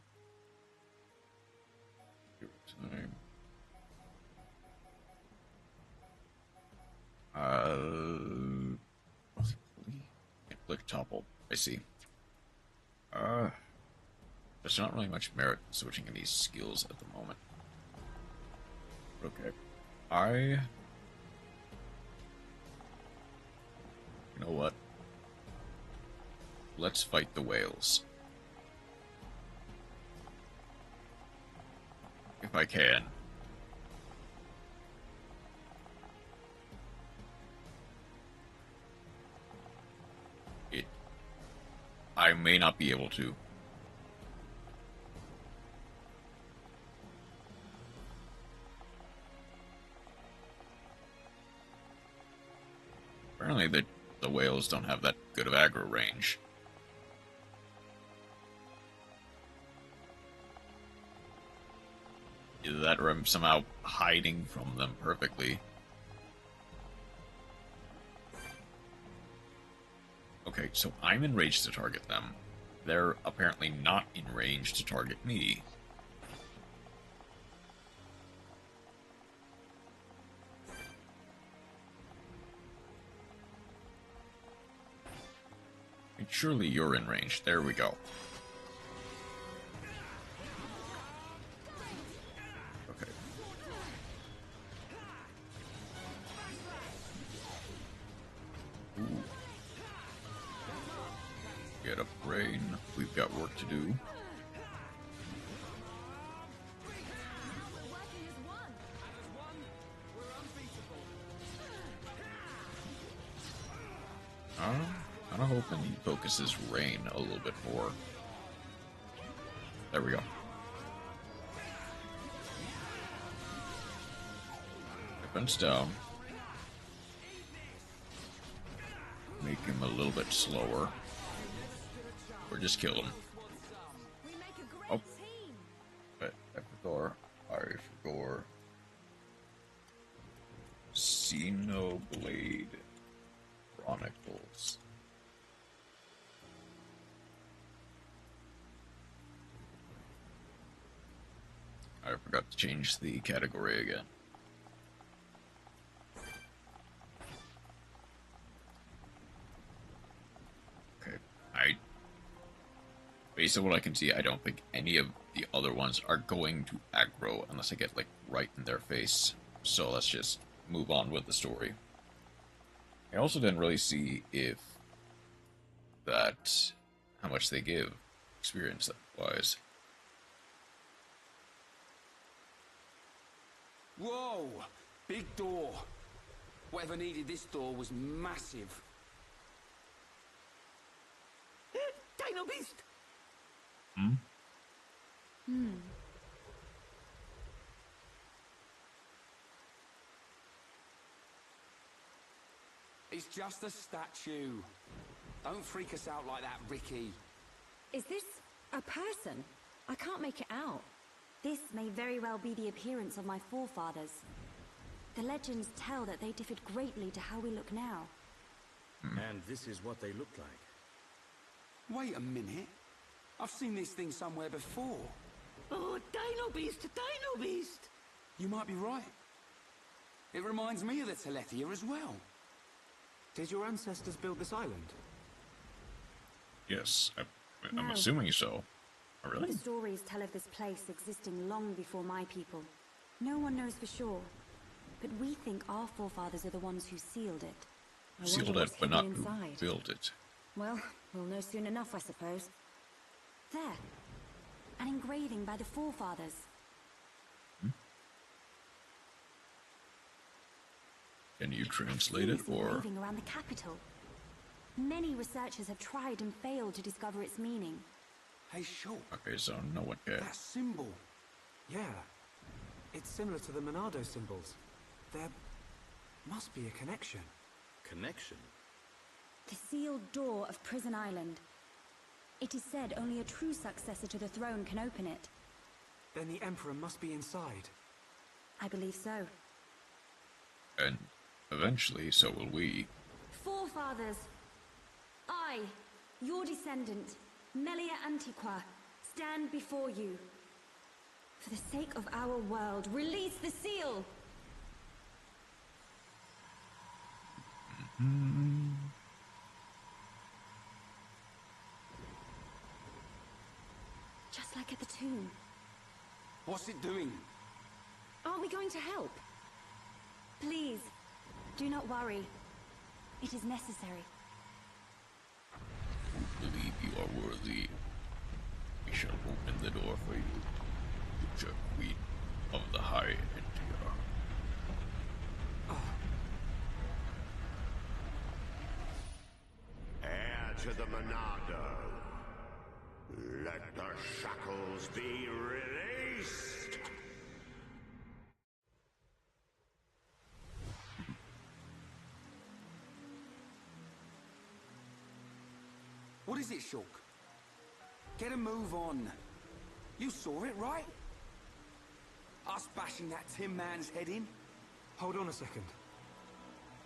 Time. Inflict topple. I see. There's not really much merit in switching any skills at the moment. Okay. You know what? Let's fight the whales. If I can. I may not be able to. Apparently the whales don't have that good of aggro range. Either that or I'm somehow hiding from them perfectly. Okay, so I'm in range to target them. They're apparently not in range to target me. And surely you're in range. There we go. Okay. Ooh. Get a brain. We've got work to do. I'm hoping he focuses rain a little bit more. There we go. Weapons down. Make him a little bit slower. Or just kill him. Oh. I forgot. Xenoblade Chronicles. I forgot to change the category again. Okay, based on what I can see, I don't think any of the other ones are going to aggro unless I get, like, right in their face. So let's just move on with the story. I also didn't really see if how much they give experience-wise. Whoa! Big door. Whatever needed this door was massive. Dino Beast! It's just a statue. Don't freak us out like that, Ricky. Is this a person? I can't make it out. This may very well be the appearance of my forefathers. The legends tell that they differed greatly to how we look now. And this is what they look like. Wait a minute. I've seen this thing somewhere before. Oh, Dino Beast, Dino Beast! You might be right. It reminds me of the Telethia as well. Did your ancestors build this island? Yes, I'm No. assuming so. Oh, really? The stories tell of this place existing long before my people. No one knows for sure, but we think our forefathers are the ones who sealed it. I Sealed wonder it, what's but not hidden who inside. built it. Well, we'll know soon enough, I suppose. There. An engraving by the forefathers. Can you translate it, It's the or... engraving around the capital. Many researchers have tried and failed to discover its meaning. Hey, Shulk, Okay, so no one can. that symbol. Yeah. It's similar to the Monado symbols. There must be a connection. Connection? The sealed door of Prison Island. It is said only a true successor to the throne can open it. Then the Emperor must be inside. I believe so. And eventually, so will we. Forefathers! I, your descendant, Melia Antiqua, stand before you. For the sake of our world, release the seal! Just like at the tomb. What's it doing? Aren't we going to help? Please, do not worry. It is necessary. Believe you are worthy. We shall open the door for you, future Queen of the High India. Heir to the Monado. Let the shackles be released! What is it, Shulk? Get a move on. You saw it, right? Us bashing that Tin Man's head in? Hold on a second.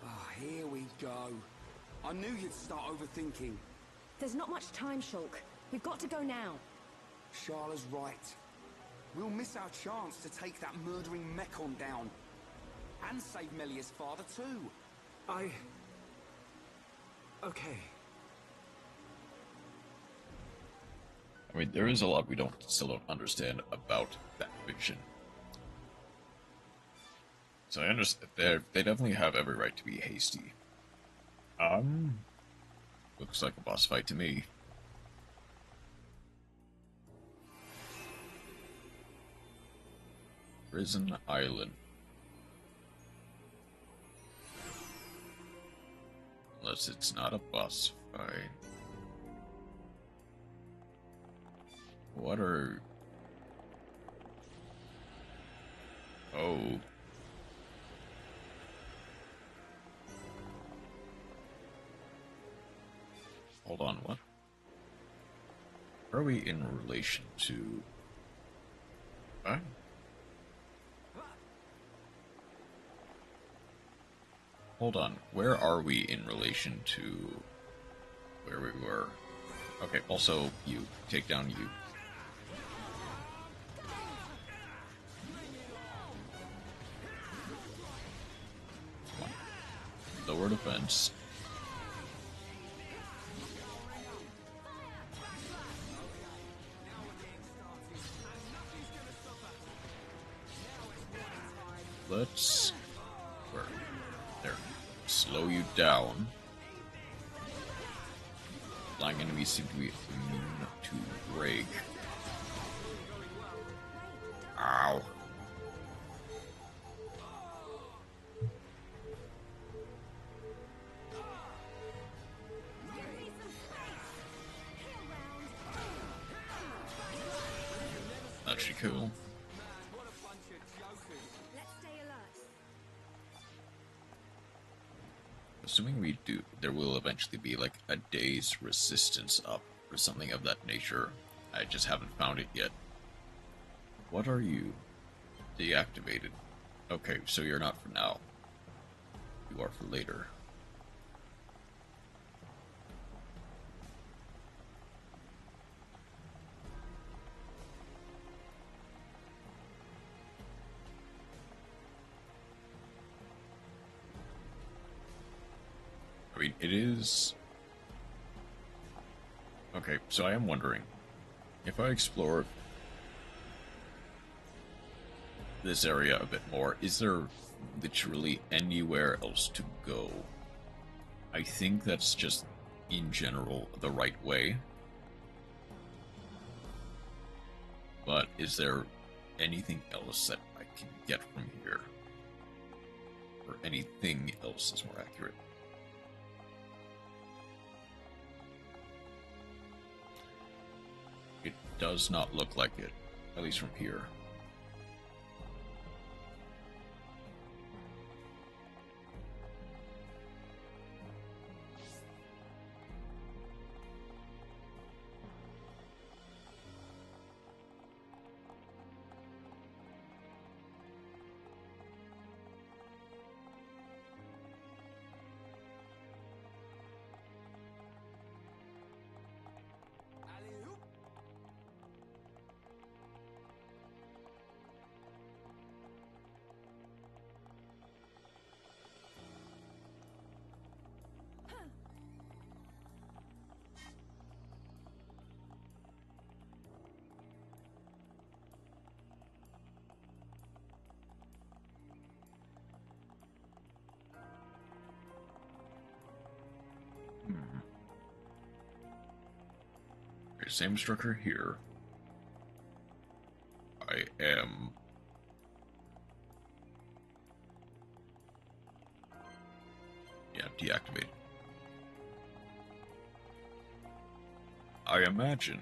Ah, here we go. I knew you'd start overthinking. There's not much time, Shulk. We've got to go now. Sharla's right. We'll miss our chance to take that murdering Mekon down. And save Melia's father, too. Okay. I mean, there is a lot we still don't understand about that vision. So I understand they definitely have every right to be hasty. Looks like a boss fight to me. Prison Island. Unless it's not a boss fight. What are... Oh. Hold on, what? Are we in relation to... Huh? Hold on, where are we in relation to where we were? Okay, also, you. Take down you. Come on. Lower defense. Let's... Where? There. Slow you down. Flying enemies seem to be immune to break. Ow. Actually cool. Assuming we do, there will eventually be like a day's resistance up or something of that nature. I just haven't found it yet. What are you? Deactivated. Okay, so you're not for now. You are for later. I mean, it is... Okay, so I am wondering, if I explore this area a bit more, is there literally anywhere else to go? I think that's just, in general, the right way. But is there anything else that I can get from here? Or anything else is more accurate? It does not look like it, at least from here. Okay, same structure here. I am... Yeah, deactivate. I imagine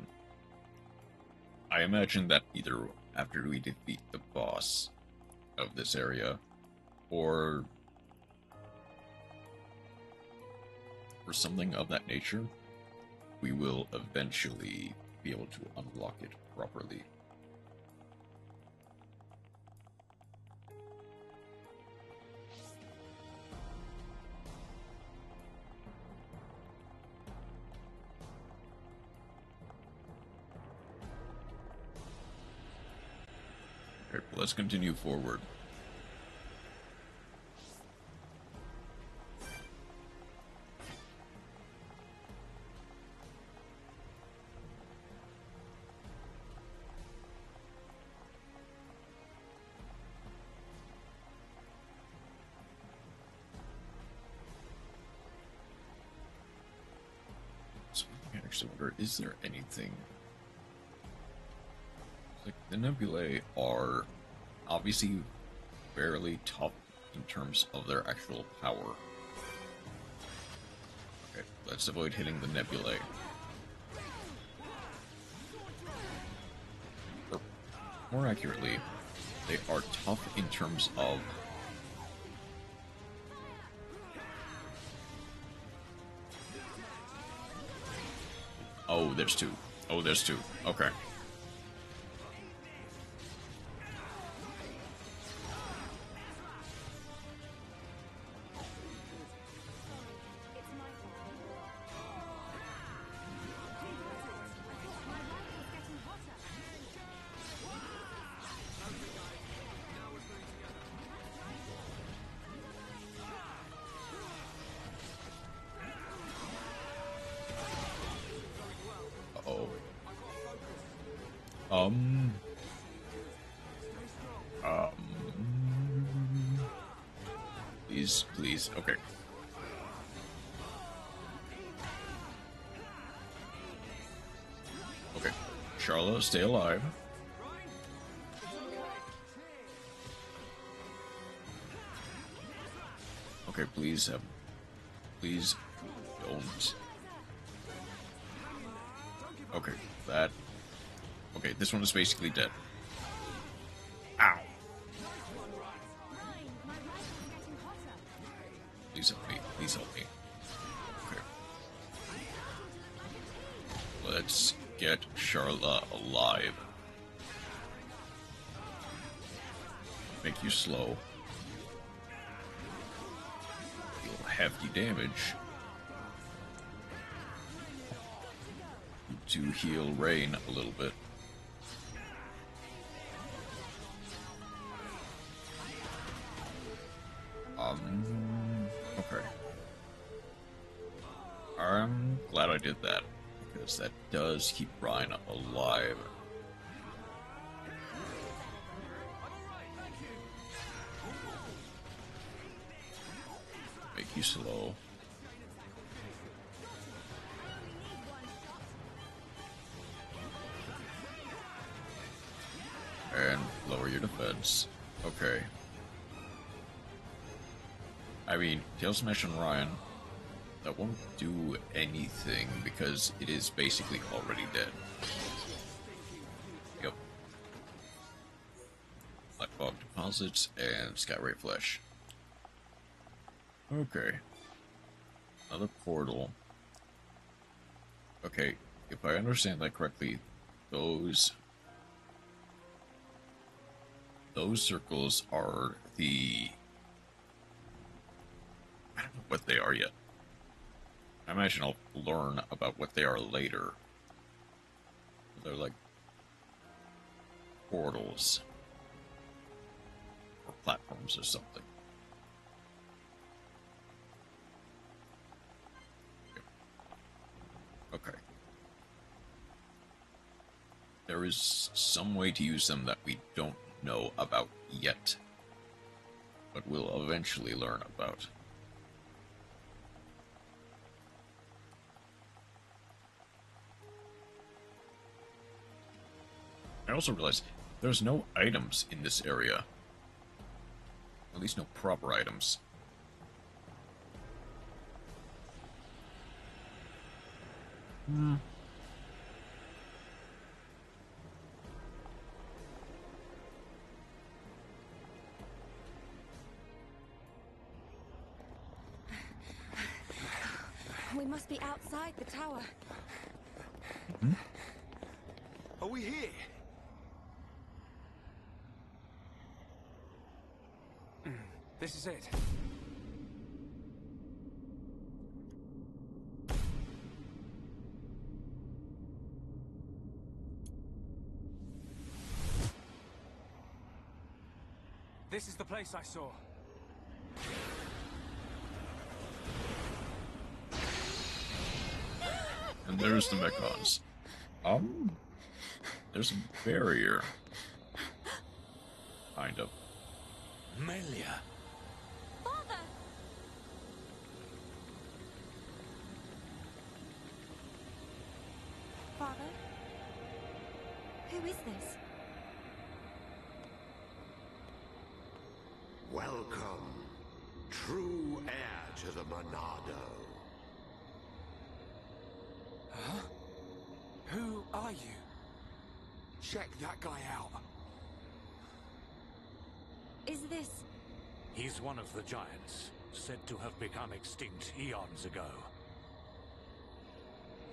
that either after we defeat the boss of this area, or something of that nature, we will eventually be able to unlock it properly. Okay, let's continue forward. So I actually wonder, is there anything... Like, the nebulae are obviously fairly tough in terms of their actual power. Okay, let's avoid hitting the nebulae. Or, more accurately, they are tough in terms of... Oh, there's two. Oh, there's two. Okay. Please, okay. Okay, Charlotte, stay alive. Okay, please don't. Okay, that. Okay, this one is basically dead. Ow. Please help me. Please help me. Okay. Let's get Charlotte alive. Make you slow. Deal hefty damage. To heal Rain a little bit. Okay. I'm glad I did that, because that does keep Ryan alive. Make you slow. And lower your defense. Okay. I mean, Tail Smash on Ryan, that won't do anything because it is basically already dead. Yep. Black Fog Deposits and Skyray Flesh. Okay. Another portal. Okay, if I understand that correctly, those circles are the... I don't know what they are yet. I imagine I'll learn about what they are later. They're like portals or platforms or something. Okay. There is some way to use them that we don't know about yet, but we'll eventually learn about. I also realized there's no items in this area. At least no proper items. We must be outside the tower. Are we here? This is it. This is the place I saw. And there's the Mechons. There's a barrier. Kind of. Melia. Father! Father? Who is this? Welcome, true heir to the Monado. Huh? Who are you? Check that guy out. Is this... He's one of the giants, said to have become extinct eons ago.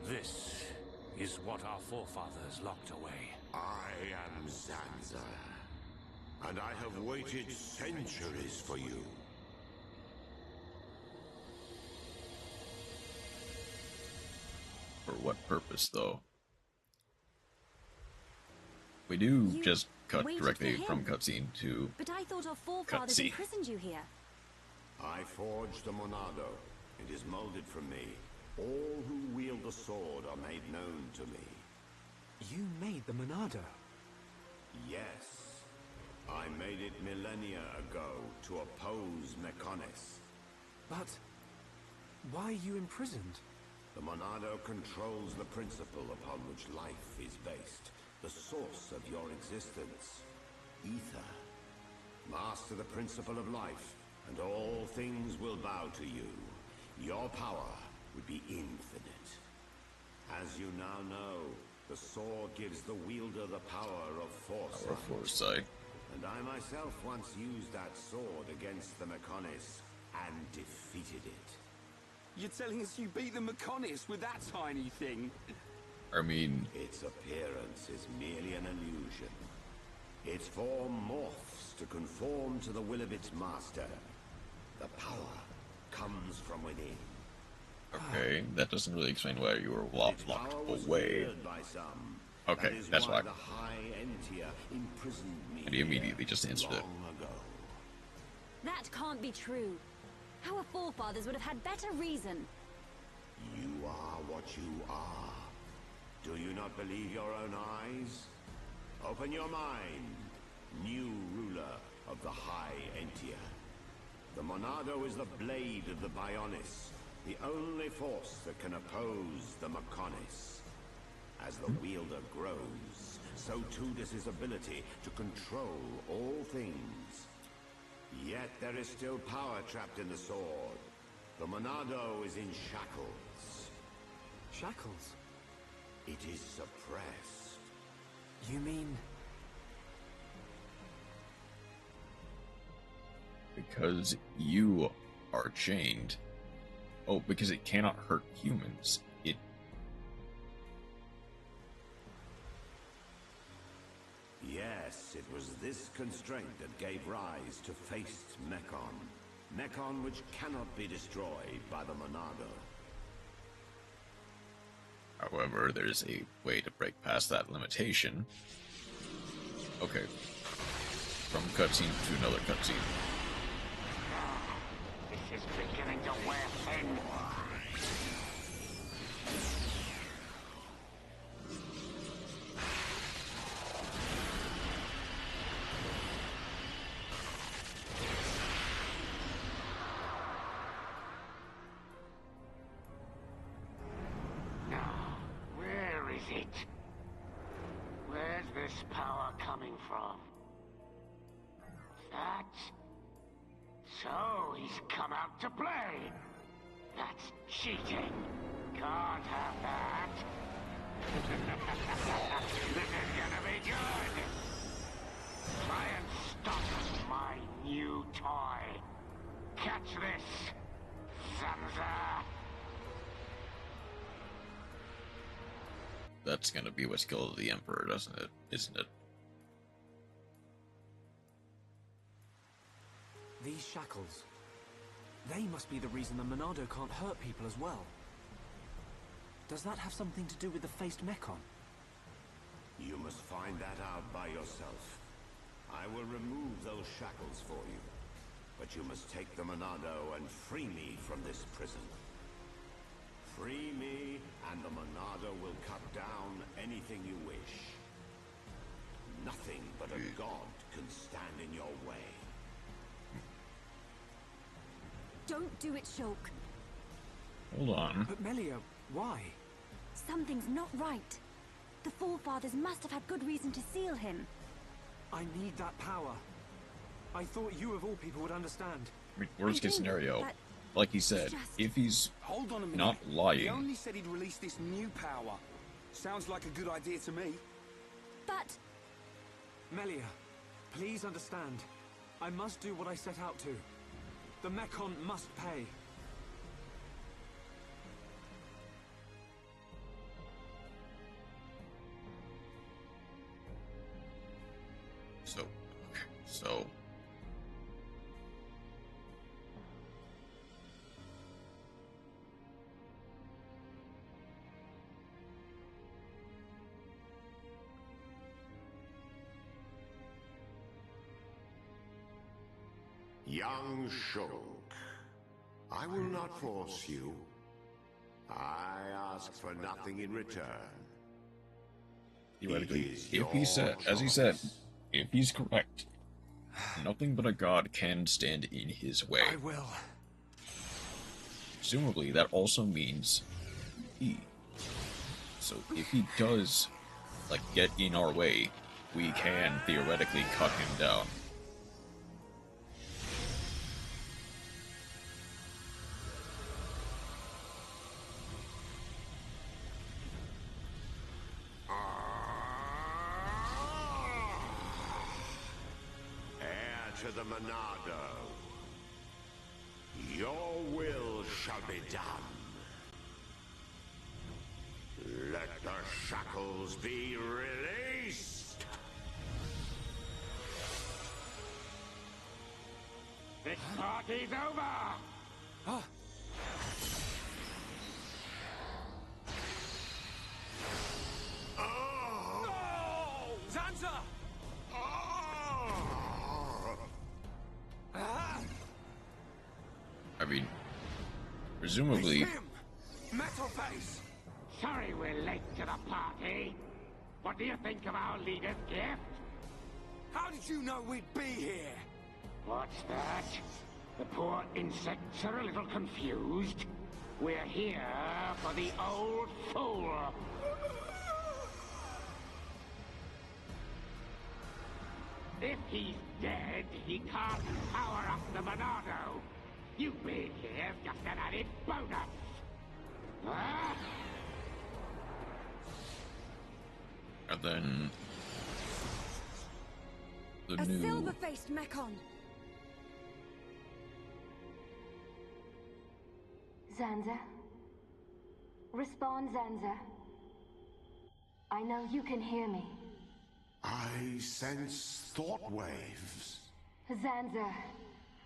This is what our forefathers locked away. I am Zanza, and I have waited centuries for you. For what purpose, though? We do You just cut waited directly for from him. cutscene to... But I thought our forefathers Cutscene. imprisoned you here. I forged the Monado. It is molded from me. All who wield the sword are made known to me. You made the Monado. Yes. I made it millennia ago to oppose Mechonis. But why are you imprisoned? The Monado controls the principle upon which life is based, the source of your existence. Ether. Master the principle of life, and all things will bow to you. Your power would be infinite. As you now know, the sword gives the wielder the power of foresight. Our foresight. And I myself once used that sword against the Mechonis and defeated it. You're telling us you beat the Mechonis with that tiny thing? I mean... Its appearance is merely an illusion. Its form morphs to conform to the will of its master. The power comes from within. Okay, that doesn't really explain why you were Its power locked was away. feared by some. Okay, That is that's why. The High Entia imprisoned me And he immediately just answered it. long ago. That can't be true. Our forefathers would have had better reason. You are what you are. Do you not believe your own eyes? Open your mind, new ruler of the High Entia. The Monado is the blade of the Bionis, the only force that can oppose the Mechonis. As the wielder grows, so too does his ability to control all things. Yet there is still power trapped in the sword. The Monado is in shackles. Shackles? It is suppressed. You mean... Because you are chained. Oh, because it cannot hurt humans. It... Yes, it was this constraint that gave rise to Faced Mechon. Mechon which cannot be destroyed by the Monado. However, there's a way to break past that limitation. Okay. From cutscene to another cutscene. This is beginning to wear thin. Now, where is it? Where's this power coming from? That? So he's come out to play. That's cheating. Can't have that. This is gonna be good. Try and stop my new toy. Catch this, Zanza. That's gonna be what's killed the Emperor, doesn't it? Isn't it? These shackles... They must be the reason the Monado can't hurt people as well. Does that have something to do with the Faced Mechon? You must find that out by yourself. I will remove those shackles for you. But you must take the Monado and free me from this prison. Free me, and the Monado will cut down anything you wish. Nothing but a god can stand in your way. Don't do it, Shulk. Hold on. But Melia, why? Something's not right. The forefathers must have had good reason to seal him. I need that power. I thought you of all people would understand. I mean, worst case scenario, like he said, if he's Hold on a minute. not He lying, only said he'd release this new power. Sounds like a good idea to me. But... Melia, please understand. I must do what I set out to. The Mechon must pay. So... Young Shulk, I will not force you. I ask for nothing in return. theoretically, if he said, as he said, if he's correct, nothing but a god can stand in his way. I will. Presumably, that also means he. So if he does, like, get in our way, we can theoretically cut him down. To the Monado. Your will shall be done. Let the shackles be released. This party's over! Ah. Oh! No! Zanza! I mean, presumably... It's him! Metal Face! Sorry we're late, to the party? What do you think of our leader's gift? How did you know we'd be here? What's that? The poor insects are a little confused. We're here for the old fool. If he's dead, he can't power up the Monado. You being here's just an added bonus. Huh? And then the A new silver-faced Mechon. Zanza? Respond, Zanza. I know you can hear me. I sense thought waves. Zanza,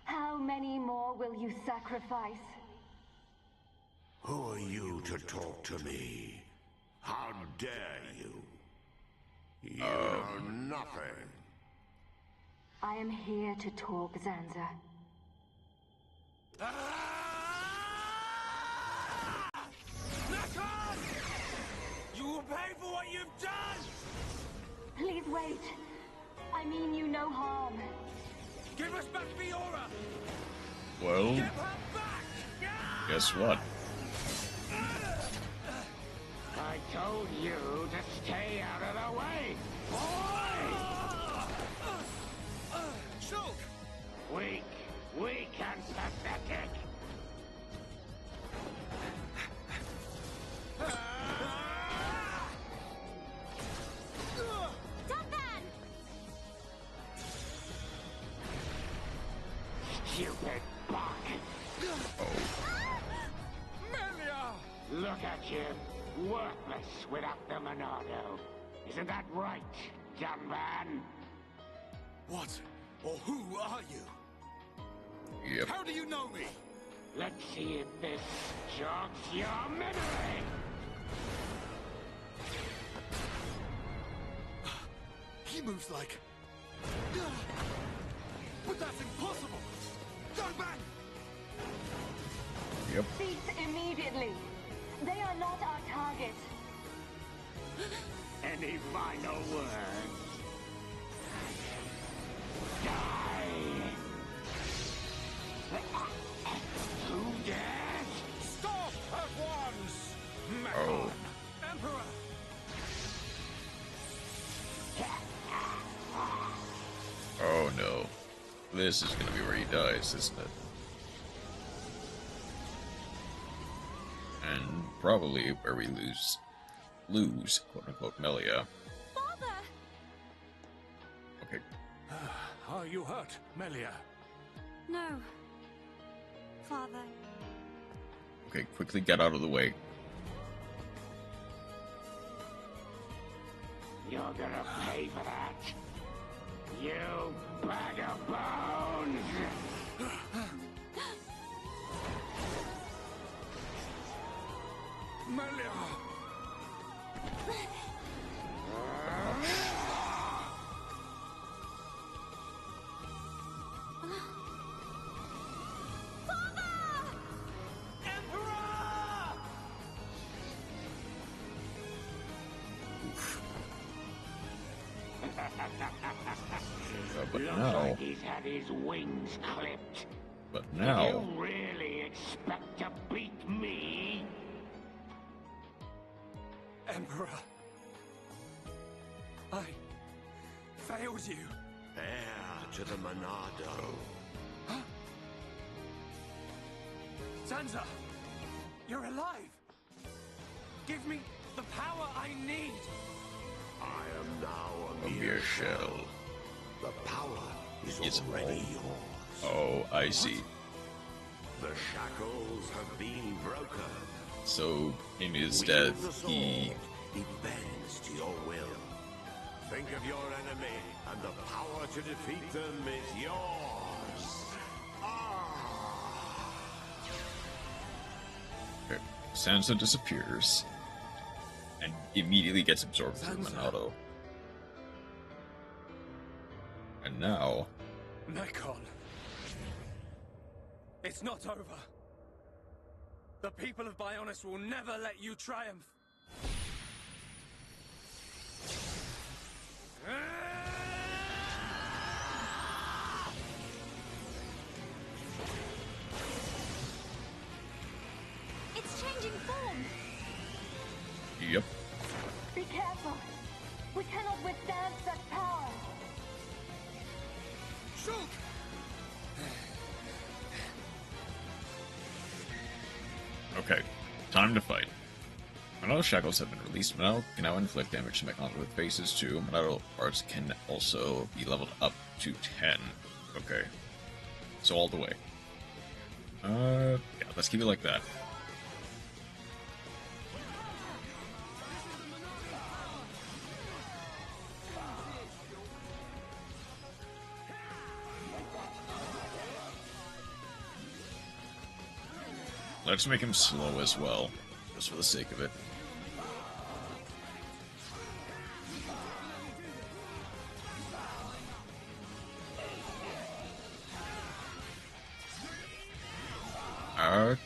how many more will you sacrifice? Who are you to talk to me? How dare you? You know nothing. I am here to talk, Zanza. Nakon! You will pay for what you've done! Please wait. I mean you no harm. Give us back Fiora! well, Give her back! guess what? I told you to stay out of the way. Boy! Shulk! Weak and pathetic. Dunban! Stupid buck. Melia! Look at you. Worthless without the Monado. Isn't that right, Dunban? What or who are you? Yep. How do you know me? Let's see if this jogs your memory. He moves like... But that's impossible! Go back! Yep. Cease immediately. They are not our target. Any final words? Die! Who dares? Stop at once! Oh. Emperor! Oh no. This is gonna be where he dies, isn't it? And probably where we lose, quote-unquote, Melia. Father! Okay, Are you hurt, Melia? No. Father. okay, quickly get out of the way. You're gonna pay for that. You bag of bones! Melia! But Looks now, like he's had his wings clipped. but You now, really expect to beat me? Emperor! I failed you. Heir to the Monado. Zanza! You're alive! Give me the power I need! I am now a mere shell. The power is It's already all- yours. Oh, I see. The shackles have been broken. So, in his Wield death, the sword. he... It bends to your will. Think of your enemy, and the power to defeat them is yours. Okay. Sansa disappears, and immediately gets absorbed through Monado. And now... Mechon. It's not over. The people of Bionis will never let you triumph. It's changing form. Yep. Be careful. We cannot withstand such power. Shulk! Okay, time to fight. Monado shackles have been released. Monado can now inflict damage to mechs with faces too. Monado arts can also be leveled up to 10. Okay. So all the way. Yeah, let's keep it like that. Let's make him slow as well, just for the sake of it.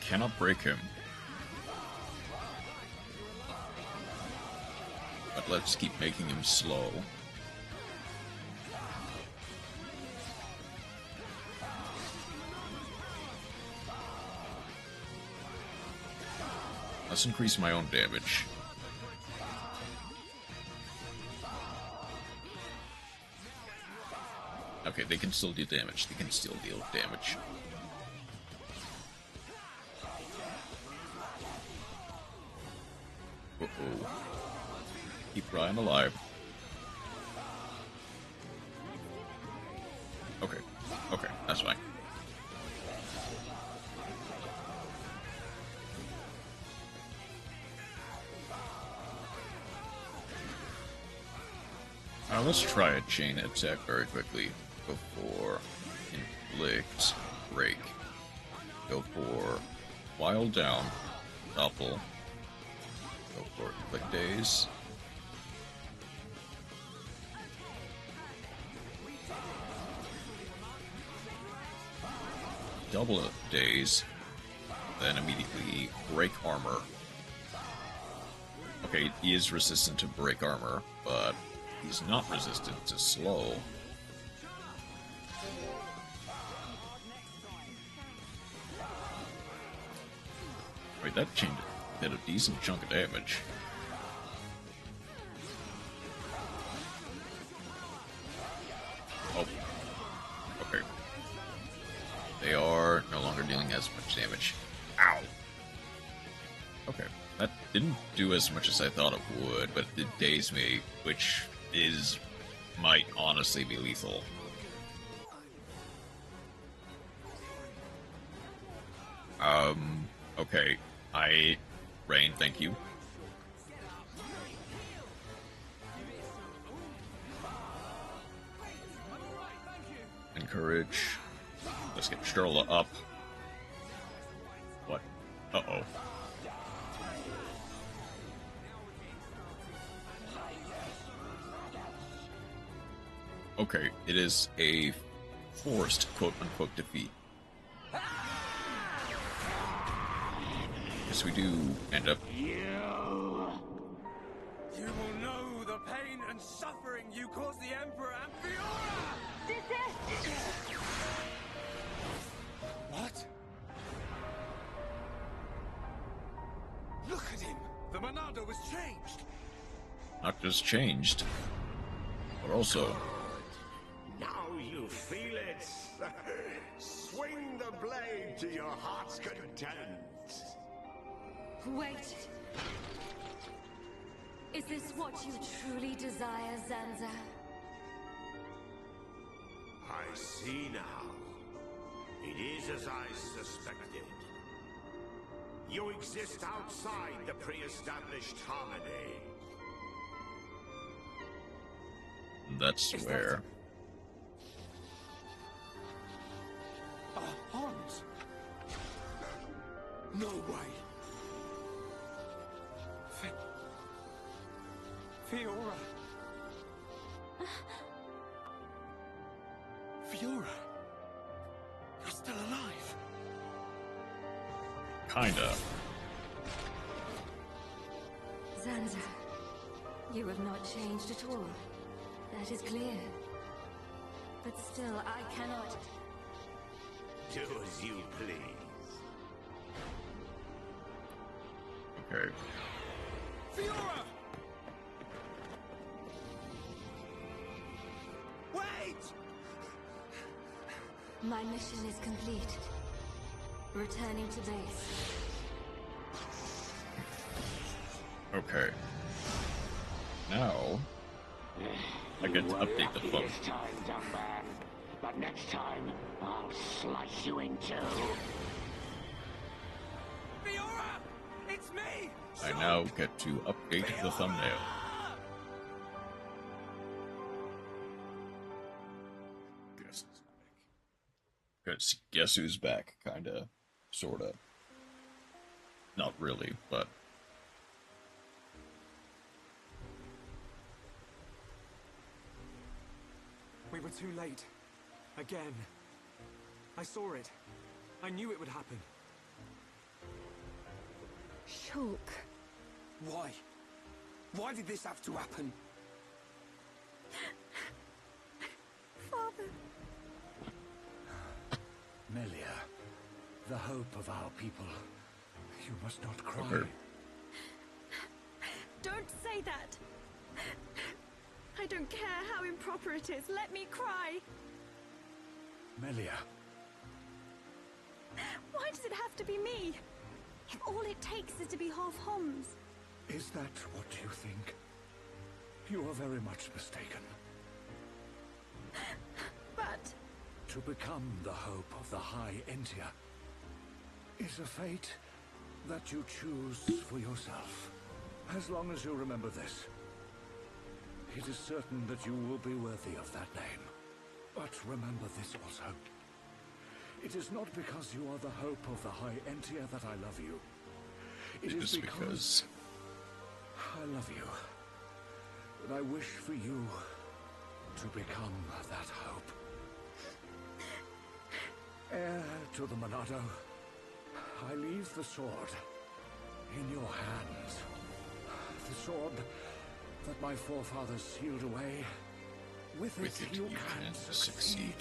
Cannot break him. But let's keep making him slow. Let's increase my own damage. Okay, they can still do damage. They can still deal damage. Uh-oh. Keep Ryan alive. Okay. Okay, that's fine. Let's try a chain attack very quickly before inflict, break. Go for wild down, topple. Go for inflict daze. Double daze, then immediately break armor. Okay, he is resistant to break armor, but he's not resistant to slow. Wait, that chain did a decent chunk of damage. Oh. Okay. They are no longer dealing as much damage. Ow! Okay. That didn't do as much as I thought it would, but it did daze me, which might honestly be lethal. Okay. Rain, thank you. Encourage. Let's get Sterla up. What? Uh-oh. Okay, it is a forced quote-unquote defeat. Yes, we do end up... You will know the pain and suffering you caused the Emperor and Fiora! Desist! What? Look at him! The Monado was changed! Not just changed, but also... Now you feel it! Swing the blade to your heart's content! Wait. Is this what you truly desire, Zanza? I see now. It is as I suspected. You exist outside the pre-established harmony. That's where... Hans? No way. Fiora. Fiora. You're still alive. Kinda. Zanza, You have not changed at all. That is clear. But still, I cannot... Do as you please. Okay. Fiora! Wait! My mission is complete. Returning to base. Okay. Now, I get to update the phone. This time, young man. But next time, I'll slice you in two. Fiora! It's me! I now get to update the thumbnail. Guess who's back? Kinda, sorta. Not really, but... We were too late. Again. I saw it. I knew it would happen. Shulk. Why? Why did this have to happen? Father. Melia, the hope of our people. You must not cry. Okay. Don't say that. I don't care how improper it is. Let me cry. Melia. Why does it have to be me? If all it takes is to be half Homs. Is that what you think? You are very much mistaken. But... To become the hope of the High Entia is a fate that you choose for yourself. As long as you remember this, it is certain that you will be worthy of that name. But remember this also. It is not because you are the hope of the High Entia that I love you. It is because I love you. That I wish for you to become that hope. Heir to the Monado, I leave the sword in your hands. The sword that my forefathers sealed away. With it, you can succeed.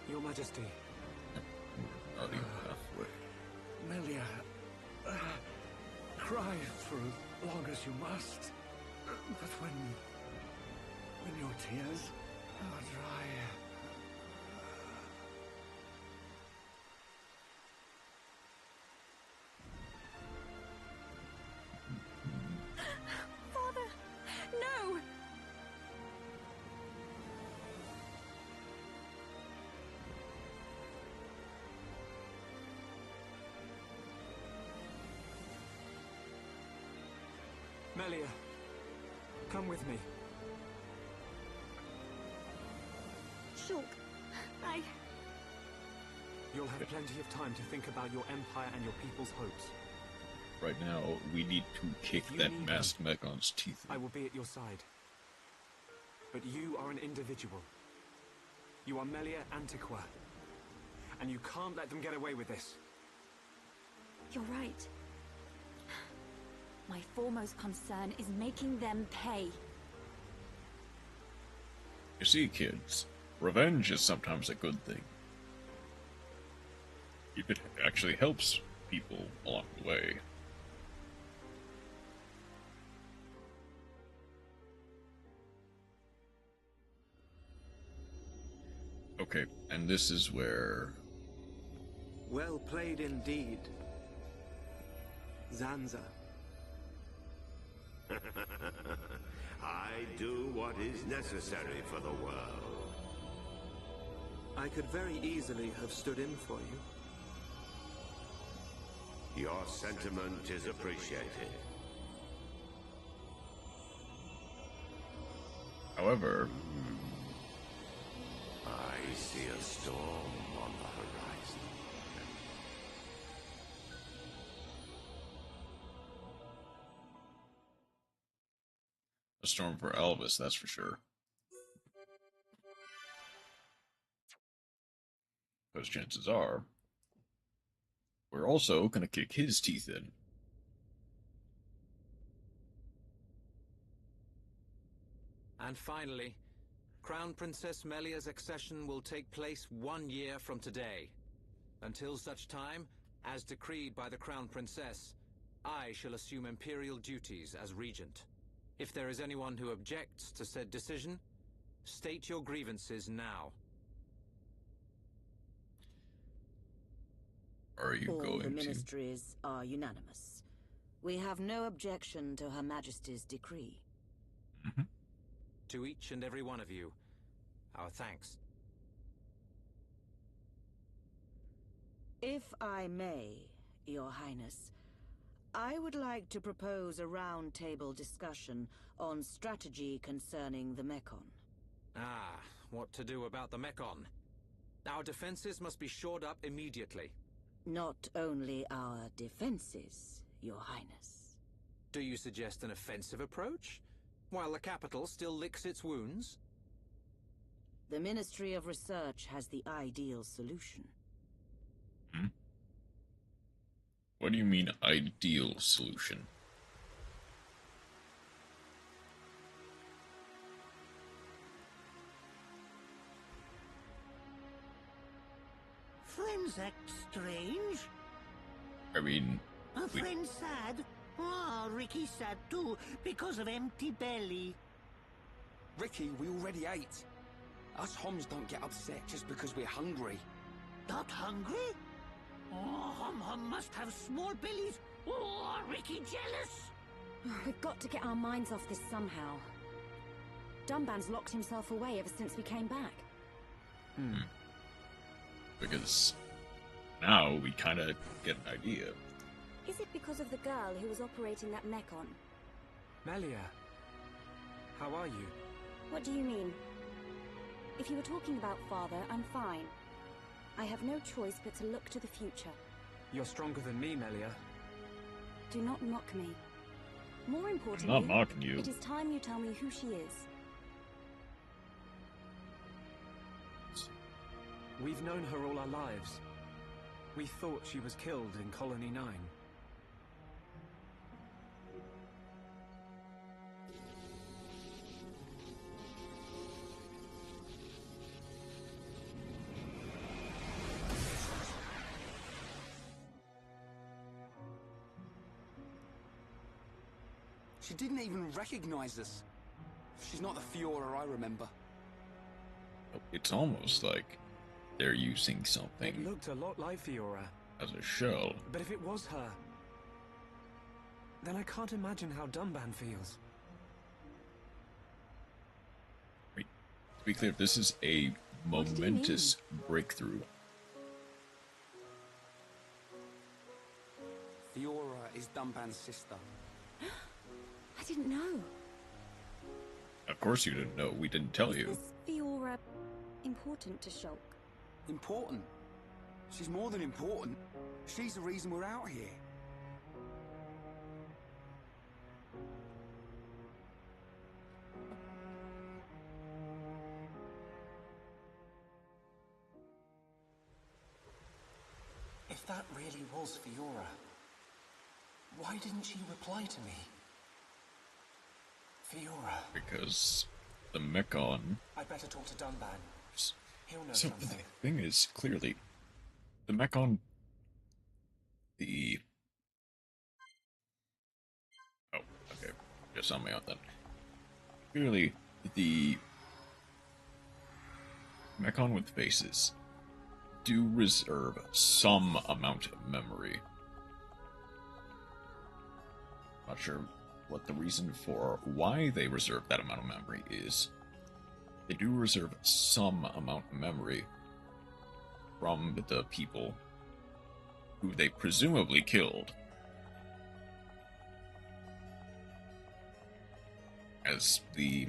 Your Majesty. Melia, cry for as long as you must. But when your tears are dry... Father, no! Melia, come with me. Shulk, You'll have plenty of time to think about your empire and your people's hopes. Right now, we need to kick If you that need masked Megon's teeth in. I will be at your side. But you are an individual. You are Melia Antiqua. And you can't let them get away with this. You're right. My foremost concern is making them pay. You see, kids, revenge is sometimes a good thing. It actually helps people along the way. Okay, and this is where... Well played indeed. Zanza. I do what is necessary for the world. I could very easily have stood in for you. Your sentiment is appreciated. However... I see a storm on the horizon. A storm for Elvis, that's for sure. Because chances are, we're also gonna kick his teeth in. And finally, Crown Princess Melia's accession will take place 1 year from today. Until such time, as decreed by the Crown Princess, I shall assume imperial duties as regent. If there is anyone who objects to said decision, state your grievances now. Are you All going the to? ministries are unanimous. We have no objection to Her Majesty's decree. To each and every one of you, our thanks. If I may, Your Highness, I would like to propose a round-table discussion on strategy concerning the Mekon. Ah, what to do about the Mekon? Our defenses must be shored up immediately. Not only our defenses, Your Highness. Do you suggest an offensive approach, while the capital still licks its wounds? The Ministry of Research has the ideal solution. What do you mean, ideal solution? Friends act strange. I mean, A friend sad? Ah, Ricky's sad too, because of empty belly. Ricky, we already ate. Us Homs don't get upset just because we're hungry. Not hungry? Oh, Hum must have small bellies. Oh, Ricky jealous. We've got to get our minds off this somehow. Dumban's locked himself away ever since we came back. Because now we kind of get an idea. Is it because of the girl who was operating that Mekon? Melia, how are you? What do you mean? If you were talking about father, I'm fine. I have no choice but to look to the future. You're stronger than me, Melia. Do not mock me. More importantly, I'm not mocking you. It is time you tell me who she is. We've known her all our lives. We thought she was killed in Colony 9. She didn't even recognize us. She's not the Fiora I remember. It's almost like they're using It something looked a lot like Fiora. as a shell. But if it was her, then I can't imagine how Dumban feels. To be clear, this is a momentous breakthrough. Fiora is Dumban's sister. I didn't know. Of course you didn't know. We didn't tell you. Is Fiora important to Shulk? Important? She's more than important. She's the reason we're out here. If that really was Fiora, why didn't she reply to me? Fiora. Because the Mekon... I'd better talk to Dumban. He'll know So something. the thing is, clearly, the Mekon... Oh, okay. Just on me out then. Clearly, the Mekon with faces do reserve some amount of memory. Not sure what the reason for why they reserve that amount of memory is. They do reserve some amount of memory from the people who they presumably killed. As the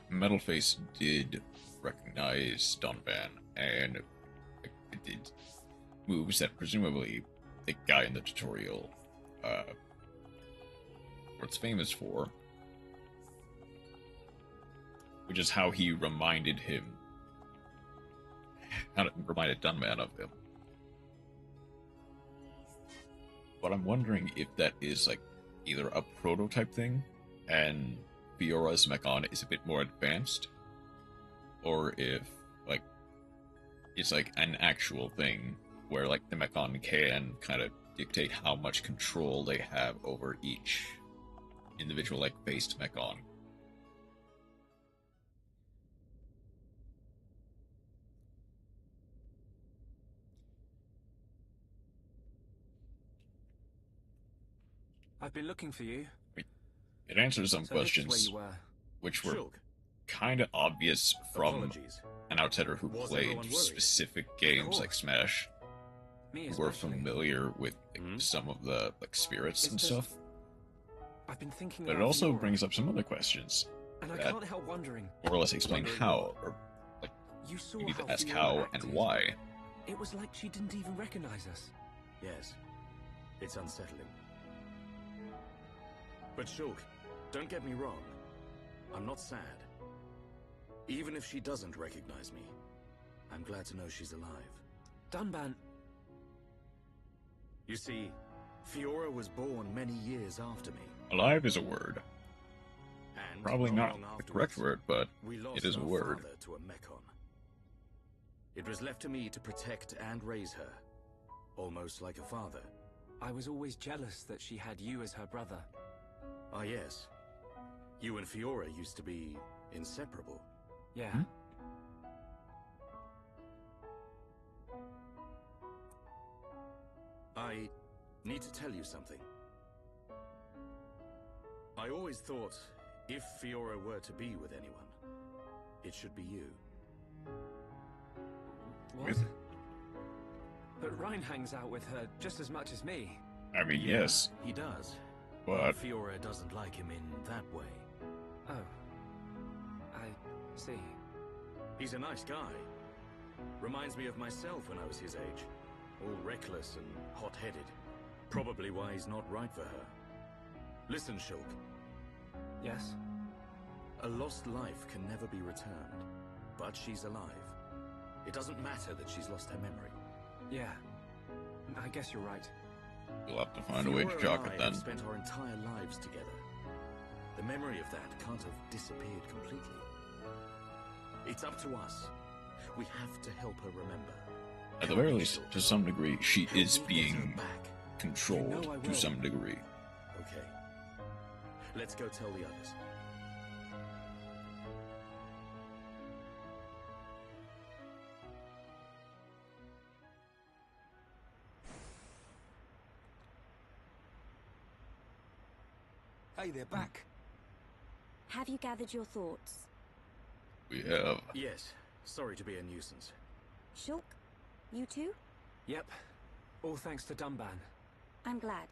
Metal Face did recognize Dunban, and it did moves that presumably the guy in the tutorial what's famous for, which is how he reminded Dunban of him. But I'm wondering if that is like either a prototype thing, and Fiora's Mechon is a bit more advanced, or if like it's like an actual thing where like the Mechon can kind of dictate how much control they have over each individual like based Mechon. I've been looking for you. It answers some So this is where questions you were. which were Shulk. kind of obvious from Apologies. an outsider who Was played everyone worried? specific games like course. Smash, Me who were especially. familiar with like, some of the like spirits It's and just- stuff. I've been thinking But it about also Fiora, brings up some other questions and I that can't help wondering. more or less explain Wondering how, or like You saw you need how to ask Fiora how acted. and why. It was like she didn't even recognize us. Yes. It's unsettling. But Shulk, don't get me wrong. I'm not sad. Even if she doesn't recognize me, I'm glad to know she's alive. Dunban. You see, Fiora was born many years after me. Alive is a word. And Probably not long the correct afterwards, word, but we lost it is a our word. father to a Mechon. It was left to me to protect and raise her, almost like a father. I was always jealous that she had you as her brother. Ah, yes. You and Fiora used to be inseparable. Yeah. I need to tell you something. I always thought if Fiora were to be with anyone, it should be you. What? But Ryan hangs out with her just as much as me. I mean, Yeah, yes, he does. but Fiora doesn't like him in that way. Oh. I see. He's a nice guy. Reminds me of myself when I was his age. All reckless and hot-headed. Probably why he's not right for her. Listen, Shulk. Yes? A lost life can never be returned. But she's alive. It doesn't matter that she's lost her memory. Yeah. I guess you're right. you'll have to find a way to Fiora jock and I it then. have spent our entire lives together. The memory of that can't have disappeared completely. It's up to us. We have to help her remember. At the very least, to some degree, she is being back. controlled You know I to will. some degree. Okay. Let's go tell the others. Hey, they're back. Have you gathered your thoughts? We have. Yes. Sorry to be a nuisance. Shulk? You too? Yep. All thanks to Dunban. I'm glad.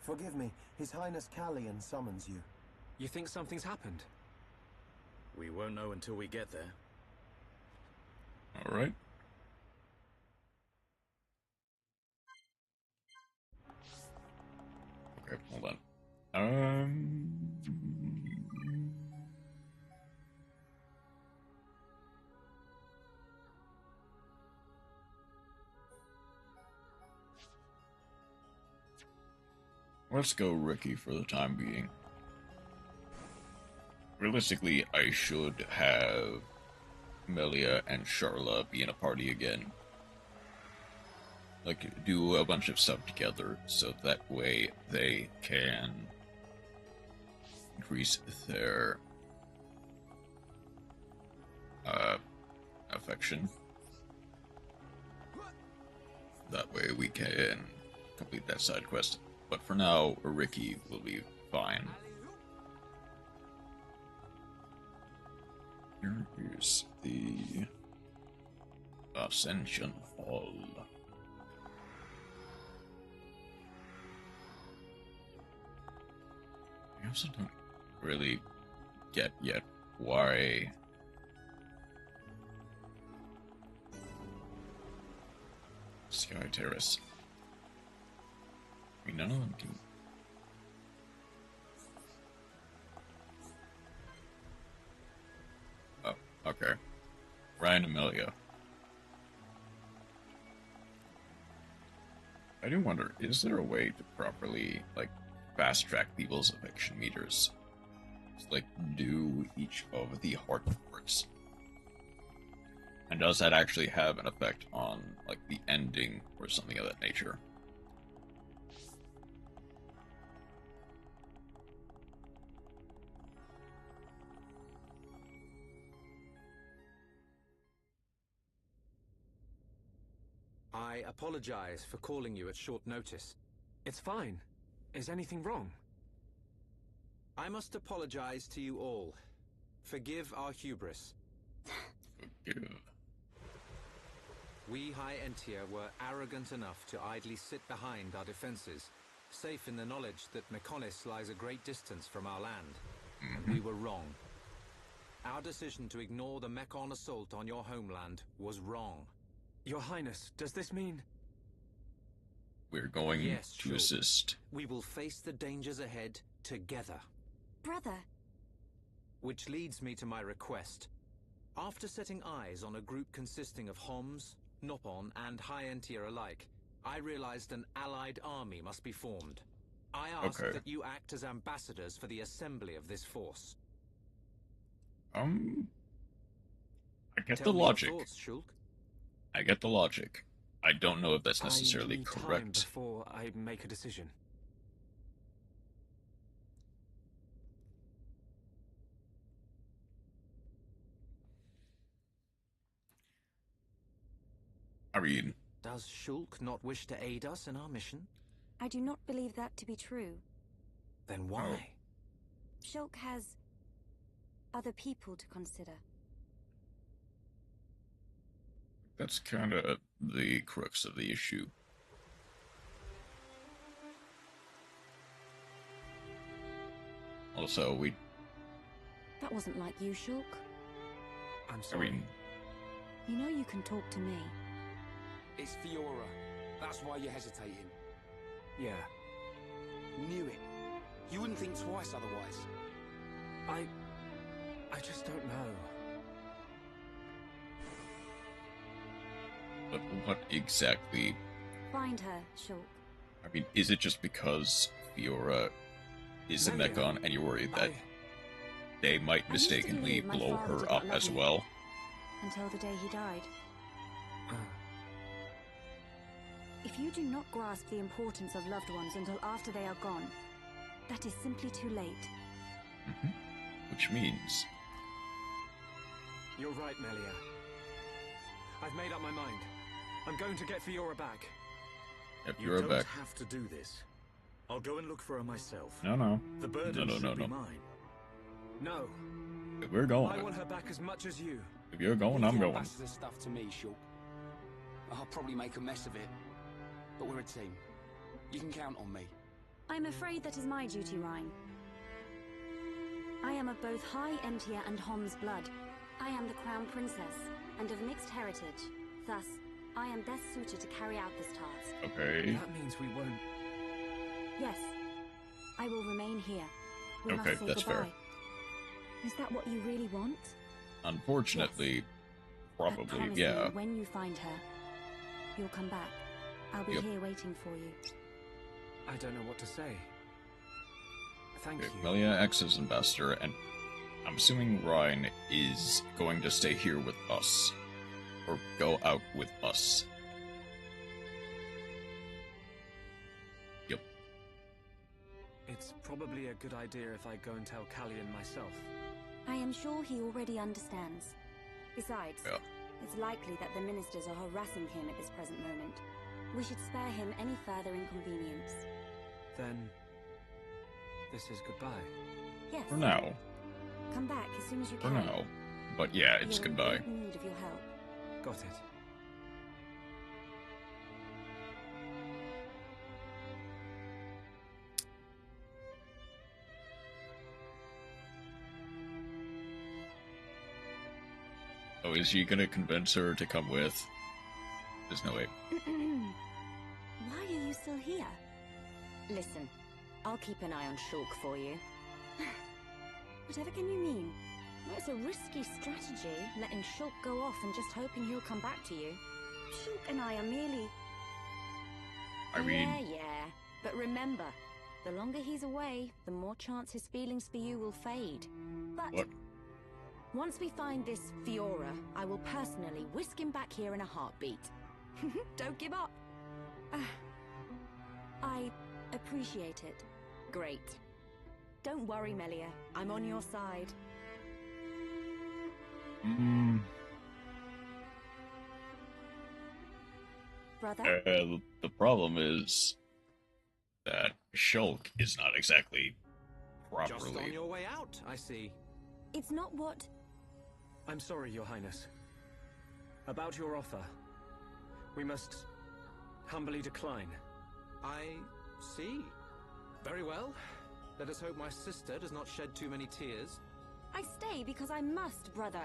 Forgive me. His Highness Callian summons you. You think something's happened? We won't know until we get there. Alright. Okay, hold on. Let's go Ricky for the time being. Realistically, I should have Melia and Charla be in a party again. Like, do a bunch of stuff together, so that way they can increase their affection. That way we can complete that side quest. But for now, Ricky will be fine. Here's the Ascension Hall. I also don't really get yet why Sky Terrace. I mean, none of them can. Oh, okay. Ryan and Amelia. I do wonder, is there a way to properly, like, fast-track people's affection meters? Just, like, do each of the heart quirks? And does that actually have an effect on, like, the ending or something of that nature? I apologize for calling you at short notice. It's fine. Is anything wrong? I must apologize to you all. Forgive our hubris. Forgive. We High Entia were arrogant enough to idly sit behind our defenses, safe in the knowledge that Mechonis lies a great distance from our land. And we were wrong. Our decision to ignore the Mechon assault on your homeland was wrong. Your Highness, does this mean... We're going yes, to assist. We will face the dangers ahead together. Brother. Which leads me to my request. After setting eyes on a group consisting of Homs, Nopon, and High Entia alike, I realized an allied army must be formed. I ask that you act as ambassadors for the assembly of this force. I get Tell the me your logic. thoughts, Shulk. I get the logic. I don't know if that's necessarily I need time correct. before I make a decision. I mean... Does Shulk not wish to aid us in our mission? I do not believe that to be true. Then why? Shulk has other people to consider. That's kind of the crux of the issue. Also, That wasn't like you, Shulk. I'm sorry. I mean... You know you can talk to me. It's Fiora. That's why you're hesitating. Yeah. Knew it. You wouldn't think twice otherwise. I just don't know. But what exactly... Find her, Shulk. I mean, is it just because Fiora is a Mechon and you're worried that they might mistakenly blow her up as well? Until the day he died. If you do not grasp the importance of loved ones until after they are gone, that is simply too late. Which means... You're right, Melia. I've made up my mind. I'm going to get Fiora back. Yep, You Fiora don't back. have to do this. I'll go and look for her myself. No. The burden should be no. mine. No. If we're going... I want her back as much as you. If you're going, I'm going. Ambassador stuff to me, Shulk. I'll probably make a mess of it, but we're a team. You can count on me. I'm afraid that is my duty, Rhine. I am of both High Entia and Hom's blood. I am the Crown Princess, and of mixed heritage. Thus, I am best suited to carry out this task. Okay. That means we won't... Yes. I will remain here. We Okay, must say that's goodbye. fair. Is that what you really want? Unfortunately, probably, Promise yeah. me when you find her, you'll come back. I'll be here waiting for you. I don't know what to say. Thank you. Melia acts as ambassador, and I'm assuming Ryan is going to stay here with us. Or go out with us. Yep. It's probably a good idea if I go and tell Callian myself. I am sure he already understands. Besides, it's likely that the ministers are harassing him at this present moment. We should spare him any further inconvenience. Then... this is goodbye. Yes. For now. Come back as soon as you For can. now. But yeah, it's You're in goodbye. great need of your help. Got it. Oh, is she gonna convince her to come with? There's no way. Why are you still here? Listen, I'll keep an eye on Shulk for you. Whatever can you mean? Well, it's a risky strategy, letting Shulk go off and just hoping he'll come back to you. Shulk and I are merely... I mean... Yeah. But remember, the longer he's away, the more chance his feelings for you will fade. But... What? Once we find this Fiora, I will personally whisk him back here in a heartbeat. Don't give up. I appreciate it. Great. Don't worry, Melia. I'm on your side. Brother? The problem is that Shulk is not exactly properly... Just on your way out, I see. It's not what... I'm sorry, Your Highness. About your offer, we must humbly decline. I see. Very well. Let us hope my sister does not shed too many tears. I stay because I must, brother.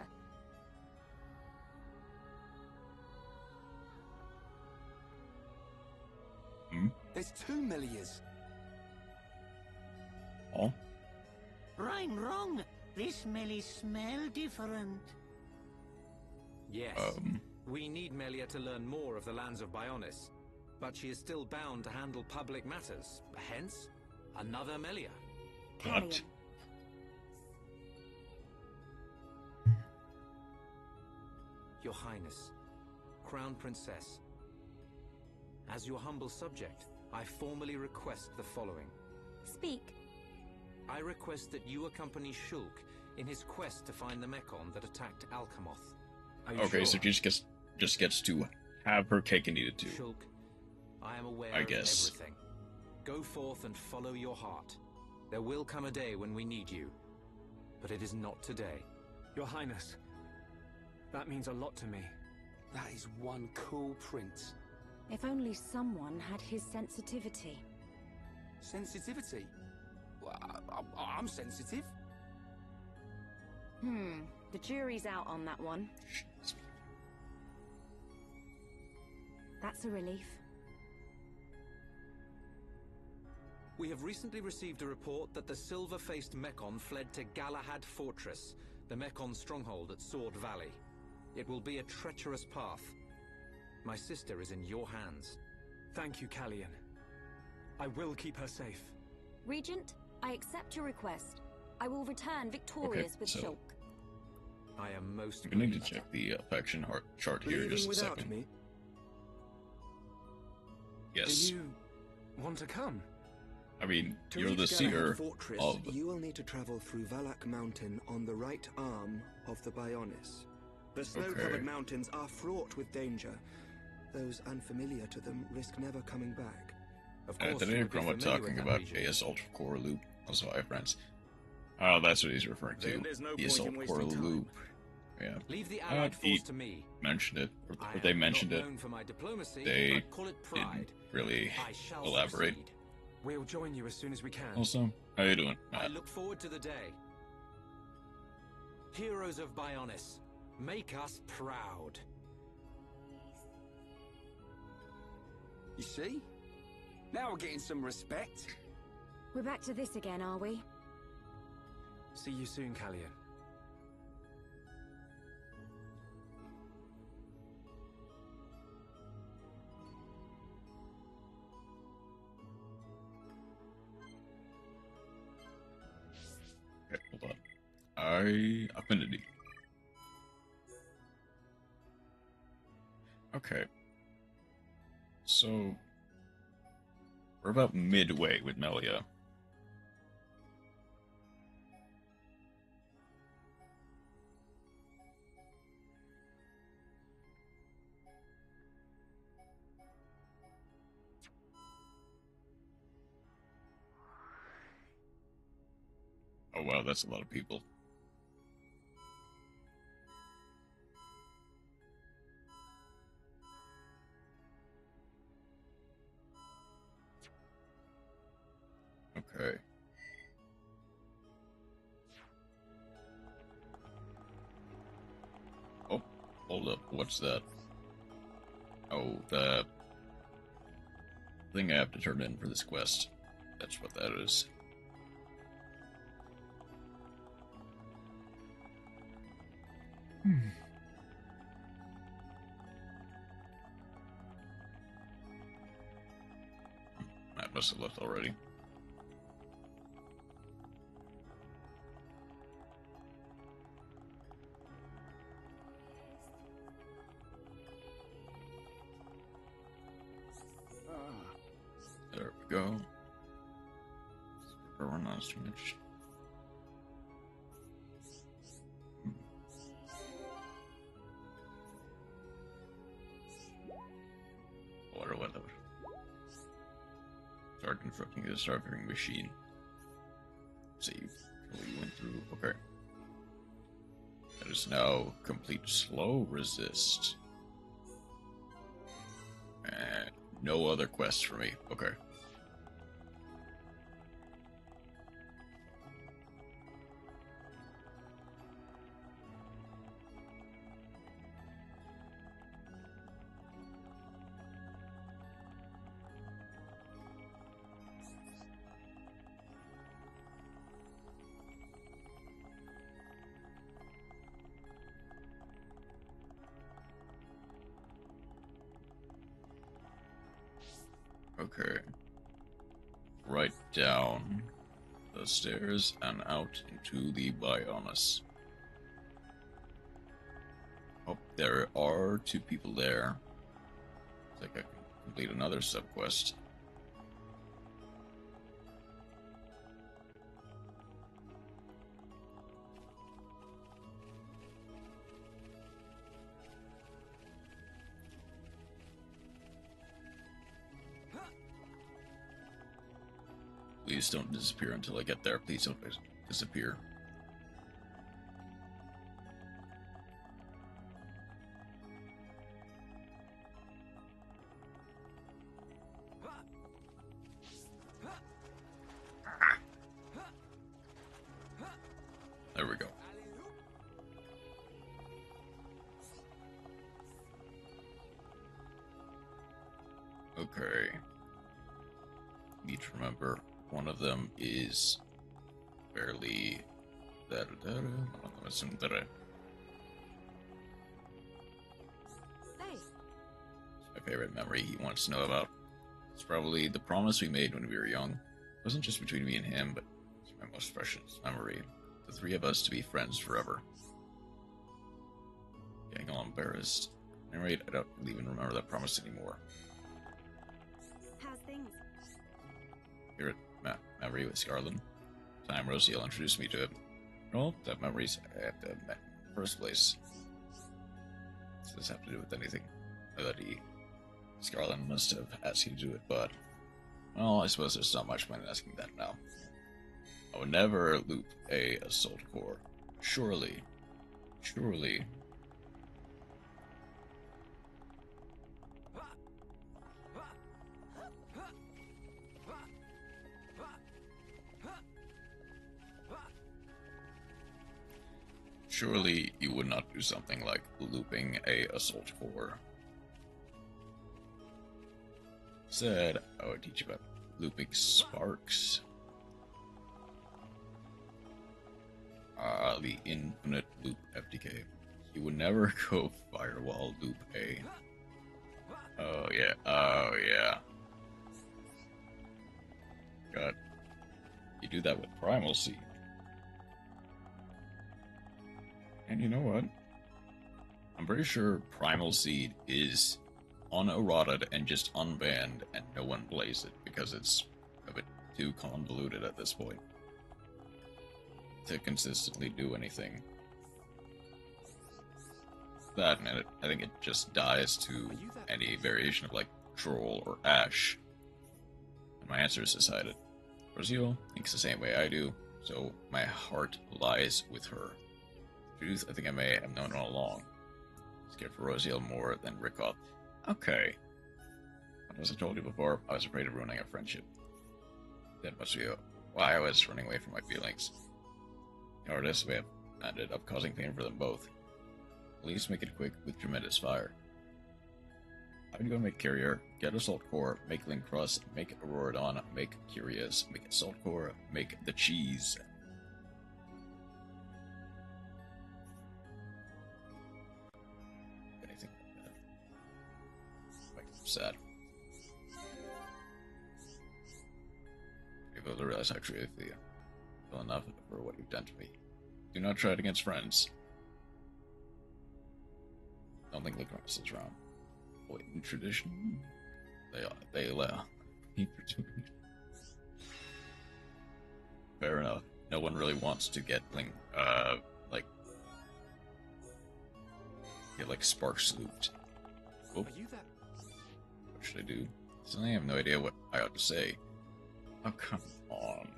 There's 2 Melias. Oh? Rhyme wrong. This Melie smell different. Yes. We need Melia to learn more of the lands of Bionis, but she is still bound to handle public matters. Hence, another Melia. What? Your Highness, Crown Princess, as your humble subject, I formally request the following. Speak. I request that you accompany Shulk in his quest to find the Mechon that attacked Alchemoth. Okay, so she just gets to have her cake and eat it too. Shulk, I am aware I of guess. everything. Go forth and follow your heart. There will come a day when we need you, but it is not today. Your Highness, that means a lot to me. That is one cool prince. If only someone had his sensitivity. Sensitivity? Well, I'm sensitive. The jury's out on that one. That's a relief. We have recently received a report that the silver-faced Mechon fled to Galahad Fortress, the Mechon stronghold at Sword Valley. It will be a treacherous path. My sister is in your hands. Thank you, Callian. I will keep her safe. Regent, I accept your request. I will return victorious with so- Shulk. I am most I'm going to check the affection heart chart here Leaving just a without second. me? Yes. Do you want to come? I mean, To you're reach the Galahad seer Fortress, of... you will need to travel through Valak Mountain on the right arm of the Bionis. The snow-covered Okay. mountains are fraught with danger. Those unfamiliar to them risk never coming back. Of course, today you would be Chroma familiar talking with that about region. the Assault Core Loop. Also, hi friends. Oh, that's what he's referring to. Then there's no The point Assault in Core wasting time. Loop. Yeah. Leave the He Allied force to me. mentioned it, or I they am mentioned not it. known for my diplomacy, They but call it pride. didn't really I shall elaborate. succeed. We'll join you as soon as we can. Also, how you doing, I Matt? look forward to the day. Heroes of Bionis, make us proud. You see? Now we're getting some respect. We're back to this again, are we? See you soon, Callian. Okay, hold on. Affinity. Okay. So, we're about midway with Melia. Oh wow, that's a lot of people. Okay. Oh, hold up. What's that? Oh, the thing I have to turn in for this quest. That's what that is. must have left already. There we go. Run on streamage. Water weather. Start constructing the starving machine. Save. We went through. Okay. That is now complete slow resist. And no other quests for me. Okay. Okay. Right down the stairs and out into the Bionis. Oh, there are 2 people there. I think I can complete another subquest. Please don't disappear until I get there. Please don't disappear. There we go. Okay. Need to remember. One of them is fairly... Hey. My favorite memory he wants to know about. It's probably the promise we made when we were young. It wasn't just between me and him, but it's my most precious memory. The 3 of us to be friends forever. Getting all embarrassed. At any rate, I don't even remember that promise anymore. How's things? Here at memory with Scarlet. Time Rosiel introduced me to it. Well, that memory's at the first place. Does this have to do with anything? Scarlet must have asked you to do it, but... Well, I suppose there's not much point in asking that now. I would never loop a assault core. Surely. Surely you would not do something like looping a assault core. Said I would teach you about looping sparks. The infinite loop FTK. You would never go firewall loop a. Oh yeah. God. You do that with Primal Seed. And you know what? I'm pretty sure Primal Seed is unerrated and just unbanned, and no one plays it because it's a bit too convoluted at this point to consistently do anything. That, and I think it just dies to any variation of, like, Troll or Ash. And my answer is decided. Rosiel thinks the same way I do, so my heart lies with her. Truth, I think I may have known all along. Scared for Rosiel more than Rickoff. Okay. As I told you before, I was afraid of ruining our friendship. That must be why I was running away from my feelings. The artists may have ended up causing pain for them both. Please make it quick with tremendous fire. I would go make Carrier, get Assault Core, make Link Cross, make Auroradon, make Curious, make Assault Core, make the cheese. Anything like that. Like, sad. You fail to realize how true you feel enough for what you've done to me. Do not try it against friends. Don't think lacrosse is wrong. Wait, in tradition? They allow. Fair enough. No one really wants to get like sparks looped. Oh. Are you that? What should I do? Suddenly I have no idea what I ought to say. Oh, come on.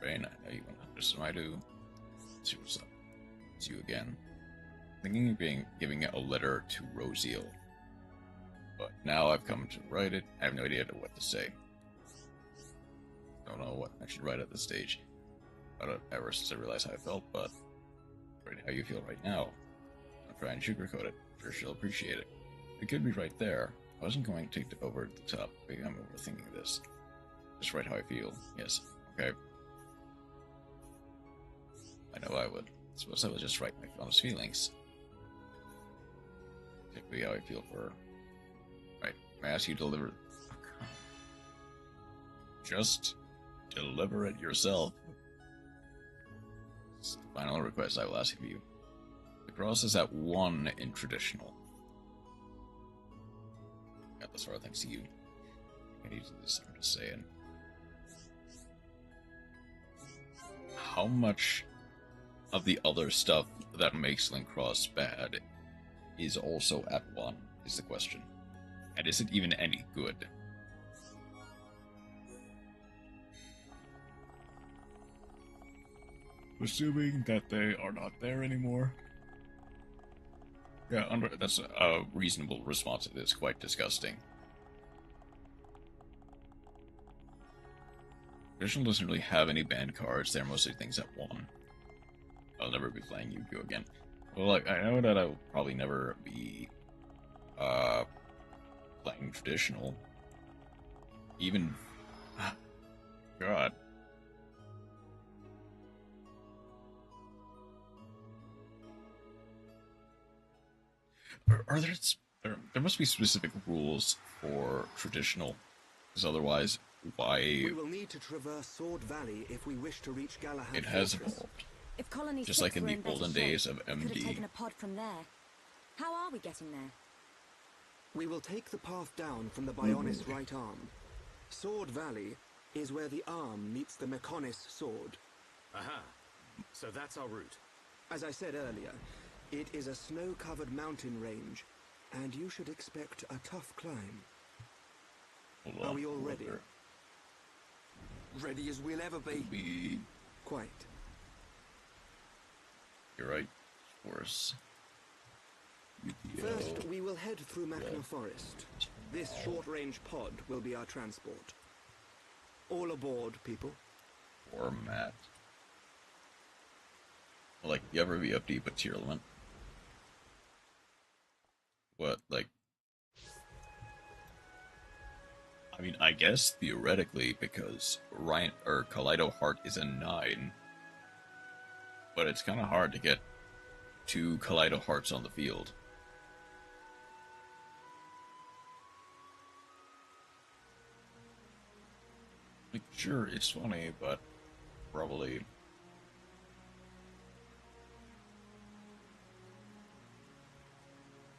Rain, I know you want to understand what I do. See what's up. It's you again. Thinking of giving a letter to Rosiel. But now I've come to write it, I have no idea what to say. Don't know what I should write at this stage. Ever since I realized how I felt, but right how you feel right now. I'm trying to sugarcoat it. Sure she'll appreciate it. It could be right there. I wasn't going to take it over the top. Maybe I'm overthinking this. Just write how I feel. Yes. Okay. I know I would. Suppose I would just write my honest feelings. Particularly how I feel for her. Right. I ask you to deliver. Just deliver it yourself. It's the final request I will ask of you. The cross is at 1 in traditional. Got this far thanks to you. I need to do this, I'm just saying. How much of the other stuff that makes Link Cross bad is also at 1, is the question. And is it even any good? Assuming that they are not there anymore. Yeah, that's a reasonable response to this. Quite disgusting. Traditional doesn't really have any banned cards. They're mostly things at 1. I'll never be playing Yu-Gi-Oh! Again. Well, like, I know that I will probably never be playing traditional. Even... God. Are there must be specific rules for traditional, because otherwise, why... We will need to traverse Sword Valley if we wish to reach Galahad. It has evolved. If Colony Just like in the olden days of we could have MD. taken a pod from there. How are we getting there? We will take the path down from the Bionis right arm. Sword Valley is where the arm meets the Mechonis sword. Aha. So that's our route. As I said earlier, it is a snow-covered mountain range, and you should expect a tough climb. Are we all ready? Ready as we'll ever be. Quite. You're right. Worse. First, we will head through Machna Forest. This short-range pod will be our transport. All aboard, people. Or Matt. Like, you ever be up deep with tier element? What, like... I mean, I guess theoretically, because Kaleido Heart is a 9. But it's kind of hard to get 2 Kaleido Hearts on the field. Like, sure, it's funny, but probably...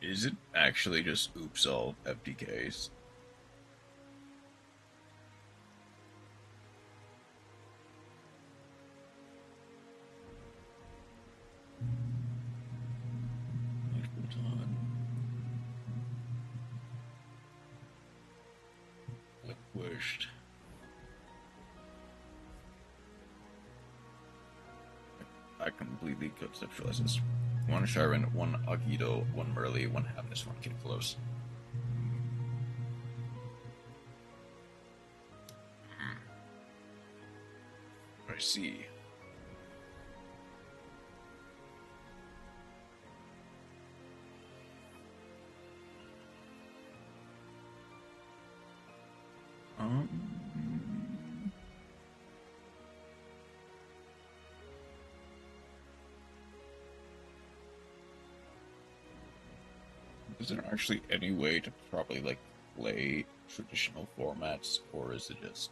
Is it actually just oops all FTKs? Wished. I completely conceptualize this. 1 Sharon, 1 Agido, 1 Merly, 1 Happiness, 1 Kid Close. I see. Is there actually any way to properly, like, play traditional formats, or is it just...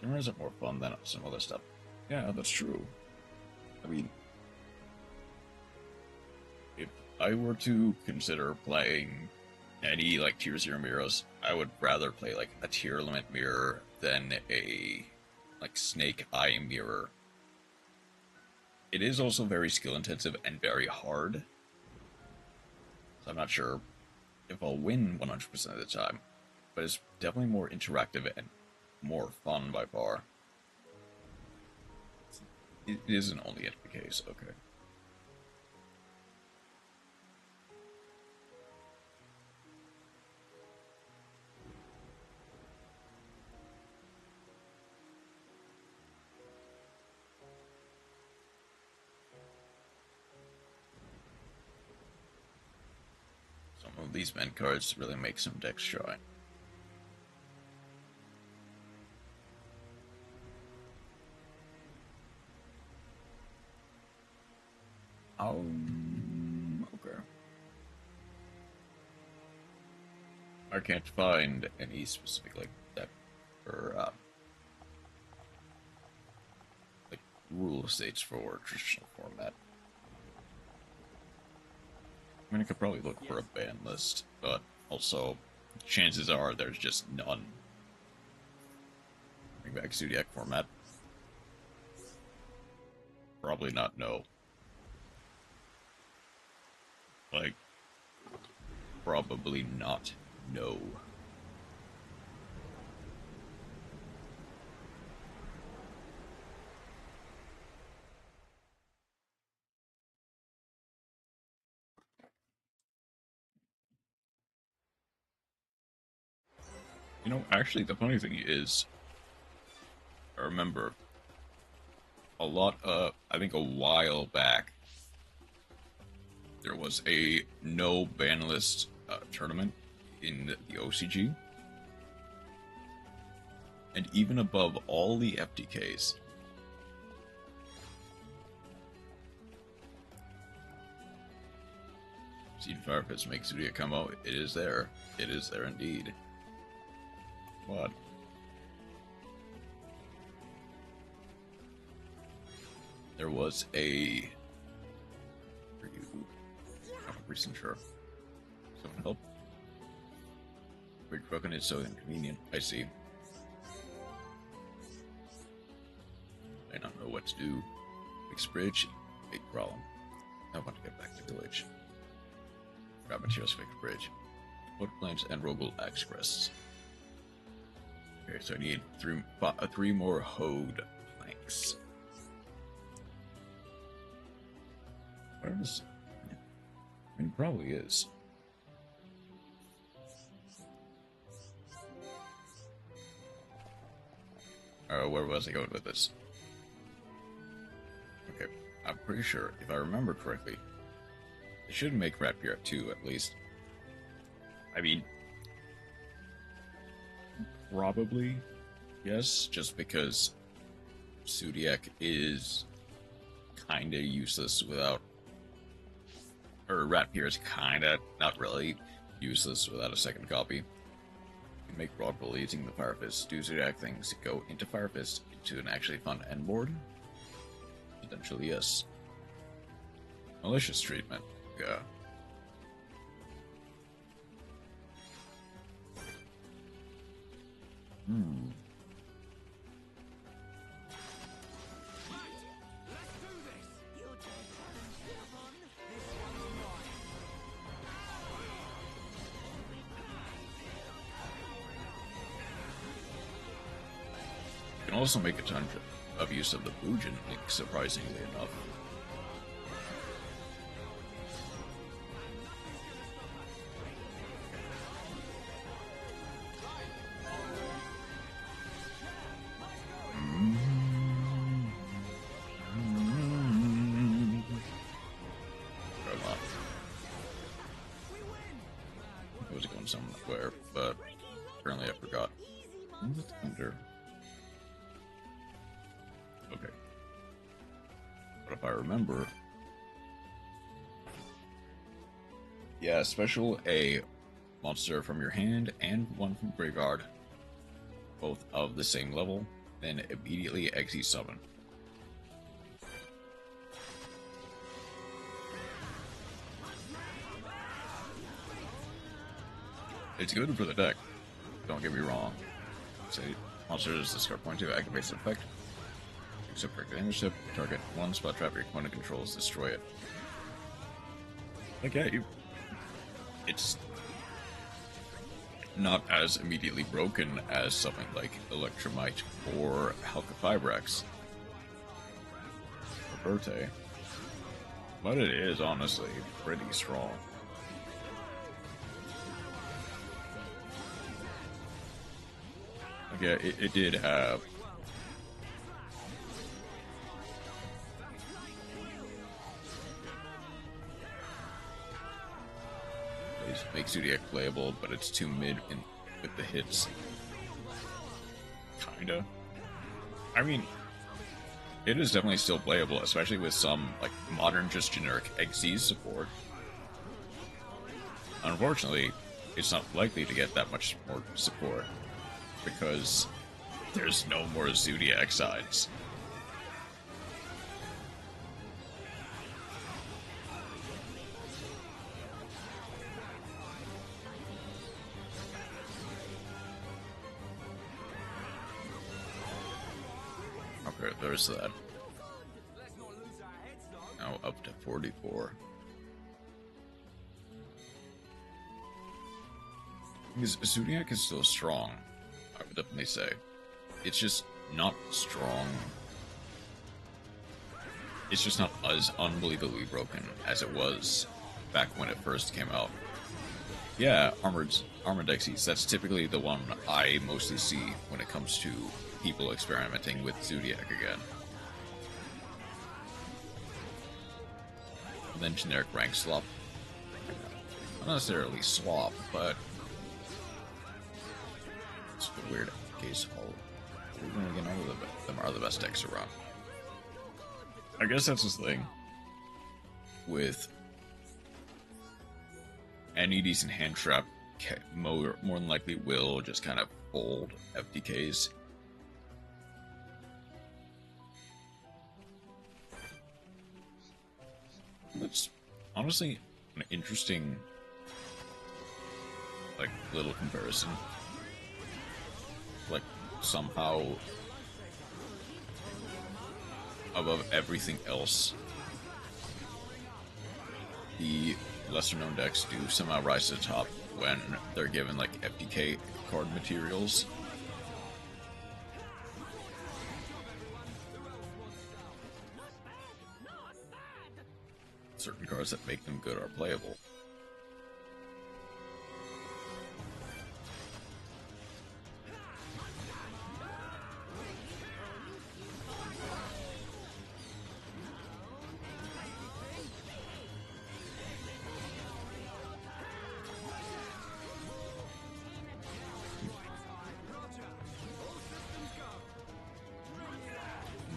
Or is it more fun than some other stuff? Yeah, that's true. I mean, if I were to consider playing any, like, Tier 0 mirrors, I would rather play, like, a tier limit mirror than a, like, snake eye mirror. It is also very skill intensive and very hard. So I'm not sure if I'll win 100% of the time, but it's definitely more interactive and more fun by far. It isn't only the case, okay. Some of these men cards really make some decks shine. Okay. I can't find any specific, like, deck or, like, rule states for traditional format. I mean, I could probably look for a ban list, but also, chances are there's just none. Bring back Zodiac format. Probably not, no. Like, probably not, no. You know, actually, the funny thing is, I remember a lot, I think a while back, there was a no ban list tournament in the OCG. And even above all the FTKs, seen Firefist make Zodiac come out. It is there. It is there indeed. But there was a recent sure. Someone help. Quick fucking is so inconvenient. I see. I don't know what to do. Fix bridge, big problem. I want to get back to village. Grab materials, fix bridge. Wood planks and Rogel axe crests. Okay, so I need three more hoed planks. Where is? I mean, probably is. Where was I going with this? Okay, I'm pretty sure, if I remember correctly, it should make Rapier 2 at least. I mean, probably yes, just because Zodiac is kinda useless without, or Rapier is kinda, not really, useless without a second copy. You can make Broadwell using the Firefist, do Zodiac things, go into Firefist, into an actually fun end board? Potentially yes. Malicious treatment, yeah. You can also make a ton of use of the Boojin link, surprisingly enough. I was going somewhere, but apparently I forgot. What's under? Okay. But if I remember... Yeah, special a monster from your hand and one from graveyard, both of the same level, then immediately exit summon. It's good for the deck, don't get me wrong. Say, monsters discard point 2, activates the effect. Except for damage tip, target one spot trap your opponent controls, destroy it. Okay, it's not as immediately broken as something like Electromite or Halka-Fibrax or Berte, but it is honestly pretty strong. Yeah, it did have make Zodiac playable, but it's too mid with the hits. Kinda. I mean, it is definitely still playable, especially with some like modern, just generic XZ support. Unfortunately, it's not likely to get that much more support because there's no more Zodiac sides. Okay, there's that. Now up to 44. Because Zodiac is still strong, I would definitely say. It's just not strong. It's just not as unbelievably broken as it was back when it first came out. Yeah, Armored Xyz, that's typically the one I mostly see when it comes to people experimenting with Zodiac again. And then generic rank swap. Not necessarily swap, but it's a weird case. All of them are the best decks around. I guess that's the thing with any decent hand trap. More than likely will just kind of fold FDKs. That's honestly an interesting, like, little comparison. Like, somehow, above everything else, the lesser-known decks do somehow rise to the top when they're given, like, FDK card materials. Certain cards that make them good are playable.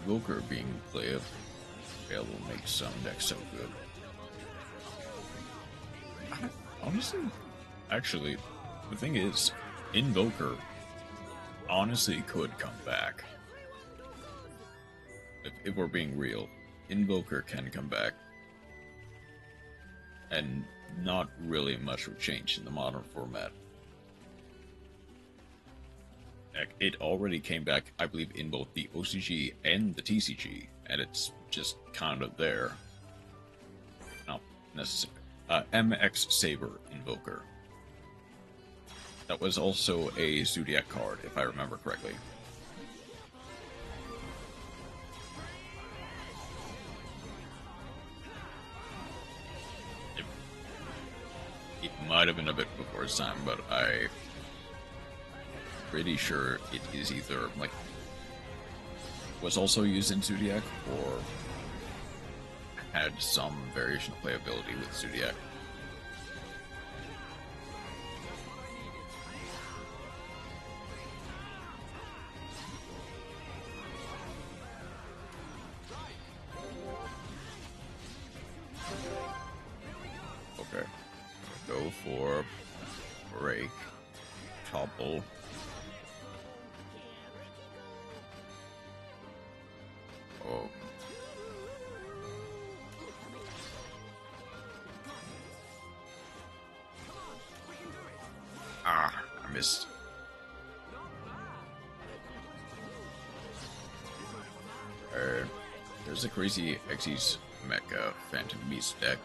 Invoker being playable makes some decks so good. Honestly, actually, the thing is, Invoker honestly could come back. If we're being real, Invoker can come back. And not really much would change in the modern format. It already came back, I believe, in both the OCG and the TCG, and it's just kind of there. Not necessarily. MX Saber Invoker. That was also a Zodiac card, if I remember correctly. It might have been a bit before its time, but I'm pretty sure it is either, like, was also used in Zodiac, or had some variation of playability with Zodiac. for break, topple. Oh. Ah, I missed. There's a crazy Xyz Mecha Phantom Beast deck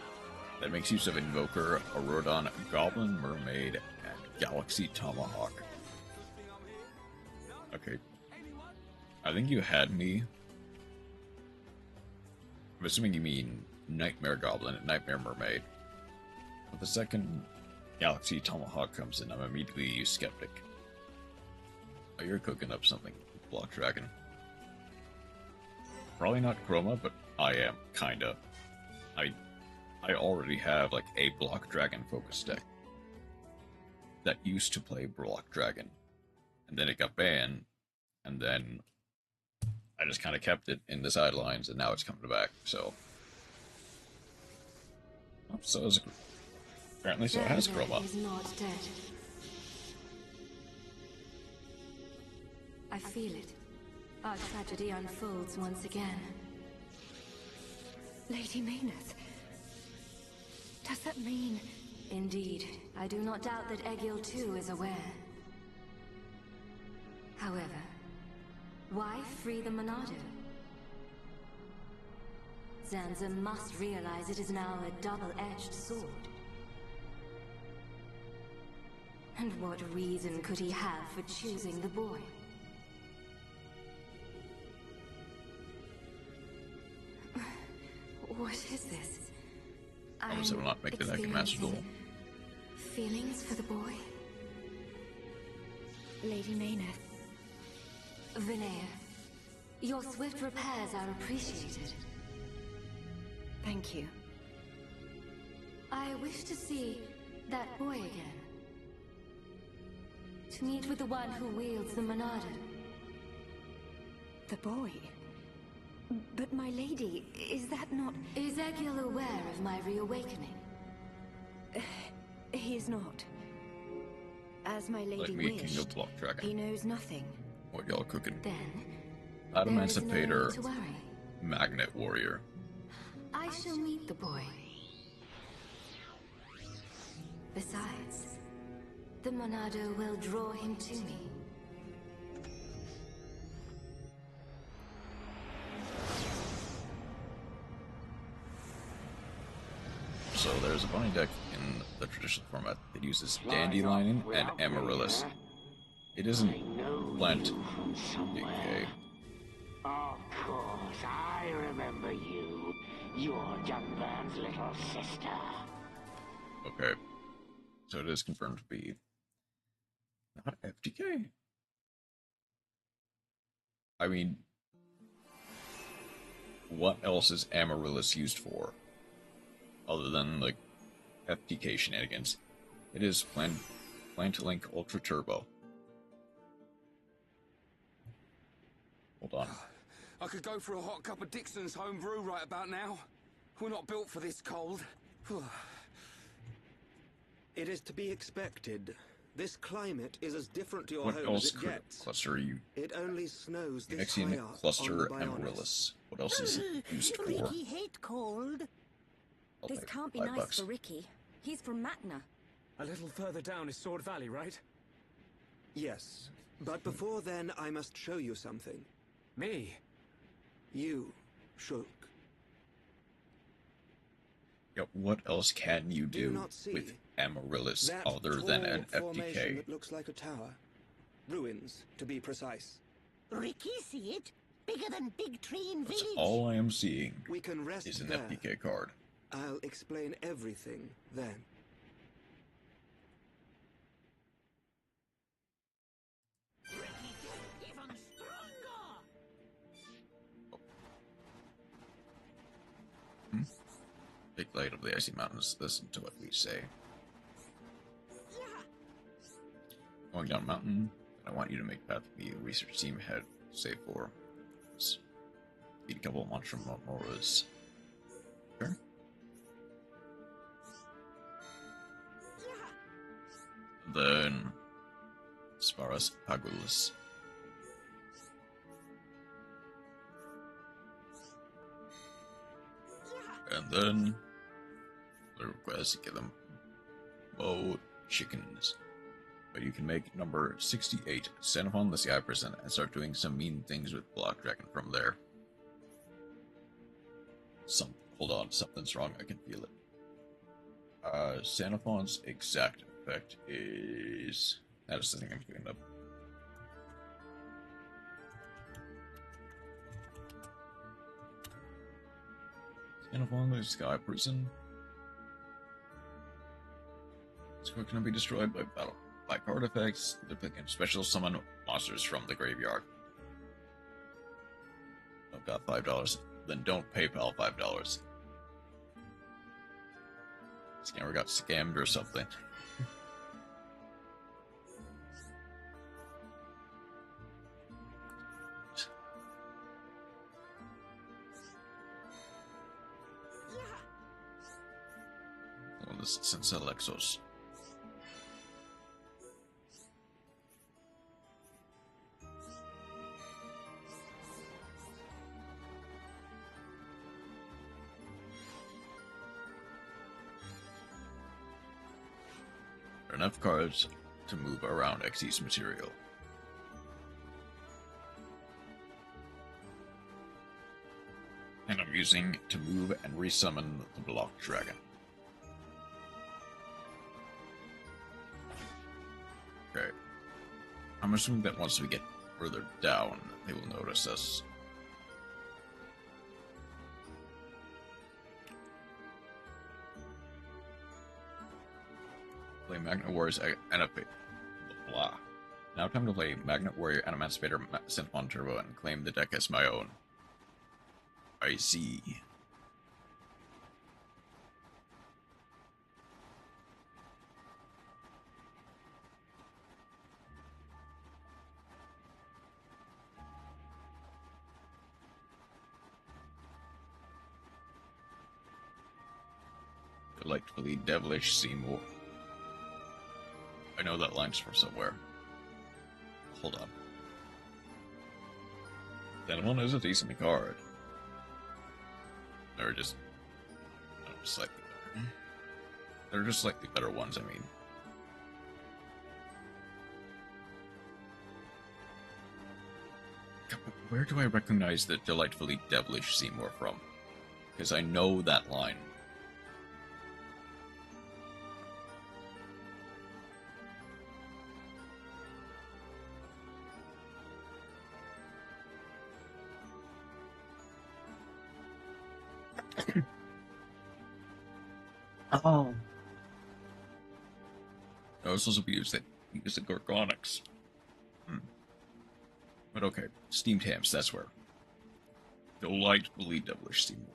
that makes use of Invoker, Aurodon, Goblin, Mermaid, and Galaxy Tomahawk. Okay. I think you had me. I'm assuming you mean Nightmare Goblin and Nightmare Mermaid. But the second Galaxy Tomahawk comes in, I'm immediately skeptic. Oh, you're cooking up something, Block Dragon. Probably not Chroma, but I am, kinda. I already have, like, a Block Dragon focus deck that used to play Block Dragon. And then it got banned, and then I just kind of kept it in the sidelines, and now it's coming back, so... Oh, so is... Apparently so has Chroma. Is not dead. I feel it. Our tragedy unfolds once again. Lady Maynard. Does that mean... Indeed. I do not doubt that Egil too is aware. However, why free the Monado? Zanza must realize it is now a double-edged sword. And what reason could he have for choosing the boy? What is this? How does it not make the deck a Master Duel? Feelings for the boy? Lady Maynard. Vinaya, your swift repairs are appreciated. Thank you. I wish to see that boy again. To meet with the one who wields the Monado. The boy? But my lady, is that not... Is Egil aware of my reawakening? He is not. As my lady Like me, wished, King of Block Dragon. he knows nothing. What y'all cooking? Then, Adamantipator, to worry. Magnet Warrior. I shall meet the boy. Besides, the Monado will draw him to me. So there's a bunny deck in the traditional format that uses Dandelion and Amaryllis. It isn't Plant Decay. Of course, I remember you. You're Junburn's little sister. Okay. So it is confirmed to be not FTK. I mean, what else is Amaryllis used for? Other than, like, FTK shenanigans. It is Plant Link Ultra Turbo. Hold on. I could go for a hot cup of Dixon's home brew right about now. We're not built for this cold. It is to be expected. This climate is as different to your What home else as it could gets. cluster you? It only snows this Nexian high up Cluster on the Bionis. Amaryllis. What else is it used for? Ricky hate cold. I'll This pay can't be $5. nice for Ricky. He's from Magna. A little further down is Sword Valley, right? Yes. But before then, I must show you something. Me? You, Shulk. Yeah, what else can you Do you do not see with Amaryllis that other than an tall formation FTK? that looks like a tower? Ruins, to be precise. Ricky see it? Bigger than Big Tree in That's Village. all I am seeing We can rest is an there. FTK card. I'll explain everything then. Even stronger. Big light of the icy mountains, listen to what we say. Going down mountain, I want you to make path the research team head save for. Beat a couple of monster Momoras. Sure. Then Sparas Pagulus. And then the request to get them Mo chickens. But you can make number 68, Xenophon the Sky Person, and start doing some mean things with Block Dragon from there. Hold on, something's wrong, I can feel it. Xenophon's exact effect is... That is the thing I'm picking up. Xenophon the Sky Person. Score cannot be destroyed by battle. By card effects, they can special summon monsters from the graveyard. I've got $5. Then don't PayPal $5. Scammer got scammed or something. Oh, this is Sensa Lexos. Enough cards to move around Xyz's material. And I'm using to move and resummon the Block Dragon. Okay. I'm assuming that once we get further down, they will notice us. Play Magnet Warriors blah. Now time to play Magnet Warrior and Emancipator Xenophon Turbo and claim the deck as my own. I see. Delightfully devilish Seymour. I know that line's from somewhere. Hold on. That one is a decent card. They're just slightly better. They're just slightly better ones, I mean. Where do I recognize the delightfully devilish Seymour from? Because I know that line. Oh. I was supposed to use the Gorgonics. But okay, steamed hams, that's where. Delightfully devilish Seymour.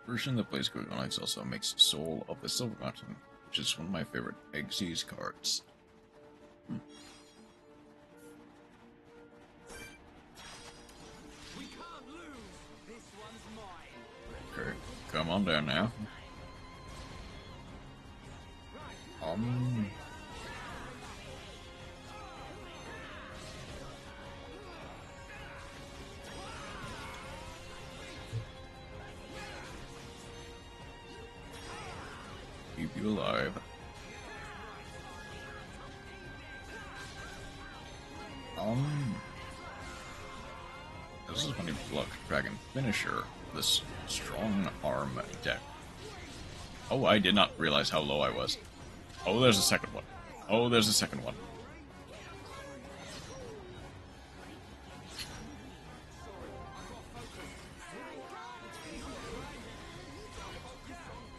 Version that plays Gorgonics also makes Soul of the Silver Mountain, which is one of my favorite Xyz cards. We can't lose. This one's mine. Okay, come on down now. Keep you alive. This is funny Block Dragon finisher, this strong arm deck. Oh, I did not realize how low I was. Oh, there's a second one. Oh, there's a second one.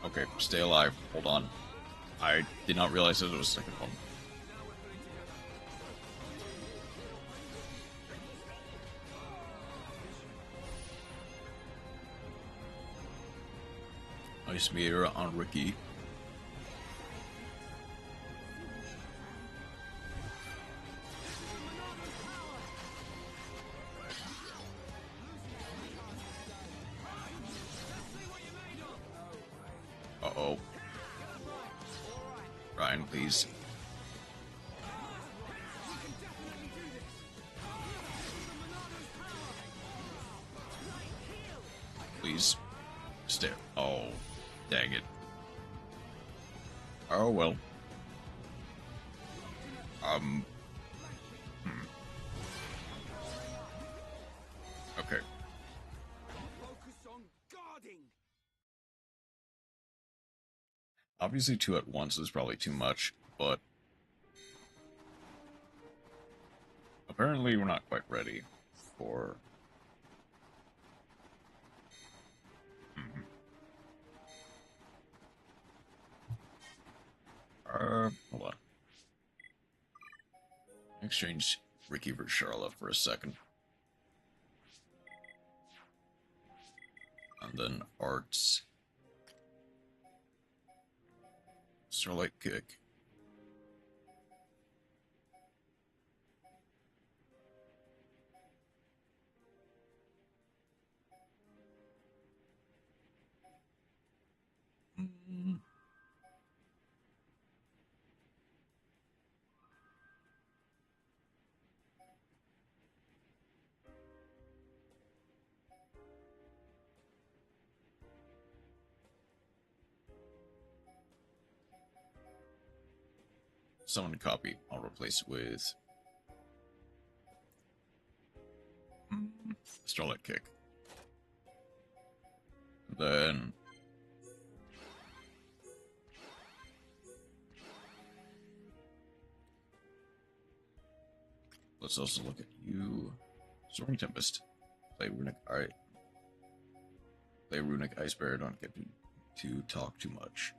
Okay, stay alive. Hold on. I did not realize that it was a second one. Nice mirror on Ricky. Uh-oh. Ryan, please. Please. Stay. Oh, dang it. Oh, well. Okay. Focus on guarding. Obviously 2 at once is probably too much, but apparently we're not quite ready for... Hold on. Exchange Ricky for Charlotte for a second. And then Arts. Starlight Kick. Summon copy. I'll replace with Starlight Kick. Then let's also look at you. Soaring Tempest. Play Runic Ice Bear. Don't get to talk too much.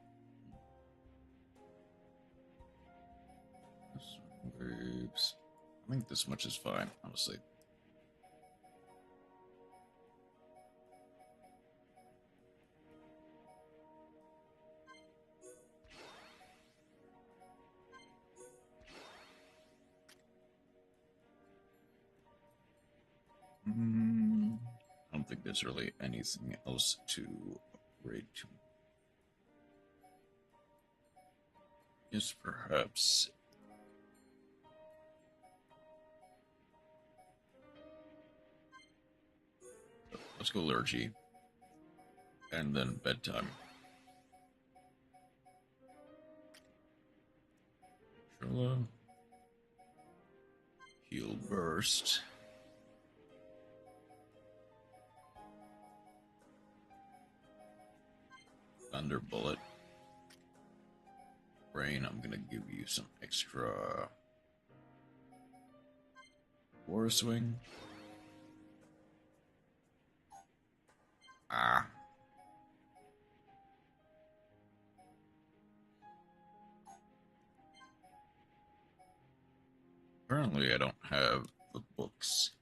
Waves. I think this much is fine, honestly. I don't think there's really anything else to upgrade to. Yes, perhaps. Let's go Liturgy. And then Bedtime. Sherla. Heal Burst. Thunderbullet. Brain, I'm gonna give you some extra War Swing. Ah. Apparently I don't have the books.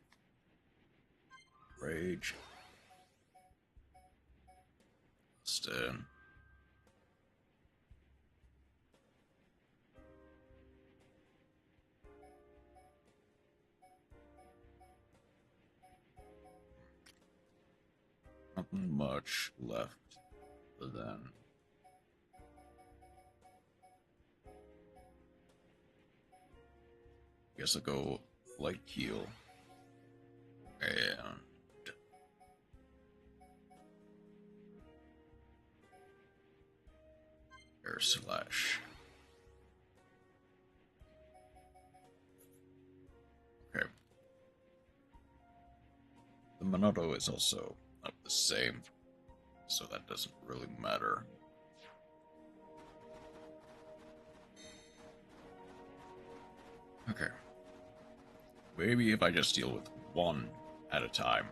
Rage. Stand. Nothing much left other than guess I'll go Light Heal and Air Slash. Okay. The Monado is also not the same, so that doesn't really matter. Okay. Maybe if I just deal with one at a time.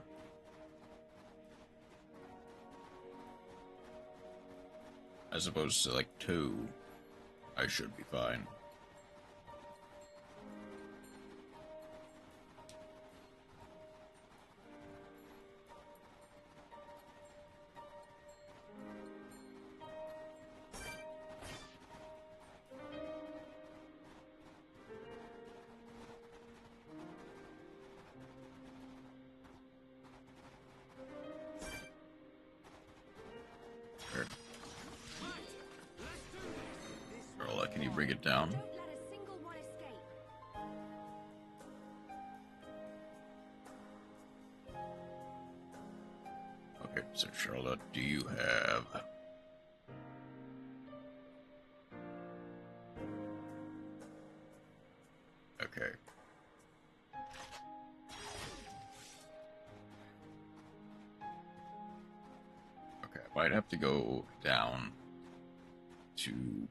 As opposed to like two. I should be fine. Scarlet, can you bring it down? Okay, so Charlotte, do you have... Okay. Okay, I might have to go down to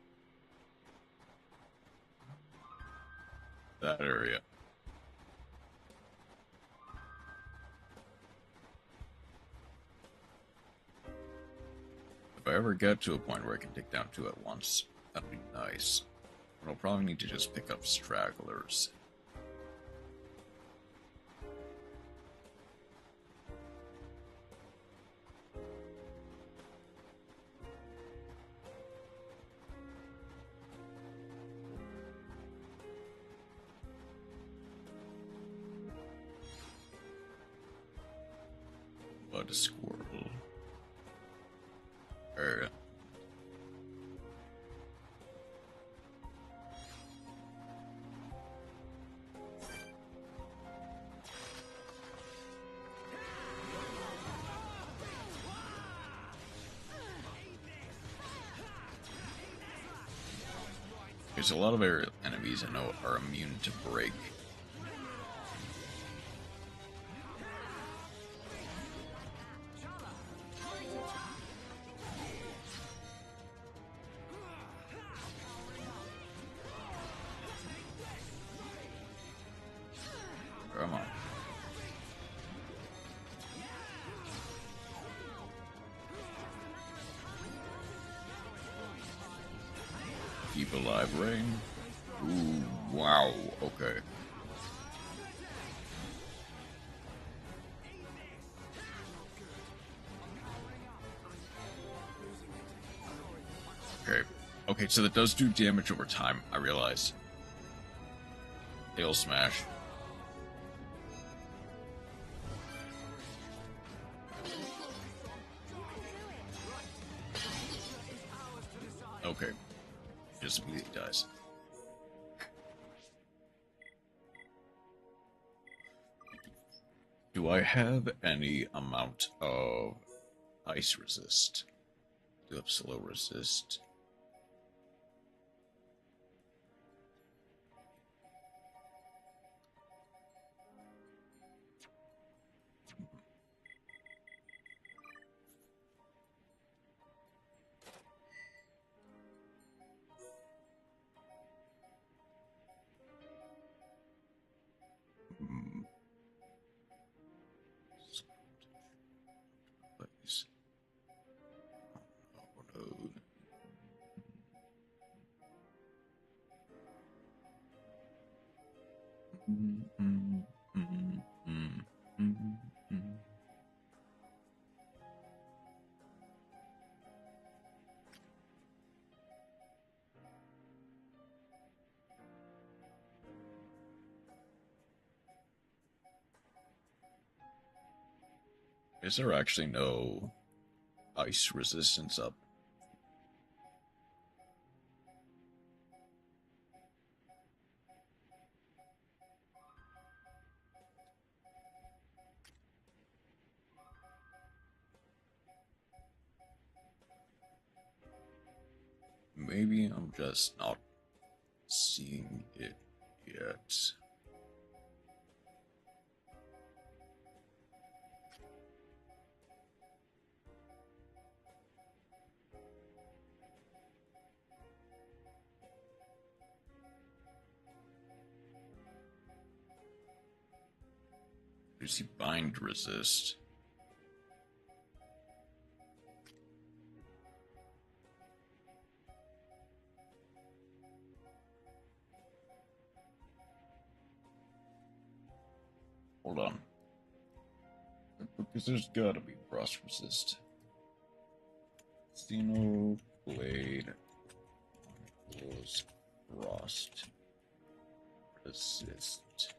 that area. If I ever get to a point where I can take down two at once, that'd be nice. But I'll probably need to just pick up stragglers. But a squirrel. Alright. There's a lot of aerial enemies I know are immune to break. Come on. Keep alive, Rain. Ooh, wow, okay. Okay, so that does do damage over time, I realize. Hail Smash. Okay. Just immediately dies. Do I have any amount of ice resist? Do I have slow resist? Please. Oh no. Is there actually no ice resistance up? Maybe I'm just not seeing it yet. Does he bind resist? Hold on. Because there's gotta be frost resist. Xenoblade equals frost resist.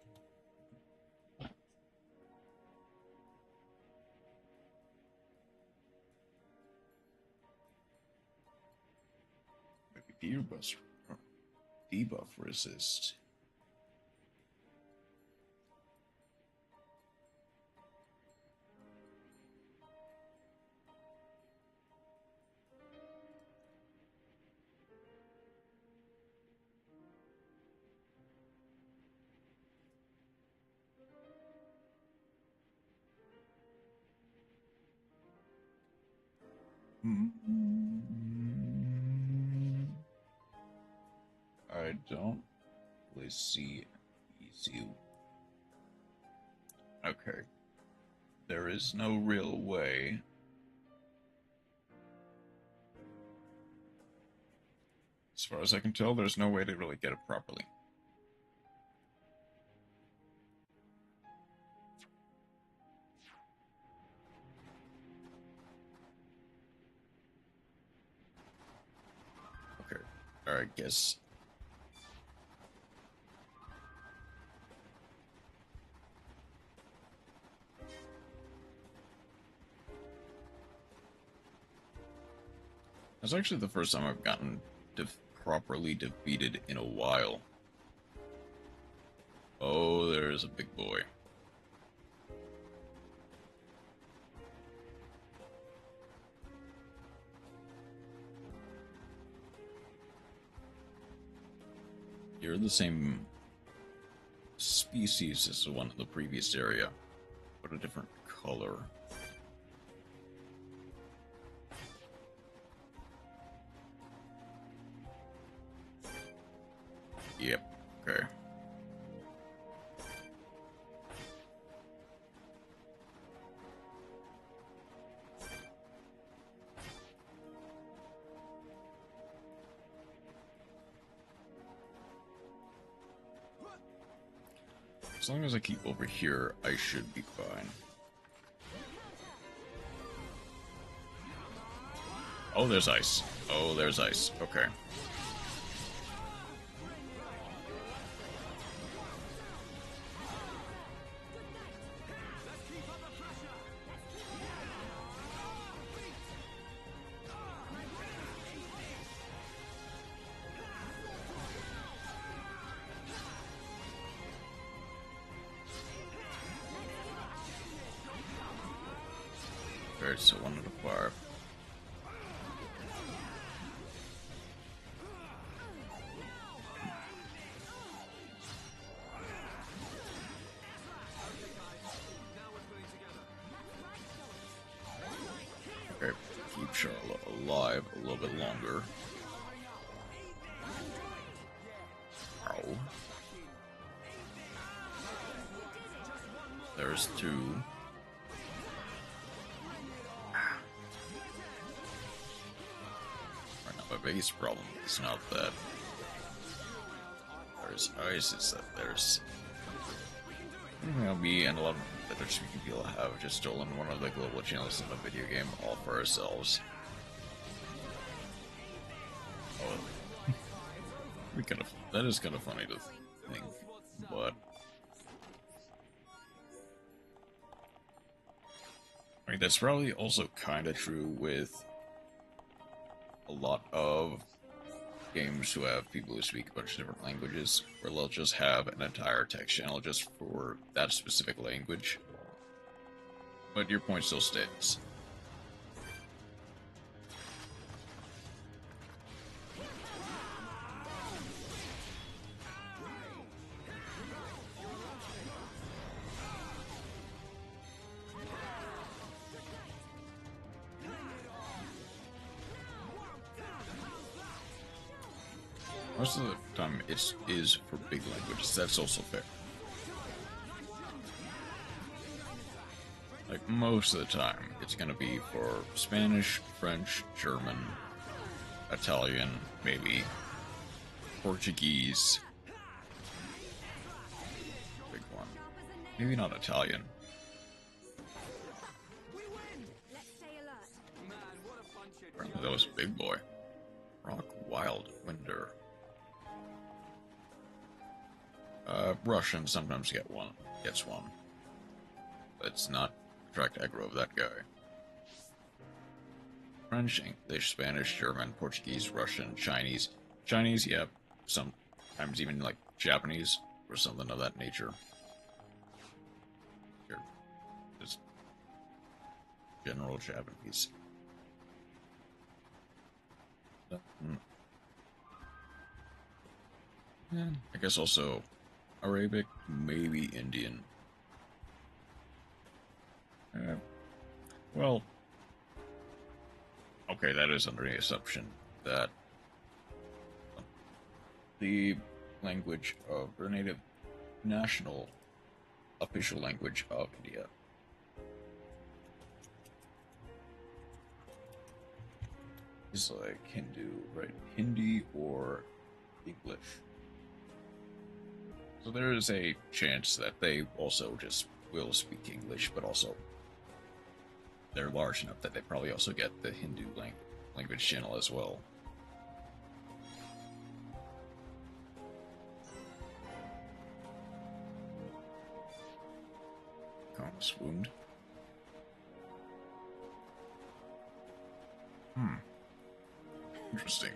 Maybe debuff resist. I don't really see easy. Okay. There is no real way. As far as I can tell, there's no way to really get it properly. Okay. Alright, guess. That's actually the first time I've gotten properly defeated in a while. Oh, there's a big boy. You're the same species as the one in the previous area, but a different color. Yep, okay. As long as I keep over here, I should be fine. Oh, there's ice. Oh, there's ice. Okay. Alright, so 1 out of 5. Okay, keep Charlotte alive a little bit longer. Ow. There's 2. My biggest problem is not that there's ice, it's that there's me and a lot of other speaking people have just stolen one of the global channels in the video game all for ourselves. Oh, that is kind of funny to think, but I mean that's probably also kind of true with a lot of games who have people who speak a bunch of different languages, where they'll just have an entire text channel just for that specific language. But your point still stands. Most of the time, it is for big languages. That's also fair. Like, most of the time, it's gonna be for Spanish, French, German, Italian, maybe Portuguese. Big one. Maybe not Italian. Let's stay alert. Apparently that was a big boy. Rock Wild Winder. Russian sometimes gets one. Let's not attract aggro of that guy. French, English, Spanish, German, Portuguese, Russian, Chinese. Chinese, yeah. Sometimes even like Japanese or something of that nature. Here. Just general Japanese. And I guess also Arabic, maybe Indian. Well, okay, that is under the assumption that the language of the native national official language of India is like Hindu, right? Hindi or English. So there is a chance that they also just will speak English, but also they're large enough that they probably also get the Hindu language channel as well. Comes wound. Interesting.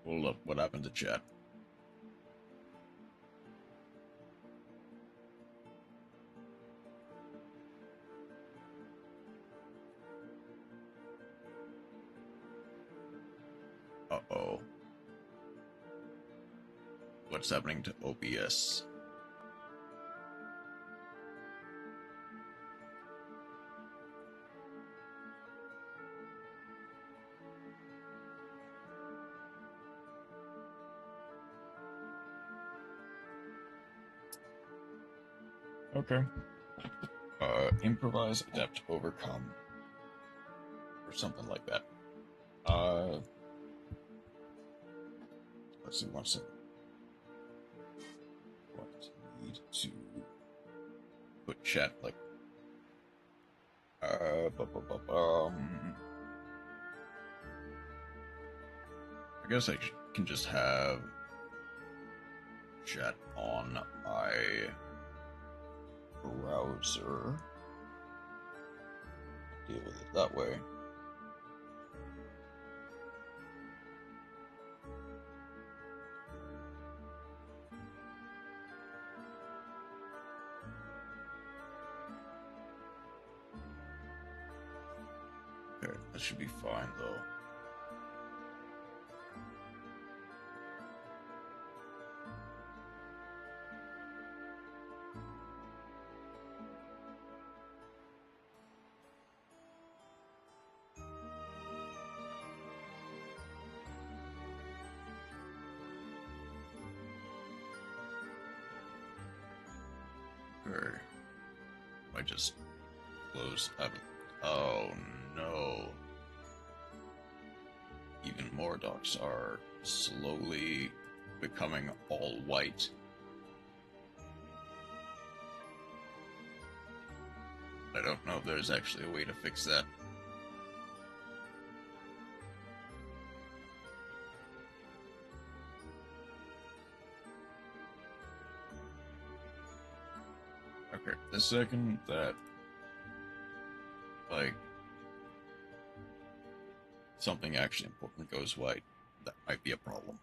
Hold up, what happened to chat? Uh-oh. What's happening to OBS? Okay. Improvise, adapt, overcome. Or something like that. Let's see, one second. What need to put chat like I guess I can just have chat on my browser. Deal with it that way. Okay, that should be fine though. Okay. I just close up. Oh no. Even more docs are slowly becoming all white. I don't know if there's actually a way to fix that. Okay, the second that, like, something actually important goes white, that might be a problem.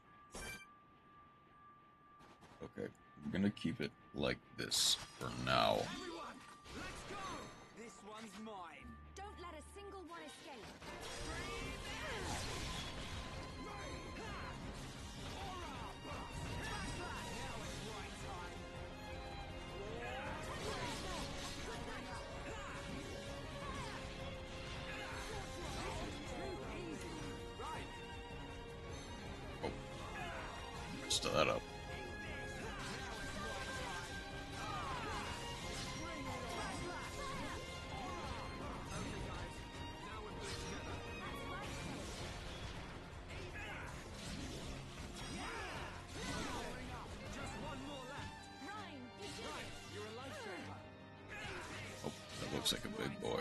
Okay, I'm gonna keep it like this for now. Everyone, let's go! This one's mine. Don't let a single one escape. Messed that up. looks like a big boy.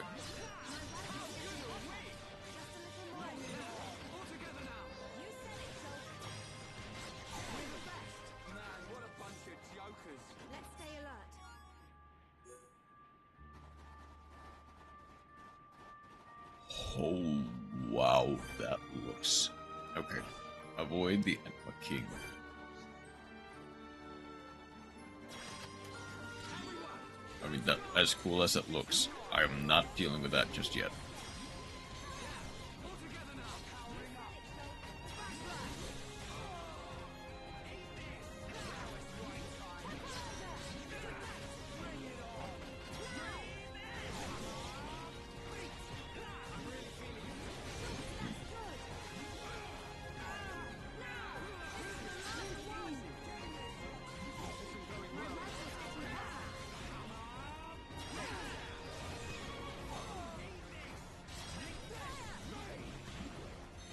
Let's stay alert. Oh, wow, that looks... Okay. Avoid the Enigma King. I mean, that, as cool as it looks, I am not dealing with that just yet.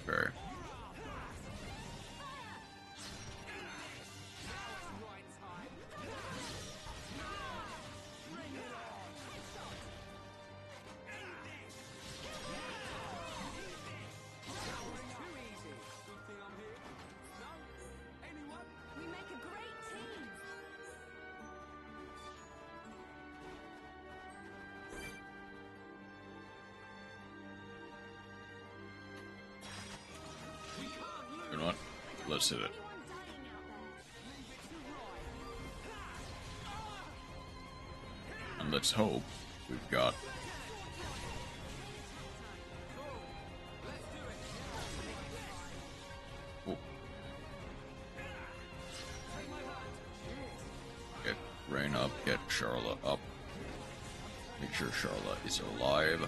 Okay. We make a great team. You know what? Let's hit it. And let's hope we've got... Oh. Get Rain up, get Charlotte up. Make sure Charlotte is alive.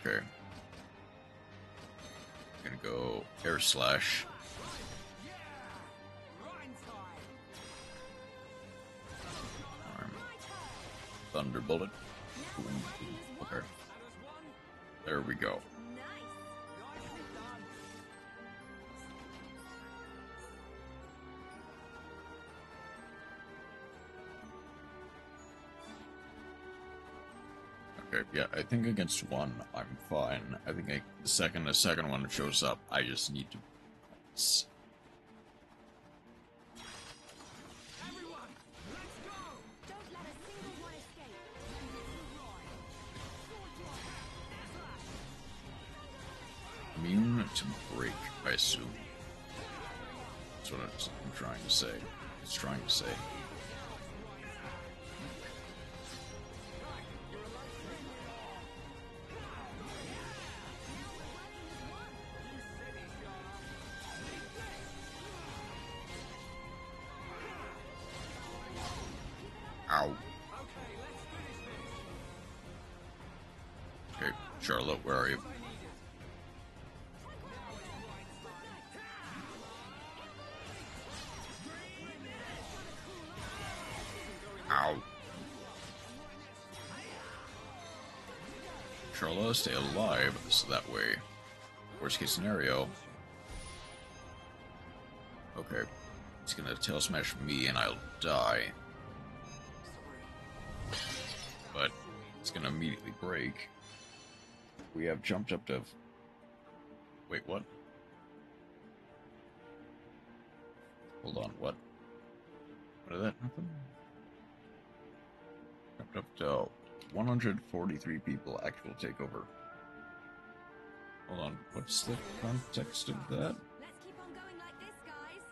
Okay. Gonna go air slash. Thunderbolt. Okay. There we go. Okay, yeah, I think against one, I'm fine. I think the second one shows up, I just need to... Immune to break, I assume. That's what I'm trying to say. It's trying to say. Ow. Okay, Charlotte, where are you? Ow. Charlotte, stay alive, so that way, worst case scenario. Okay, he's gonna tail smash me and I'll die. But it's gonna immediately break. We have jumped up to... Wait, what? Hold on, what? What did that happen? Jumped up to 143 people actual takeover. Hold on, what's the context of that? Let's keep on going like this, guys.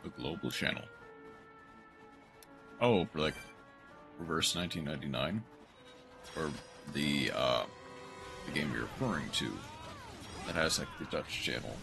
The global channel. Oh, for like reverse 1999, or the game you're referring to that has like the Dutch channel.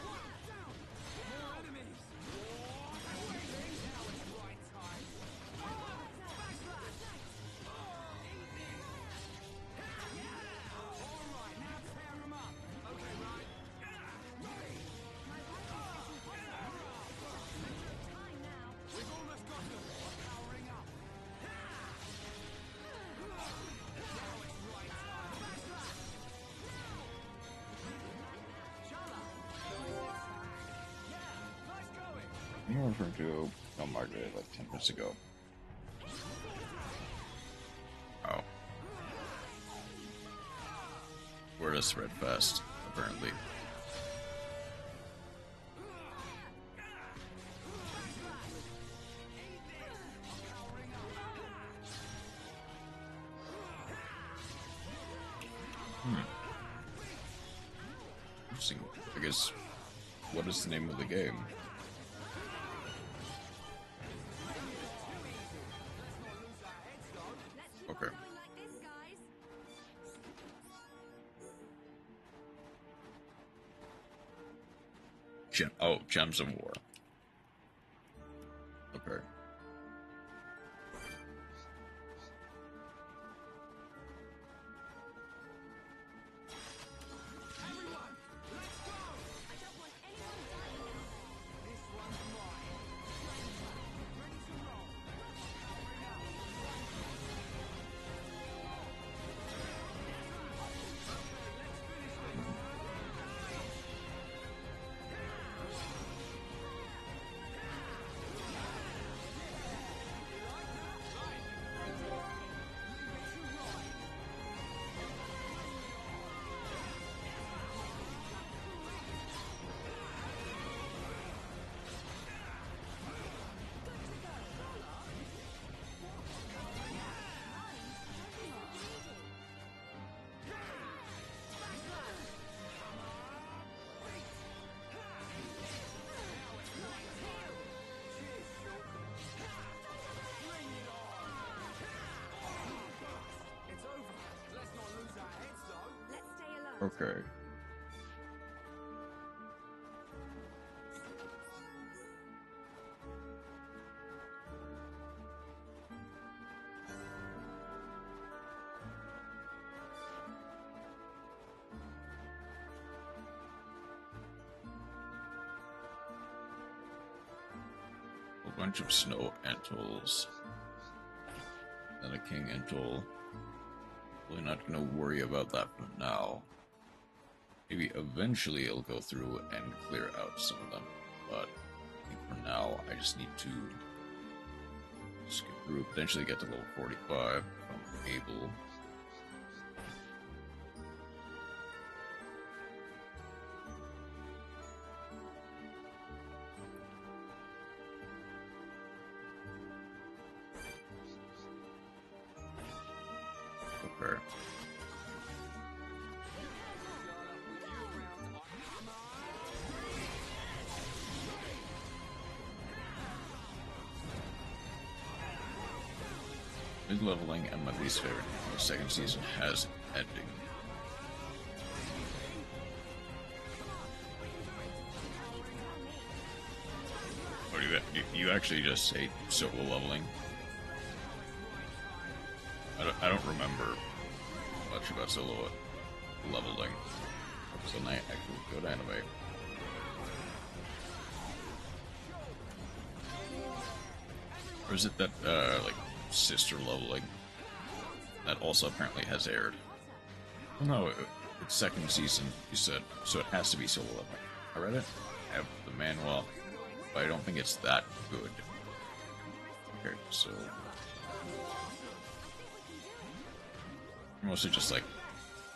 You were referring to Margaret like 10 minutes ago. Oh. We're at a thread fest, apparently. Interesting. I guess, what is the name of the game? Okay. Gems of War. Okay. Okay. A bunch of snow antles. And a king antle. Really not gonna worry about that for now. Maybe eventually it'll go through and clear out some of them, but I think for now I just need to skip through, potentially get to level 45 if I'm able. Okay. Mid-leveling and my least favorite in the second season has ending. Oh, you actually just say solo leveling? I don't remember much about solo leveling. So now I can go to anime. Or is it that, like, sister leveling that also apparently has aired? No, it's second season, you said, so it has to be solo leveling. I read it, I have the manual, but I don't think it's that good. Okay, so mostly just like,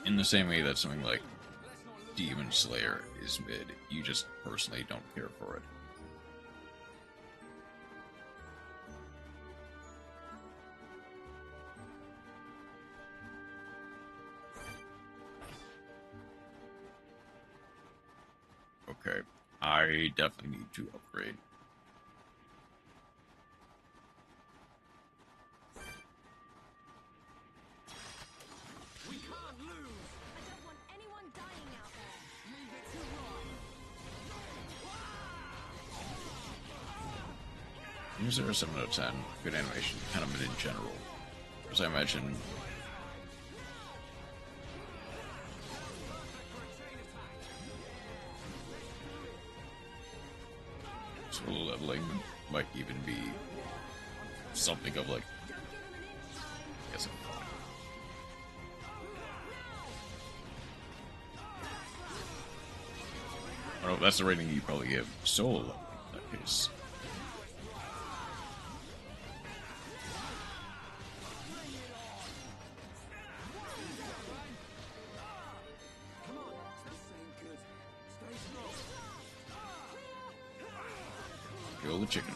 in the same way that something like Demon Slayer is mid, you just personally don't care for it. Okay, I definitely need to upgrade. We can't lose. I don't want anyone dying out there. Leave it to Ron. User 7 out of 10, good animation, kind of mid in general. As I imagine. Solo leveling might even be something of like, I guess I don't know, that's the rating you probably give solo leveling in that case. Kill the chicken.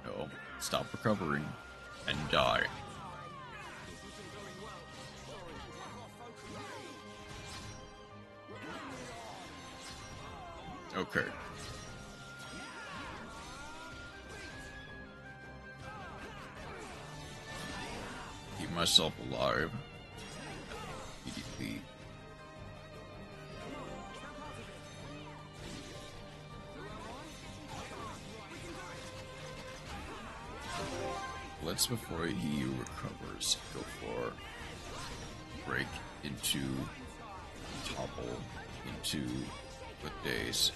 No, stop recovering and die. Okay. Keep myself alive. Immediately. Let's, before he recovers, go for break into, topple into the days.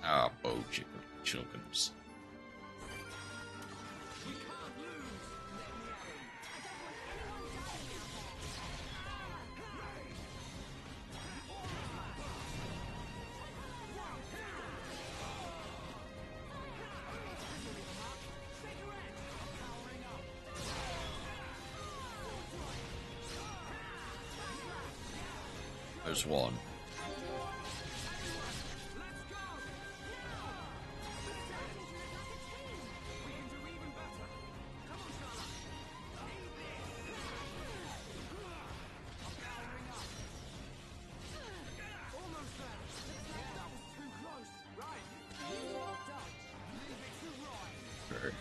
Ah, bow chickens. There's one. Okay.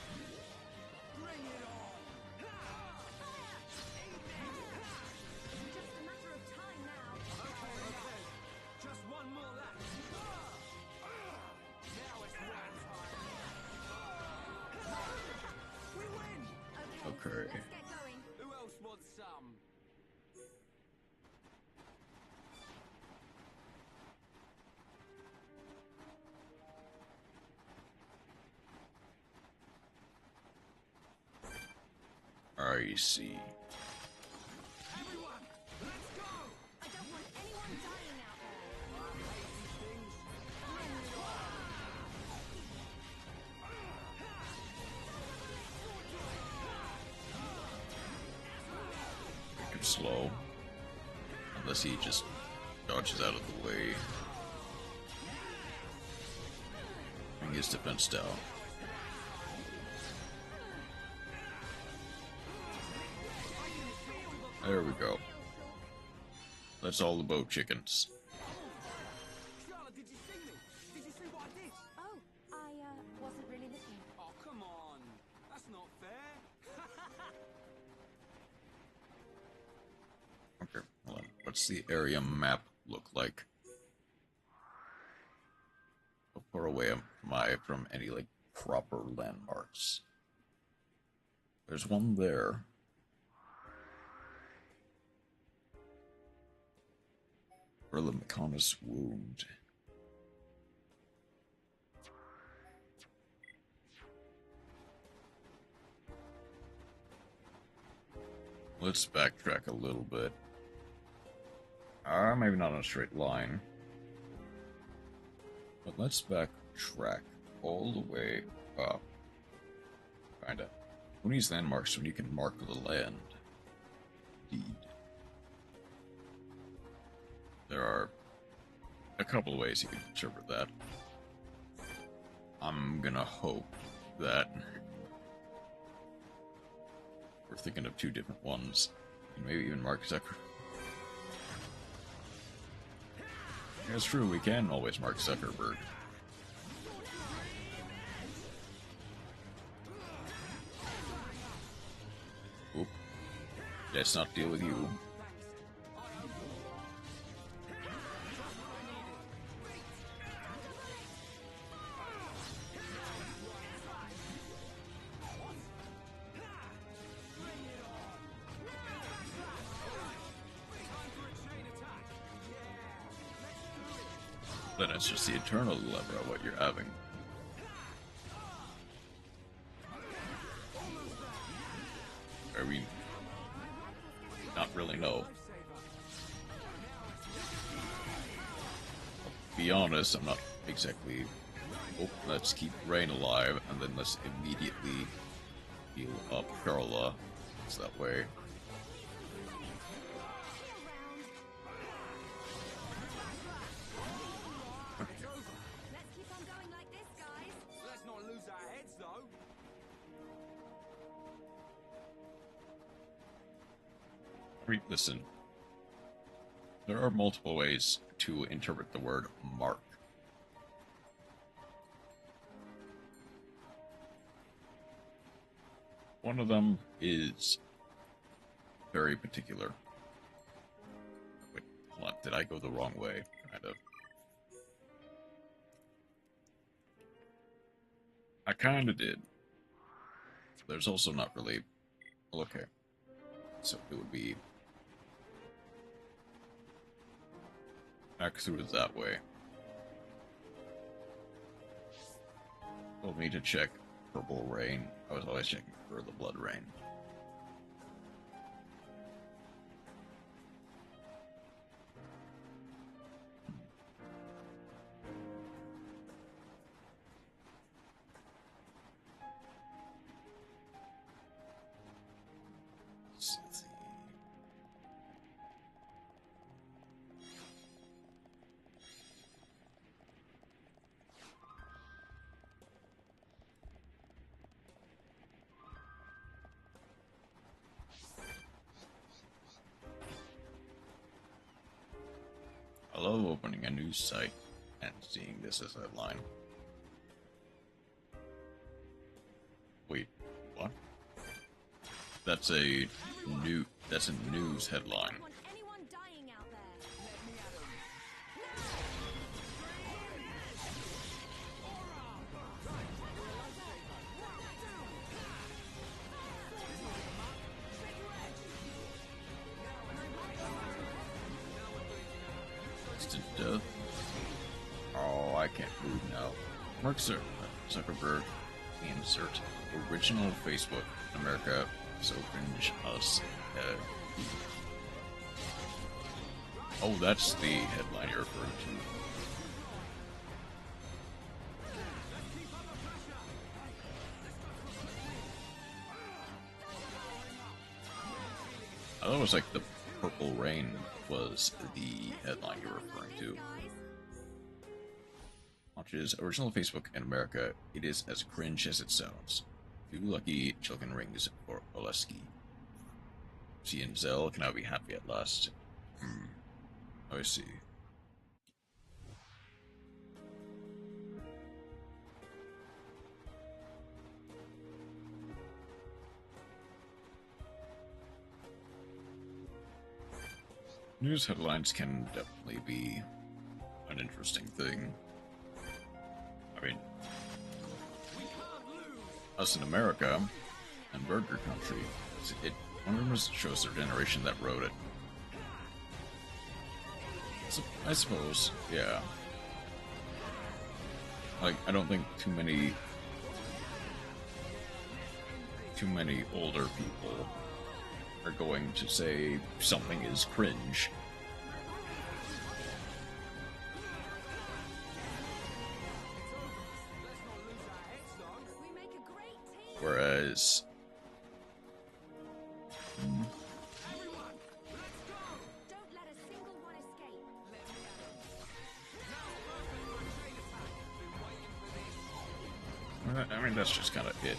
Okay. Who else wants some? I see. Make him slow. Unless he just dodges out of the way. Bring his defense down. There we go. That's all the bow chickens. Scarlet, did you see me? Did you see what I did? Oh, I wasn't really looking. Oh, come on. That's not fair. Okay, hold on. What's the area map look like? How far away am I from any, like, proper landmarks? There's one there. Earl McConnell's wound. Let's backtrack a little bit. Maybe not on a straight line. But let's backtrack all the way up. Kinda. Who needs landmarks when you can mark the land? Indeed. There are a couple of ways you can interpret that. I'm gonna hope that we're thinking of two different ones. And maybe even Mark Zucker. It's true, we can always Mark Zuckerberg. Oop. Let's not deal with you. Then it's just the eternal dilemma of what you're having. Or we not really know. be honest, I'm not exactly... Oh, let's keep Rain alive, and then let's immediately heal up Carla. It's that way. Let's keep on going like this, guys. Let's not lose our heads, though. Listen. There are multiple ways to interpret the word mark. One of them is very particular. Wait, hold on, did I go the wrong way? Kind of. I kind of did. There's also not really... Okay. So it would be... back through that way. Told me to check Purple Rain. I was always checking for the Blood Rain. I love opening a news site and seeing this as a headline. Wait, what? That's a news headline. Anyone dying out there? Instant death. Oh, I can't move now. Mark Zuckerberg, insert original Facebook in America, so cringe us. Oh, that's the headline you're referring to. I thought it was like the Purple Rain was the headline you're referring to. Launches original Facebook in America. It is as cringe as it sounds. 2 lucky chicken rings for Oleski. She and Zell can now be happy at last. I see. News headlines can definitely be an interesting thing. I mean, us in America and Burger Country, one of them shows their generation that wrote it. So, I suppose, yeah. Like, I don't think too many older people are going to say something is cringe. Whereas... I mean, that's just kind of it.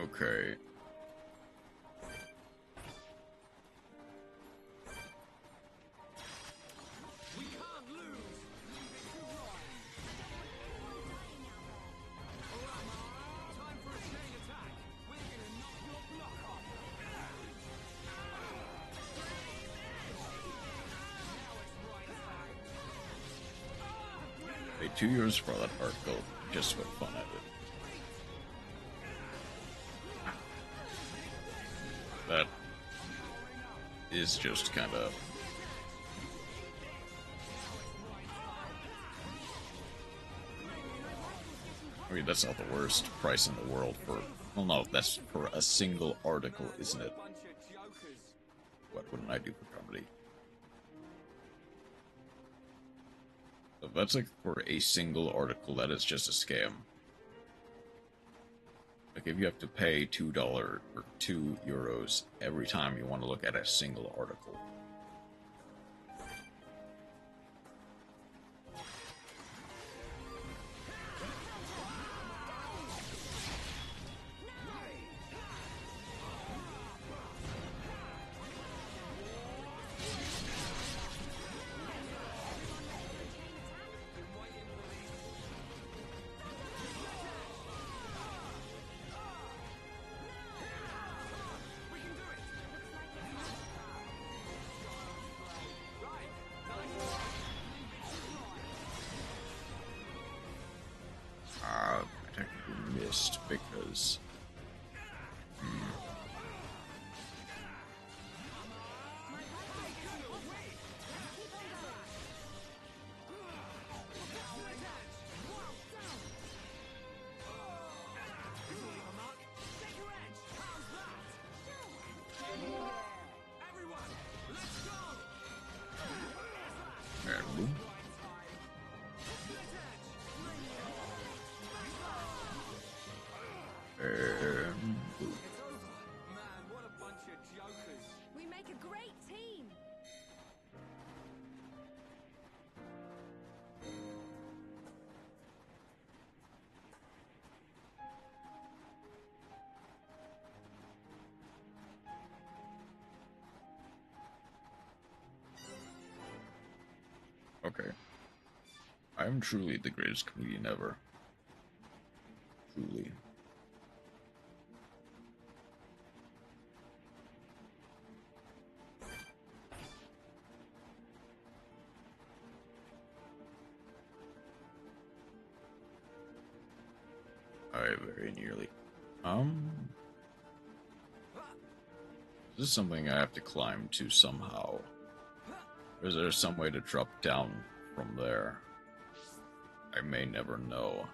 Okay. Paid €2 for that article just for fun of it. That is just kind of... I mean, that's not the worst price in the world for... Well, no, that's for a single article, isn't it? What wouldn't I do for comedy? If that's like for a single article, that is just a scam. Like, if you have to pay $2 or €2 every time you want to look at a single article. Because We make a great team. okay. I am truly the greatest comedian ever. Truly. I very nearly. This is something I have to climb to somehow. Or is there some way to drop down from there? I may never know.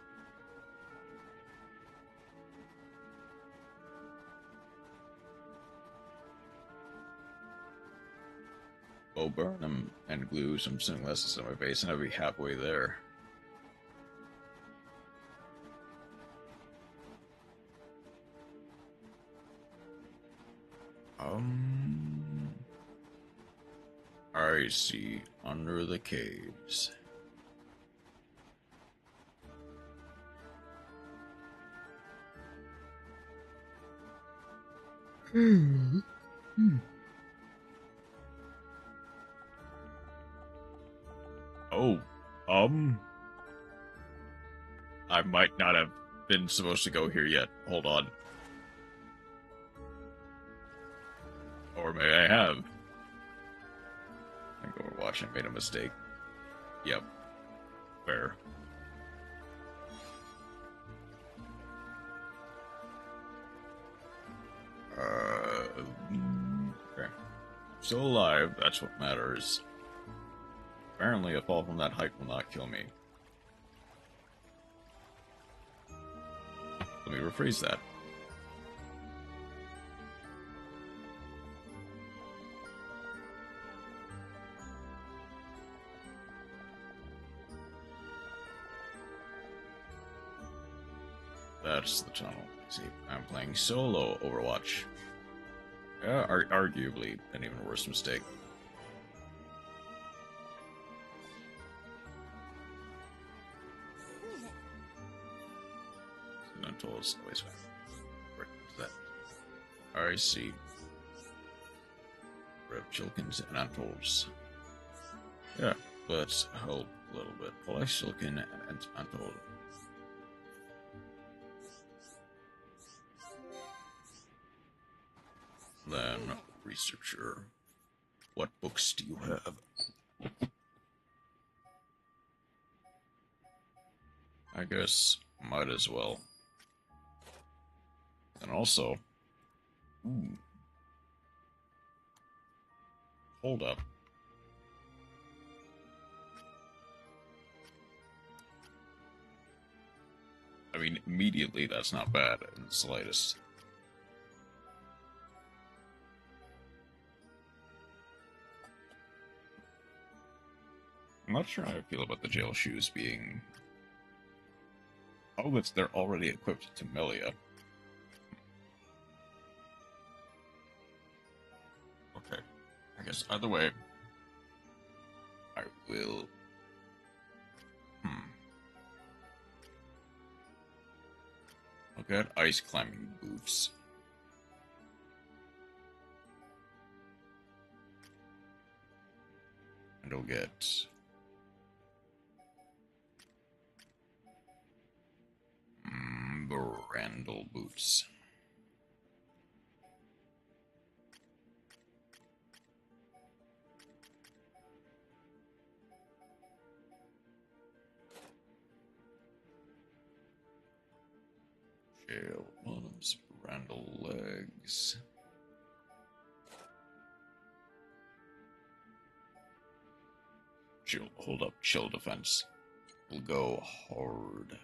Oh, burn them and glue some sunglasses on my face and I'll be halfway there. I see under the caves. Oh, I might not have been supposed to go here yet. Hold on. Or may I have? I think Overwatch, I made a mistake. Yep. Fair. Okay. Still alive, that's what matters. Apparently a fall from that height will not kill me. Let me rephrase that. That's the tunnel. See, I'm playing solo Overwatch. Yeah, arguably an even worse mistake. Untold. Wait, where is that? I see. Rev Chilkins and Untolds. Yeah, let's help a little bit. Collect Chilkin and Untold. Then, researcher. What books do you have? I guess might as well. And also, ooh, hold up. I mean, immediately that's not bad in the slightest. I'm not sure how I feel about the jail shoes being... Oh, they're already equipped to Melia. Okay. I guess either way, I will... Look at ice climbing boots. And I'll get... Brandle boots. Jail bottoms, Brandle legs. Chill, hold up, chill defense. We'll go hard.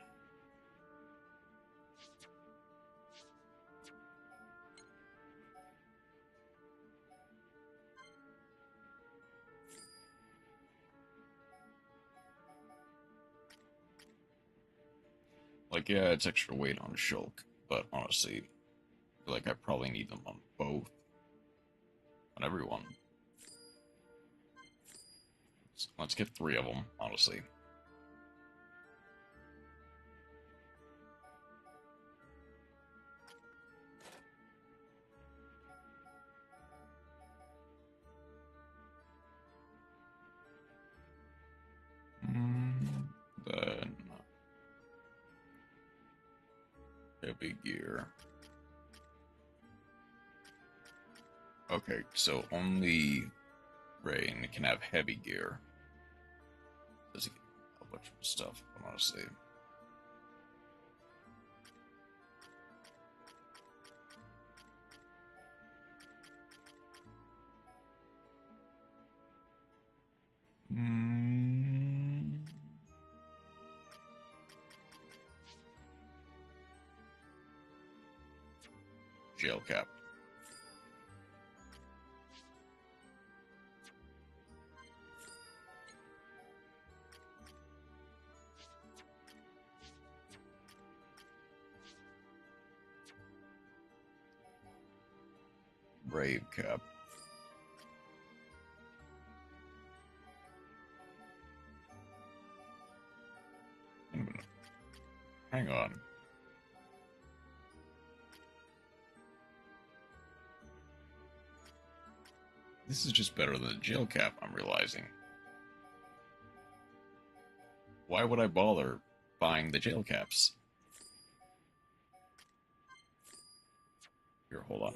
Like, yeah, it's extra weight on Shulk, but honestly, I feel like I probably need them on both. On everyone. Let's get 3 of them, honestly. Then... heavy gear. Okay, so only Rain can have heavy gear. Does he get a bunch of stuff, honestly. Jail cap. Brave cap. Hang on. This is just better than the jail cap, I'm realizing. Why would I bother buying the jail caps? Here, hold on.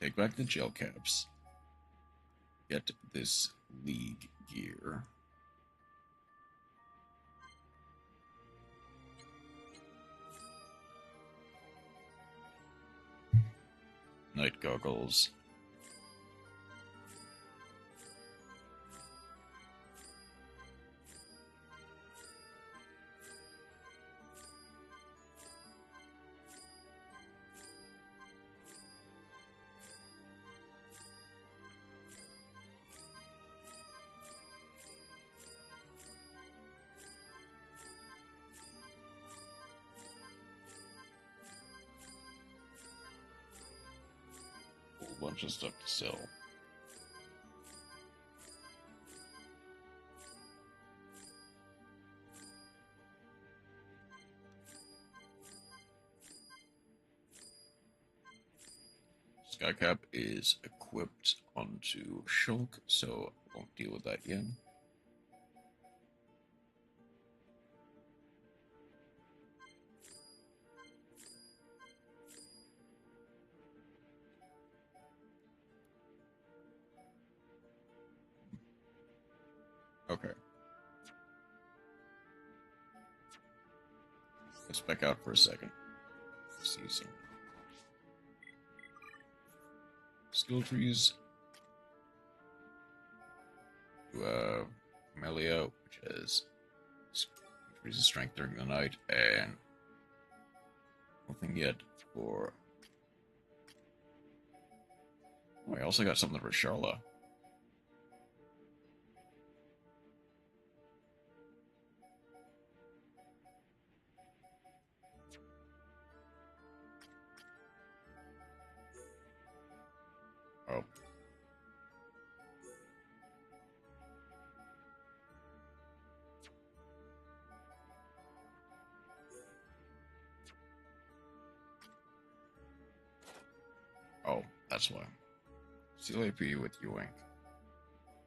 Take back the jail caps. Get this league gear. Night goggles. Bunch of stuff to sell. Skycap is equipped onto Shulk, so I won't deal with that yet. Okay. Let's back out for a second. See some skill trees. Melia, which has increases strength during the night, and nothing yet for. Oh, I also got something for Charla. Oh. Oh, that's why. Seal AP with Yoink.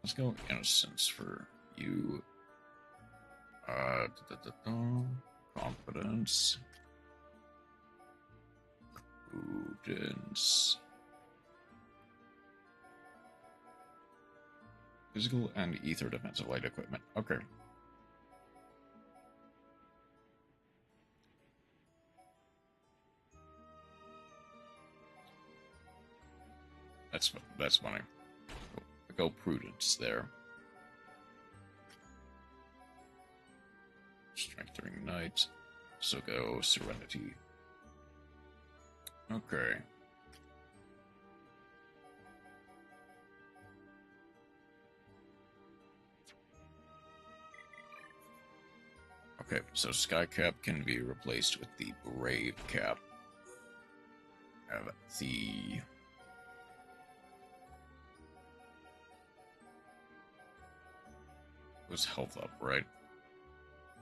Let's go Innocence for you. Confidence. Prudence. Physical and ether defensive light equipment. Okay. That's funny. Go Prudence there. Strength during night. So go Serenity. Okay. Okay, so Sky Cap can be replaced with the Brave Cap. Have the... It was health up, right?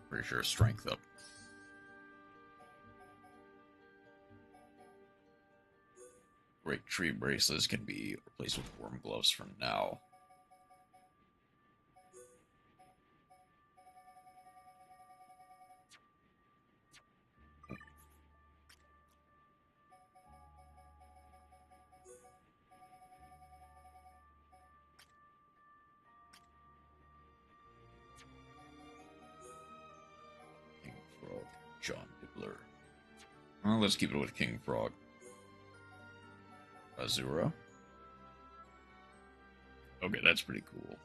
Pretty sure strength up. Great Tree Bracelets can be replaced with Worm Gloves for now. John Dibbler. Well, let's keep it with King Frog. Azura. Okay, that's pretty cool.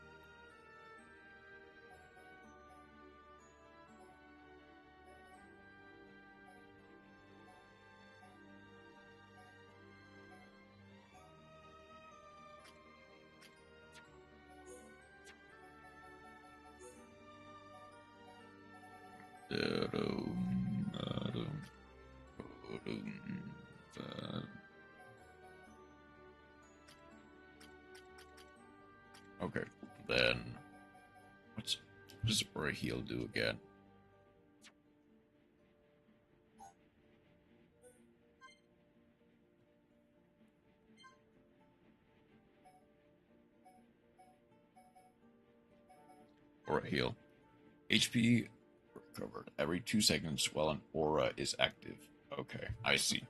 Okay, then what does Aura Heal do again? Aura Heal. HP recovered every 2 seconds while an aura is active. Okay, I see.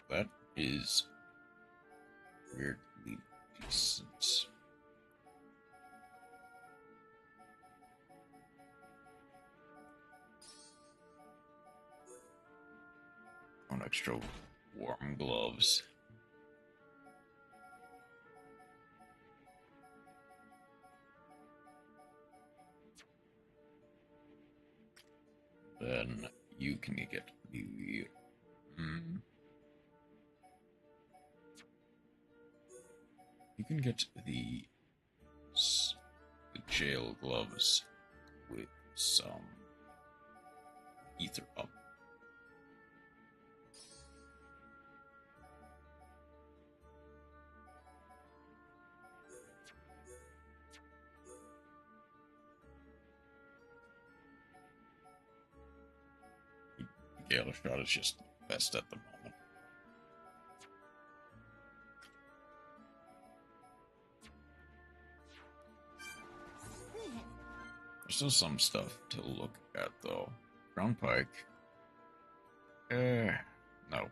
That is weirdly decent. One extra Worm Gloves. Then you can get the you can get the jail gloves with some ether up. Gale shot is just best at the moment. There's still some stuff to look at though. Ground Pike. No.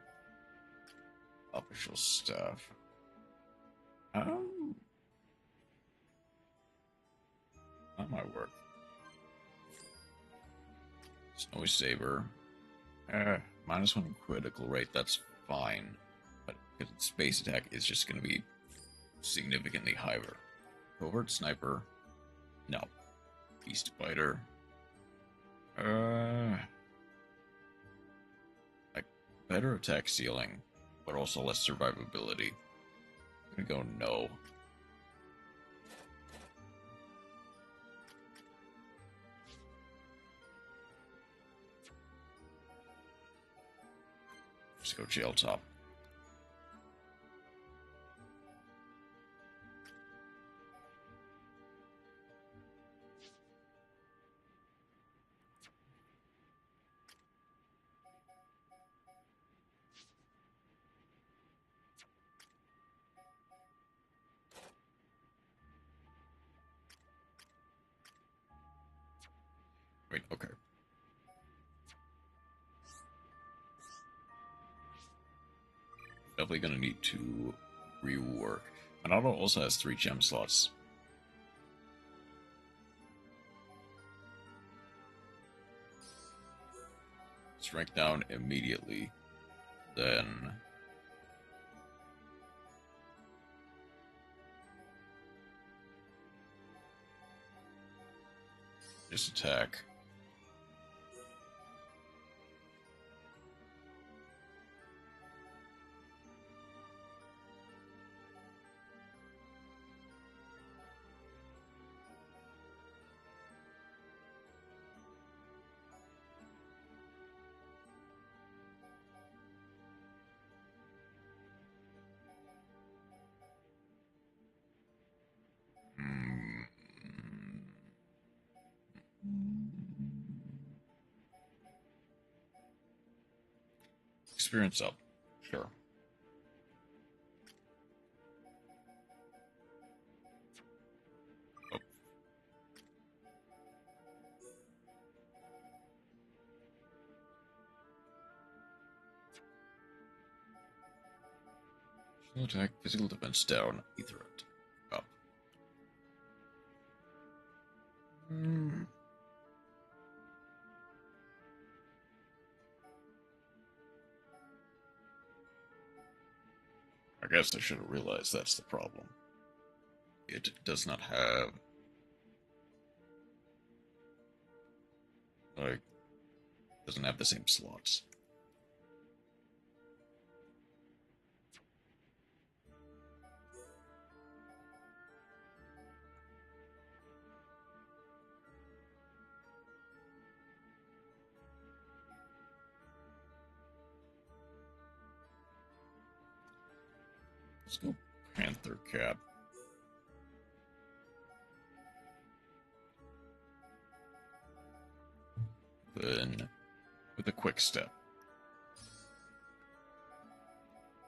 Official staff. might work. Snowy Saber. -1 critical rate, that's fine. But because its base attack is just going to be significantly higher. Covert Sniper. No. Beast Biter. Like, better attack ceiling, but also less survivability. I'm gonna go no. Let's go jail top. Wait, okay. Definitely gonna need to rework. Monado also has 3 gem slots. Strike down immediately. Then just attack. Experience up. Sure. Oh. Shield attack, physical defense down, ether up. I guess I should have realized that's the problem. It does not have... like, doesn't have the same slots. Let's go Panther Cat. Then, with a quick step.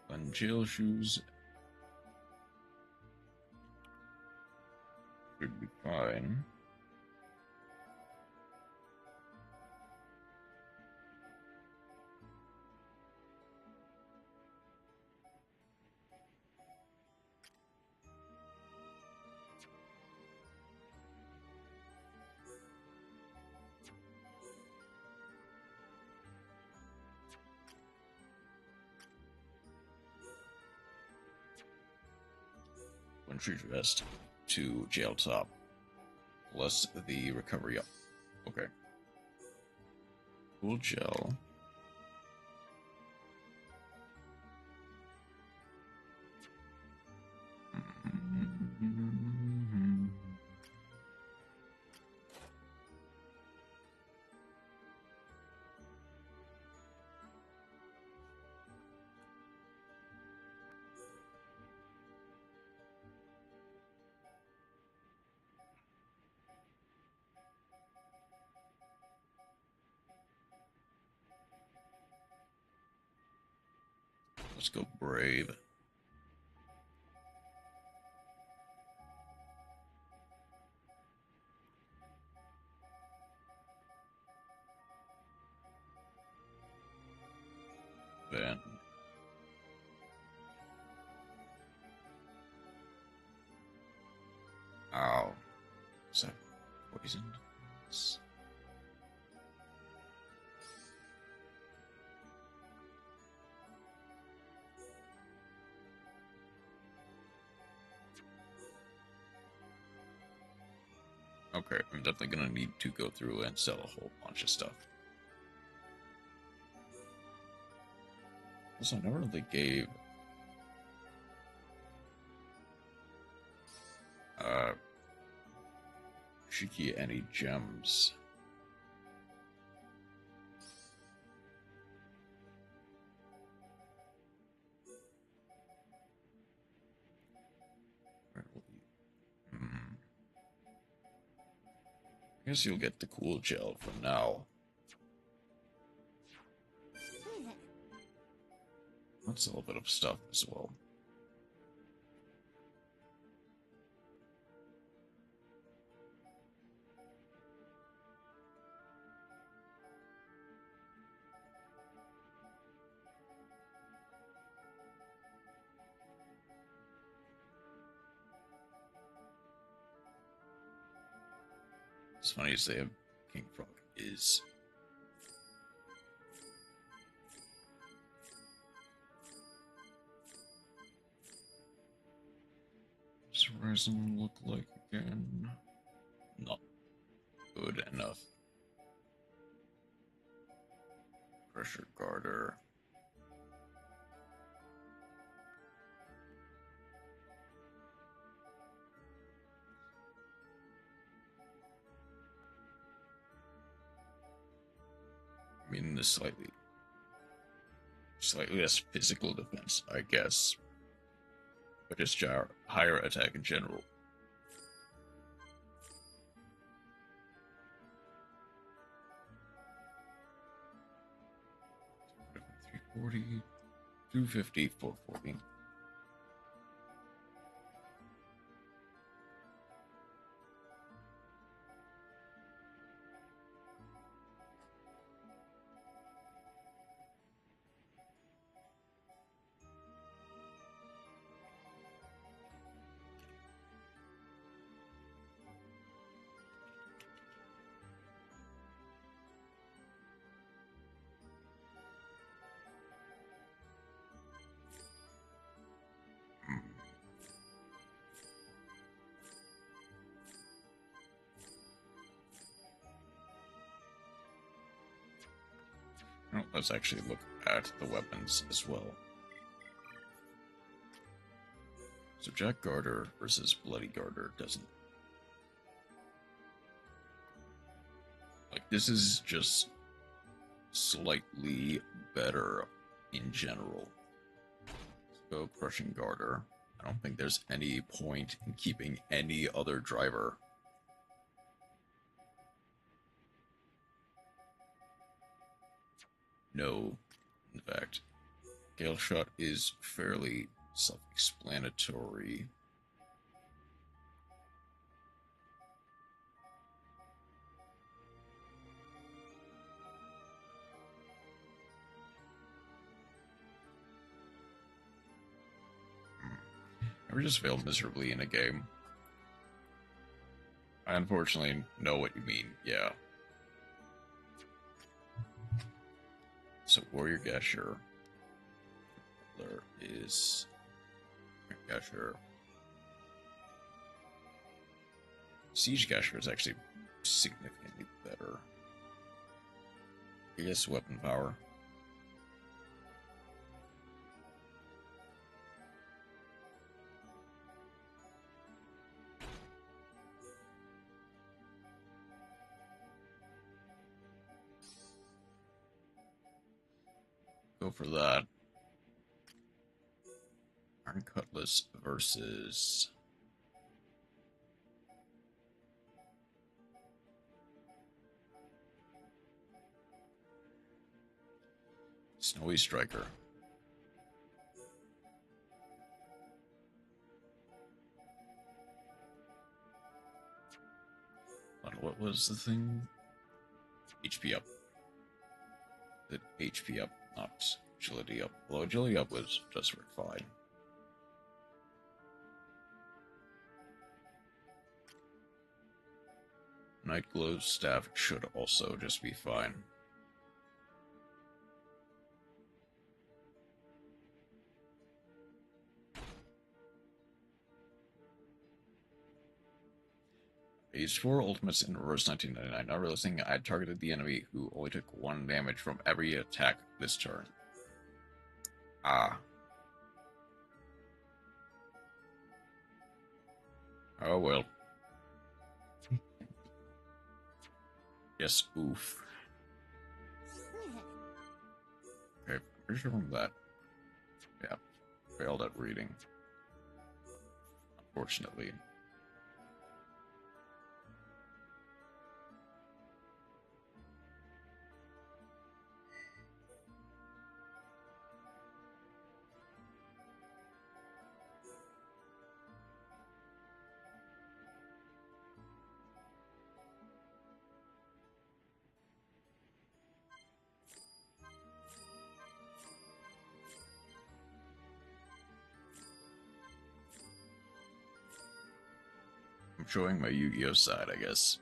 Then jail shoes should be fine. Entry vest to jail top, plus the recovery up. Okay. Cool gel. Let's go Brave. Then ow. 7, 14. Poisoned. Okay, I'm definitely gonna need to go through and sell a whole bunch of stuff. Also, I never really gave Shiki any gems. I guess you'll get the cool gel for now. That's a little bit of stuff as well. It's funny to say King Frog is what's Horizon look like again? Not good enough. Pressure Garter. I mean, the slightly less physical defense, I guess, but just higher attack in general. 340, 250, 440. Well, let's actually look at the weapons as well. So Jack Garter versus Bloody Garter doesn't... Like, this is just slightly better in general. So Crushing Garter. I don't think there's any point in keeping any other driver. No, in fact, Gale Shot is fairly self-explanatory. I just failed miserably in a game. I unfortunately know what you mean, yeah. So Warrior Gasher, there is Gasher. Siege Gasher is actually significantly better. I guess weapon power. Go for that. Iron Cutlass versus Snowy Striker. What was the thing? HP up. The HP up, not agility up. Well, agility up was just fine. Night Glow staff should also just be fine. I used 4 ultimates in reverse 1999, not realizing I had targeted the enemy who only took 1 damage from every attack this turn. Ah. Oh well. Yes, oof. Okay, pretty sure from that. Yeah, failed at reading. Unfortunately. I'm showing my Yu-Gi-Oh side, I guess.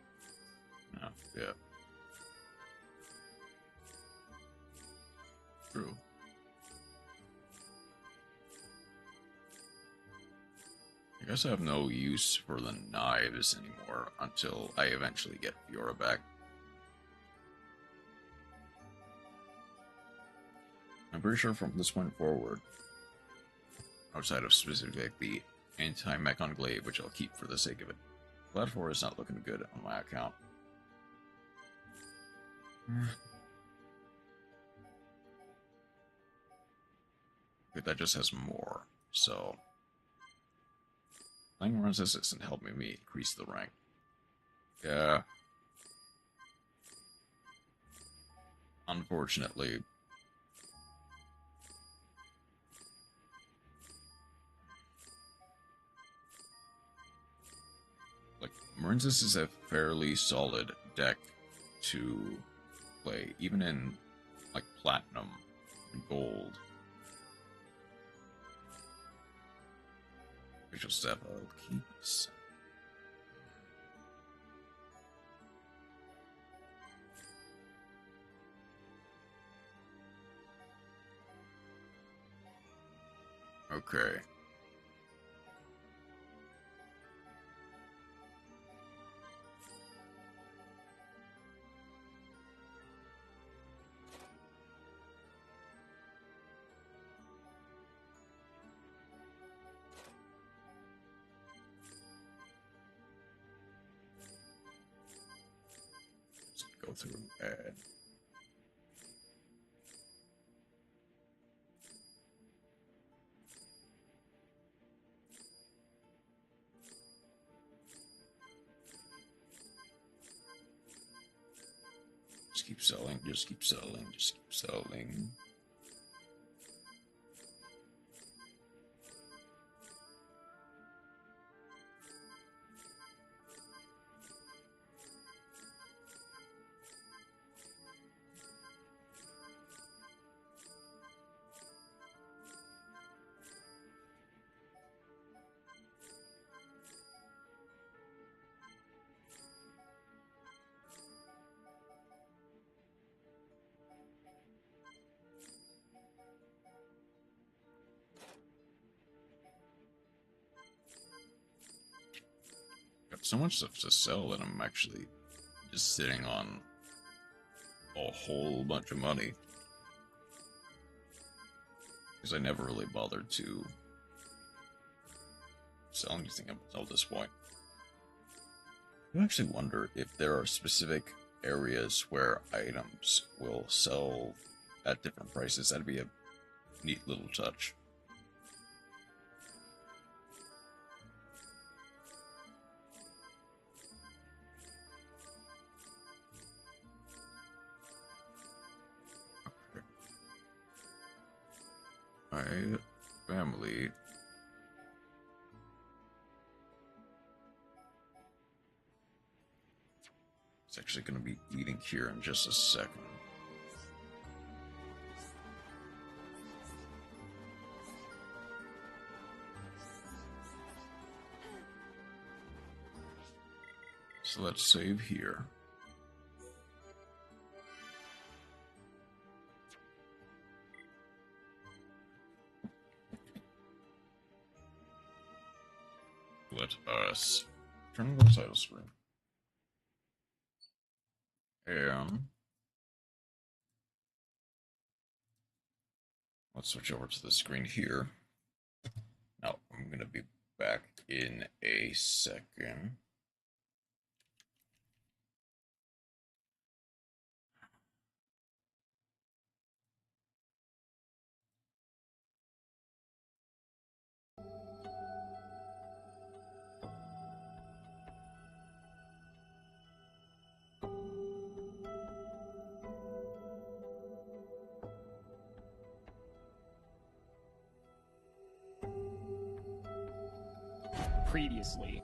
No, yeah. True. I guess I have no use for the knives anymore until I eventually get Fiora back. I'm pretty sure from this point forward, outside of specifically the anti-mech enclave, which I'll keep for the sake of it, Platform is not looking good on my account. But that just has more, so playing resistance and helping me increase the rank. Yeah. Unfortunately. Like, Marinsis is a fairly solid deck to play, even in, like, Platinum and Gold. Visual step keys. Okay. Go through and add. Just keep selling, just keep selling, just keep selling. Got so much stuff to sell that I'm actually just sitting on a whole bunch of money. Because I never really bothered to sell anything up until this point. I actually wonder if there are specific areas where items will sell at different prices. That'd be a neat little touch. My family is actually going to be eating here in just a second. So let's save here. Let us turn on the title screen. And let's switch over to the screen here. Now, I'm going to be back in a second. Previously.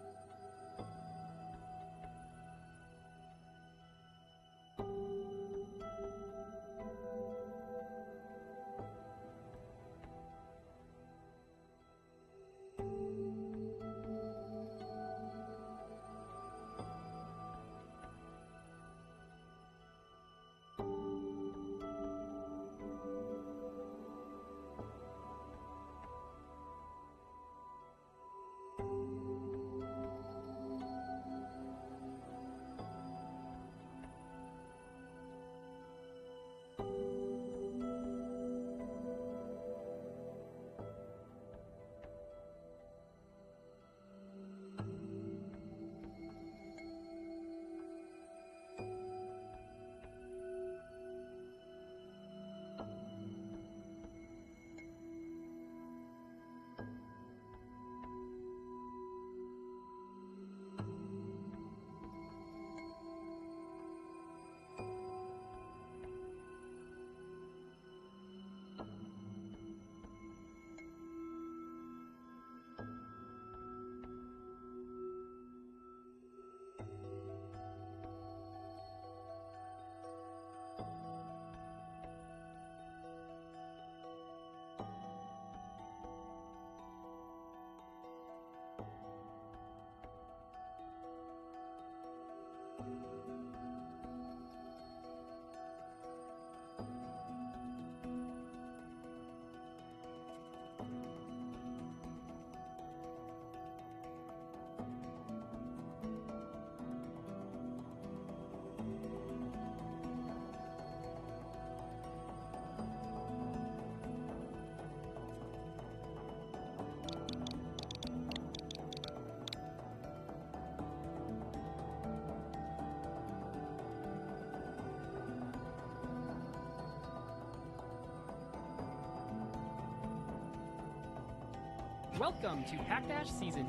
Welcome to Hackdash Season.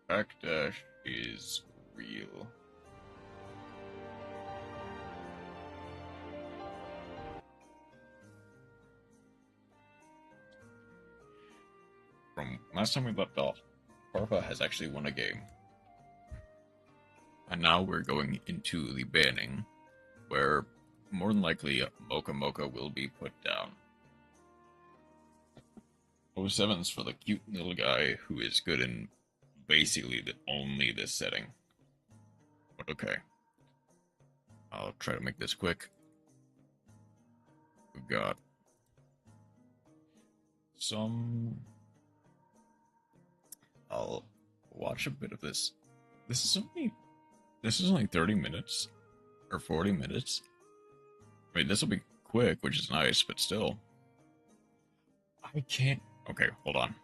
Backdash is real. From last time we left off, Parva has actually won a game. And now we're going into the banning, where more than likely Mocha Mocha will be put down. 07's for the cute little guy who is good in basically only this setting. But okay. I'll try to make this quick. We've got some... I'll watch a bit of this. This is only 30 minutes. Or 40 minutes. I mean, this will be quick, which is nice, but still. I can't... Okay, hold on.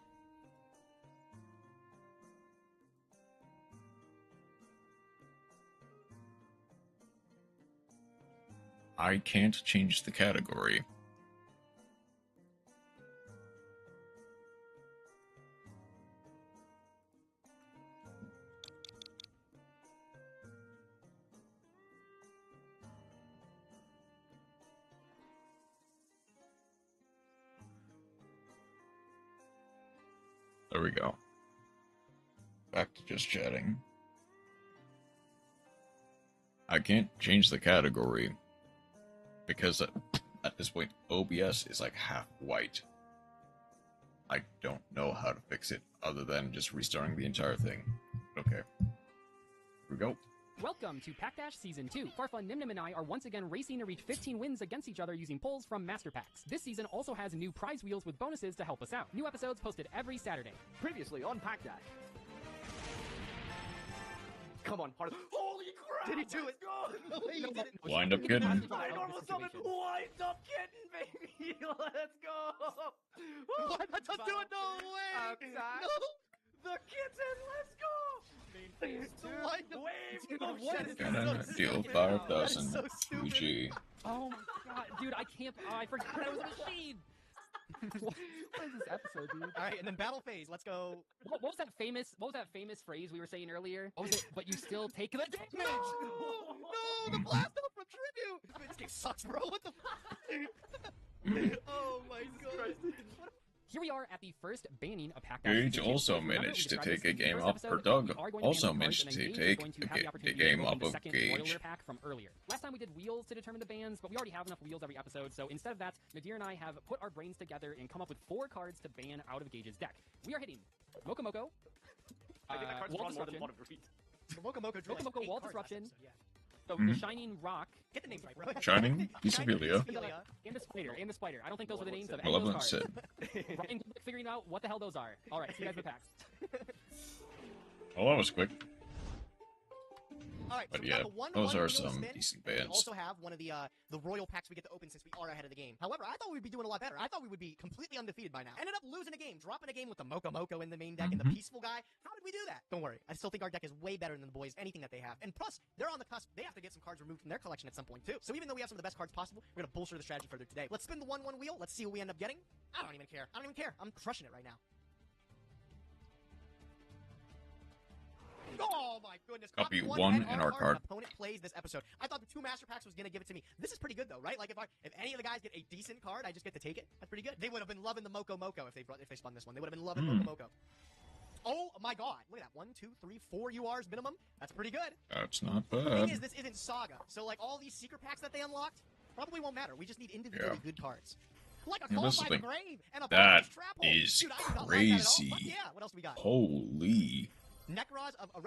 I can't change the category. There we go. Back to just chatting. I can't change the category because at this point OBS is like half white. I don't know how to fix it other than just restarting the entire thing. Okay. Here we go. Welcome to Packdash Season 2. Farfun, Nimnim, and I are once again racing to reach 15 wins against each other using polls from Master Packs. This season also has new prize wheels with bonuses to help us out. New episodes posted every Saturday. Previously on Packdash. Come on, part of... Holy crap! Did he do it? No way he did it. Wind up kidding. Normal summon. Wind up kidding, baby. Let's go. What? Let's do it. No way. No. The kitten. Let's go. Gonna deal 5,000 UG. Oh my god, dude, I can't. Oh, I forgot that was a machine. What is this episode, dude? All right, and then battle phase. Let's go. What was that famous? What was that famous phrase we were saying earlier? What was it? But you still take the damage. No, the blast off from tribute. I mean, this game sucks, bro. What the? Oh my god. Here we are at the first banning of Packdash. Gage also managed to take a game off, or Doug also managed to take a game off of Gage. Pack from earlier. Last time we did wheels to determine the bans, but we already have enough wheels every episode, so instead of that, Nadir and I have put our brains together and come up with 4 cards to ban out of Gage's deck. We are hitting Mocha Mocha, I think that card's Wall drawn more than Disruption, one of your feet. Mocha Mocha drew Mocha like Mocha 8 Wall cards last Disruption, episode, yeah. the Shining Rock. Get the names right, bro. Shining, Euphilia, And the Spider, I don't think those were the names of any Malevolent of those Sid. cards. Ryan, good luck figuring out what the hell those are. Alright, see you guys in the packs. Oh, that was quick. Alright, so But we yeah, got the one those are wheel some spin. decent We bans. also have one of the royal packs we get to open since we are ahead of the game. However, I thought we'd be doing a lot better. I thought we would be completely undefeated by now. Ended up losing a game, dropping a game with the Mocha Mocha in the main deck and the peaceful guy. How did we do that? Don't worry. I still think our deck is way better than the boys, anything that they have. And plus, they're on the cusp. They have to get some cards removed from their collection at some point too. So even though we have some of the best cards possible, we're gonna bolster the strategy further today. Let's spin the 1/1 wheel. Let's see what we end up getting. I don't even care. I don't even care. I'm crushing it right now. Oh my goodness. Copy one one and in our card. Opponent plays this episode. I thought the 2 Master Packs was going to give it to me. This is pretty good though, right? Like if any of the guys get a decent card, I just get to take it. That's pretty good. They would have been loving the Mocha Mocha if they spun this one. They would have been loving Mocha Mocha. Oh my god. Look at that. 1, 2, 3, 4 URs minimum. That's pretty good. That's not The thing bad. is, this isn't Saga. So like all these secret packs that they unlocked probably won't matter. We just need individually good cards. Like a Yeah, Call this by is the like- Grave and a That Bonus Trap Hole. is Dude, I do not like that at all. crazy. Fuck yeah. What else we got? Holy. Necros of a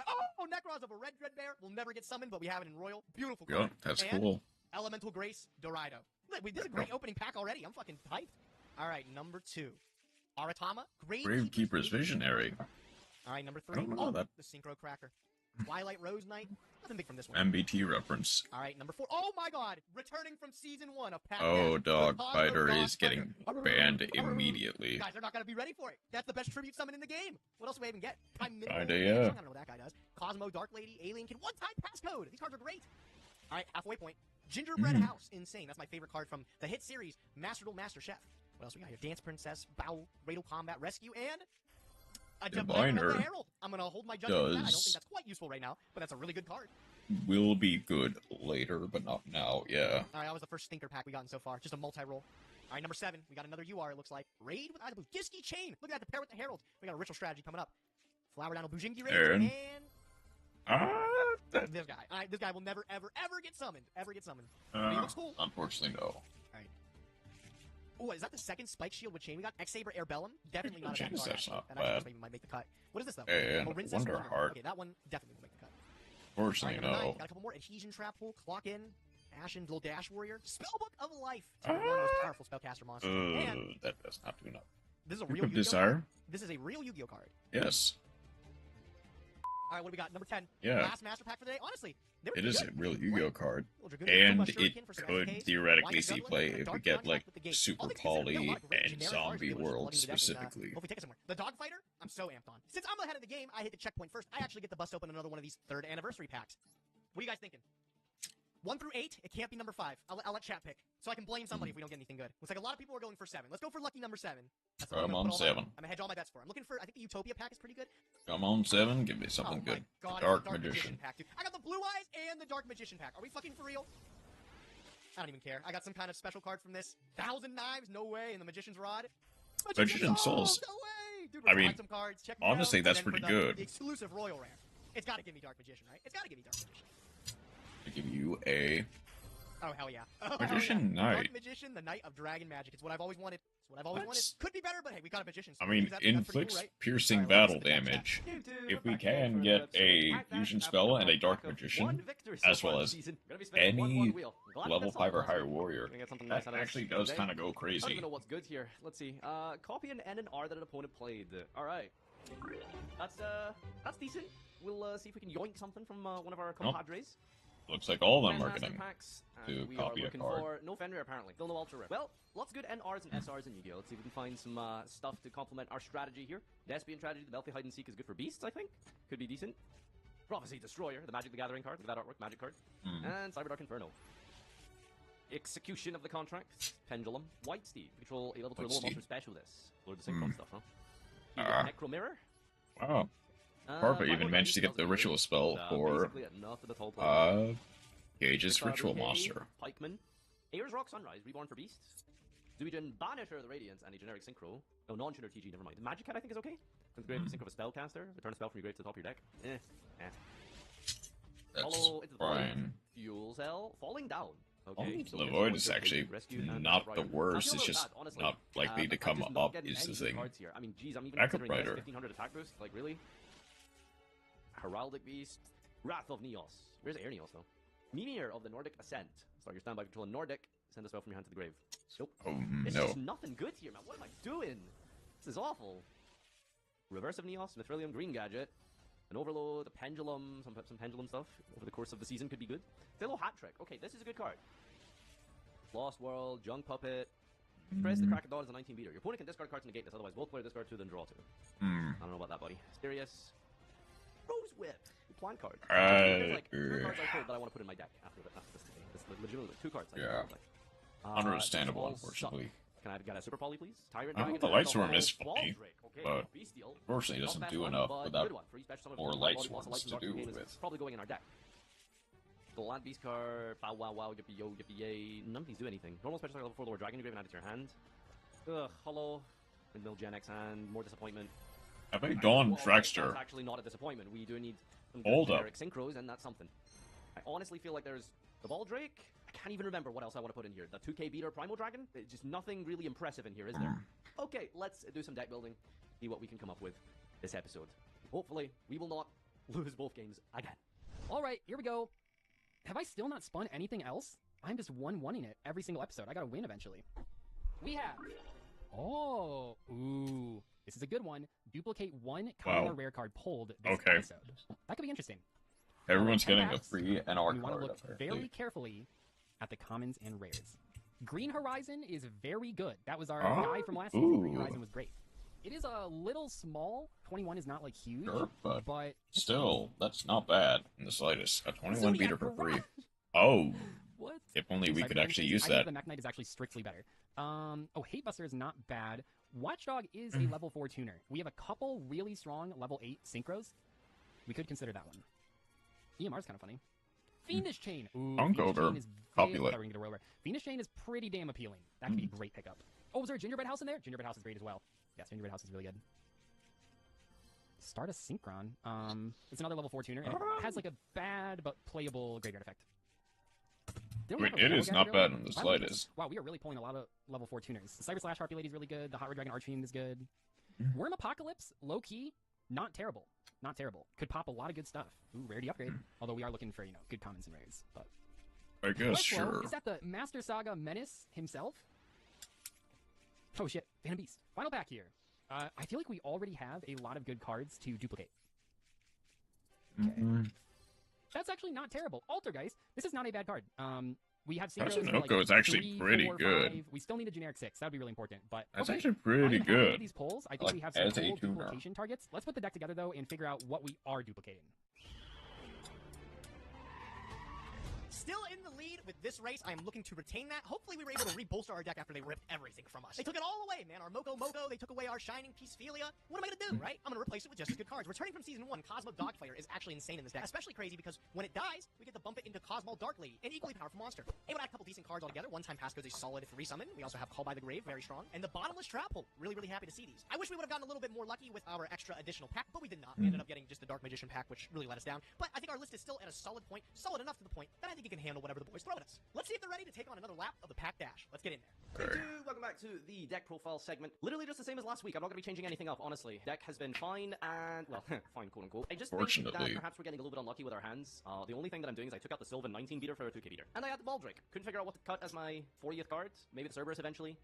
Necros of a Red Dreadbear will never get summoned, but we have it in Royal. Beautiful Yeah, card. that's And cool. Elemental Grace Dorado. Look, this is a great opening pack already. I'm fucking hyped. All right, number 2. Aratama. Gravekeeper's Visionary. All right, number 3. I don't know that. The Synchro Cracker. Twilight Rose Knight. Nothing big from this one. MBT reference. All right, number 4. Oh my god! Returning from season 1 of Pack. Oh, Dog Fighter is getting banned immediately. Guys, they're not gonna be ready for it. That's the best tribute summon in the game. What else do we even get? Kinda, yeah. I don't know what that guy does. Cosmo, Dark Lady, Alien Kid, one-time passcode. These cards are great. All right, halfway point. Gingerbread House, insane. That's my favorite card from the hit series, Master Duel Master Chef. What else we got here? Dance Princess, Bow, Radal Combat, Rescue, and A Diviner Herald. I'm gonna hold my judgment on that. I don't think does that's quite useful right now, but that's a really good card. will be good later, but not now. Yeah. All right, that was the first stinker pack we gotten so far. Just a multi-roll. All right, number 7. We got another UR, it looks like. Raid with Either Disky Chain. Look at that, the pair with the Herald. We got a ritual strategy coming up. Flower down a Bujingi Raid. And this guy. All right, this guy will never, ever, ever get summoned. But he looks cool. Unfortunately, no. All right. Oh, is that the second Spike Shield with Chain we got? X-Saber Airbellum? Definitely not a bad card. That's not that bad. actually might make the cut. What is this, though? And Wonder Heart. Okay, that one definitely will make the cut. Unfortunately, All right, no. 9, got a couple more. Adhesion Trap Hole, Clock In, Ashen, Little Dash Warrior, Spellbook of Life. One of the most powerful spellcaster monsters. And That does not do enough. this is a real Yu-Gi-Oh Desire? card. This is a real Yu-Gi-Oh card. Yes. All right, what do we got? Number 10. Yeah. Last Master Pack for the day. Honestly, they were It is a good. real Yu-Gi-Oh card. Dragoon, And Shuriken it for some could SKs, theoretically Wine see Juggling, play and if we Dark get Bounty like with the gate. Super All things considered, we got a Poly lot of great and generic cards Zombie to be able to World plug into the deck and, specifically. hopefully take it somewhere. The Dogfighter, I'm so amped on. Since I'm ahead of the game, I hit the checkpoint first. I actually get to bust open another one of these 3rd anniversary packs. What are you guys thinking? 1 through 8, it can't be number 5. I'll let chat pick, so I can blame somebody if we don't get anything good. Looks like a lot of people are going for 7. Let's go for lucky number 7. That's what I'm on 7. I'm gonna hedge all my bets for. I'm looking for. I think the Utopia pack is pretty good. Come on, 7. Give me something good. God, Dark Magician Magician. pack, dude. I got the Blue Eyes and the Dark Magician pack. Are we fucking for real? I don't even care. I got some kind of special card from this. 1,000 Knives? No way. And the Magician's Rod? Magician Souls. No way! Dude, I mean, some cards. Check honestly, out. that's And then pretty for the good. exclusive Royal Rare. It's gotta give me Dark Magician, right? It's gotta give me Dark Magician. I give you a Oh, hell yeah. Oh, Magician hell yeah. Knight. Dark Magician, the Knight of Dragon Magic. It's what I've always wanted. It's what I've always wanted. Could be better, but hey, we got a Magician. So I mean, that's pretty inflicts cool, right? piercing battle damage. If we can get a fusion spell and a Dark Magician, as well as any level 5 or higher warrior, that actually does kind of go I don't crazy. even know what's good here. Let's see. Copy an N and R that an opponent played. All right. That's decent. We'll see if we can yoink something from one of our compadres. Looks like all of them are Grandmaster getting packs, to and we copy are a looking card. for no Fenrir apparently. Still no ultra rare. Well, lots of good NRs and SRs in Yu-Gi-Oh. Let's see if we can find some stuff to complement our strategy here. Despian Tragedy, the Belty Hide and Seek is good for beasts, I think. Could be decent. Prophecy Destroyer, the Magic the Gathering card, look at that artwork, magic card. And Cyberdark Inferno. Execution of the Contract, Pendulum, White Steed, control a level 2 White low Steed. monster specialist. Lord of the Same stuff, huh? You get Necro Mirror. Wow. Carpa even managed to get the ritual spell for Gage's Ritual Monster. Pikeman. Ayers Rock Sunrise, Reborn for Beasts. Zuijin Banisher the Radiance, and a generic Synchro. No, non-tuner TG, never mind. Magic Cat I think is okay. Since grave the Synchro of a Spellcaster. Return a spell from your grave to the top of your deck. That's Follow into the fine. Fuel Cell. Falling Down. Okay. The Void is actually not the worst, it's just not likely to come up is the thing. I mean, geez, I'm even Backup considering this Rider. 1500 attack boost. Like, really? Heraldic Beast. Wrath of Neos. Where's Air Neos, though? Mimir of the Nordic Ascent. Start your standby control in Nordic. Send a spell from your hand to the grave. Nope. It's no. just nothing good here, man. What am I doing? This is awful. Reverse of Neos, Mithrilium, Green Gadget. An Overload, a Pendulum, some Pendulum stuff over the course of the season could be good. Philo Hat Trick. Okay, this is a good card. Lost World, Junk Puppet. Press the Crack of Dawn as a 19 beater. Your opponent can discard cards and negate this, otherwise both players discard 2, then draw 2. I don't know about that, buddy. Mysterious. Rose Whip. Plant card. There's like 2 cards I pulled that I want to put in my deck after this today. This legitimately 2 cards. Yeah. Understandable, unfortunately. Can I get a Super Poly, please? Tyrant The Light Swarm is funny, but unfortunately doesn't do enough without more Light Swarms to do with. Probably going in our deck. The Land Beast card, Bow Wow Wow, Yippee Yo, Yippee Yay. None of these do anything. Normal special level 4 Lower Dragon Grave and add it to your hand. Ugh, Hollow. Windmill Gen X hand, more disappointment. I think Dawn Dragster. That's actually not a disappointment. We do need some Hold up. generic synchros, and that's something. I honestly feel like there's the Ball Drake. I can't even remember what else I want to put in here. The 2K Beater Primal Dragon? There's just nothing really impressive in here, is there? Okay, let's do some deck building, see what we can come up with this episode. Hopefully, we will not lose both games again. Alright, here we go. Have I still not spun anything else? I'm just 1-1ing it every single episode. I gotta win eventually. We have... Oh, ooh. This is a good one. Duplicate 1 common or rare card pulled this episode. That could be interesting. Everyone's getting a free NR We want to card, look apparently. very carefully at the commons and rares. Green Horizon is very good. That was our guy from last season. Green Horizon was great. It is a little small. 21 is not like huge, Sure, but it's still, that's not bad in the slightest. A 21 Zodiac beater for free. Barrage. Oh. What? If only we could actually use I that. think the Mech Knight is actually strictly better. Oh, Hate Buster is not bad. Watchdog is a level 4 tuner. We have a couple really strong level 8 synchros. We could consider that one. EMR is kind of funny. Fiendish Chain. Ooh, Fiendish Chain is very... Fiendish Chain is pretty damn appealing. That could be a great pickup. Oh, was there a Gingerbread House in there? Gingerbread House is great as well. Yes, Gingerbread House is really good. Stardust Synchron. It's another level 4 tuner, and it has like a bad but playable graveyard effect. Wait, it is not bad in the slightest. Wow, we are really pulling a lot of level 4 tuners. The Cyber Slash Harpy Lady is really good. The Hot Red Dragon Archfiend is good. Worm Apocalypse, low key, not terrible. Not terrible. Could pop a lot of good stuff. Ooh, rarity upgrade. Although we are looking for, good commons and rares. But I guess sure. Is that the Master Saga Menace himself? Oh shit, Phantom Beast. Final pack here. I feel like we already have a lot of good cards to duplicate. Okay. That's actually not terrible. Altergeist, this is not a bad card. We have Sunoko is actually pretty good. 5. We still need a generic 6. That would be really important. But that's actually pretty good. These polls, I think we have some cool duplication targets. Let's put the deck together though and figure out what we are duplicating. Still in the lead with this race. I am looking to retain that. Hopefully we were able to rebolster our deck after they ripped everything from us. They took it all away, man. Our Moko, they took away our Shining Peacephilia. What am I gonna do, right? I'm gonna replace it with just as good cards. Returning from Season 1, Cosmo Dogfighter is actually insane in this deck. Especially crazy because when it dies, we get to bump it into Cosmo Dark Lady, an equally powerful monster. Able to add a couple decent cards altogether. One-time Pass goes a solid 3-summon. We also have Call by the Grave, very strong. And the Bottomless Trap Hole. Really, really happy to see these. I wish we would have gotten a little bit more lucky with our extra additional pack, but we did not. We ended up getting just the Dark Magician pack, which really let us down. But I think our list is still at a solid point. Solid enough to the point that I think it can handle whatever the boys throw at us. Let's see if they're ready to take on another lap of the pack dash. Let's get in there. Hey, dude, welcome back to the deck profile segment. Literally just the same as last week. I'm not going to be changing anything up, honestly. Deck has been fine and, well, fine, quote unquote. I just think that perhaps we're getting a little bit unlucky with our hands. The only thing that I'm doing is I took out the Sylvan 19 beater for a 2k beater. And I had the Baldric. Couldn't figure out what to cut as my 40th card. Maybe the Cerberus eventually.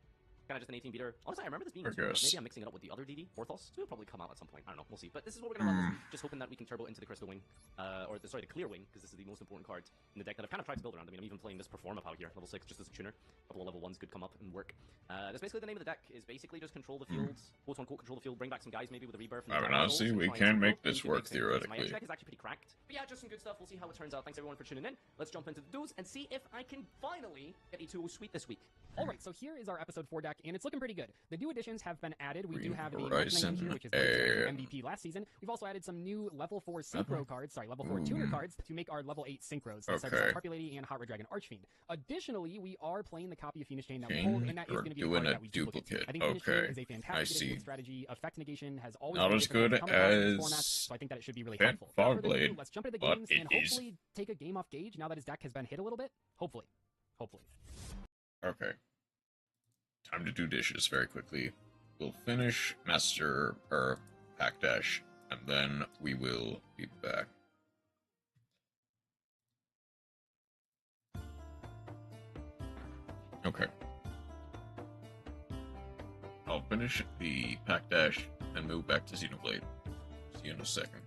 Kind of just an 18 beater. Honestly, I remember this being Cerberus. Maybe I'm mixing it up with the other DD, Orthos. So it'll probably come out at some point. I don't know. We'll see. But this is what we're going to run this. Just hoping that we can turbo into the Crystal Wing. The Clear Wing, because this is the most important card in the deck that I've kind of tried to build around. I mean, I'm even playing this Performap out here, level 6, just as a tuner. A couple of level 1s could come up and work. That's basically the name of the deck, is basically just control the field, quote-unquote control the field, bring back some guys maybe with a rebirth. I mean, honestly, we can make this work theoretically. My deck is actually pretty cracked. But yeah, just some good stuff. We'll see how it turns out. Thanks everyone for tuning in. Let's jump into the duels and see if I can finally get a 2-0 sweep this week. Alright, so here is our episode 4 deck, and it's looking pretty good. The new additions have been added. We do have the Horizon here, which is the MVP last season. We've also added some new level 4 synchro cards, level 4 tuner cards to make our level 8 synchros. Okay. Harpy Lady and Hot Red Dragon Archfiend. Additionally, we are playing the copy of Fiendish Chain that we pulled, and that is going to be the card that we duplicate. I think Fiendish Chain is a fantastic strategy. Effect negation has always not been as good as format, so I think that it should be really helpful. Fogblade. Let's jump into the games and hopefully take a game off Gage now that his deck has been hit a little bit. Hopefully. Okay. Time to do dishes very quickly. We'll finish Master Pack Dash, and then we will be back. Okay. I'll finish the Pack Dash and move back to Xenoblade. See you in a second.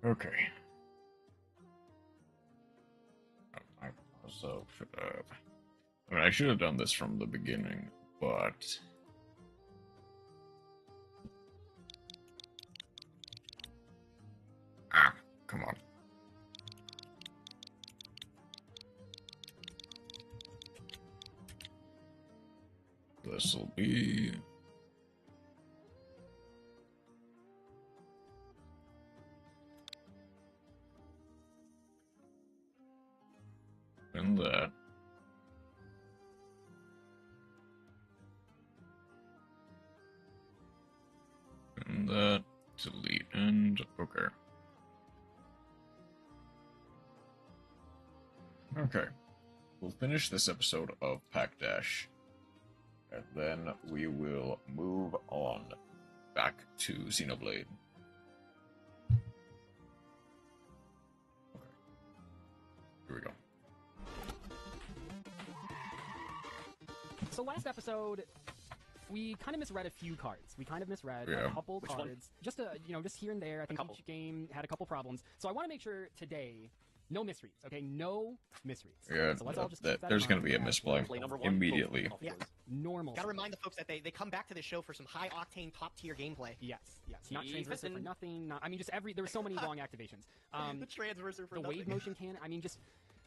Okay. I also should have. I mean, I should have done this from the beginning, but. Ah, come on. This'll be. And that. And that. Delete and. Okay. Okay. We'll finish this episode of Pack Dash. And then we will move on back to Xenoblade. Okay. Here we go. So last episode, we kind of misread a few cards. We kind of misread Yeah. a couple Which cards. Just just here and there. I think each game had a couple problems. So I want to make sure today, no misreads, okay? No misreads. Yeah, so let's all just keep that there's in going to mind. be a misplay immediately. Yeah. Normal. Gotta remind the folks that they come back to this show for some high octane top tier gameplay. Yes. Not transversor for nothing. Not, I mean, just there were so many wrong activations. The transversor for the nothing. wave motion cannon. I mean, just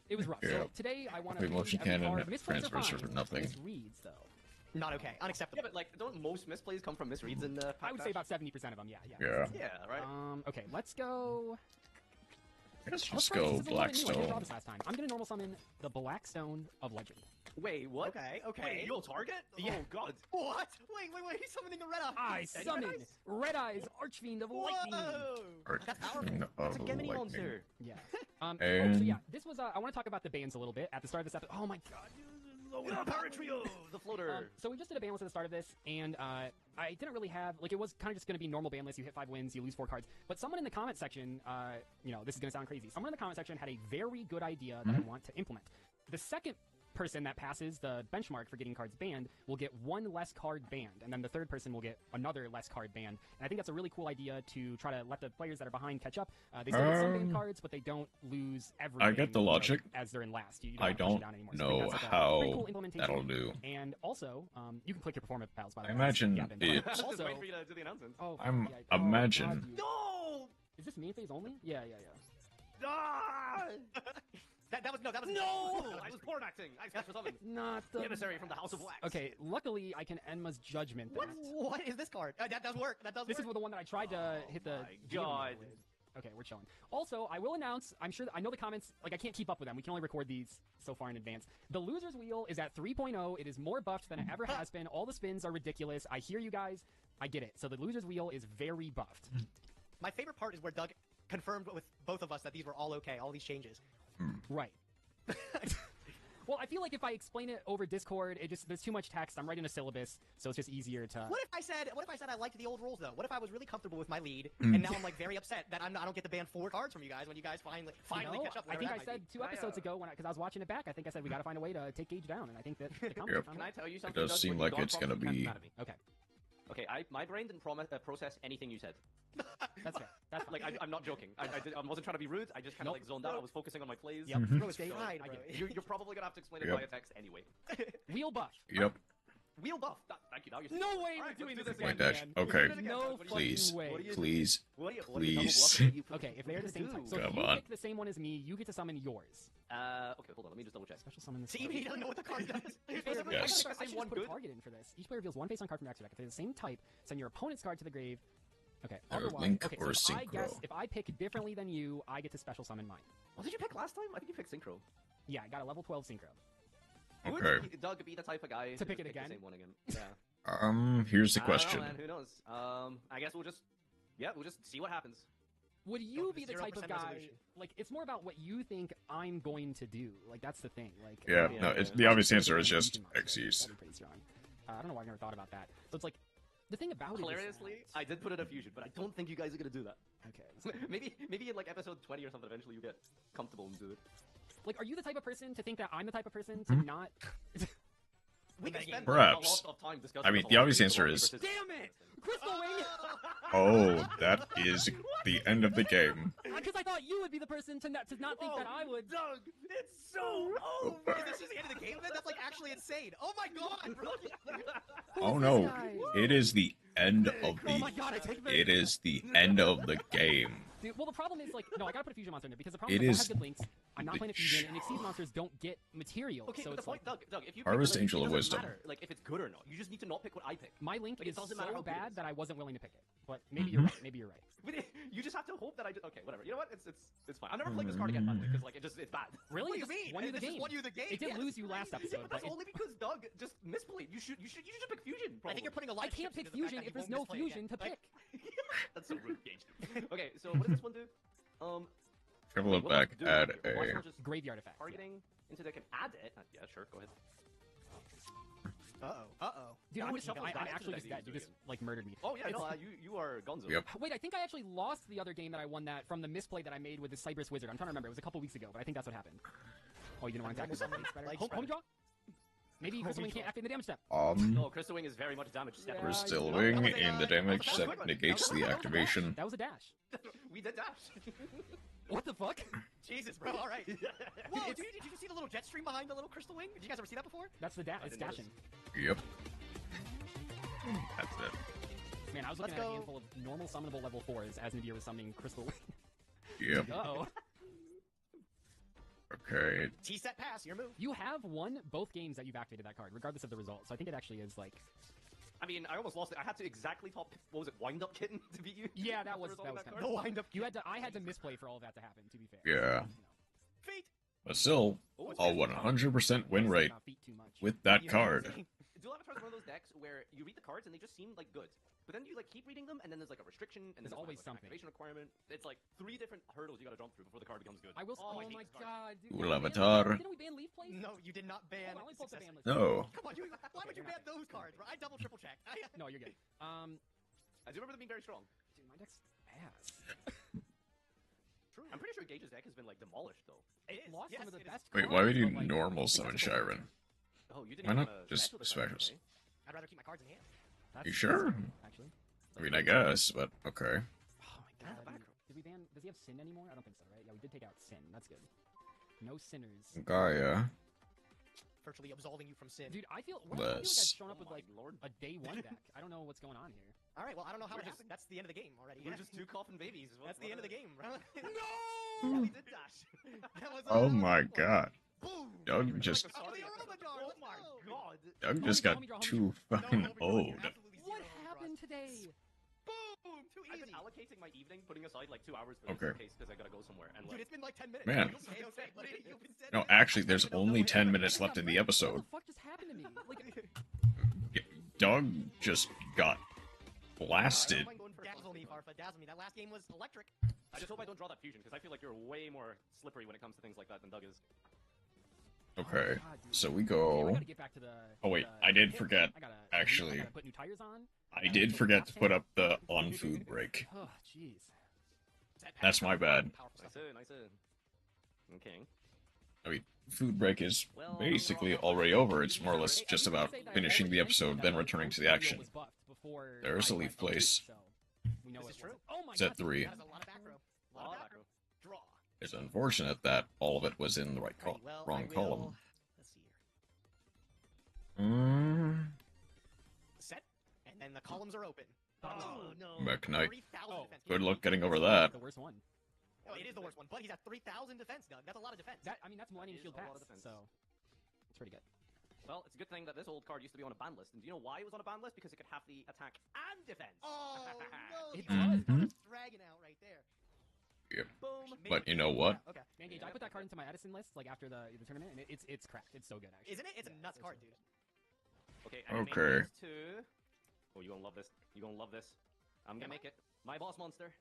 it was rough. Yeah. So today I want to Wave motion cannon, transversor for nothing. Misreads though. Not okay. Unacceptable. Yeah, but like, don't most misplays come from misreads in I would say about 70% of them. Yeah. Yeah. Yeah, right. Okay, let's go. Let's Let's just try this. go This is a little bit new. I didn't draw Blackstone. this last time. I'm gonna normal summon the Blackstone of Legend. Wait, what? Okay. Wait, you'll target? Yeah. Oh god. What? Wait. He's summoning the Red Eye. I summon Red Eyes, Archfiend of Lightning. That's powerful. That's a Of Gemini lightning. monster. Yeah. And- so yeah, this was. I want to talk about the bans a little bit at the start of this episode. Oh my god. Power Trio, the floater. So we just did a ban list at the start of this, and I didn't really have it was kind of just going to be normal ban list. You hit 5 wins, you lose 4 cards. But someone in the comment section, this is going to sound crazy. Someone in the comment section had a very good idea that I want to implement. The second person that passes the benchmark for getting cards banned will get 1 less card banned, and then the third person will get another less card banned. And I think that's a really cool idea to try to let the players that are behind catch up. They still get some banned cards, but they don't lose everything. I get the logic. As they're in last. You I have to push don't it down anymore. So I know think that's like a how pretty cool implementation. that'll do. And also, you can click your performance pals, by the I way. imagine Yeah, Ben. it- Just Also, wait for you to do the announcements. oh, I'm yeah, imagine. God, you- No! Is this main phase only? Yeah. Ah! That was no. I was porn acting. I special summon. Not the Emissary from the House of Wax. Okay, luckily I can Enma's Judgment that. What is this card? That does work. This is the one that I tried to hit the. God. with. Okay, we're chilling. Also, I will announce. I know the comments. Like, I can't keep up with them. We can only record these so far in advance. The loser's wheel is at 3.0. It is more buffed than it ever has been. All the spins are ridiculous. I hear you guys. I get it. So the loser's wheel is very buffed. My favorite part is where Doug confirmed with both of us that these were all okay. All these changes. Right. Well, I feel like if I explain it over Discord, there's too much text. I'm writing a syllabus, so it's just easier to. What if I said I liked the old rules though? What if I was really comfortable with my lead, and now I'm like very upset that I don't get to ban 4 cards from you guys when you guys finally catch up? I think I said 2 episodes ago because I was watching it back. I think I said we got to find a way to take Gage down, and I think that the comments Yep. found Can I it. tell you It something? does Doug, seem when you like gone it's from gonna be. anatomy? Okay, Okay, my brain didn't process anything you said. that's fair. That's Like, I'm not joking. I wasn't trying to be rude. I just kind of like zoned out. I was focusing on my plays. Yep. Bro, stay hide, I bro. get it. You're probably gonna have to explain it Yep. via text anyway. Wheel buff. Yep. Wheel buff. Thank you. Now you're No way All we're right, doing let's this do My again, dash. man. Okay. No Please. fucking way. Please. What are you Please. double bluffing? Okay, if they're the same type. So Come if you on. pick the same one as me, you get to summon yours. Okay, hold on. Let me just double check. Special summon this. See, he doesn't know what the card does. Yes. I should just put a target in for this. Each player reveals 1 face on card from your extra deck. If they're the same type, send your opponent's card to the grave. Okay. Otherwise, Link okay, or so Synchro. if I pick differently than you, I get to special summon mine. What did you pick last time? I think you picked Synchro. Yeah, I got a level 12 synchro. Okay. Would Doug be the type of guy To pick just it again? The same one again? Yeah. Here's the I don't know, question. man, who knows? I guess we'll just see what happens. Would you be the 0% type of guy? resolution. Like, it's more about what you think I'm going to do. Like, that's the thing. Like, Yeah, no, it's, the obvious answer is just Fusion monster. Xyz. That'd be pretty strong. I don't know why I never thought about that. So it's like, the thing about it is Hilariously, I did put in a fusion, but I don't think you guys are gonna do that. Okay. Maybe in like episode 20 or something, eventually you get comfortable and do it. Like, are you the type of person to think that I'm the type of person to not? We can spend Perhaps. a lot of time discussing I mean, the philosophy obvious of answer rock, is, paper, scissors. Damn it! Crystal Wing! oh, that is the end of the game. Because I thought you would be the person to not think that I would. Doug, it's so over. Is this the end of the game then? That's like actually insane. Oh my god, bro. Oh no, it is the end of Oh the. my god, I take It is the end of the game. Dude, well, the problem is, like, no, I gotta put a fusion monster in there because the problem It is I is have good links. I'm not playing a fusion, and Exceed monsters don't get material. Okay, so but the it's point, like, Doug, if you Harvest pick, Angel it of doesn't Wisdom. matter, like if it's good or not. You just need to not pick what I pick. my link Like, is it doesn't matter so how good it bad is. that I wasn't willing to pick it. But maybe you're right. Maybe you're right. But you just have to hope that I. Okay, whatever. You know what? It's fine. I'm never playing this card again, by the way, because like it's bad. Really? What do you It just mean? won you the This game. just won you the game. It did Yeah, lose that's you last crazy. episode, But that's but only because Doug just misplayed. You should just pick fusion. Probably. I think you're putting a I light can't shift pick into the fact fusion that if you there's won't no misplay fusion again. to pick. That's so rude, Gage. Okay, so what does this one do? Travel it what back, do add here? Why a. not just Graveyard effect. targeting into deck and add it? Yeah, sure. Go ahead. Dude, I'm would just shuffle I'm back to actually the just deck dead. You to just like murdered me. Oh yeah, no, you are Gonzo. Yep. Wait, I think I actually lost the other game that I won that from the misplay that I made with the Cypress Wizard. I'm trying to remember. It was a couple weeks ago, but I think that's what happened. Oh, you didn't want to attack me? Home draw? Maybe Crystal Wing can't activate the damage step. No, Crystal Wing is very much damage step. Crystal Wing in the damage set negates the activation. That was a dash. We did dash. What the fuck? Jesus, bro. All right. Whoa, dude, did you see the little jet stream behind the little Crystal Wing? Did you guys ever see that before? That's the dash. It's dashing. Yep. That's it. Man, I was looking at a handful of normal summonable level 4s as Nadir was summoning Crystal Wing. Yep. Uh-oh. Okay. T-set pass, your move. You have won both games that you've activated that card, regardless of the result. So I think it actually is like... I mean, I almost lost it. I had to exactly top, what was it, Wind Up Kitten to beat you? Yeah, that was kind of... The wind up. I had to misplay for all of that to happen, to be fair. Yeah. Feet. But still, a 100% win rate with that card. Duel Avatar is one of those decks where you read the cards and they just seem like good, but then you like keep reading them and then there's like a restriction and then There's always like, an something. activation requirement. It's like 3 different hurdles you gotta jump through before the card becomes good. I will. Oh, I hate my this card. god, dude. Duel Avatar. Didn't we ban Leaf Plays? No, you did not ban. Oh, I only pulled the ban list. No. Come on, why would you ban those cards, bro? I double triple check. No, you're good. I do remember them being very strong. Dude, my deck's ass. True. I'm pretty sure Gage's deck has been like demolished though. It is. Lost Yes, some of the it is. best Wait, cards, why would you but, like, normal summon Shiren? Oh, you didn't Why even not wanna just special this time, specials? okay? I'd rather keep my cards in hand. You sure? Actually. I mean, I guess, but okay. Oh my god. Did we ban... Does he have Sin anymore? I don't think so, right? Yeah, we did take out Sin. That's good. No sinners. Gaia. Virtually absolving you from sin. Dude, I feel like I've Less. shown up with like a day 1 deck. I don't know what's going on here. All right, well, I don't know how it happened. That's the end of the game already. We're just 2 coffin babies. That's the end of the game, bro. No! Yeah, we did dash. That was Oh my god. Boom! Doug just Oh my god! Doug just got too fucking old. What happened today? Boom! Too easy. I've been allocating my evening, putting aside like 2 hours for Okay. this case because I gotta go somewhere. And Dude, like, it's been like 10 minutes. Man. Okay, okay, buddy. You've been dead No, for actually, there's only 10 minutes left in the episode. What the fuck just happened to me? Like, Doug just got blasted. Dazzle me, Farfa. Dazzle me. That last game was electric. I just hope I don't draw that fusion because I feel like you're way more slippery when it comes to things like that than Doug is. Okay, so we I go. gotta get back to the... Oh wait, the I did pit. forget. I gotta Actually, put new tires on. I did forget to put up the on food break. Oh, jeez. That's my bad. Nice. Okay. I mean, food break is basically already over. It's more or less just about finishing the episode, then returning to the action. There's a leaf place. This is true. Oh my Set 3. That is a lot of back row. A lot of back row. Draw. It's unfortunate that all of it was in the right wrong column. Let's see here. Set, and then the columns are open. Oh no! Mech-Knight. 3,000 defense. Good luck getting over that. The worst one. Oh, it is the worst one, but he's at 3,000 defense, Doug. That's a lot of defense. I mean, that's Millennium Shield a lot Pass, of defense. so it's pretty good. Well, it's a good thing that this old card used to be on a ban list. And do you know why it was on a ban list? Because it could have the attack and defense. Oh no! It does. Dragon out right there. Yep. Boom. But you know what? Okay. Man, Gage, I put that card into my Edison list like after the tournament, and it's cracked. It's so good, actually. Isn't it? It's a nuts card, dude. Okay. And Okay. Oh, you gonna love this. You gonna love this. I'm gonna make it. My boss monster.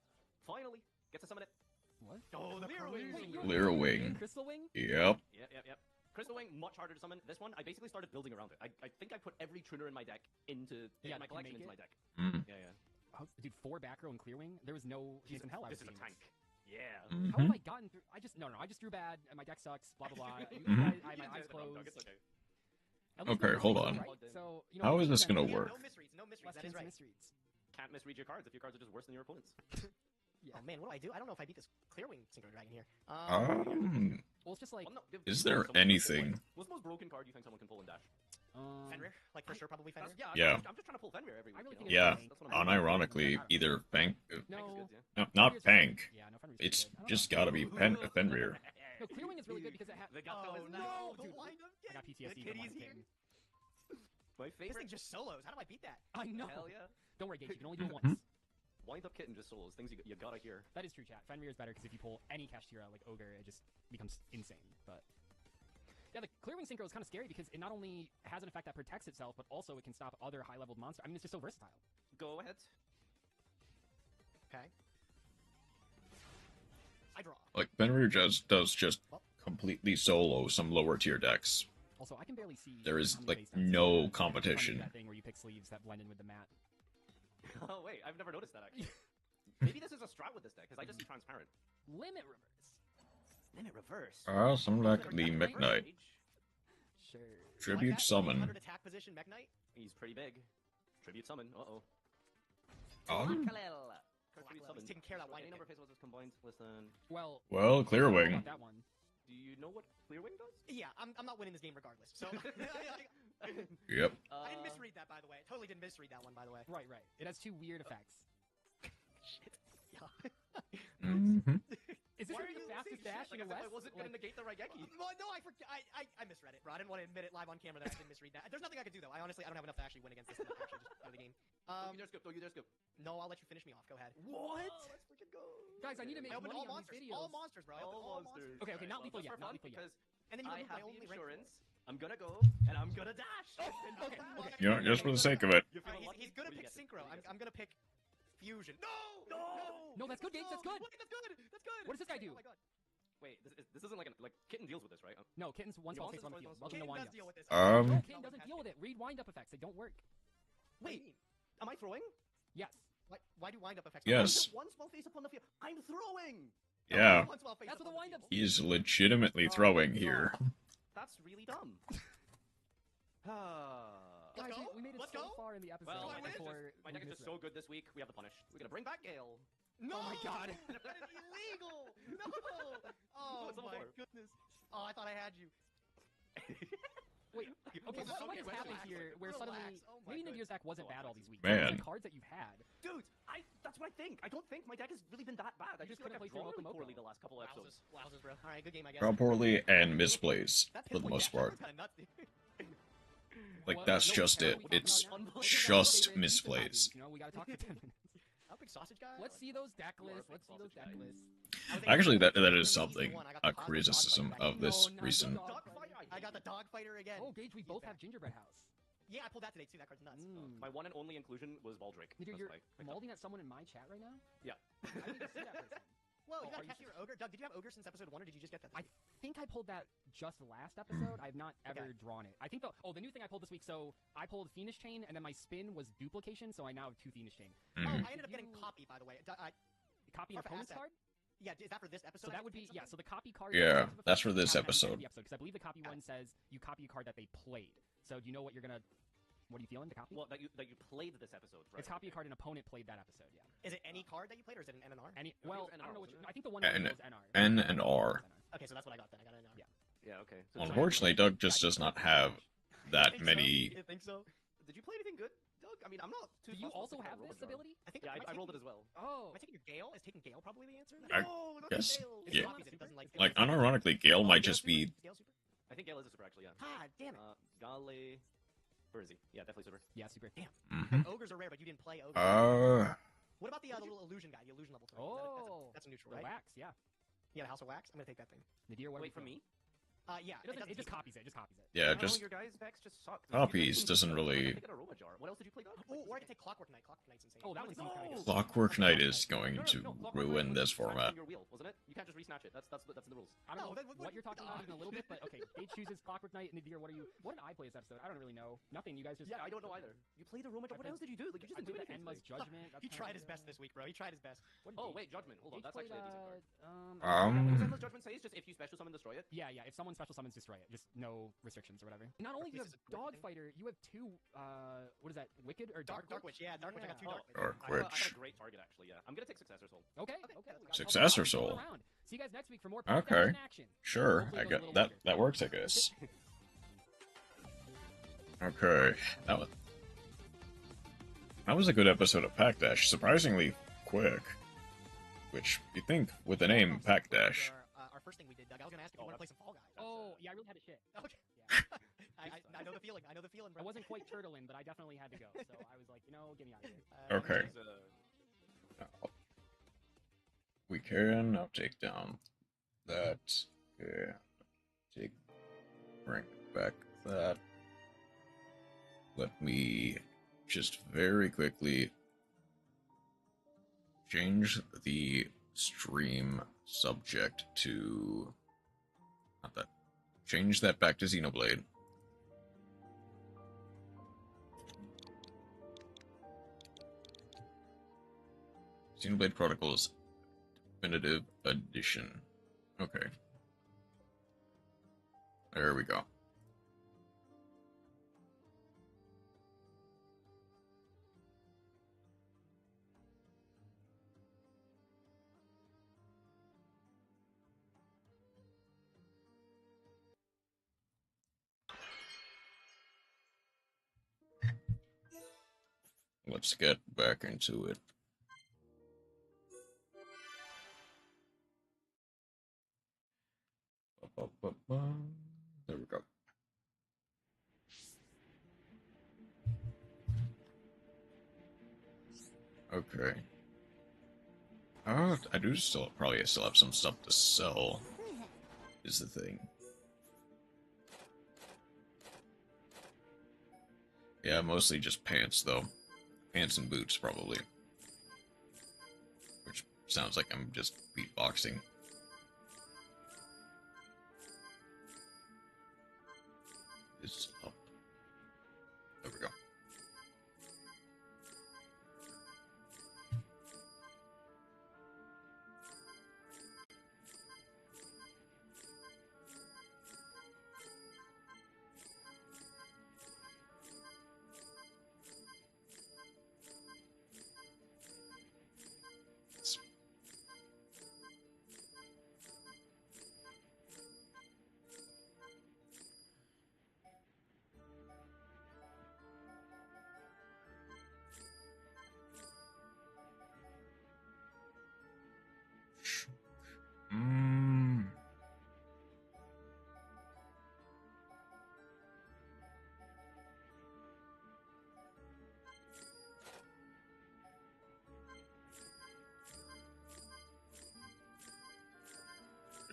Finally gets to summon it. What? Oh, the Lyra Wing. Lyra Wing. Crystal Wing? Yep. Yep. Crystal Wing, much harder to summon. This one, I basically started building around it. I think I put every tuner in my deck into my to collection make into it? my deck. Mm. Yeah. Oh, dude, 4 back row and clear wing? There was no chance in hell I was This is a seeing tank. Yeah. How have I gotten through? I just drew bad, and my deck sucks, blah, blah, blah. I had my eyes closed. It's okay. Okay, hold on. So, you know, How is this then- gonna work? No misreads, no misreads. Less That is chance of right. misreads. Can't misread your cards if your cards are just worse than your opponent's. Oh man, what do? I don't know if I beat this Clearwing Synchro Dragon here. Well, it's just like. Well, no, give- Is give there someone can anything? pull, like, what's the most broken card you think someone can pull in Dash? Fenrir, like for sure, probably Fenrir. Yeah. I'm just trying to pull Fenrir every week. really you know? think Yeah, That's what I'm doing. unironically, either Pank. No, No, not Pank. Yeah, no, Fenrir's It's pretty good. I don't just know. gotta be Fenrir. No, Clearwing is really good because it has. They got Oh those no! dude. The wind-up I got kid. PTSD The from kitty's Lion here. King. My This favorite thing just solos. How do I beat that? I know. Hell yeah. Don't worry, Gage. You can only do it once. Wind up kitten just solos. Things you gotta hear. That is true, chat. Fenrir is better because if you pull any Kashtira like Ogre, it just becomes insane. But yeah, the Clearwing Synchro is kind of scary because it not only has an effect that protects itself, but also it can stop other high-leveled monsters. I mean, it's just so versatile. Go ahead. Okay. I draw. Like Fenrir just does just completely solo some lower tier decks. Also, I can barely see. There is how many like base decks no you have. competition. That thing where you pick sleeves that blend in with the mat. Oh wait, I've never noticed that actually. Maybe this is a strat with this deck because I just see transparent. Limit reverse. Limit reverse. Some like the Mekk-Knight. Sure. Tribute Like that, summon. 100 attack position Mekk-Knight. He's pretty big. Tribute summon. Uh-oh. He's Summon. taking care of that Any wind-up number of kid. faces combined. Listen. Well, Clearwing. that one. Do you know what Clearwing does? Yeah, I'm not winning this game regardless. So. Yep. I didn't misread that, by the way. I totally didn't misread that one, by the way. Right. It has two weird effects. Shit. Yeah. Is this Why really are the you fastest saying dash shit? in Like the as if I West? wasn't gonna negate the Raigeki. Well, no, I forgot. I misread it, bro. I didn't want to admit it live on camera that I didn't misread that. There's nothing I can do though. I honestly don't have enough to actually win against this. Actually, just play the game. Don't you dare scoop. No, I'll let you finish me off. Go ahead. What? Let's freaking go. Guys, I need to make I opened money all on these monsters. videos. All monsters, bro. I opened all monsters. Okay, not Well, lethal just yet. for Not fun, lethal yet. because And then you I remove my have only the rank insurance. four. I'm gonna go and I'm gonna dash. Okay. Yeah, just for the sake of it. You're feeling lucky? He's gonna What do you pick get? synchro. What do you get? I'm gonna pick fusion. No, that's good, Gage. That's good. Wait, that's good. That's good. What does this guy do? Oh my god. Wait, this isn't like Kitten deals with this, right? No, Kitten's one He spell wants takes on the this, field. wants this. Welcome to Kitten wind does deal with this. No, Kitten doesn't deal with it. Read wind up effects. They don't work. Wait, Am I throwing? Yes. why do wind up effects? Yes. One small face upon the field. I'm throwing. Yeah. One small face That's up what the on wind up. He's legitimately throwing here. That's really dumb. Guys, go. we made it Let's so go. far in the episode. Well, before my deck is just so good this week. We have the punish. We're gonna bring back Gale. No! Oh my god. That is illegal! No! Oh What's my level 4? goodness. Oh, I thought I had you. Wait, okay, what has happened here where suddenly maybe Nadir's deck wasn't bad all these weeks. Man. The cards that you've had. Dude, that's what I think. I don't think my deck has really been that bad. I just feel like I've drawn really poorly the last couple episodes. Wowzers, bro. Alright, good game, I guess. Draw poorly and misplays for the most part. Kinda nuts, dude. Like that's just it. It's just misplays. You know, we gotta talk for 10 minutes. How big sausage guy? Let's see those deck lists. Let's see those deck lists. Actually, that is something a criticism of this recent. I got the dog fighter again. Oh, Gage, we both have Gingerbread House. Yeah, I pulled that today too. That card's nuts. My one and only inclusion was Baldrick. Nadir, That's you're what I picked up. molding at someone in my chat right now? Yeah. I need to see that person. Whoa, you Oh, got are you catch your ogre? Doug, did you have ogre since episode 1 or did you just get that? I think I pulled that just last episode. I've not ever drawn it. I think the new thing I pulled this week, so I pulled Fiendish Chain, and then my spin was duplication, so I now have 2 Fiendish Chain. Oh, I ended up getting copy, by the way. Copy an opponent's card? Yeah, is that for this episode? So that would be, yeah, so the copy card... Yeah, that's for this episode. Because I believe the copy one says you copy a card that they played. So do you know what you're gonna... What are you feeling to copy? Well, that you played this episode, right? It's copy a card an opponent played that episode, yeah. Is it any card that you played, or is it an NR? Well, I don't know which... I think the one N, that was NR. N and R. Okay, so that's what I got then. I got an NR. Yeah, okay. So Unfortunately, Doug just does not have that many. You think so? Did you play anything good, Doug? I mean, I'm not too... Do you also have this ability? I think I rolled it as well. Oh. Am I taking your Gale? Is taking Gale probably the answer? I No, not guess, Gale. yeah. It copies it. It doesn't like... Like, unironically, Gale might just be. Gale super? I think Gale is a super, actually, yeah. God damn it. Gale... Where is he? Yeah, definitely super. Yeah, super. Damn. Ogres are rare, but you didn't play ogres. What about the little illusion guy, the illusion level 3? Oh, that's a neutral, the right? wax, yeah. Yeah, the House of Wax. I'm gonna take that thing. Nadir, where Wait, from me? Yeah. It just copies it. It just copies it. Yeah, Oh, just your guys' decks just suck. copies doesn't really. What else did you play, Doug? Ooh, or I could take Clockwork Knight. Clockwork Knight's insane. Oh, that one's kind of good. Clockwork Knight is going to ruin this format. Your wheel, wasn't it? You can't just resnatch it. That's in the rules. I don't know what you're talking about even a little bit, but okay. Gage chooses Clockwork Knight, and Nadir, what did I play this episode? I don't really know. Nothing. You guys just. Yeah, I don't know either. You played a Roma. What else did you do? Like you just didn't do anything. Endless Judgment. He tried his best this week, bro. He tried his best. Oh wait, Judgment. Hold on, that's actually a decent card. Um. Endless Judgment says just if you special summon, destroy it. Yeah. If someone special summons, destroy it. Just no restrictions or whatever. Not only do you have Dog Fighter, you have two. What is that? Wicked or Dark Witch? Yeah, Dark Witch. I got two Dark Witch. Dark I have Witch. a great target actually. Yeah, I'm gonna take Successor Soul. Okay. Successor Soul. See you guys next week for more. Okay. In action. Sure. I get that. That works, I guess. Okay. That was a good episode of Pack Dash. Surprisingly quick. Which you think with the name Pack Dash. Our first thing we did, Doug. I was gonna ask if you want to play some Fall Guys. Oh, yeah, I really had to shit. Okay. I know the feeling. I know the feeling, bro. I wasn't quite turtling, but I definitely had to go. So I was like, get me out of here. Okay. We can now take down that. Yeah. Bring back that. Let me just very quickly change the stream subject to. Not that. Change that back to Xenoblade. Xenoblade Chronicles Definitive Edition. Okay. There we go. Let's get back into it. There we go. Okay. I do still have some stuff to sell. Is the thing. Yeah, mostly just pants though. Pants and boots probably. Which sounds like I'm just beatboxing. Is up. There we go.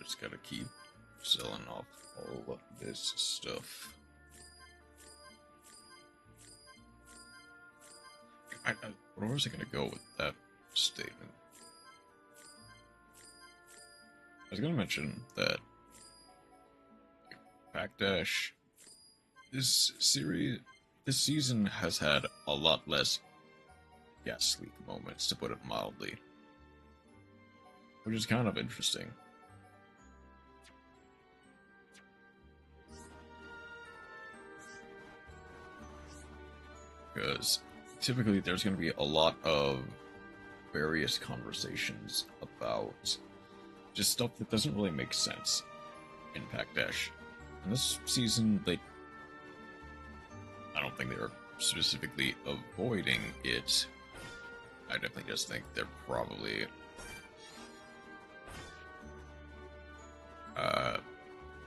Just gotta keep selling off all of this stuff. Where was I gonna go with that statement? I was gonna mention that Pack Dash, this season has had a lot less gas leak moments, to put it mildly, which is kind of interesting. Because typically there's going to be a lot of various conversations about just stuff that doesn't really make sense in Pack Dash. And this season, I don't think they were specifically avoiding it. I definitely just think they're probably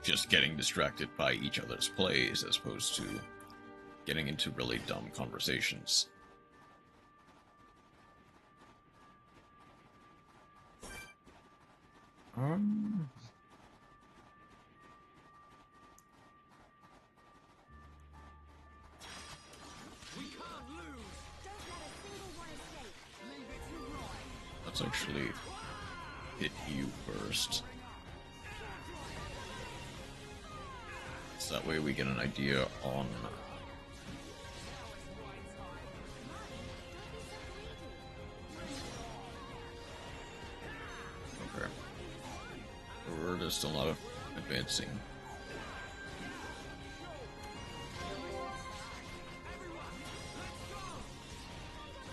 just getting distracted by each other's plays as opposed to getting into really dumb conversations. We can't lose. Let's actually hit you first. So that way we get an idea on... Okay. The word is still not advancing.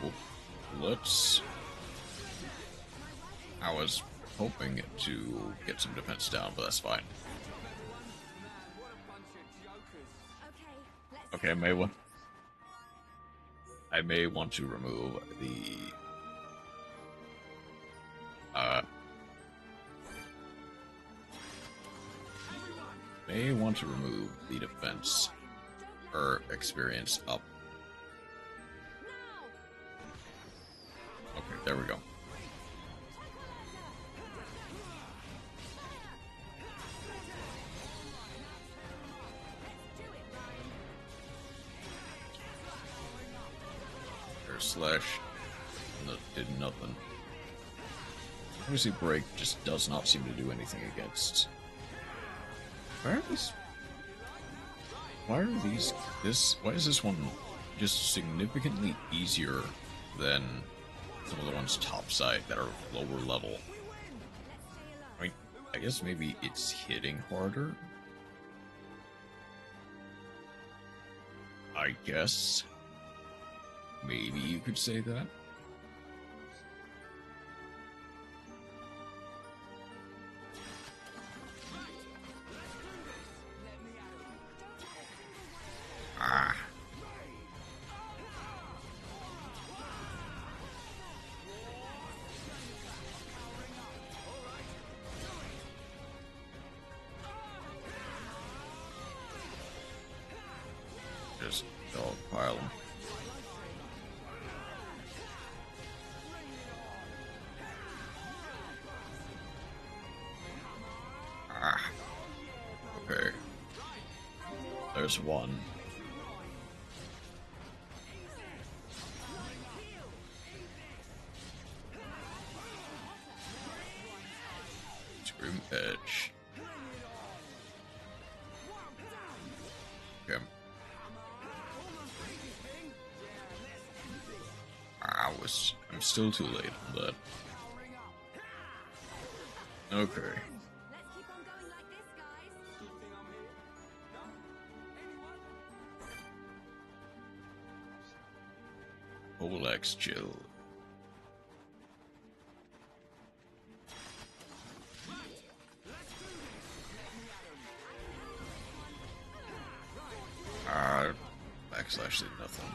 Well, let's... I was hoping to get some defense down, but that's fine. Okay, I may want to remove the defense or experience up. Okay, there we go. Slash did nothing. Obviously, break just does not seem to do anything against. Why is this one just significantly easier than some of the ones topside that are lower level? I mean, I guess maybe it's hitting harder. I guess. Maybe you could say that. Ah. Just dogpile them. Okay. There's one. Scream edge. Okay. I'm still too late on that. Okay. Olex chill. Backslash did nothing.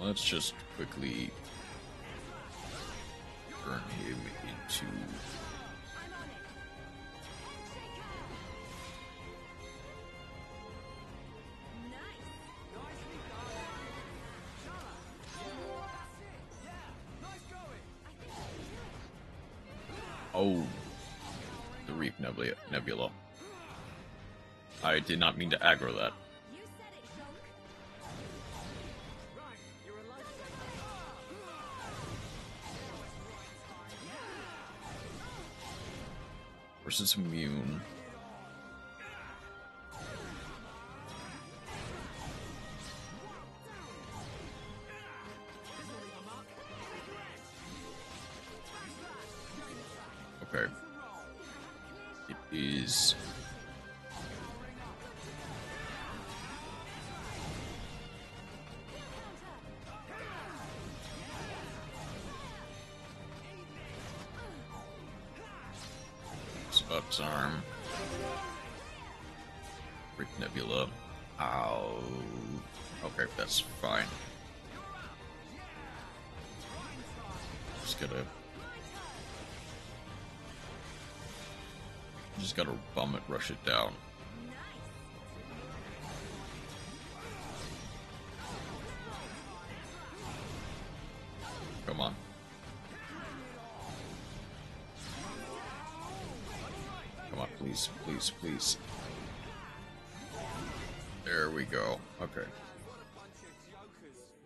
Let's just quickly turn him into... Oh, the Reef Nebula. I did not mean to aggro that. Versus immune. Okay. It is... Sput's arm. Rick Nebula. Ow. Okay, that's fine. Just gotta bum it, rush it down. Come on. Come on, please. please, please, please. There we go. Okay.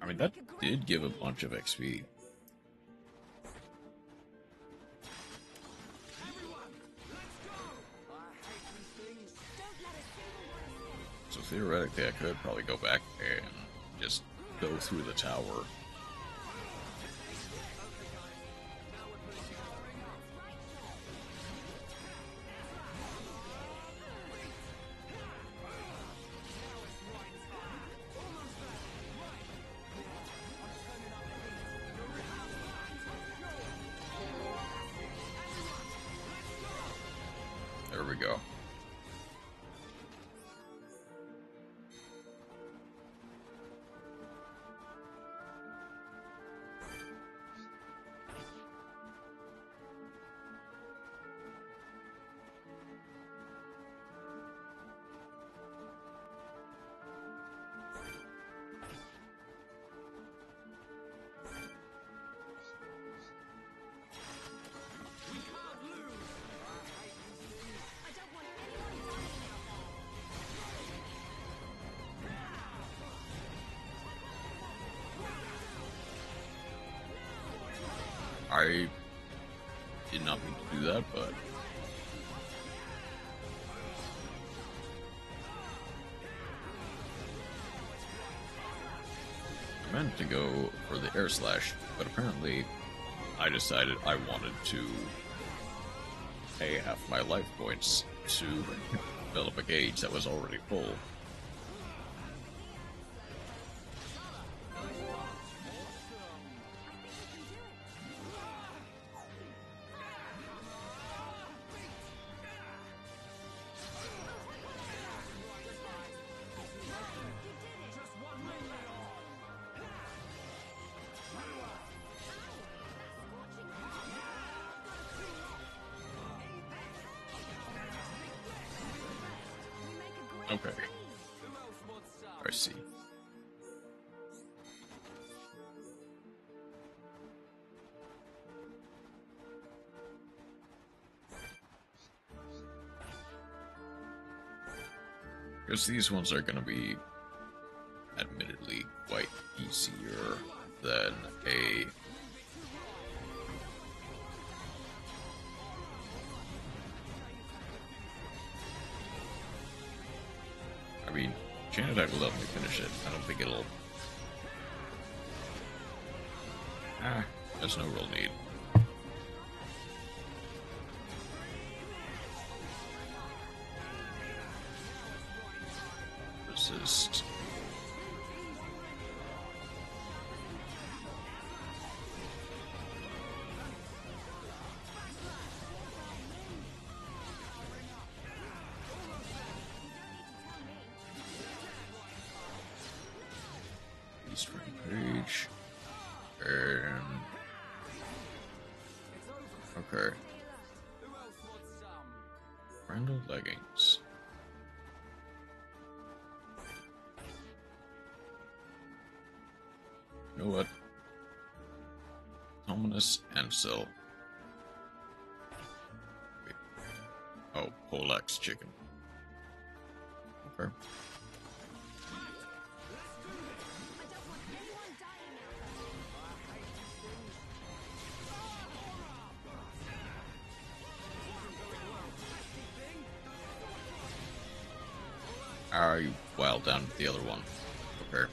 I mean, that did give a bunch of XP. So theoretically, I could probably go back and just go through the tower. There we go. I did not mean to do that, but I meant to go for the air slash, but apparently I decided I wanted to pay half my life points to fill up a gauge that was already full. Okay. I see. Because these ones are going to be admittedly quite easier than a I mean, chain attack will help me finish it. I don't think it'll... there's no real need. Resist. Page. And... okay. Randall leggings. You know what? Ominous Ansel. Wait. Oh, Polex chicken. Okay. You wild down to the other one. Okay.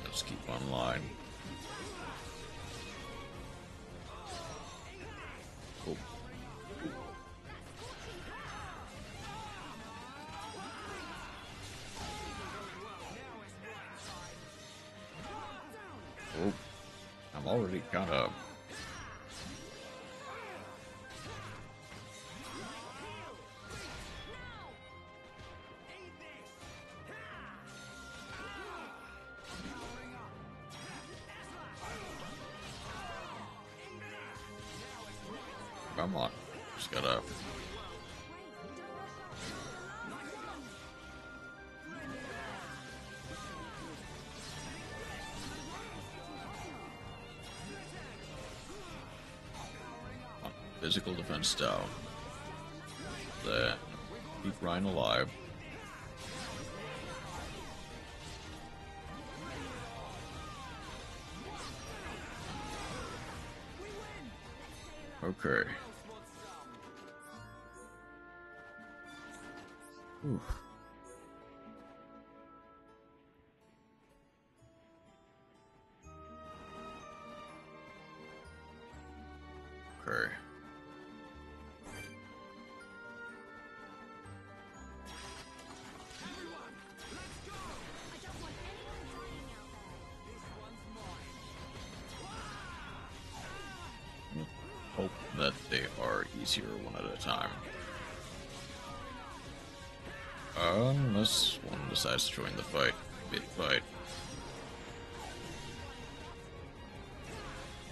Let's keep online. Oh. Oh, I'm already kind of... Come on, just gotta... physical defense down. Then keep Ryan alive. Okay. Whew. Okay. Hope that they are easier one at a time. Unless one decides to join the fight, mid-fight.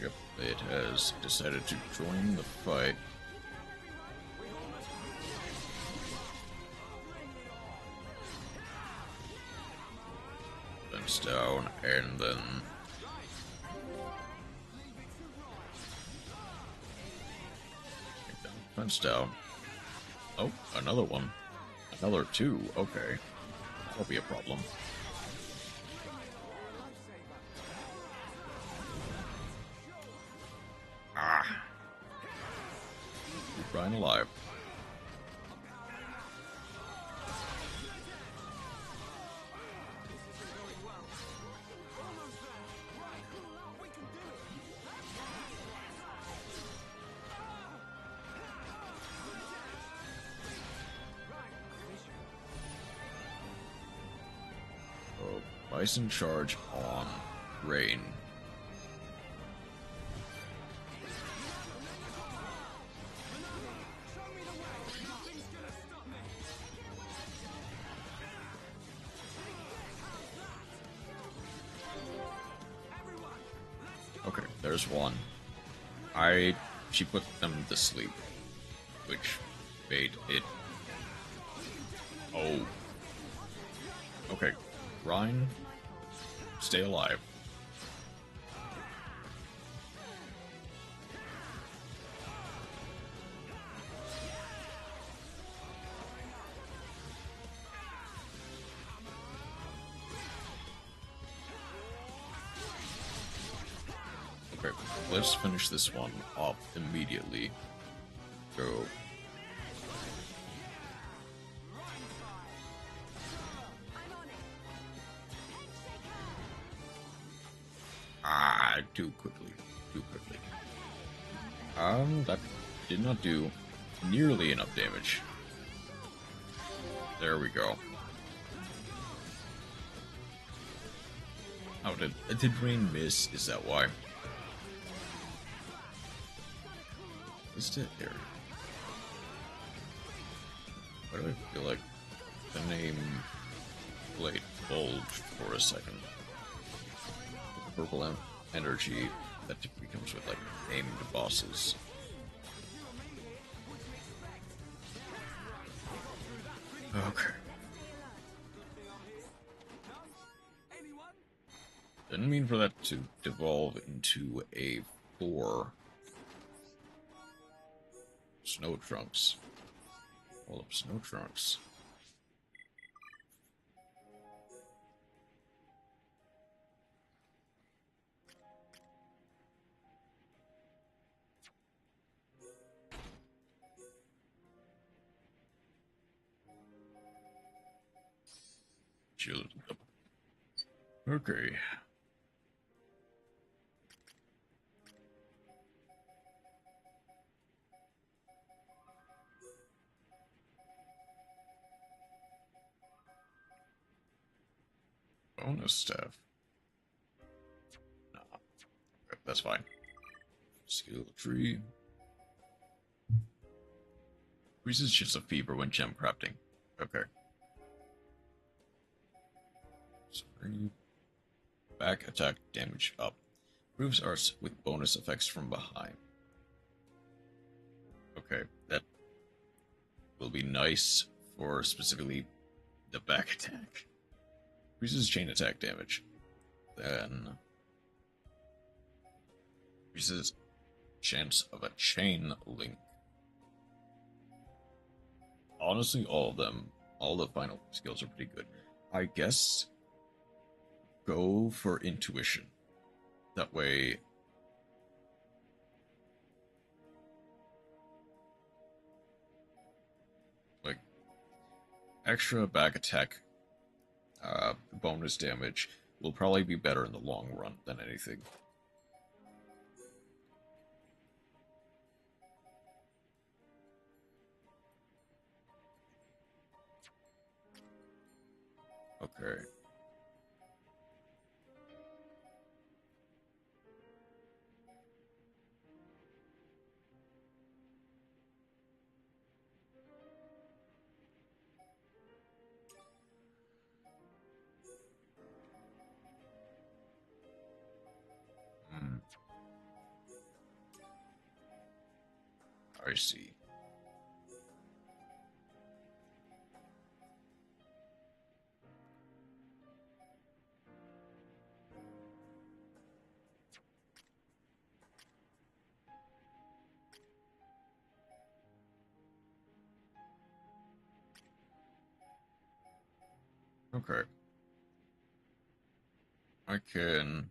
Yep, it has decided to join the fight. Fence down, and then fence down. Oh, another one. Another two. Okay. That'll be a problem. Ah. Keep Brian alive. Bison charge on Rain. Okay, there's one. She put them to sleep, which made it. Oh. Okay, Ryan. Stay alive. Okay, let's finish this one off immediately. Go. Too quickly. That did not do nearly enough damage. There we go. Oh, did Rain miss? Is that why? Is it there? Why do I feel like the name plate bulged for a second? The purple energy that typically comes with, like, named bosses. Okay. Didn't mean for that to devolve into a 4. Snow trunks. All up snow trunks. Okay. Bonus stuff. No. That's fine. Skill tree. Increases shifts of fever when gem crafting. Okay. Spring. Back attack damage up. Improves arts with bonus effects from behind. Okay, that will be nice for specifically the back attack. Increases chain attack damage. Then increases chance of a chain link. Honestly, all of them, all the final skills are pretty good. I guess go for intuition. That way, like, extra back attack, bonus damage will probably be better in the long run than anything. Okay. I see. Okay. I can...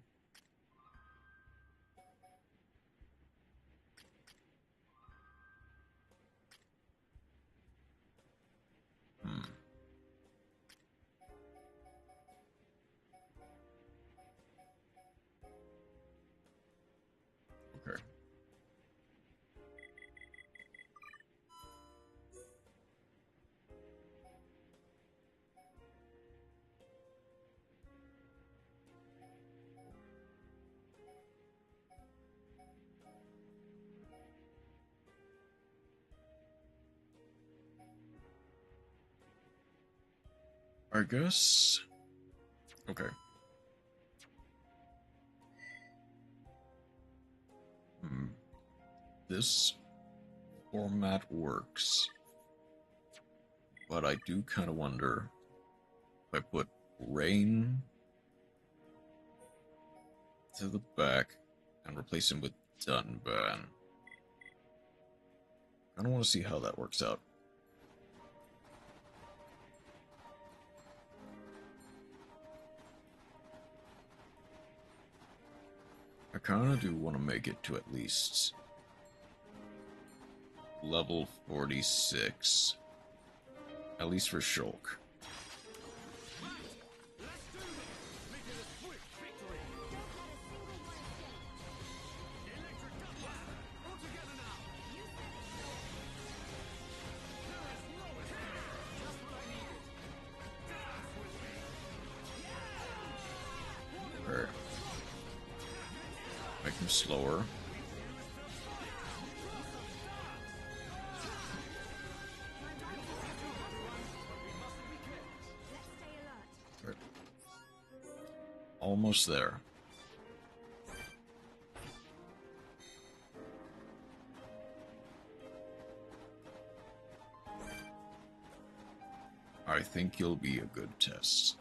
Okay. I guess... Okay. This format works. But I do kind of wonder if I put Rain to the back and replace him with Dunban. I don't want to see how that works out. I kind of do want to make it to at least level 46. At least for Shulk. Or make him slower. Almost there. I think you'll be a good test.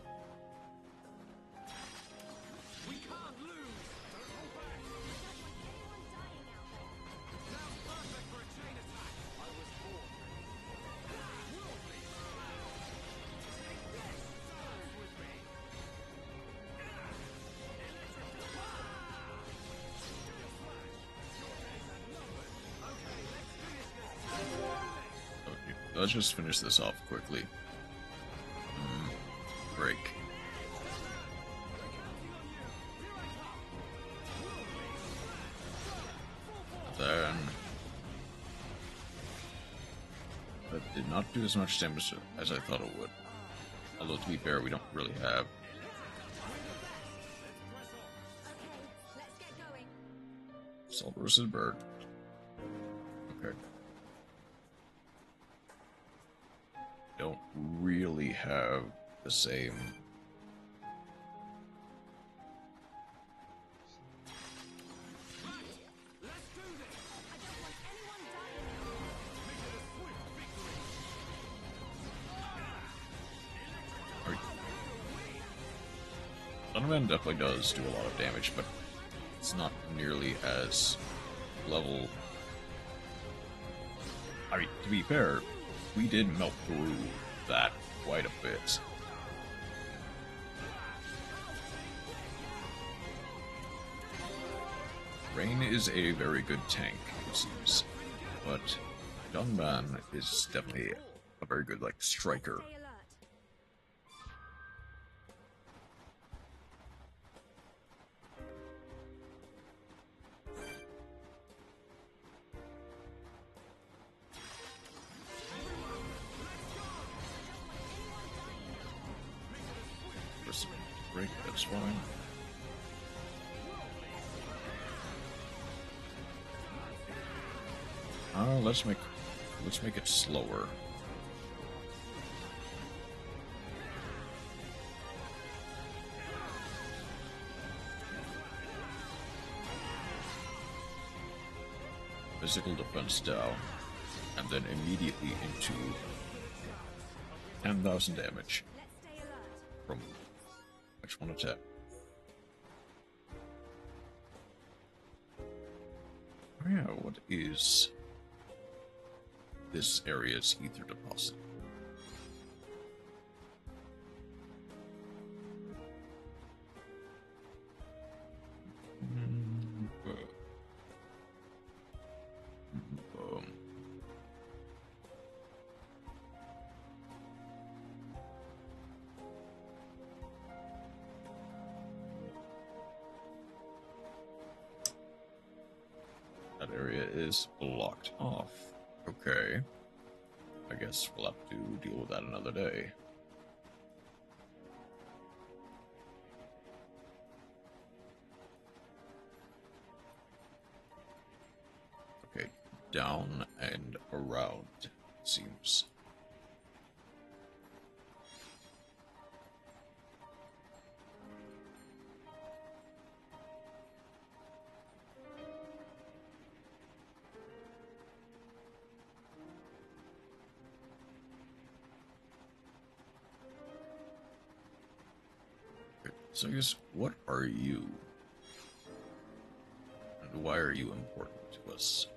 Let's just finish this off quickly. Break. Then... That did not do as much damage as I thought it would. Although, to be fair, we don't really have... Salt versus Bird. Okay. Don't really have the same... Donovan definitely does do a lot of damage, but it's not nearly as level. I mean, to be fair, we did melt through that quite a bit. Rain is a very good tank, it seems, but Gunman is definitely a very good, like, striker. Break, that's fine. Let's make it slower. Physical defense down, and then immediately into 10,000 damage from which one attack. Oh yeah, what is this area's ether deposit? That area is blocked off. Okay. I guess we'll have to deal with that another day. Okay, down and around, it seems. So I guess, what are you? And why are you important to us?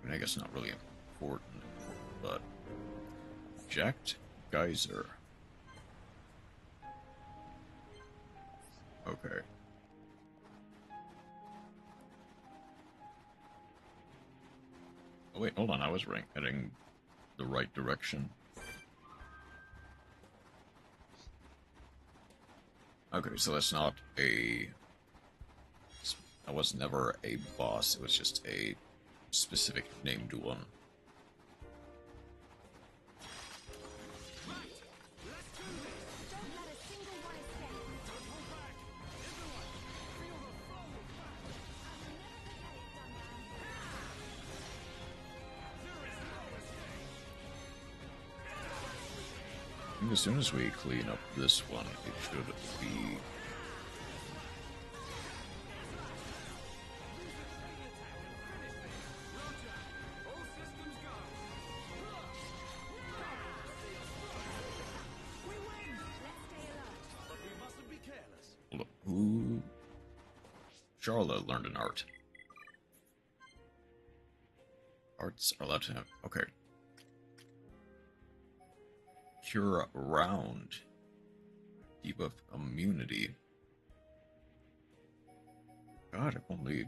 I mean, I guess not really important, but Jacked Geyser. Okay. Oh, wait, hold on, I was heading the right direction. Okay, so that's not a... That was never a boss, it was just a specific named one. As soon as we clean up this one, it should be... Hold up. Ooh. Charlotte learned an art. Arts are allowed to have... Okay. Cure round. Debuff immunity. God, if only...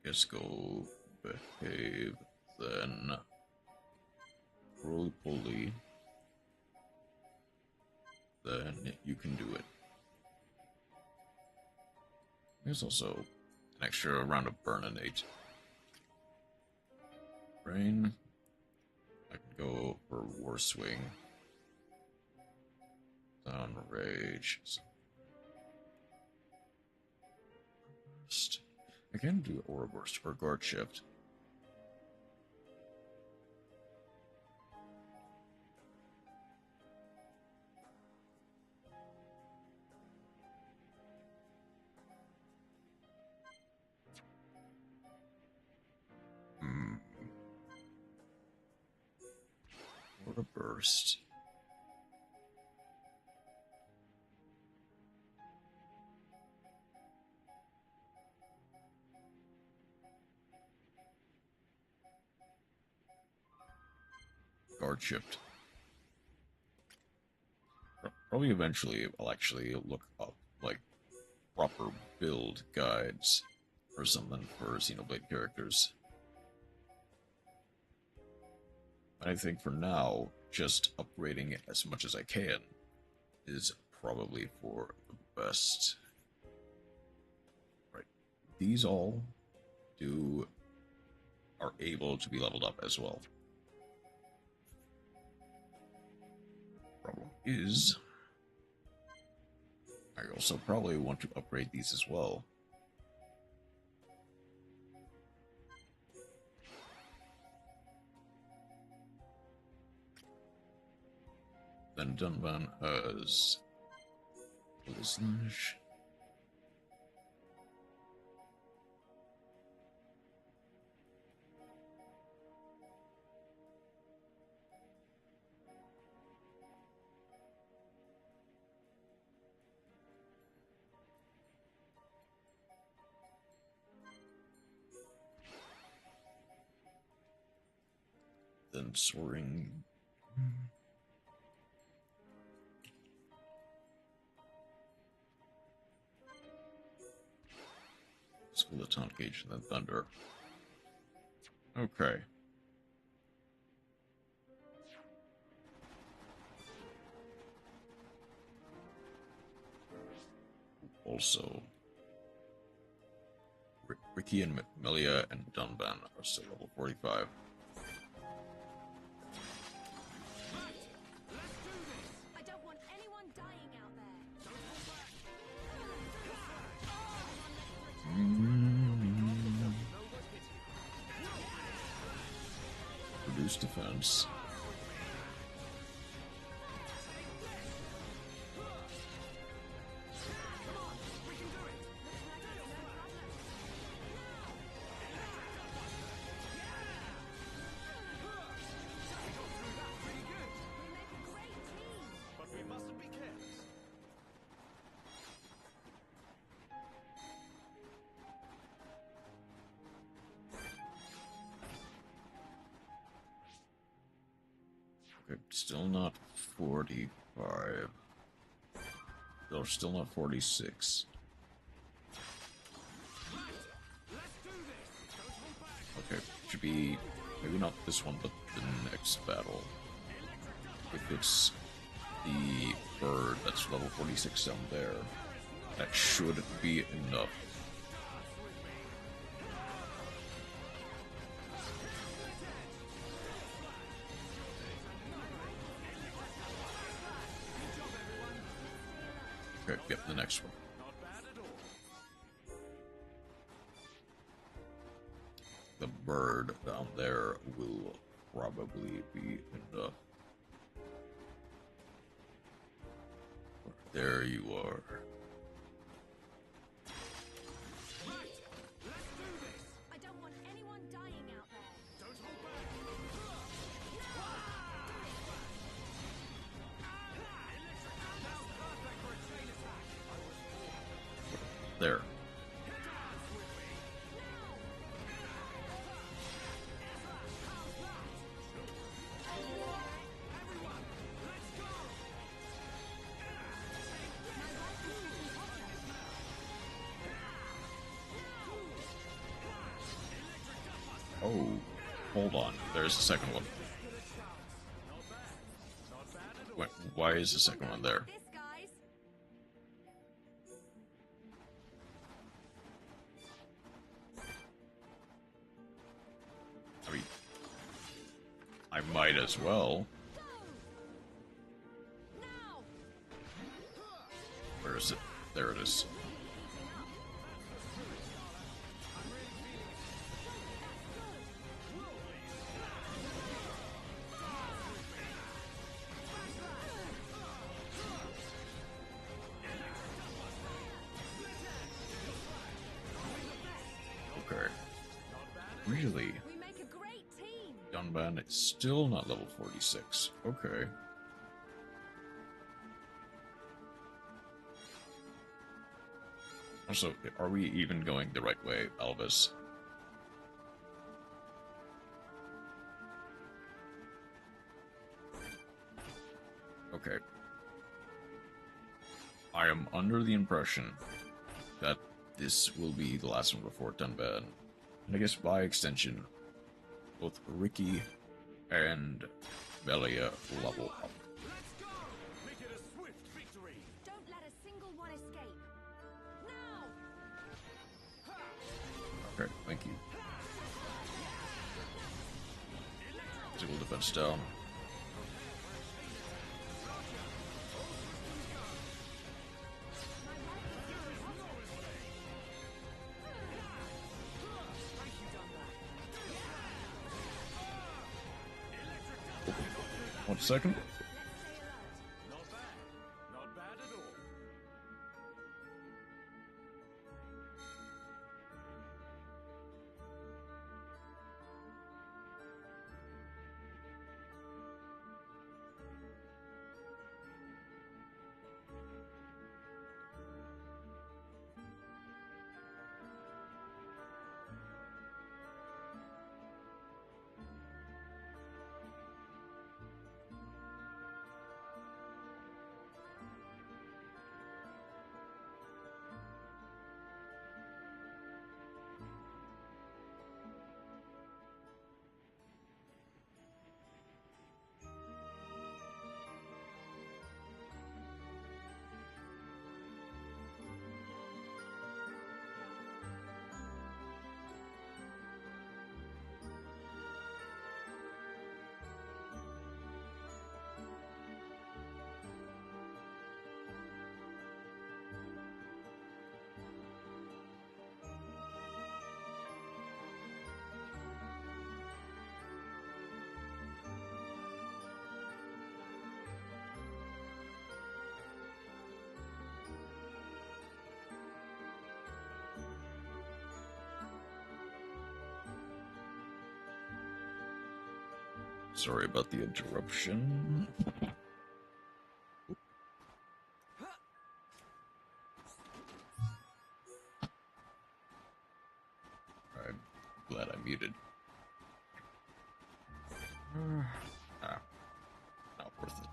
Guess go behave, then roly-poly, then you can do it. There's also an extra round of Burninate. Rain, I can go for War Swing. On rage. I can do Aura Burst or Guard Shift. Aura Burst. Guard Shift. Probably eventually I'll actually look up, like, proper build guides or something for Xenoblade characters. I think for now, just upgrading as much as I can is probably for the best. Right. These all are able to be leveled up as well. Problem is, I also probably want to upgrade these as well. Then Dunban has Slash. Then Soaring. School of Taunt Gauge and then Thunder. Okay. Also, Ricky and Melia and Dunban are still level 45. I don't want anyone dying out there. Reduce defense. But we mustn't be careless. Okay, still not 45. They're still not 46. Okay, should be maybe not this one, but the next battle. If it's the bird that's level 46 down there, that should be enough. Okay, yep, the next one. The bird down there will probably be enough. There you are. I don't want anyone dying out there. Don't hold back. There. Oh, hold on. There's the second one. Wait, why is the second one there? I mean, I might as well. There it is. Okay. Really? We make a great team. Gunban is still not level 46. Okay. Also, are we even going the right way, Elvis? Okay. I am under the impression that this will be the last one before Dunban. And I guess by extension, both Ricky and Melia level up. Don't let a single one escape. Now! Okay, thank you. Physical defense down. One second. Not bad at all. Sorry about the interruption. I'm glad I muted. Not worth it.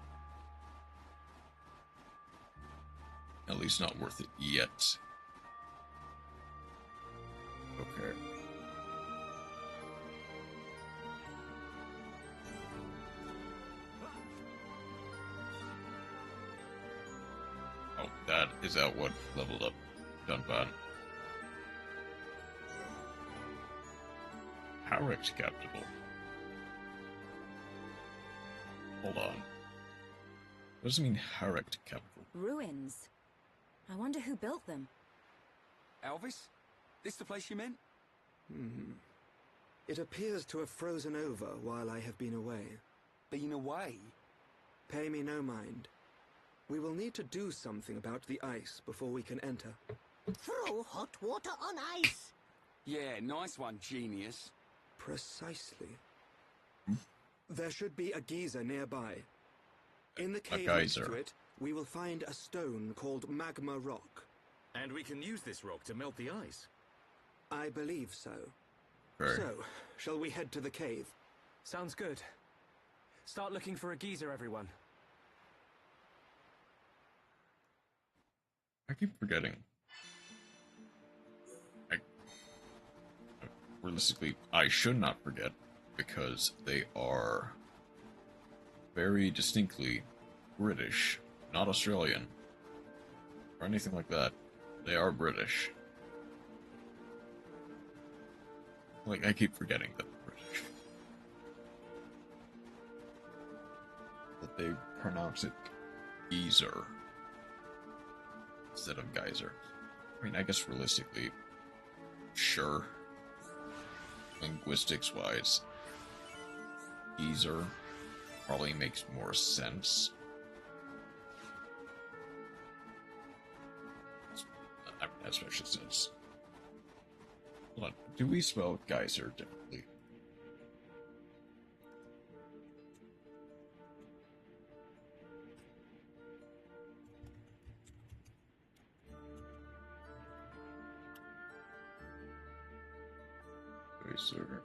At least not worth it yet. Okay. Oh, that is that what leveled up Dunban. Harrick's capital. Hold on. What does it mean, Harrick capital? Ruins. I wonder who built them. Elvis? This the place you meant? It appears to have frozen over while I have been away. Been away? Pay me no mind. We will need to do something about the ice before we can enter. Throw hot water on ice. Yeah, nice one, genius. Precisely. There should be a geyser nearby. In the cave geyser. next to it, we will find a stone called magma rock. And we can use this rock to melt the ice. I believe so. Okay. So, shall we head to the cave? Sounds good. Start looking for a geyser, everyone. I keep forgetting. Realistically, I should not forget, because they are very distinctly British, not Australian, or anything like that. They are British. Like, I keep forgetting that they're British. That they pronounce it geezer. instead of geyser. I mean, I guess realistically, sure. Linguistics-wise, geyser probably makes more sense. I mean, especially since... Hold on, do we spell geyser differently? Geyser.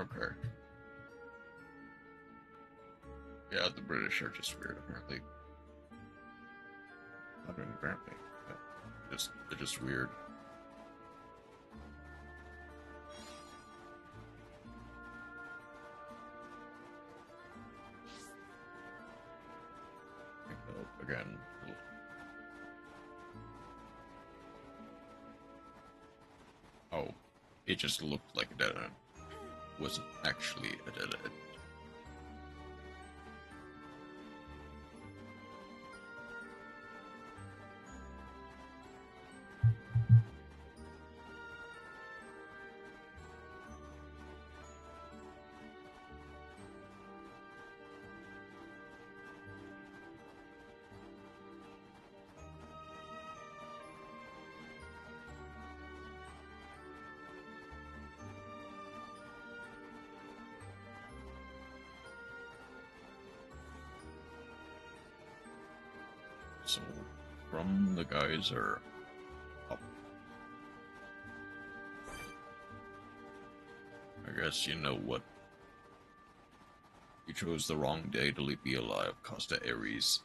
Okay. Yeah, the British are just weird, apparently. I mean, apparently. They're just weird. Again. Oh, it just looked like a dead end. Wasn't actually a dead end. So, from the geyser up. I guess you know what. You chose the wrong day to be alive, Costa Ares.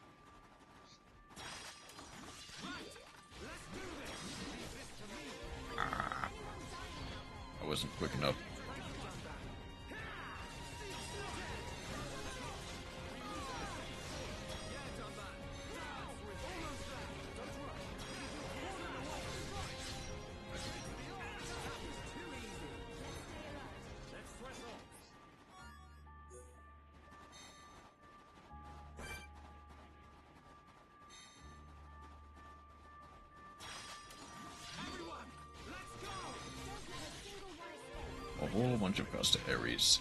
I wasn't quick enough. A whole bunch of Costa Ares.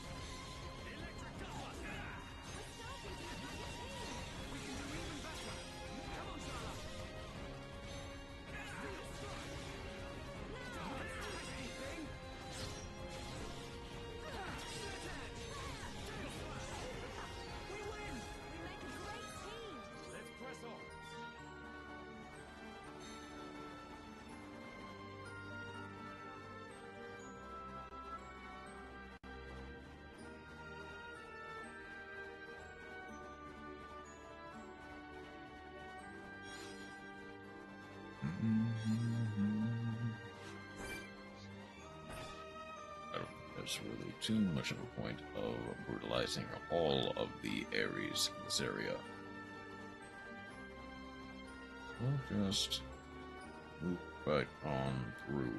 There's really too much of a point of brutalizing all of the Ares in this area. We'll just move right on through.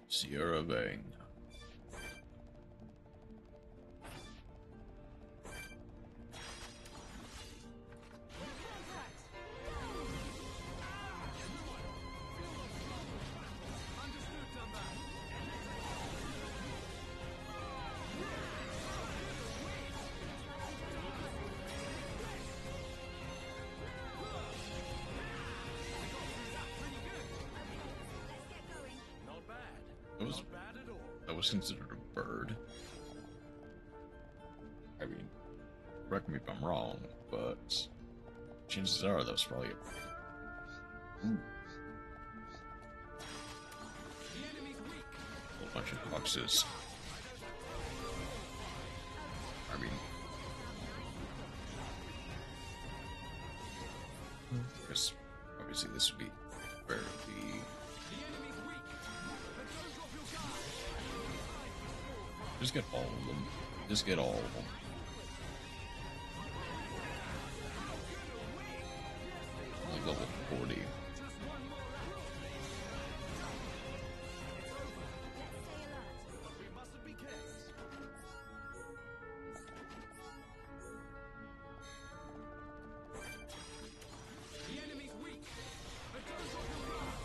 Sierra Vein. That was considered a bird. I mean, correct me if I'm wrong, but chances are that was probably a whole bunch of boxes. I mean, I guess obviously this would be fairly. Just get all of them. Just get all of them. Like level 40.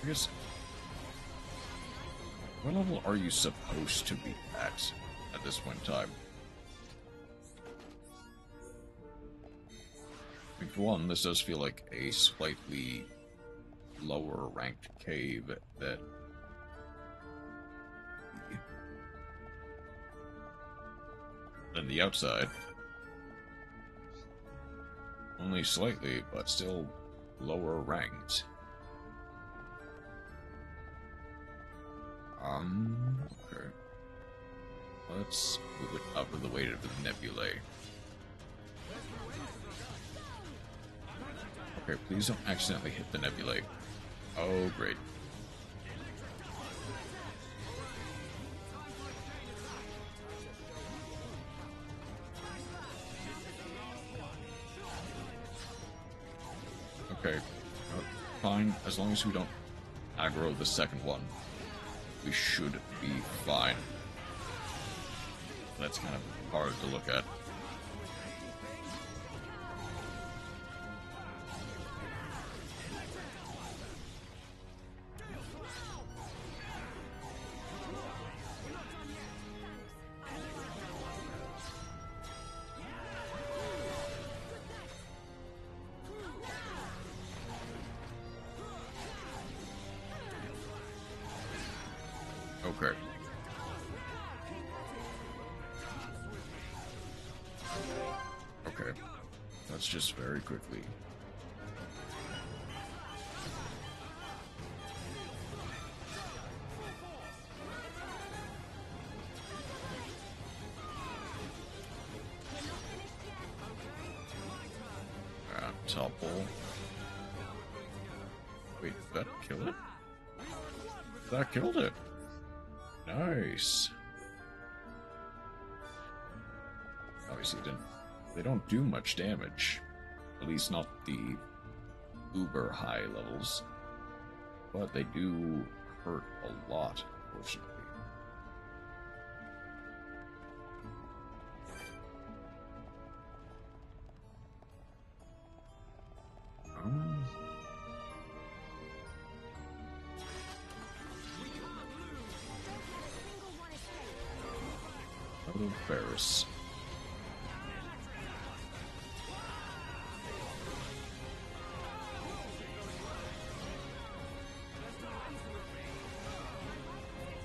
I guess, what level are you supposed to be at this point in time? I mean, for one, this does feel like a slightly lower ranked cave than the outside. Only slightly, but still lower ranked. Okay. Let's move it up with the weight of the nebulae. Okay, please don't accidentally hit the nebulae. Oh, great. Okay, fine. As long as we don't aggro the second one, we should be fine. That's kind of hard to look at. Okay. Okay. Let's just very quickly. Topple. Wait, did that kill it? That killed it. Nice. Obviously, they don't do much damage. At least not the uber high levels. But they do hurt a lot, unfortunately. Little Ferris.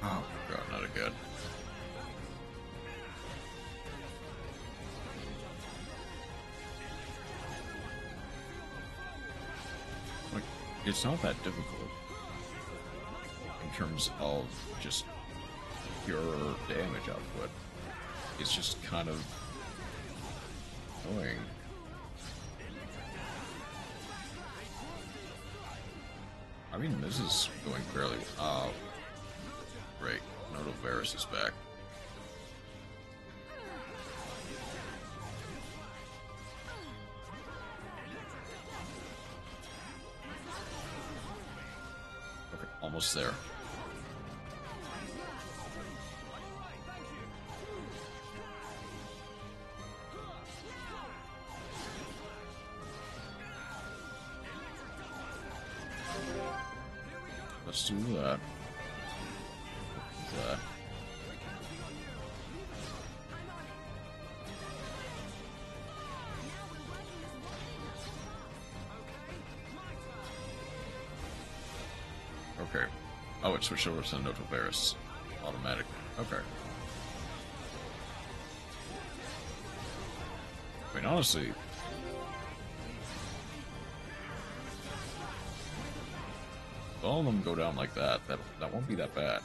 Oh god, not again. Like, it's not that difficult in terms of just pure damage output. It's just kind of annoying. I mean, this is going fairly... Oh, great. Notovarus is back. Okay, almost there. Let's do that. That. Okay. Oh, it switched over to Notovarus. Automatic. Okay. I mean, honestly... if all of them go down like that, that won't be that bad.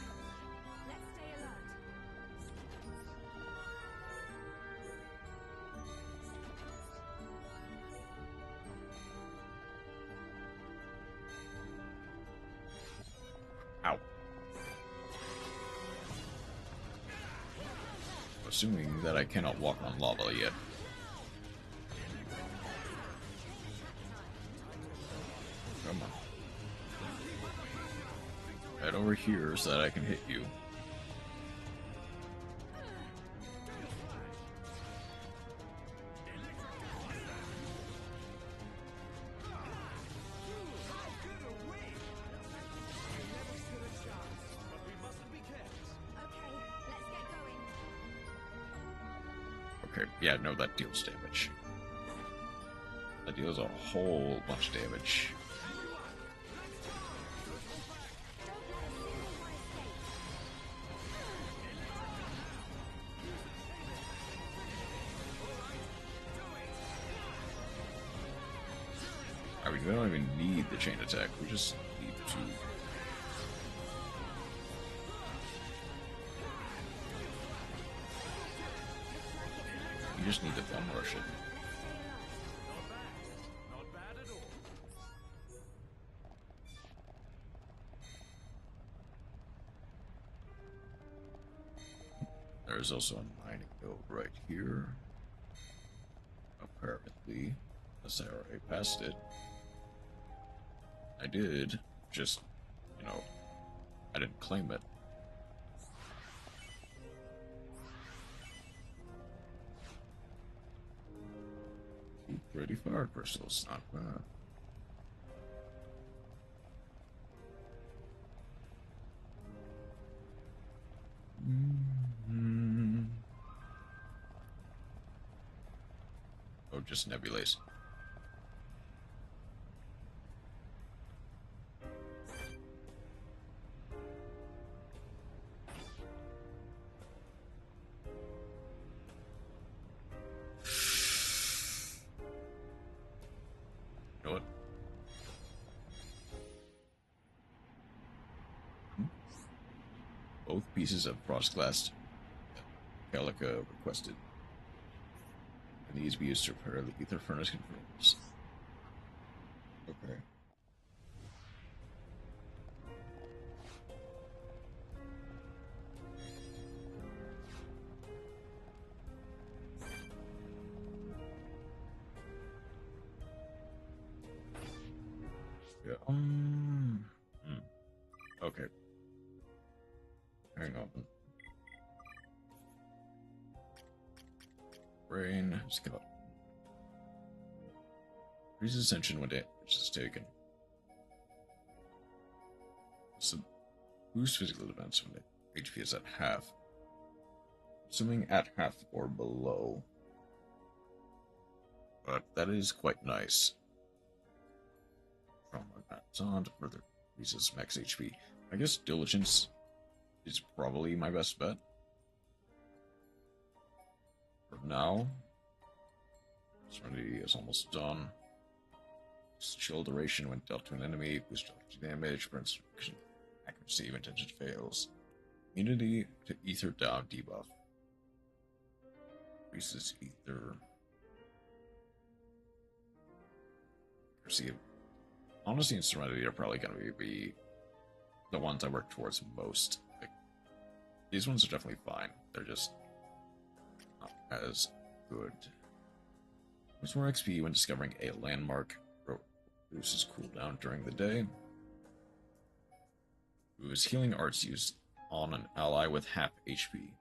Ow. assuming that I cannot walk on lava yet. Come on. Head over here so that I can hit you. Okay, yeah, no, that deals damage. That deals a whole bunch of damage. I mean, we don't even need the chain attack, we just need to... You just need to bum rush it. Not bad at all. There's also a mining node right here. Apparently, unless I already passed it. I did, just, you know, I didn't claim it. Pretty fire crystals, not bad. Oh, just nebulae. You know what? Both pieces of frost glass Calica requested. And these be used to repair the ether furnace controls. Okay. Yeah. Okay. Hang on. Brain, skeleton. Increases ascension when damage is taken. So, boost physical defense when the HP is at half. Assuming at half or below. But that is quite nice. From that's on to further increases max HP. I guess diligence is probably my best bet. For now. Serenity is almost done. Chill duration when dealt to an enemy, boost damage, burns accuracy when intention fails. Immunity to ether down debuff. Increases ether. Accuracy. Honesty and Serenity are probably going to be the ones I work towards most. Like, these ones are definitely fine. They're just not as good. There's more XP when discovering a landmark. Reduces cooldown during the day. Boosts healing arts used on an ally with half HP.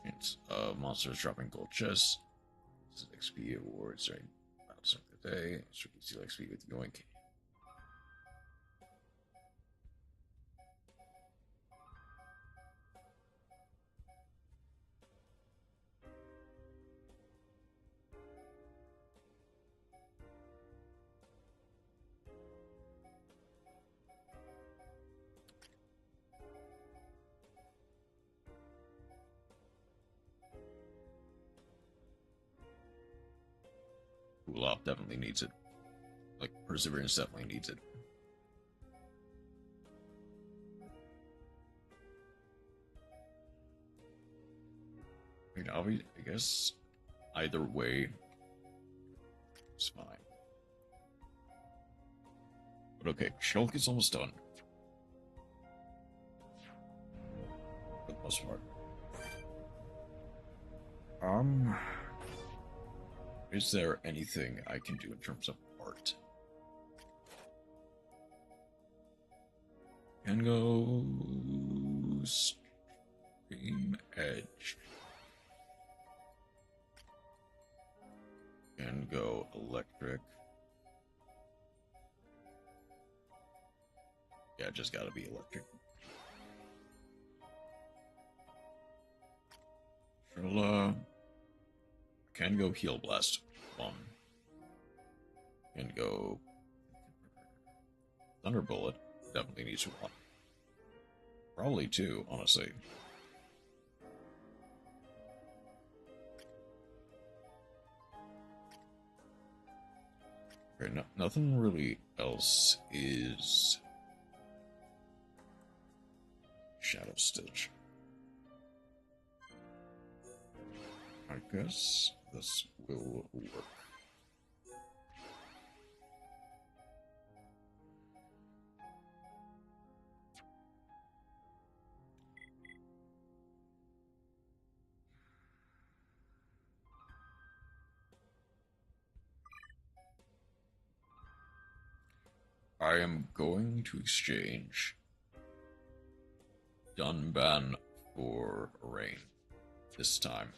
Chance of monsters dropping gold chests. This is XP awards during battles of the day. Steal XP with Yoink. Cool off definitely needs it. Like, Perseverance definitely needs it. I mean, I guess either way is fine. But okay, Shulk is almost done. For the most part. Is there anything I can do in terms of art? Can go Stream Edge. Can go electric. Yeah, just gotta be electric. Can go Heal Blast. 1. Can go Thunderbolt. Definitely needs 1. Probably 2, honestly. Okay, nothing really else is Shadow Stitch. I guess this will work. I am going to exchange Dunban for Rain this time.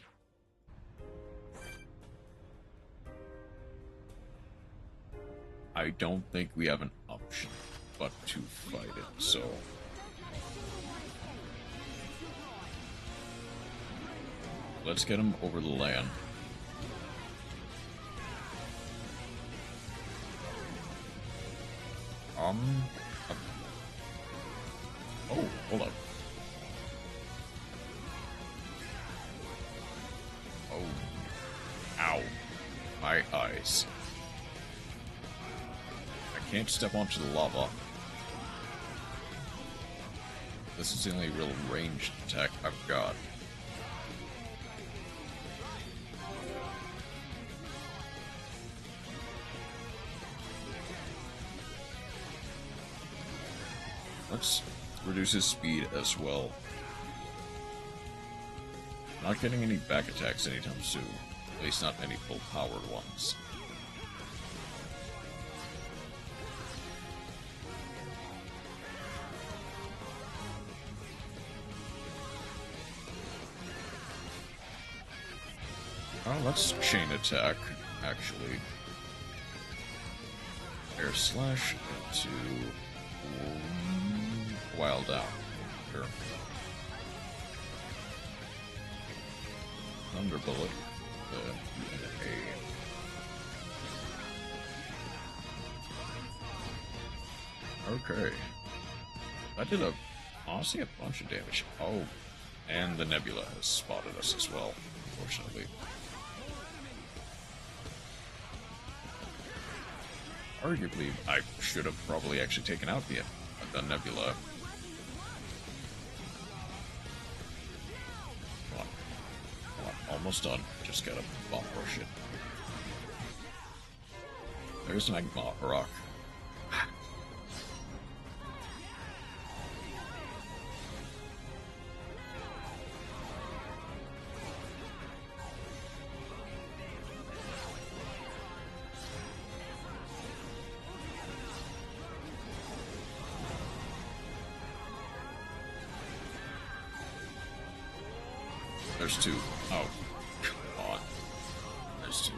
I don't think we have an option but to fight it, so... let's get him over the land. Oh, hold up. Oh. Ow. My eyes. I can't step onto the lava. This is the only real ranged attack I've got. Let's reduce his speed as well. Not getting any back attacks anytime soon. At least not any full-powered ones. Oh, let's chain attack, actually. Air slash into Wild Out. Sure. Thunderbolt. Okay. That did honestly a bunch of damage. Oh, and the Nebula has spotted us as well, unfortunately. Arguably, I should have probably actually taken out the Nebula. Come on. Come on. Almost done. Just gotta bomb rush it. There's Magma Rock. There's 2. Oh, come on. There's 2.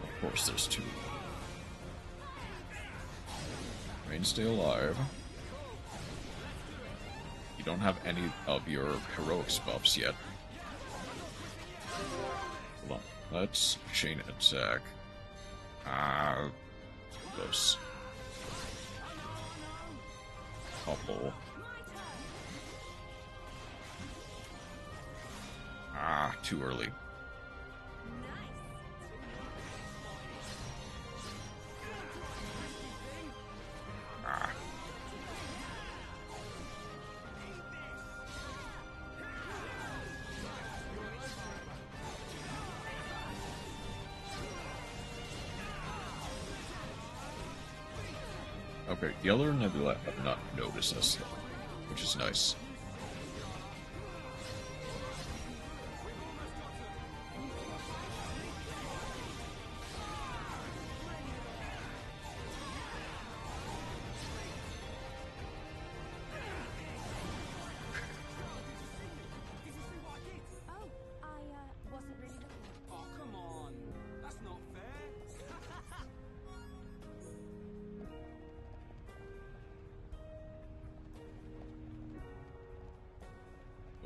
Of course there's 2. Rain, stay alive. You don't have any of your heroics buffs yet. Hold on. Let's chain attack. Close. Couple. Too early. Okay, the other Nebula have not noticed us, which is nice.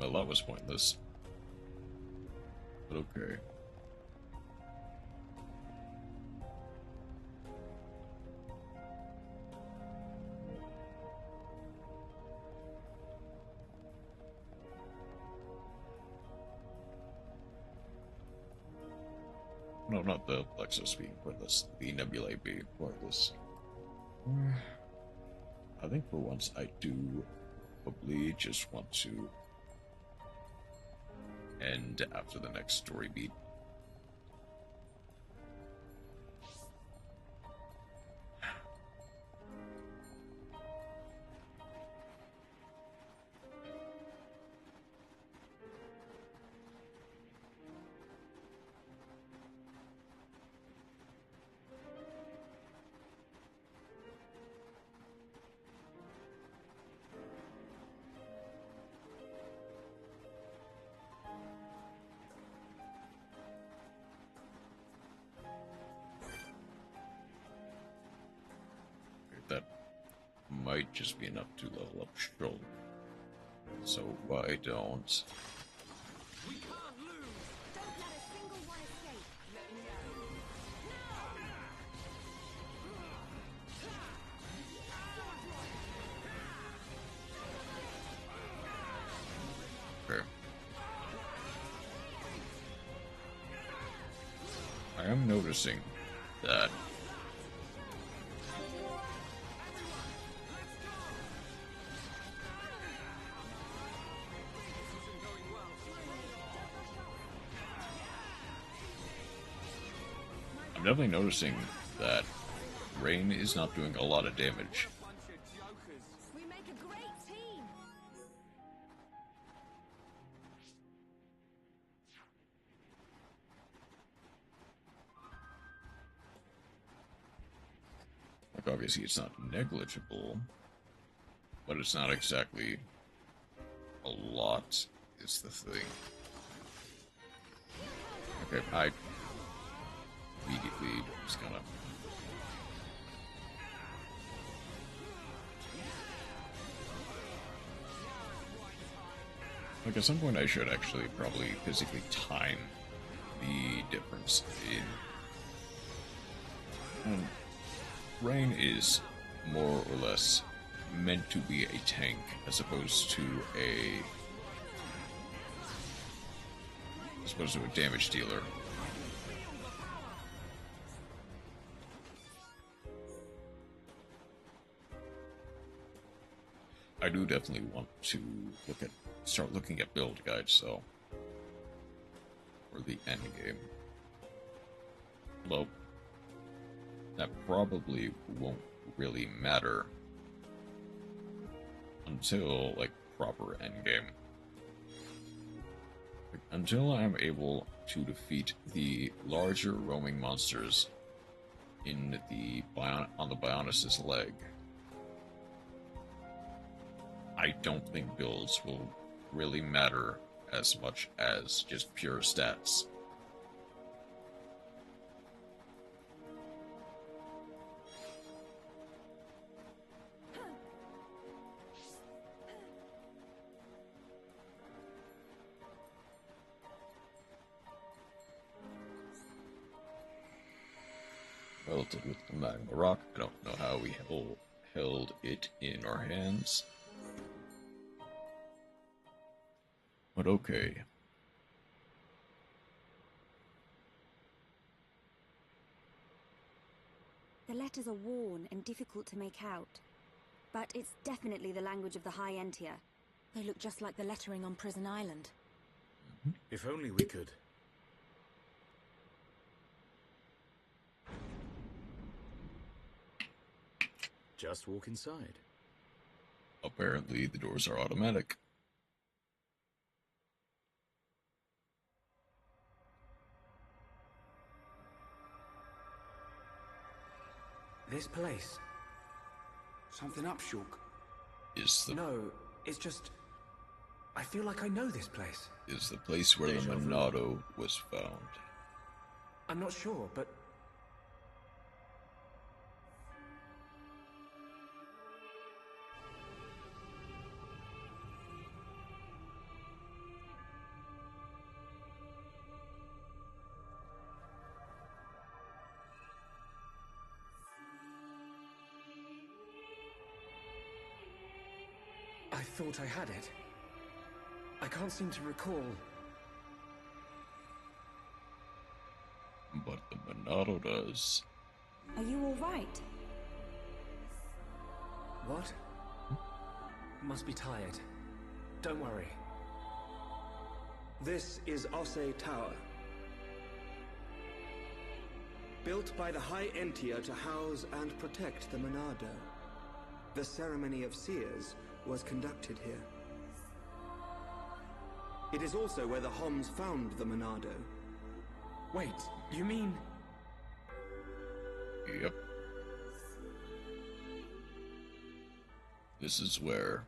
Well, that was pointless. But okay. No, not the Lexus being pointless. The Nebulae being pointless. I think for once I do probably just want to end after the next story beat. That might just be enough to level up Shul. So why don't... We can't lose! Don't let a single one escape! Let me Okay. I am noticing that I'm definitely noticing that Rain is not doing a lot of damage. We make a great team! Like, obviously it's not negligible, but it's not exactly a lot, is the thing. Okay, I immediately just kind of... Like, at some point I should actually probably physically time the difference in... And Rain is more or less meant to be a tank as opposed to a... damage dealer. I do definitely want to start looking at build guides, though, for the end game. Although, that probably won't really matter until, like, proper endgame. Like, until I'm able to defeat the larger roaming monsters in the on the Bionis' leg, I don't think builds will really matter as much as just pure stats. Melted with the magma rock. I don't know how we held it in our hands. But okay. The letters are worn and difficult to make out. But it's definitely the language of the High Entia. They look just like the lettering on Prison Island. If only we could. Just walk inside. Apparently, the doors are automatic. This place. Something up, Shulk. Is the... No, it's just... I feel like I know this place. Is the place where the Monado was found. I'm not sure, but... I thought I had it. I can't seem to recall. But the Monado does. Are you all right? What? Must be tired. Don't worry. This is Ose Tower. Built by the High Entia to house and protect the Monado. The ceremony of seers was conducted here. It is also where the Homs found the Monado. Wait, you mean... Yep. This is where...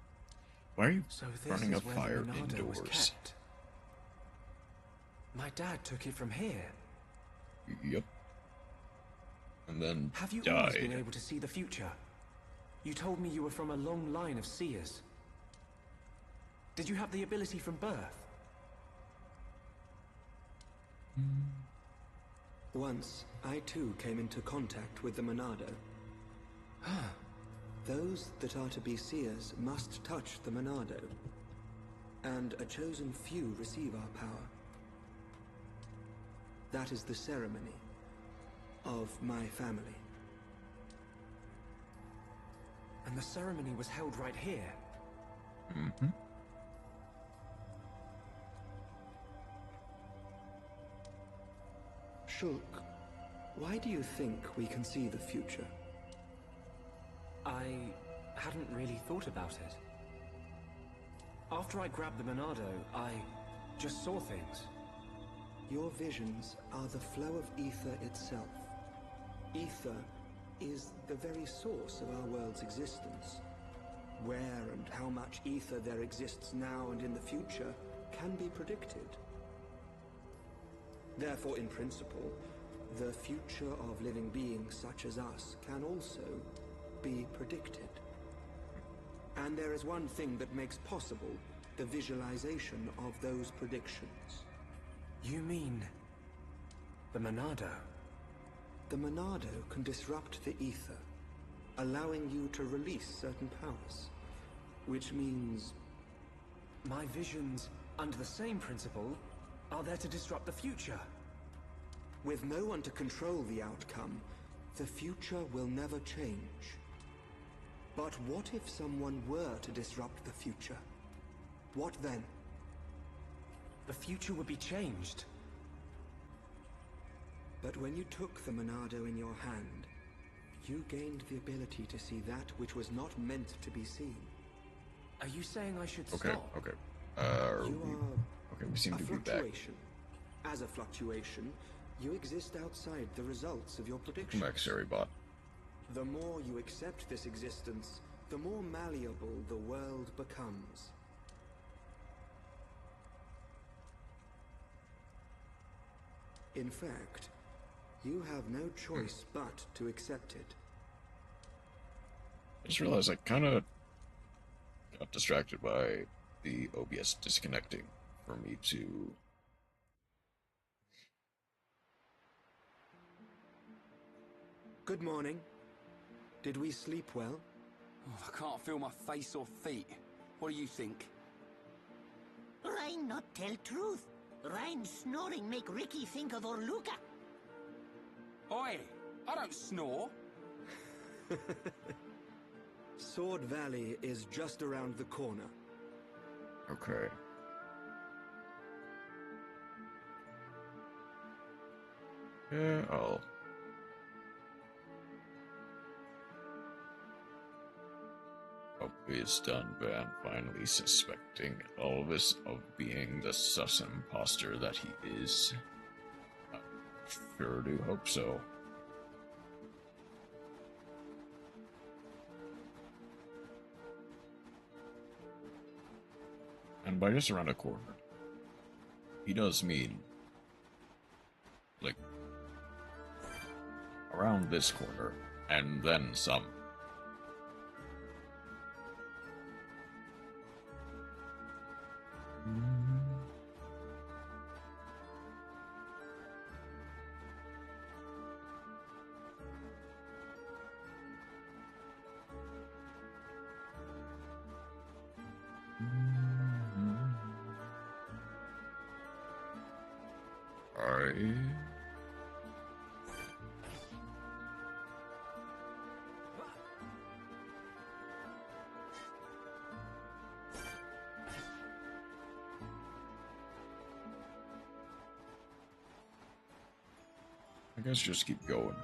Why are you running a fire indoors? My dad took it from here. Yep. And then Have you died. always been able to see the future? You told me you were from a long line of seers. Did you have the ability from birth? Once, I too came into contact with the Monado. Those that are to be seers must touch the Monado, and a chosen few receive our power. That is the ceremony of my family. And the ceremony was held right here. Mm-hmm. Shulk, why do you think we can see the future? I hadn't really thought about it. After I grabbed the Monado, I just saw things. Your visions are the flow of ether itself. Ether is the very source of our world's existence. Where and how much ether there exists now and in the future can be predicted. Therefore, in principle, the future of living beings such as us can also be predicted. And there is one thing that makes possible the visualization of those predictions. You mean... the Monado? The Monado can disrupt the ether, allowing you to release certain powers. Which means... my visions, under the same principle, are there to disrupt the future. With no one to control the outcome, the future will never change. But what if someone were to disrupt the future? What then? The future would be changed. But when you took the Monado in your hand, you gained the ability to see that which was not meant to be seen. Are you saying I should Okay, stop? okay. We seem a to be back. fluctuation. As a fluctuation, you exist outside the results of your predictions. Come back, bot. The more you accept this existence, the more malleable the world becomes. In fact, you have no choice but to accept it. I just realized I kind of got distracted by the OBS disconnecting for me to... Good morning. Did we sleep well? Oh, I can't feel my face or feet. What do you think? Ryan not tell truth. Ryan snoring make Ricky think of Orluka. Oi, I don't snore. Sword Valley is just around the corner. Okay. Yeah, I'll... Is done, Van finally suspecting Elvis of being the sus imposter that he is. I sure do hope so. And by just around a corner, he does mean, like, around this corner, and then some. I guess just keep going.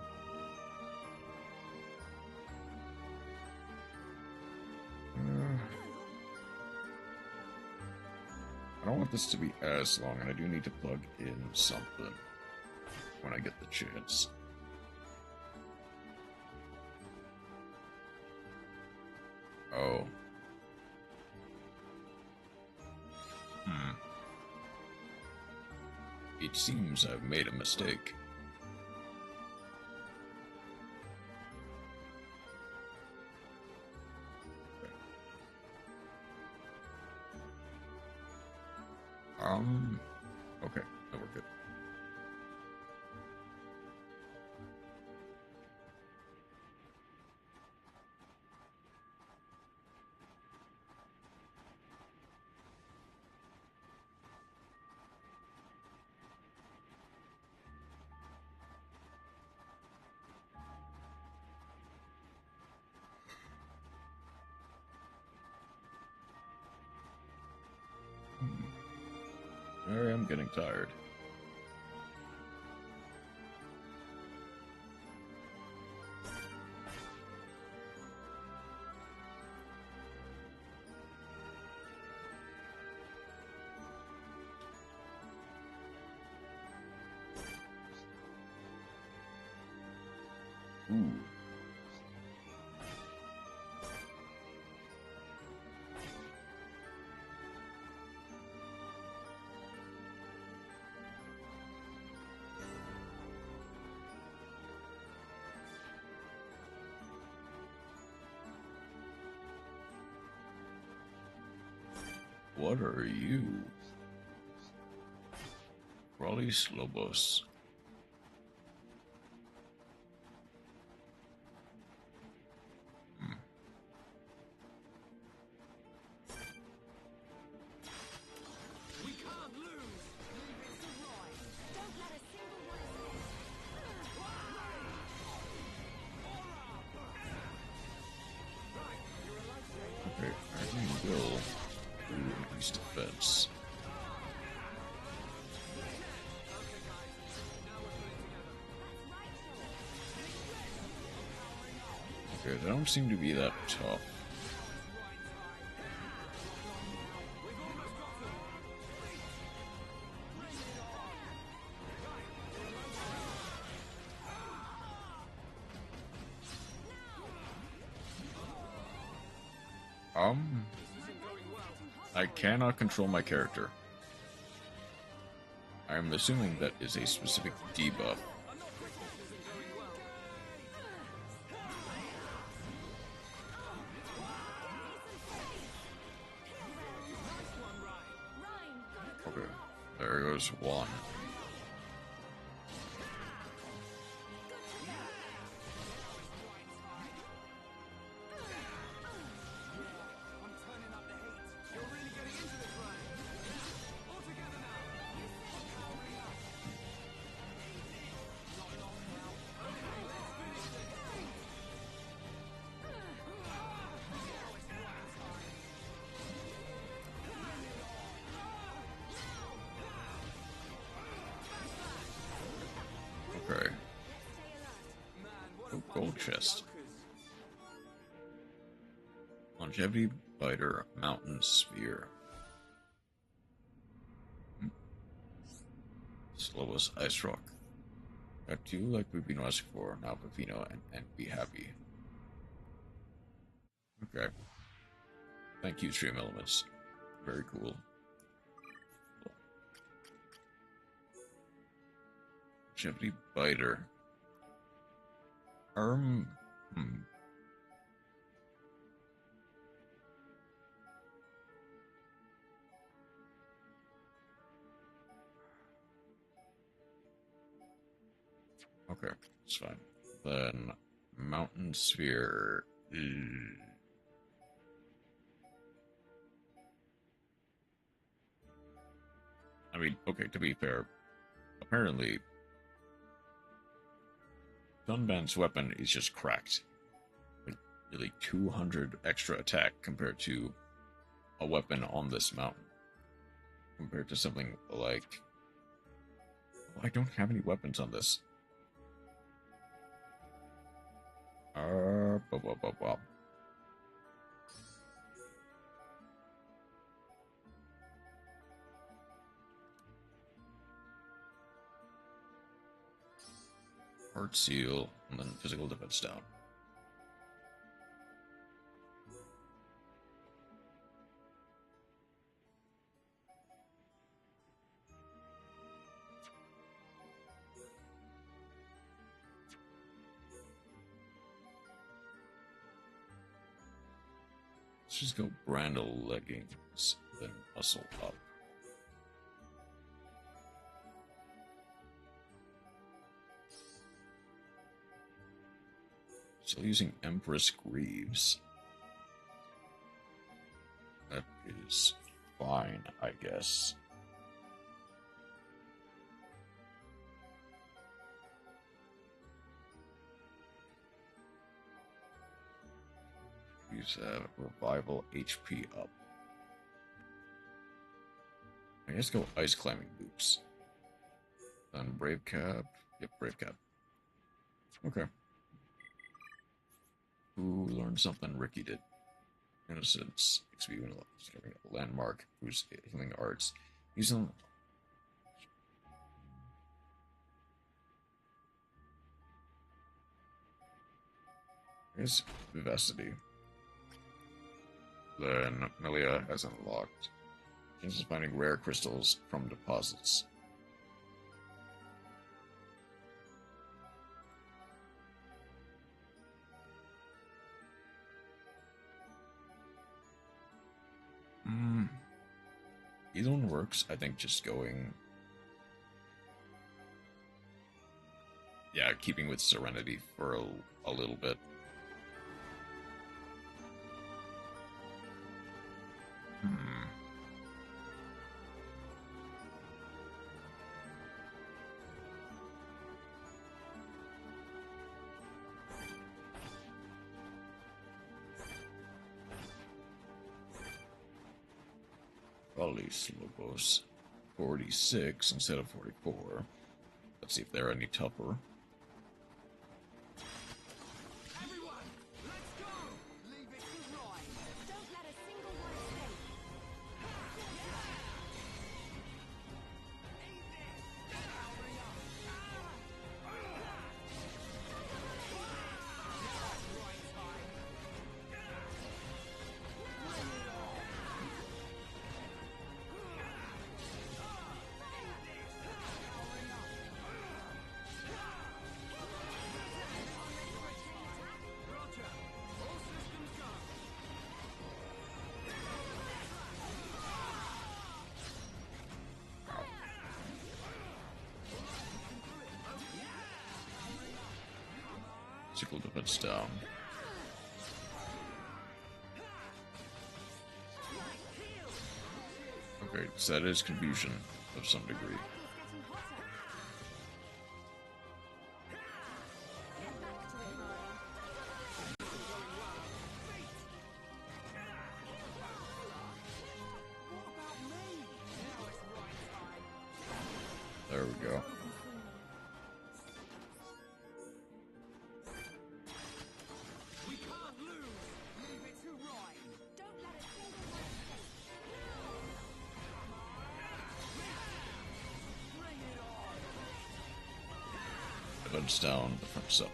I don't want this to be as long, and I do need to plug in something when I get the chance. Oh. It seems I've made a mistake. Okay, that we're good. I am getting tired. Ooh. What are you? Raleigh Slobos. Okay, I will do increased defense. Okay, they don't seem to be that tough. I cannot control my character. I'm assuming that is a specific debuff. Okay, there goes one. Okay. Oh, gold chest. Longevity Biter Mountain Sphere. Slowest Ice Rock. Got two like we've been asking for, now Pavino and be happy. Okay. Thank you, Stream Elements. Very cool. Longevity Biter. Okay, it's fine. Then Mountain Sphere. I mean, okay, to be fair, apparently, Dunban's weapon is just cracked. With nearly 200 extra attack compared to a weapon on this mountain. Compared to something like... I don't have any weapons on this. Blah, blah, blah, blah. Heart seal, and then physical defense down. Let's just go Brandle leggings, then muscle up. Still using Empress Greaves. That is fine, I guess. Use revival HP up. I guess go ice climbing boots. Then brave cap. Yep, brave cap. Okay. Who learned something Ricky did? Innocence. XP when discovering a landmark. Who's healing arts. Using. Here's vivacity. Then Melia has unlocked. Chances of finding rare crystals from deposits. Either one works. I think just going... Yeah, keeping with Serenity for a little bit. Release logos 46 instead of 44. Let's see if they're any tougher. Physical defense down. Okay, so that is confusion of some degree. There we go. Defense down, defense up.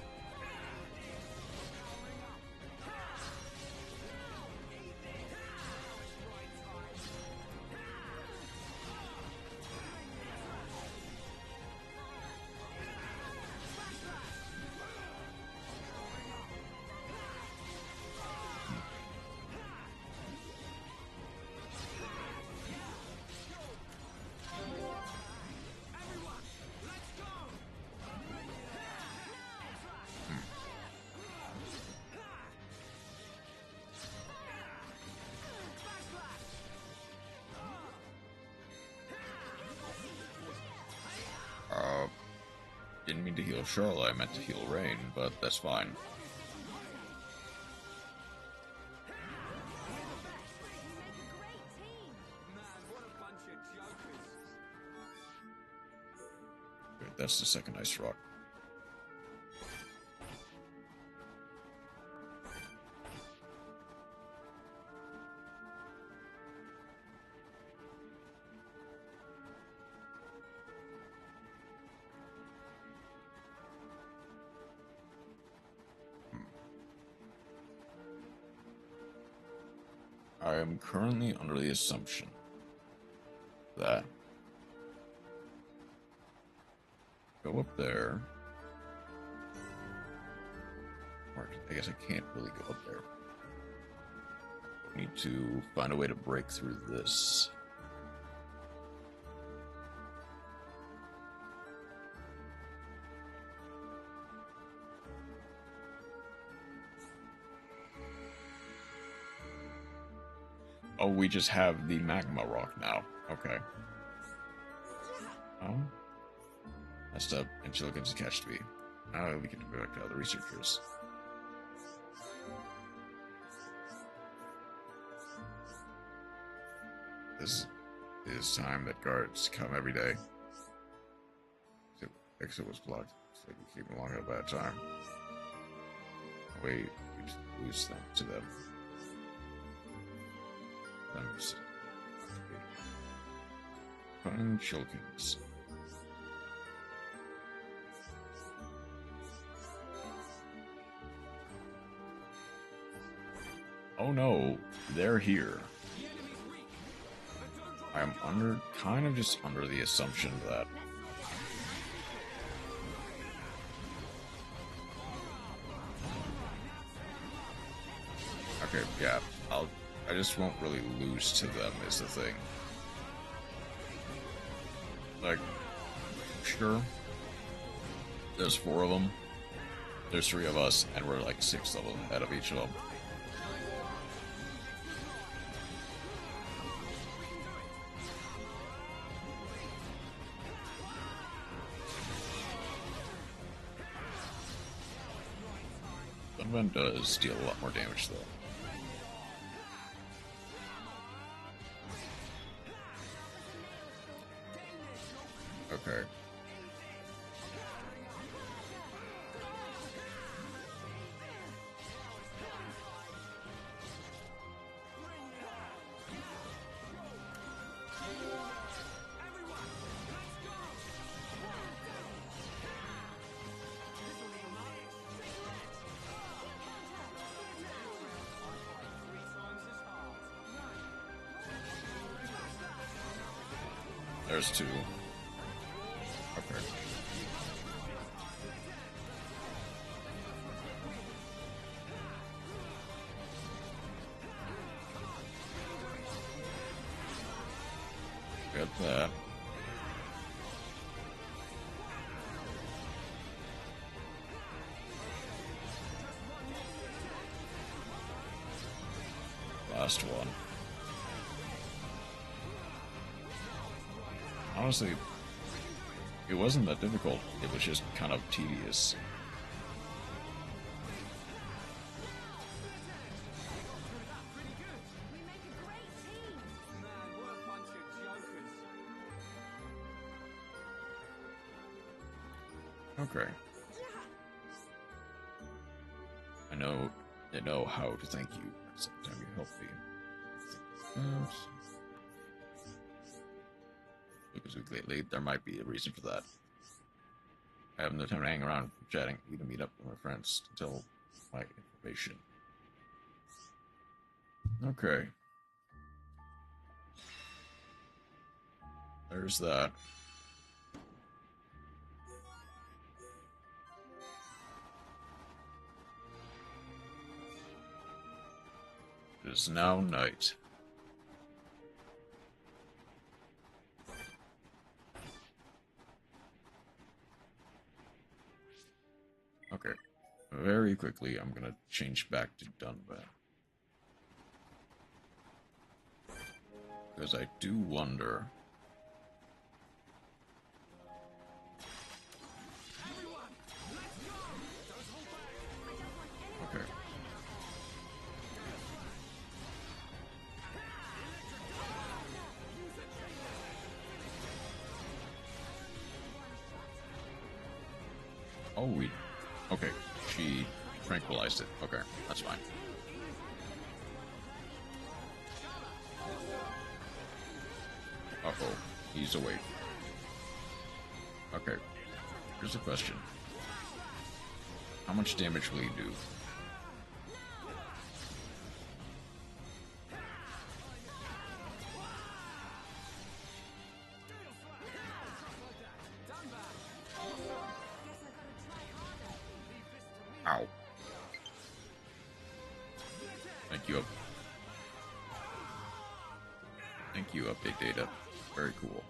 didn't mean to heal Charlotte, I meant to heal Rain, but that's fine. Good, that's the second ice rock. I am currently under the assumption that go up there. Or I guess I can't really go up there. I need to find a way to break through this. Oh, we just have the magma rock now. Okay. Oh. Messed up, and she looks attached to me. Now we can go back to other researchers. This is time that guards come every day. Exit was blocked. It's like we keep along at a bad time. We just lose them to them. Fun Chilkins. Oh no, they're here. I'm kind of just under the assumption that okay, yeah, I just won't really lose to them is the thing. Like, sure, there's 4 of them, there's 3 of us, and we're like 6 levels ahead of each of them. One does deal a lot more damage though. Okay. There's 2. Okay. Got that. Last one. Honestly, it wasn't that difficult. It was just kind of tedious. Okay. I know how to thank you. Sometime you help me. Because lately, there might be a reason for that. I have no time to hang around chatting. I need to meet up with my friends to tell my information. Okay. There's that. It is now night. Okay, very quickly I'm gonna change back to Dunban. Because I do wonder... Oh, okay, she tranquilized it. Okay, that's fine. Uh-oh, he's awake. Okay, here's a question. How much damage will he do? Ow. Thank you. Thank you, update data. Very cool.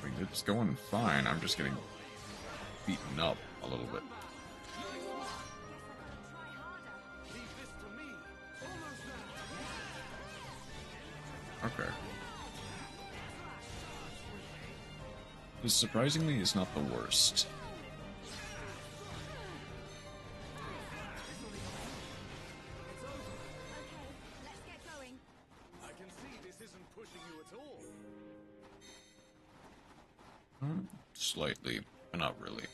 I mean, it's going fine. I'm just getting beaten up a little bit. Okay. This surprisingly is not the worst. Slightly, but not really.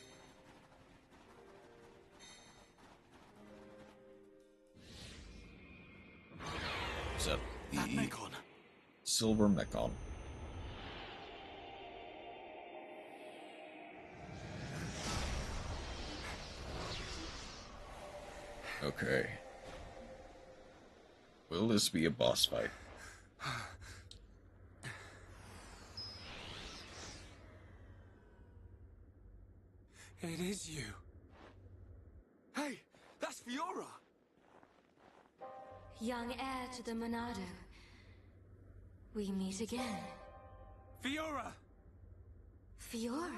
Is that the Mechon? Silver Mechon? Okay. Will this be a boss fight? It is you. Hey, that's Fiora! Young heir to the Monado. We meet again. Fiora! Fiora?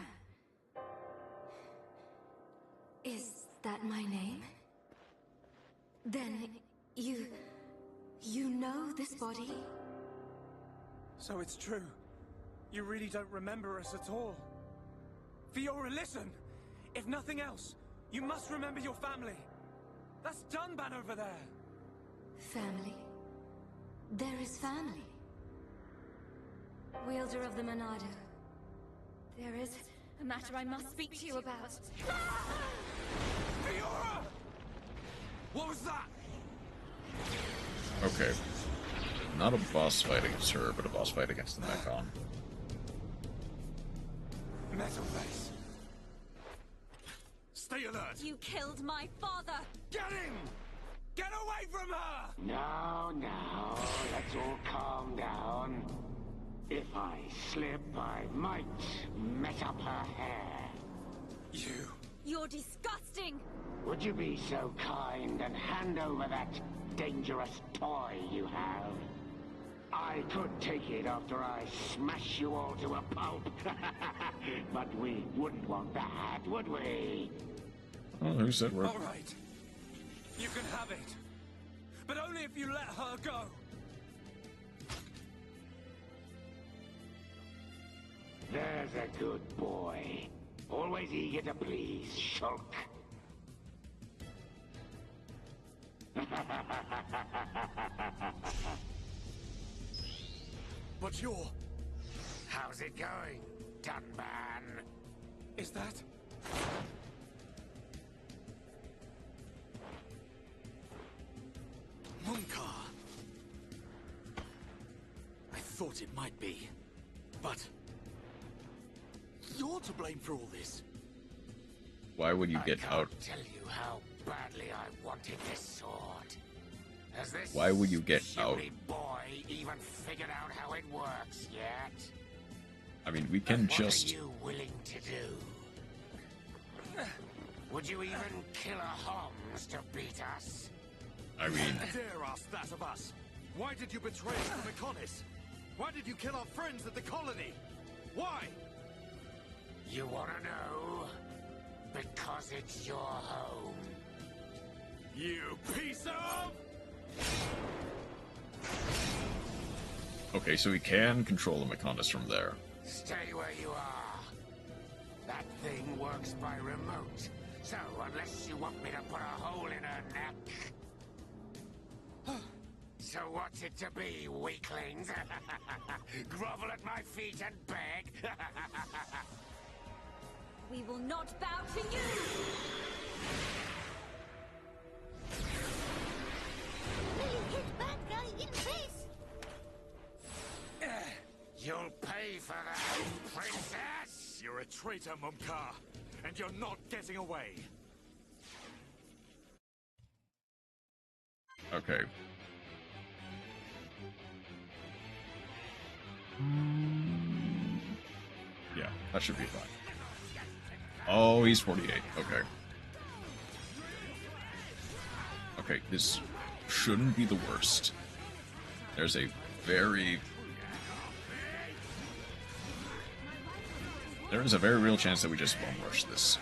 Is that my name? Then you know this body? So it's true. You really don't remember us at all. Fiora, listen! If nothing else, you must remember your family. That's Dunban over there. Family? There is family. Wielder of the Monado. There is a matter I must speak to you about. Fiora! What was that? Okay. Not a boss fight against her, but a boss fight against the Mechon. Metal face. Stay alert! You killed my father! Get him! Get away from her! Now, let's all calm down. If I slip, I might mess up her hair. You... You're disgusting! Would you be so kind and hand over that dangerous toy you have? I could take it after I smash you all to a pulp. But we wouldn't want that, would we? Oh, who said we're... All right. You can have it. But only if you let her go. There's a good boy. Always eager to please, Shulk. But you're... How's it going, Dunban? Is that... Munkar. I thought it might be, but you're to blame for all this. Why would you get out? I can't tell you how badly I wanted this sword. Has this Why would you get out? boy even figured out how it works yet? I mean, we can just... What are you willing to do? Would you even kill a Homs to beat us? I mean... Dare ask that of us? Why did you betray us to Mechonis? Why did you kill our friends at the colony? Why? You wanna know? Because it's your home. You piece of... Okay, so we can control the Mechonis from there. Stay where you are. That thing works by remote. So, unless you want me to put a hole in her neck... So what's it to be, weaklings? Grovel at my feet and beg? We will not bow to you! Will you hit bad guy in face? You'll pay for that, princess! You're a traitor, Mumka, and you're not getting away. Okay. Yeah, that should be fine. Oh, he's 48. Okay. Okay, this shouldn't be the worst. There's a very... There is a very real chance that we just bum rush this.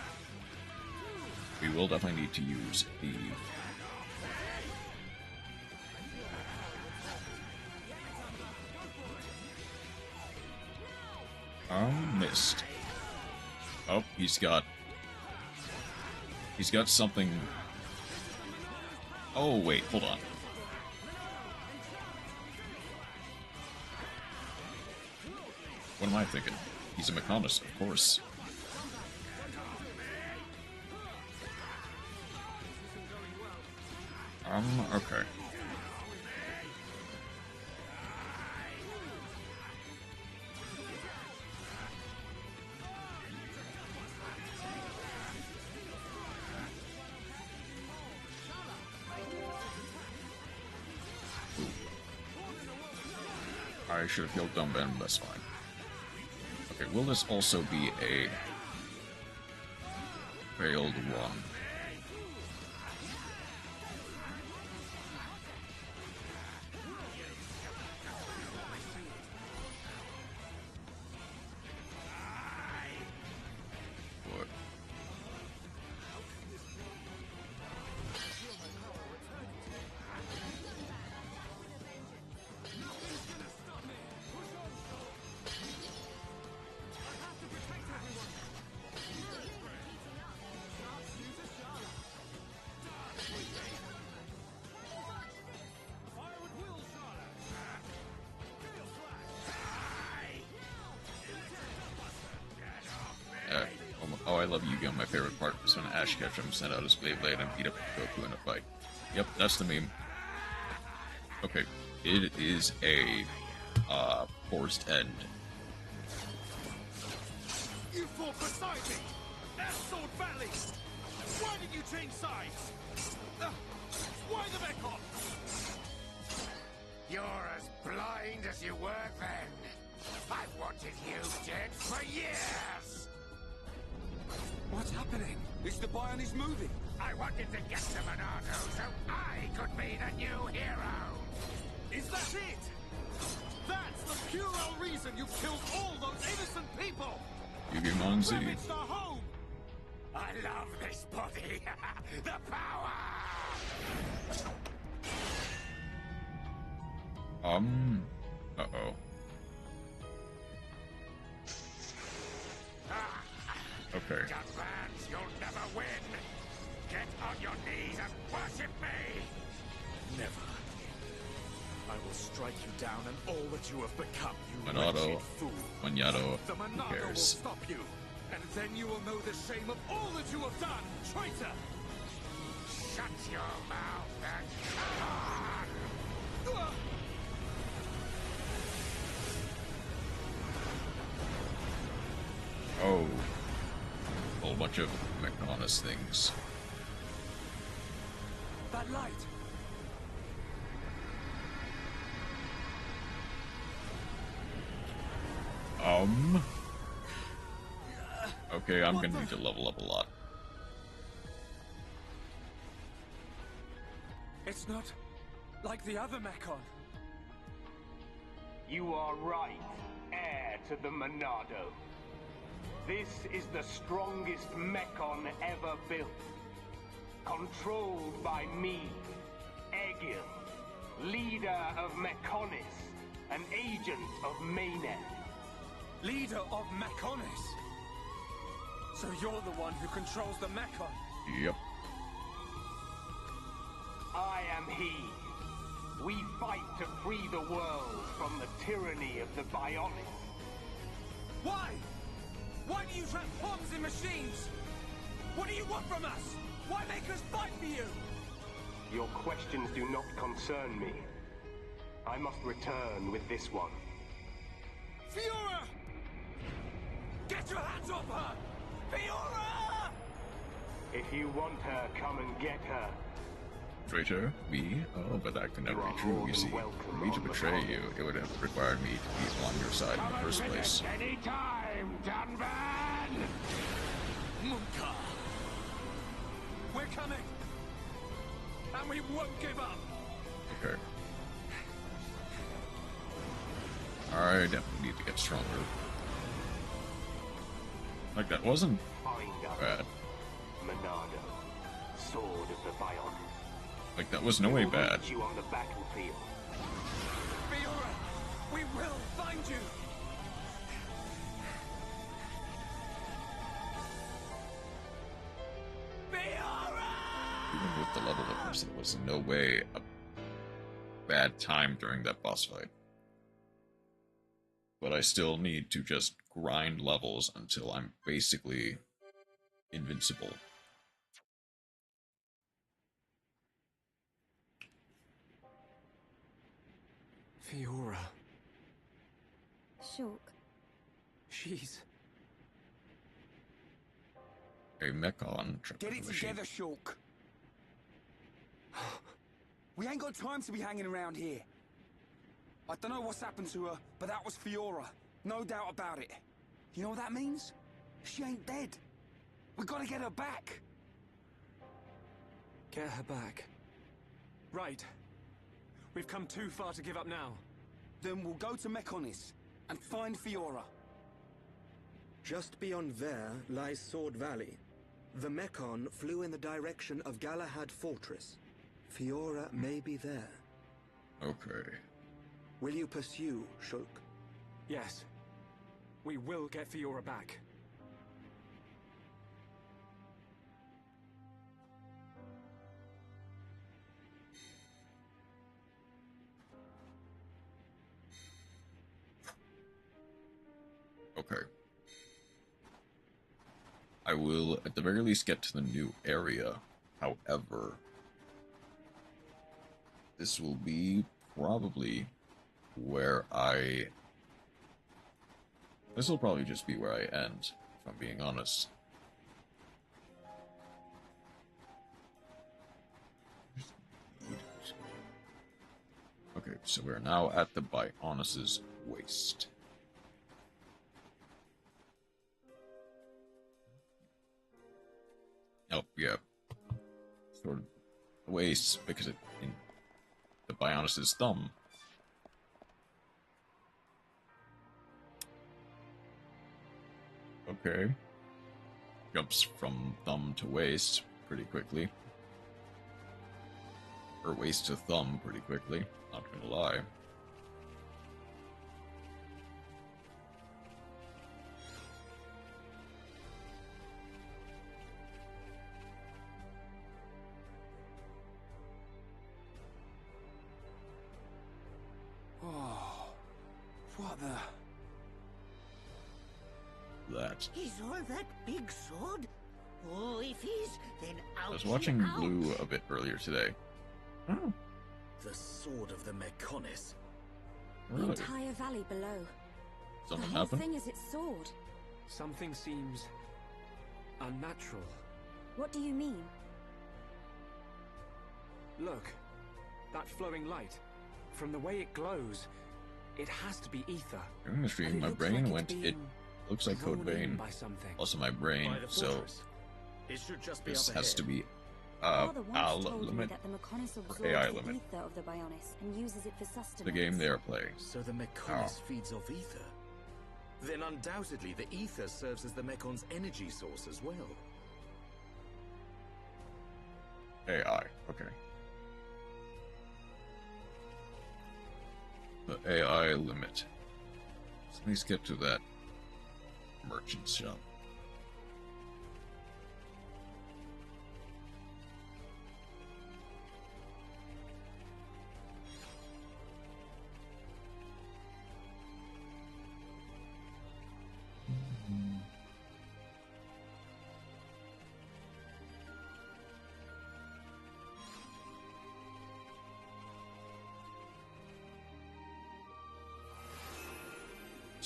We will definitely need to use the... Missed. Oh, he's got something... Oh, wait, hold on. What am I thinking? He's a Mechonis, of course. Okay. I should have killed Dumbbell, that's fine. Okay, will this also be a failed one? What? Oh, I love Yu-Gi-Oh! My favorite part was when Ash Ketchum sent out his Beyblade and beat up Goku in a fight. Yep, that's the meme. Okay, it is a forced end. You fought beside me! That sword valley! Why did you change sides? Why the Mechon? You're as blind as you were then. I've wanted you dead for years! What's happening? Is the Bionis moving? I wanted to get to Monado so I could be the new hero! Is that it? That's the puerile reason you killed all those innocent people! Yu-Gi-Oh! Z. Ravaged our home! I love this body! The power! Uh-oh. Okay. Dumbbans, you'll never win! Get on your knees and worship me! Never. I will strike you down and all that you have become, you Monado, wretched fool. Monado, The who Monado will cares? stop you, and then you will know the shame of all that you have done, traitor! Shut your mouth and come on! Oh. A whole bunch of Mechonis things. That light! Okay, I'm gonna need to level up a lot. It's not like the other Mechon. You are right, heir to the Monado. This is the strongest Mechon ever built. Controlled by me, Egil, leader of Mechonis, an agent of Maiden. Leader of Mechonis? So you're the one who controls the Mechon? Yep. I am he. We fight to free the world from the tyranny of the Bionics. Why? Why do you trap bombs in machines? What do you want from us? Why make us fight for you? Your questions do not concern me. I must return with this one. Fiora! Get your hands off her! Fiora! If you want her, come and get her. Traitor? Me? Oh, but that could never be true, you see. For me to betray you, it would have required me to be on your side in the first place. Any time, Dunban! Munka! We're coming! And we won't give up! Okay. I definitely need to get stronger. Like, that wasn't bad. Monado, sword of the Bionics. Like, that was no way bad. You on the battlefield. Fiora! We will find you! Even with the level difference, it was in no way a bad time during that boss fight. But I still need to just grind levels until I'm basically invincible. Fiora. Shulk. She's... a Mechon Get it machine. together, Shulk. We ain't got time to be hanging around here. I don't know what's happened to her, but that was Fiora. No doubt about it. You know what that means? She ain't dead. We gotta get her back. Get her back. Right. We've come too far to give up now. Then we'll go to Mechonis and find Fiora. Just beyond there lies Sword Valley. The Mechon flew in the direction of Galahad Fortress. Fiora may be there. Okay. Will you pursue, Shulk? Yes. We will get Fiora back. Okay. I will, at the very least, get to the new area. However, this will be probably where I... This will probably just be where I end, if I'm being honest. Okay, so we're now at the Bionis' waist. Oh, yeah. Sort of waist, because it in the Bionis' thumb. Okay. Jumps from thumb to waist pretty quickly. Or waist to thumb pretty quickly, not gonna lie. Oh, what the... That. Is all that big sword? Oh, if he's, then out. I was watching Blue a bit earlier today. Oh. The sword of the Mechonis. The Really? entire valley below. Something the whole happened? thing is its sword. Something seems... unnatural. What do you mean? Look. That flowing light. From the way it glows, it has to be ether. During the stream, my brain went, it looks like Code Vein. Also my brain, so It should just be this up has ahead. to be Father once AL told me limit that the Mechonis or absorbs AI the limit. ether of the Bionis and uses it for sustenance. The game they are playing. So the Mechonis feeds off ether? Then undoubtedly the ether serves as the Mecon's energy source as well. AI, okay. The AI limit. So let's get to that merchant shop.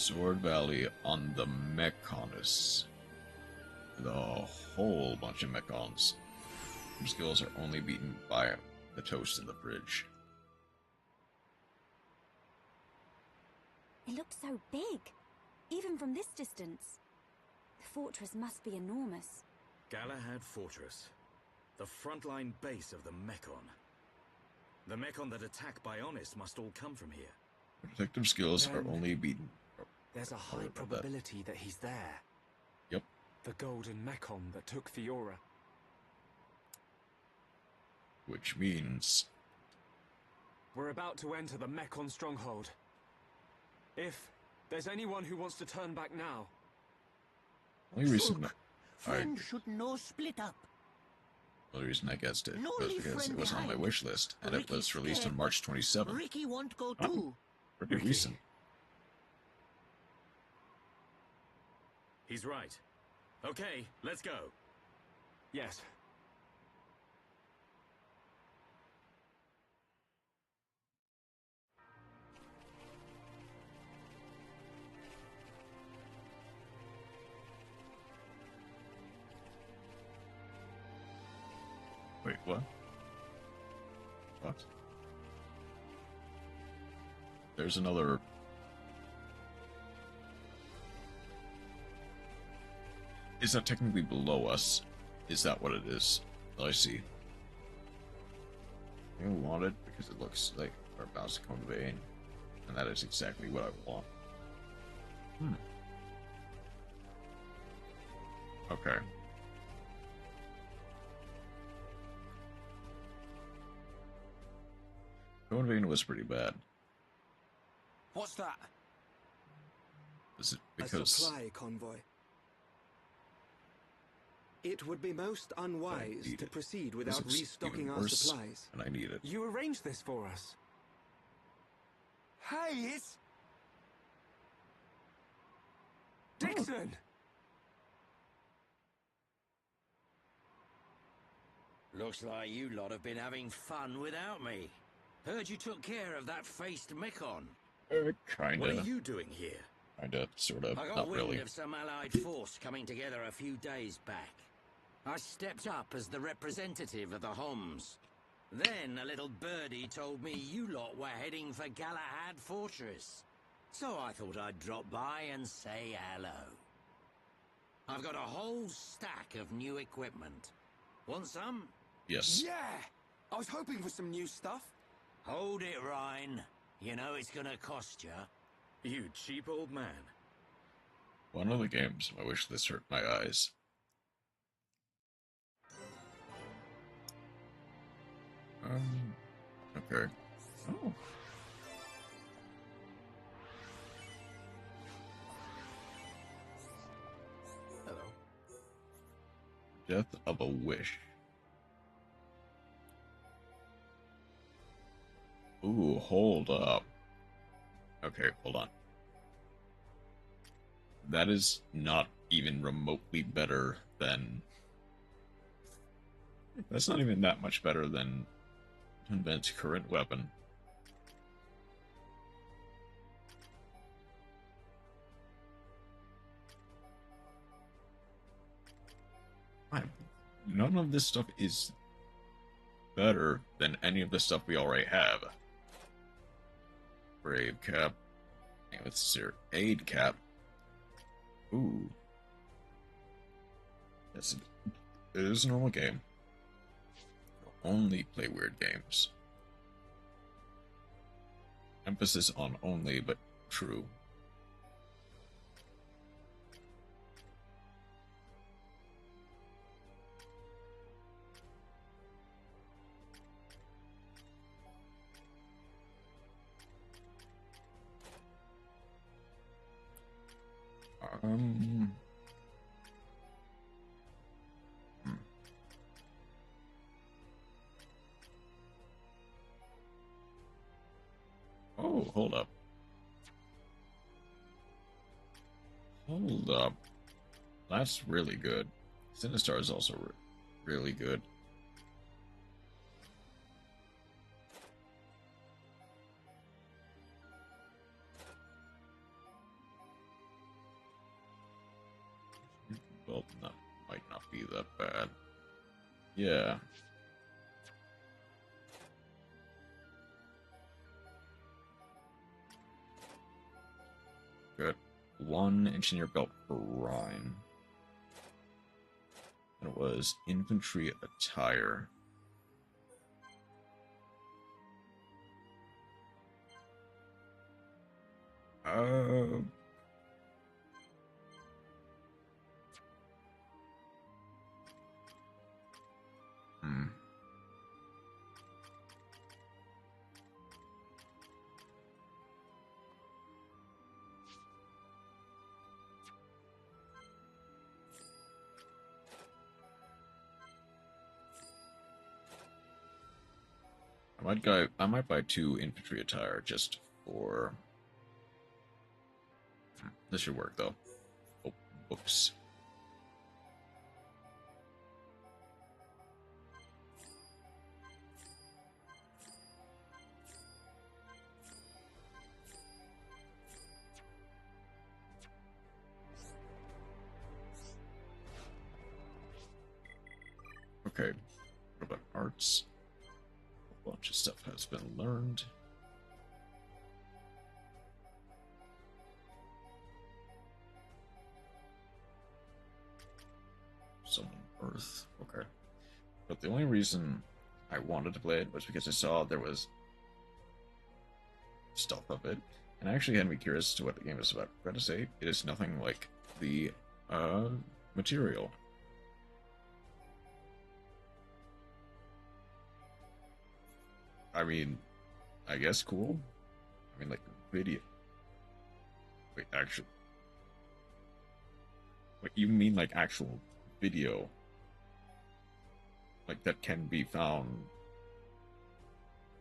Sword Valley on the Mechonis. With a whole bunch of Mechons. Their skills are only beaten by the toast in the fridge. It looks so big, even from this distance. The fortress must be enormous. Galahad Fortress. The frontline base of the Mechon. The Mechon that attack Bionis must all come from here. Detective skills are only beaten. There's a high probability that he's there. Yep. The golden Mechon that took Fiora. Which means... We're about to enter the Mechon stronghold. If there's anyone who wants to turn back now... The only reason Friends should no split up. the reason I guessed it No was leave because friend it was on my behind. wish list, and it Ricky's was released scared, on March 27th. Ricky won't go too. Pretty recent. He's right. Okay, let's go. Yes. Wait, what? What? There's another... Is that technically below us? Is that what it is? Oh, I see. I want it because it looks like we're about to come to vein. And that is exactly what I want. Okay. Going vein was pretty bad. What's that? Is it A because... supply convoy. It would be most unwise to proceed without looks restocking even our worse, supplies. and I need it. You arranged this for us. Hey, it's... Dixon! Looks like you lot have been having fun without me. Heard you took care of that faced Mechon. Kinda. What are you doing here? Kinda, sorta, I got not wind really. of some allied force coming together a few days back. I stepped up as the representative of the Homs. Then a little birdie told me you lot were heading for Galahad Fortress. So I thought I'd drop by and say hello. I've got a whole stack of new equipment. Want some? Yes. Yeah! I was hoping for some new stuff. Hold it, Ryan. You know it's gonna cost you. You cheap old man. One of the games I wish this hurt my eyes. Okay. Oh. Hello. Death of a Wish. Ooh, hold up. Okay, hold on. That is not even remotely better than... That's not even that much better than Invent's current weapon. None of this stuff is better than any of the stuff we already have. Brave cap. Let's see here. Aid cap. Ooh. Yes, it is a normal game. Only play weird games. Emphasis on only, but true. Oh, hold up. Hold up. That's really good. Sinistar is also really good. Well, that might not be that bad. Yeah. Good. 1 engineer belt for Rhine. And it was infantry attire. I might buy 2 infantry attire just for... This should work, though. Oh, books. Okay, what about arts? A bunch of stuff has been learned. Summon Earth, okay. But the only reason I wanted to play it was because I saw there was stuff of it, and I actually had me curious as to what the game is about. I've got to say, it is nothing like the material. I mean, I guess cool. I mean, like, video. Wait, actually. Wait, you mean, like, actual video? Like, that can be found,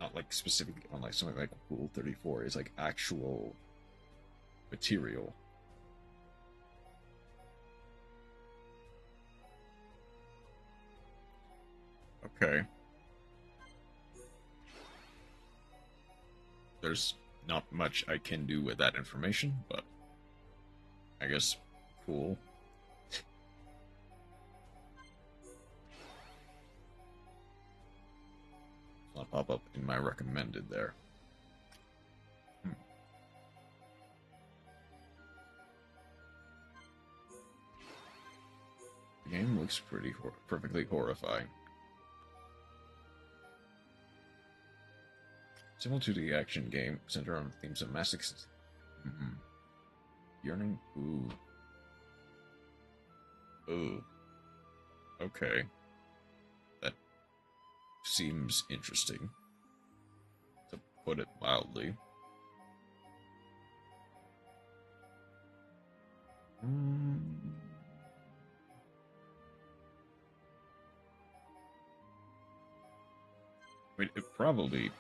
not, like, specifically on, like, something like Rule 34. It's, like, actual material. Okay. There's not much I can do with that information, but I guess cool. I'll pop up in my recommended there. The game looks pretty perfectly horrifying. Similar to the action game, centered on themes of masochist. Yearning? Ooh. Ooh. Okay. That seems interesting, to put it mildly. I mean, it probably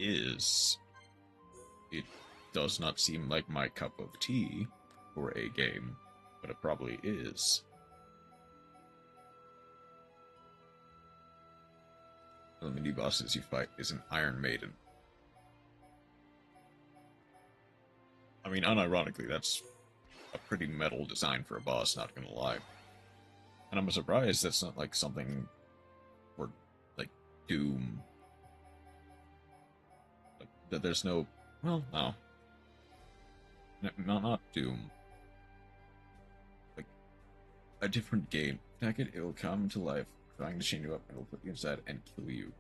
is. It does not seem like my cup of tea for a game, but it probably is. The mini bosses you fight is an Iron Maiden. I mean, unironically, that's a pretty metal design for a boss, not gonna lie. And I'm surprised that's not like something for, like, Doom. That there's no, well, no. Not Doom. Like, a different game. Attack it, it'll come to life, trying to chain you up, and it'll put you inside and kill you.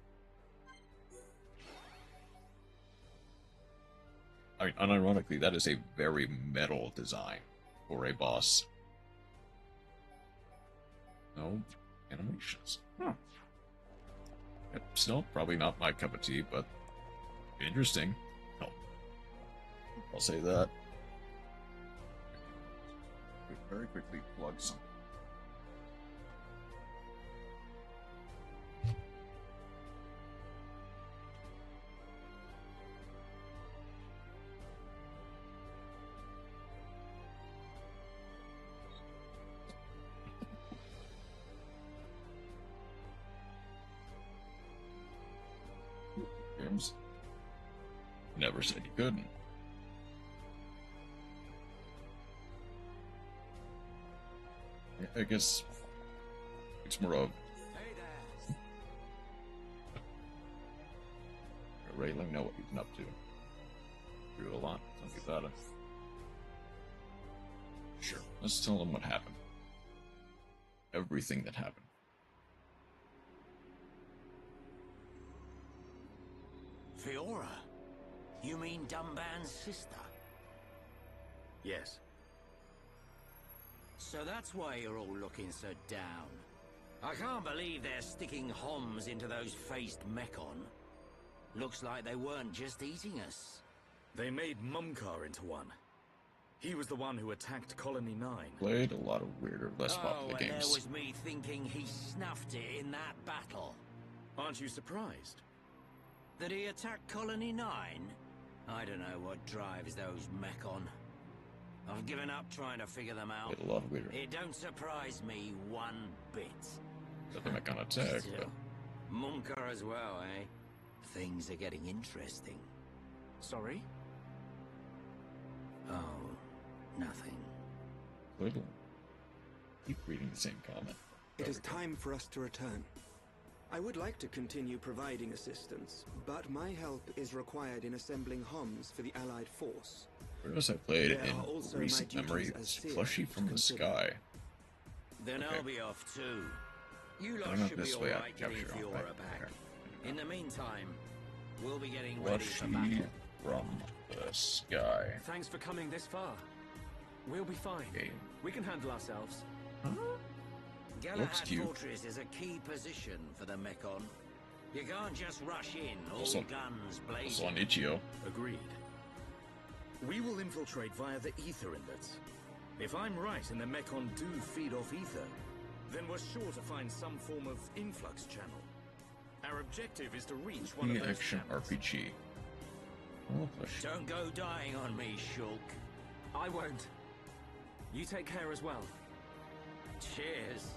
I mean, unironically, that is a very metal design for a boss. No animations. Huh. Still, probably not my cup of tea, but interesting. Oh. I'll say that. Very quickly plug something. Games. Never said you couldn't. I guess it's more of Ray, let me know what you've been up to. Do a lot. Tell me about it. Sure. Let's tell them what happened. Everything that happened. Fiora? You mean Dumban's sister? Yes. So that's why you're all looking so down. I can't believe they're sticking Homs into those faced Mechon. Looks like they weren't just eating us. They made Mumkar into one. He was the one who attacked Colony 9. Played a lot of weirder, less popular and games. there was me thinking he snuffed it in that battle. Aren't you surprised? That he attacked Colony 9? I don't know what drives those Mechon. I've given up trying to figure them out. Played a lot of weirder. It don't surprise me one bit. But the Mechon attack, Still, Mumkar as well, eh? Things are getting interesting. Sorry? Oh, nothing. Little. Keep reading the same comment. It is time for us to return. I would like to continue providing assistance, but my help is required in assembling Homs for the Allied force. Where was I played There are in also recent my memory? duties as It's seer Plushy to from the consider. Sky. Then Okay. I'll be off too. You I lot don't know should this be way I alright getting capture on Fiora back. back. In the meantime, we'll be getting ready for Plushy battle. from the Sky. Thanks for coming this far. We'll be fine. Game. We can handle ourselves. Looks Galahad cute. Fortress is a key position for the Mechon. You can't just rush in, all Also- guns Also blazing. on Ichio. Agreed. We will infiltrate via the ether inlets. If I'm right and the Mechon do feed off ether, then we're sure to find some form of influx channel. Our objective is to reach one The of those action channels. RPG. Oh, Plushy. Don't go dying on me, Shulk. I won't. You take care as well. Cheers.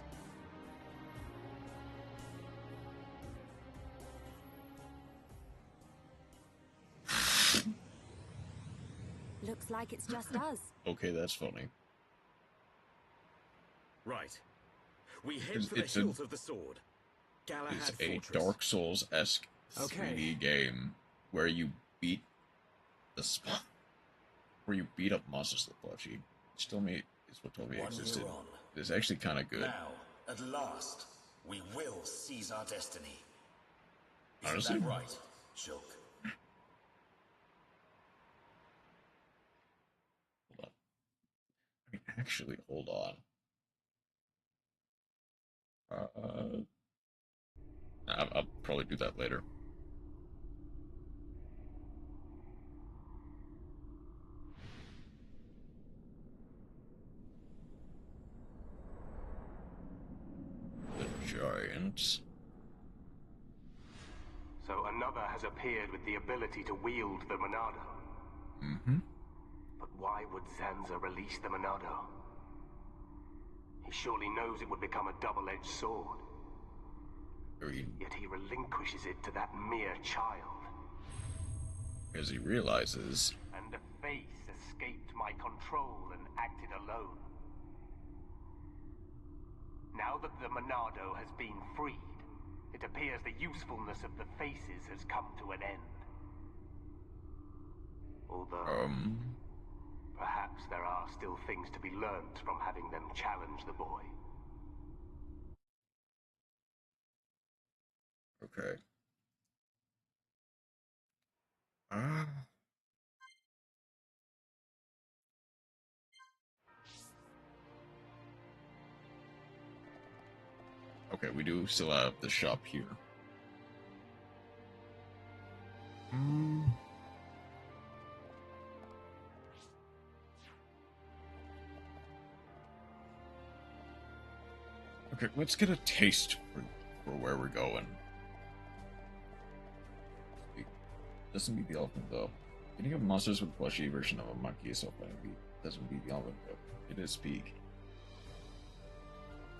Looks like it's just us. Okay, that's funny. Right. We head It's- for the it's a- hilt of the sword. Galahad It's a Fortress. Dark Souls-esque Okay. 3D game where you beat the spot. Where you beat up monsters with Plushy. Which told me is what told me 1 year existed. on. It's actually kind of good. Now, at last, we will seize our destiny. Isn't Honestly? that right, Shulk? I mean, actually, hold on. I'll probably do that later. The Giants. So another has appeared with the ability to wield the Monado. Mm-hmm. But why would Zanza release the Monado? He surely knows it would become a double-edged sword. Yet he relinquishes it to that mere child. As he realizes, And a face escaped my control and acted alone. Now that the Monado has been freed, it appears the usefulness of the faces has come to an end. Although, perhaps there are still things to be learnt from having them challenge the boy. okay. Okay, we do still have the shop here. Okay, let's get a taste for where we're going. Doesn't beat the elephant though. Getting a monsters with plushy version of a monkey is so funny. Doesn't beat the elephant though. It is peak.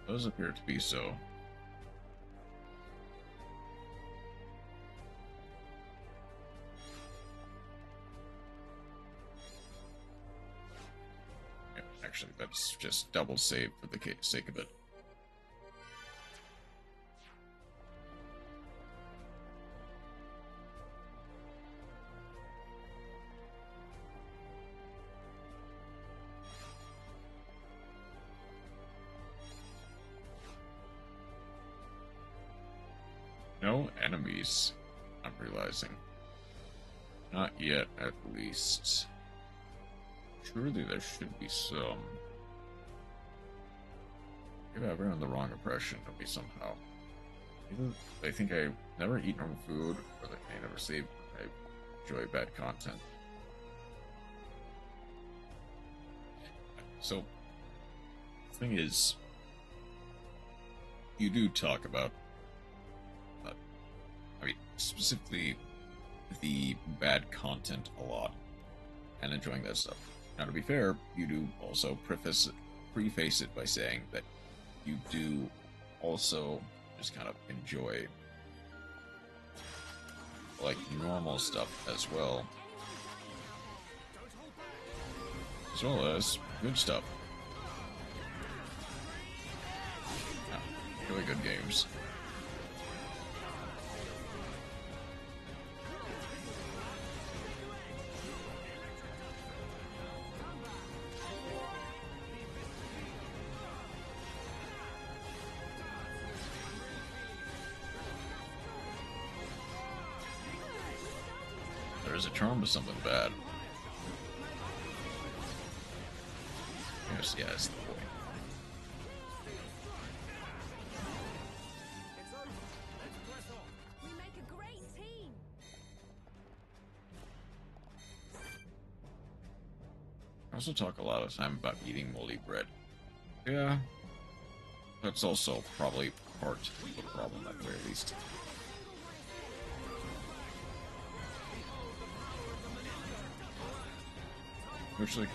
Those appear to be so. actually. That's just double save for the sake of it. No enemies, I'm realizing. Not yet, at least. Surely there should be some. Maybe I've been on the wrong impression of me somehow. Either they think I never eat normal food, or that I never save. I enjoy bad content. So, the thing is, you do talk about, I mean, specifically the bad content a lot, and enjoying that stuff. Now, to be fair, you do also preface it by saying that you do also just kind of enjoy, like, normal stuff as well. As well as good stuff. Yeah, really good games. There's a charm to something bad. Yes, yeah, that's the point. We make a great team. I also talk a lot of time about eating moldy bread. Yeah, that's also probably part of the problem at the very least. Which, like,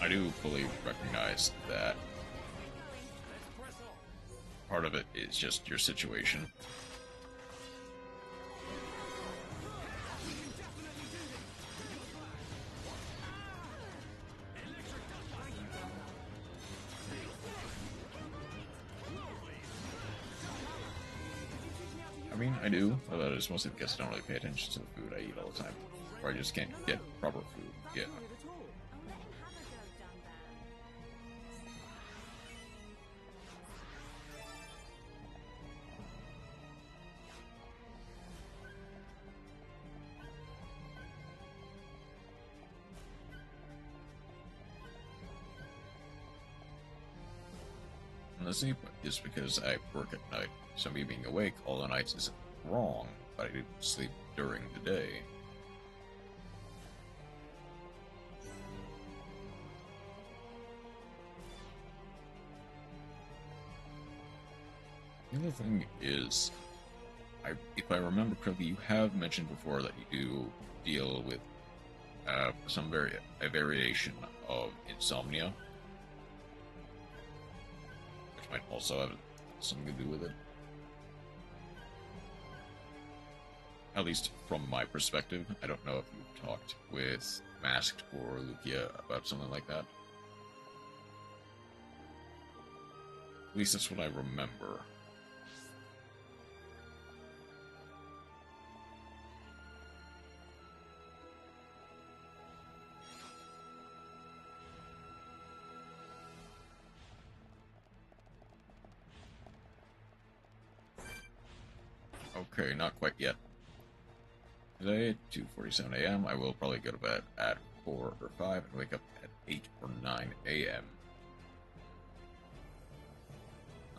I do fully recognize that part of it is just your situation. I mean, I do, but it's mostly because I don't really pay attention to the food I eat all the time. Or I just can't get proper food. Yeah. And the sleep is because I work at night, so me being awake all the nights isn't wrong, but I do sleep during the day. The other thing is, if I remember correctly, you have mentioned before that you do deal with a variation of insomnia, which might also have something to do with it. At least from my perspective. I don't know if you've talked with Masked or Lucia about something like that. At least that's what I remember. Okay, not quite yet. Today at 2:47 a.m. I will probably go to bed at 4 or 5 and wake up at 8 or 9 a.m.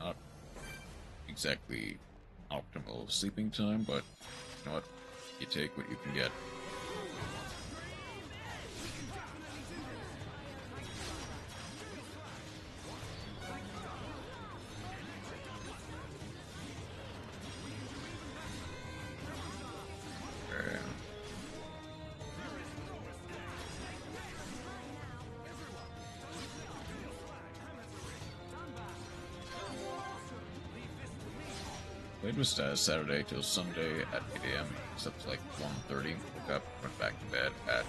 Not exactly optimal sleeping time, but you know what? You take what you can get. Played was Saturday till Sunday at 8 a.m. Except like 1:30. Woke up, went back to bed at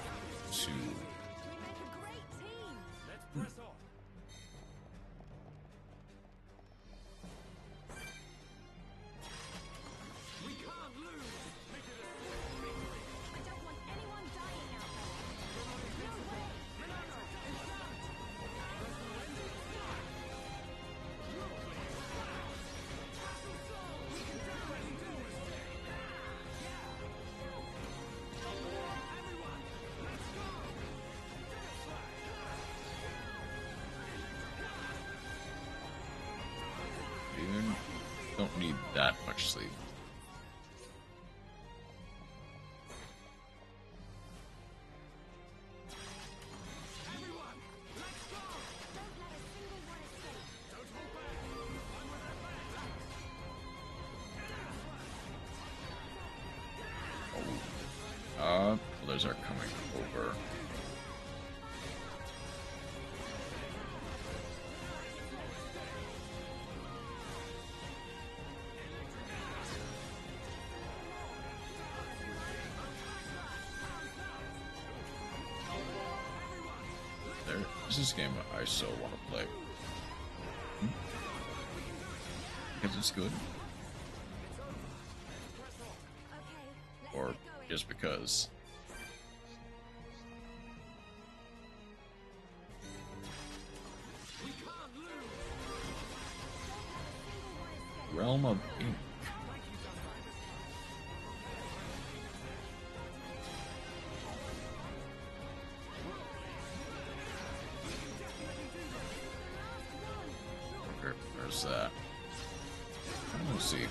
2. Press on. We can't lose. Make it a swift victory. I don't want anyone dying out there. No way! Milano, in front. Personal ending. Castle Soul. We can definitely do this. Everyone, let's go. Dance right. You don't need that much sleep. Everyone, let's go. Don't let a single one escape. Don't hold back. I'm with our back. Others are coming over. This is a game I so want to play. Because it's good. Or just because. Realm of Ink. Okay, there's that. Let's see.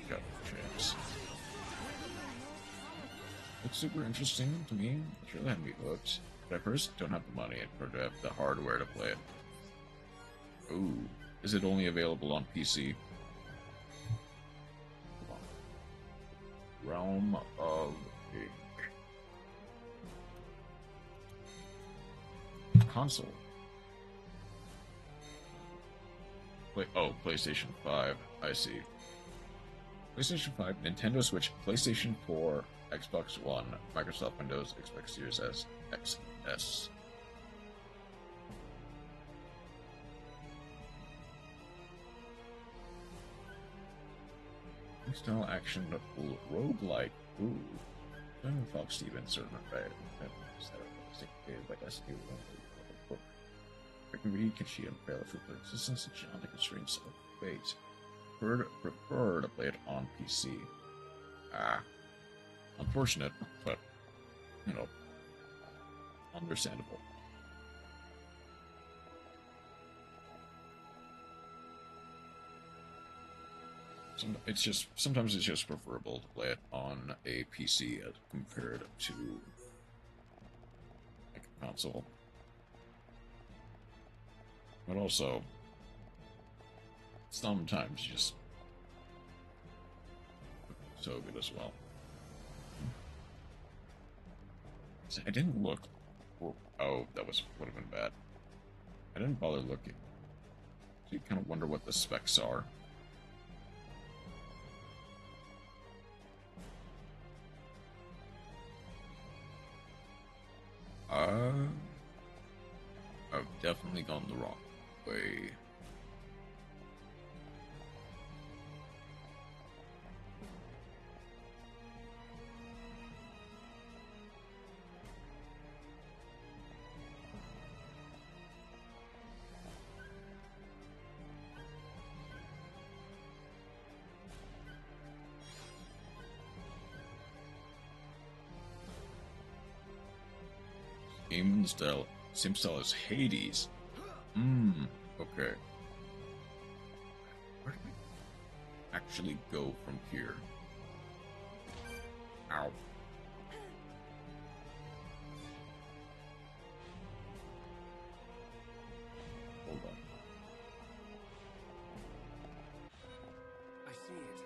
Got a chance. Looks super interesting to me. It's really had me hooked. But I first don't have the money or to have the hardware to play it. Ooh. Is it only available on PC? Realm of Ink. Console. PlayStation 5. I see. PlayStation 5, Nintendo Switch, PlayStation 4, Xbox One, Microsoft Windows, Xbox Series S, XS. Style action roguelike. Ooh. John Fox Stevens certain effect. I can read Kishi and fail for the existence of genetic constraints of fate. Prefer to play it on PC. Unfortunate, but, you know, understandable. Sometimes it's just preferable to play it on a PC as compared to like a console. But also, sometimes just so good as well. So I didn't look for, oh, that would have been bad. I didn't bother looking. So you kind of wonder what the specs are. I've definitely gone the wrong way. Game style, same style as Hades. Okay. Where do we actually go from here? Ow. Hold on. I see it.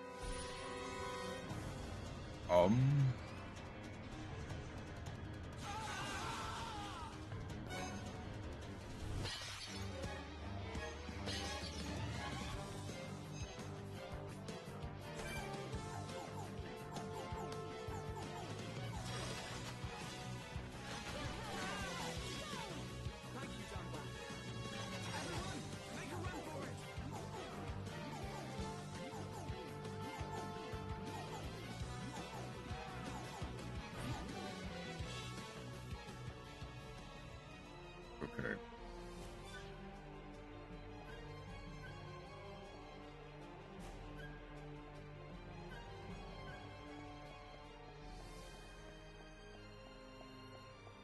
Okay.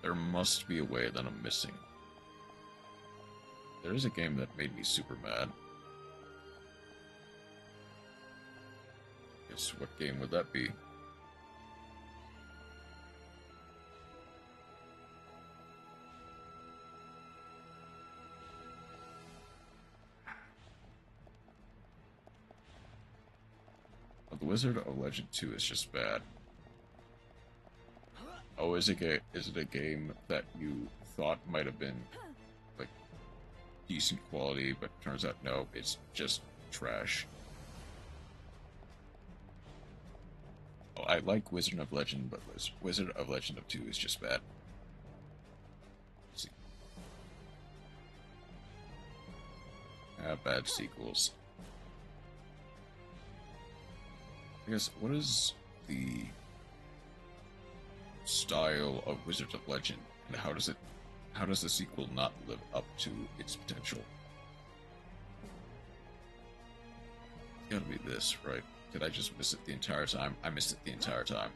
There must be a way that I'm missing. There is a game that made me super mad. Guess what game would that be? The Wizard of Legend 2 is just bad. Oh, is it a game that you thought might have been like decent quality, but turns out no, it's just trash. Oh, I like Wizard of Legend, but Wizard of Legend of 2 is just bad. Let's see. Bad sequels. I guess, what is the style of Wizards of Legend, and how does the sequel not live up to its potential? It's gotta be this, right? Did I just miss it the entire time? I missed it the entire time.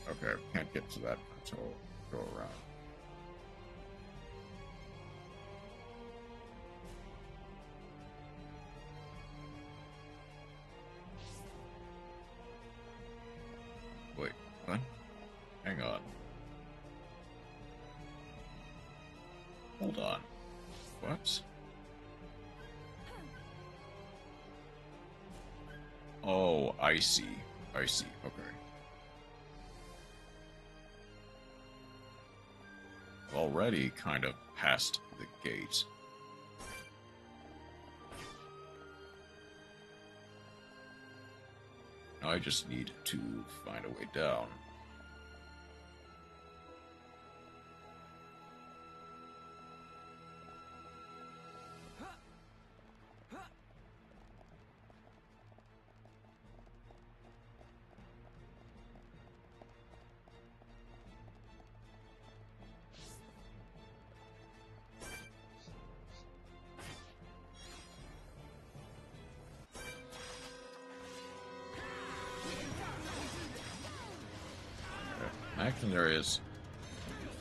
Okay, can't get to that until I go around. Wait, what? Hang on. Hold on. What? Oh, I see. I see. Okay. Already kind of past the gate. Now I just need to find a way down. Action areas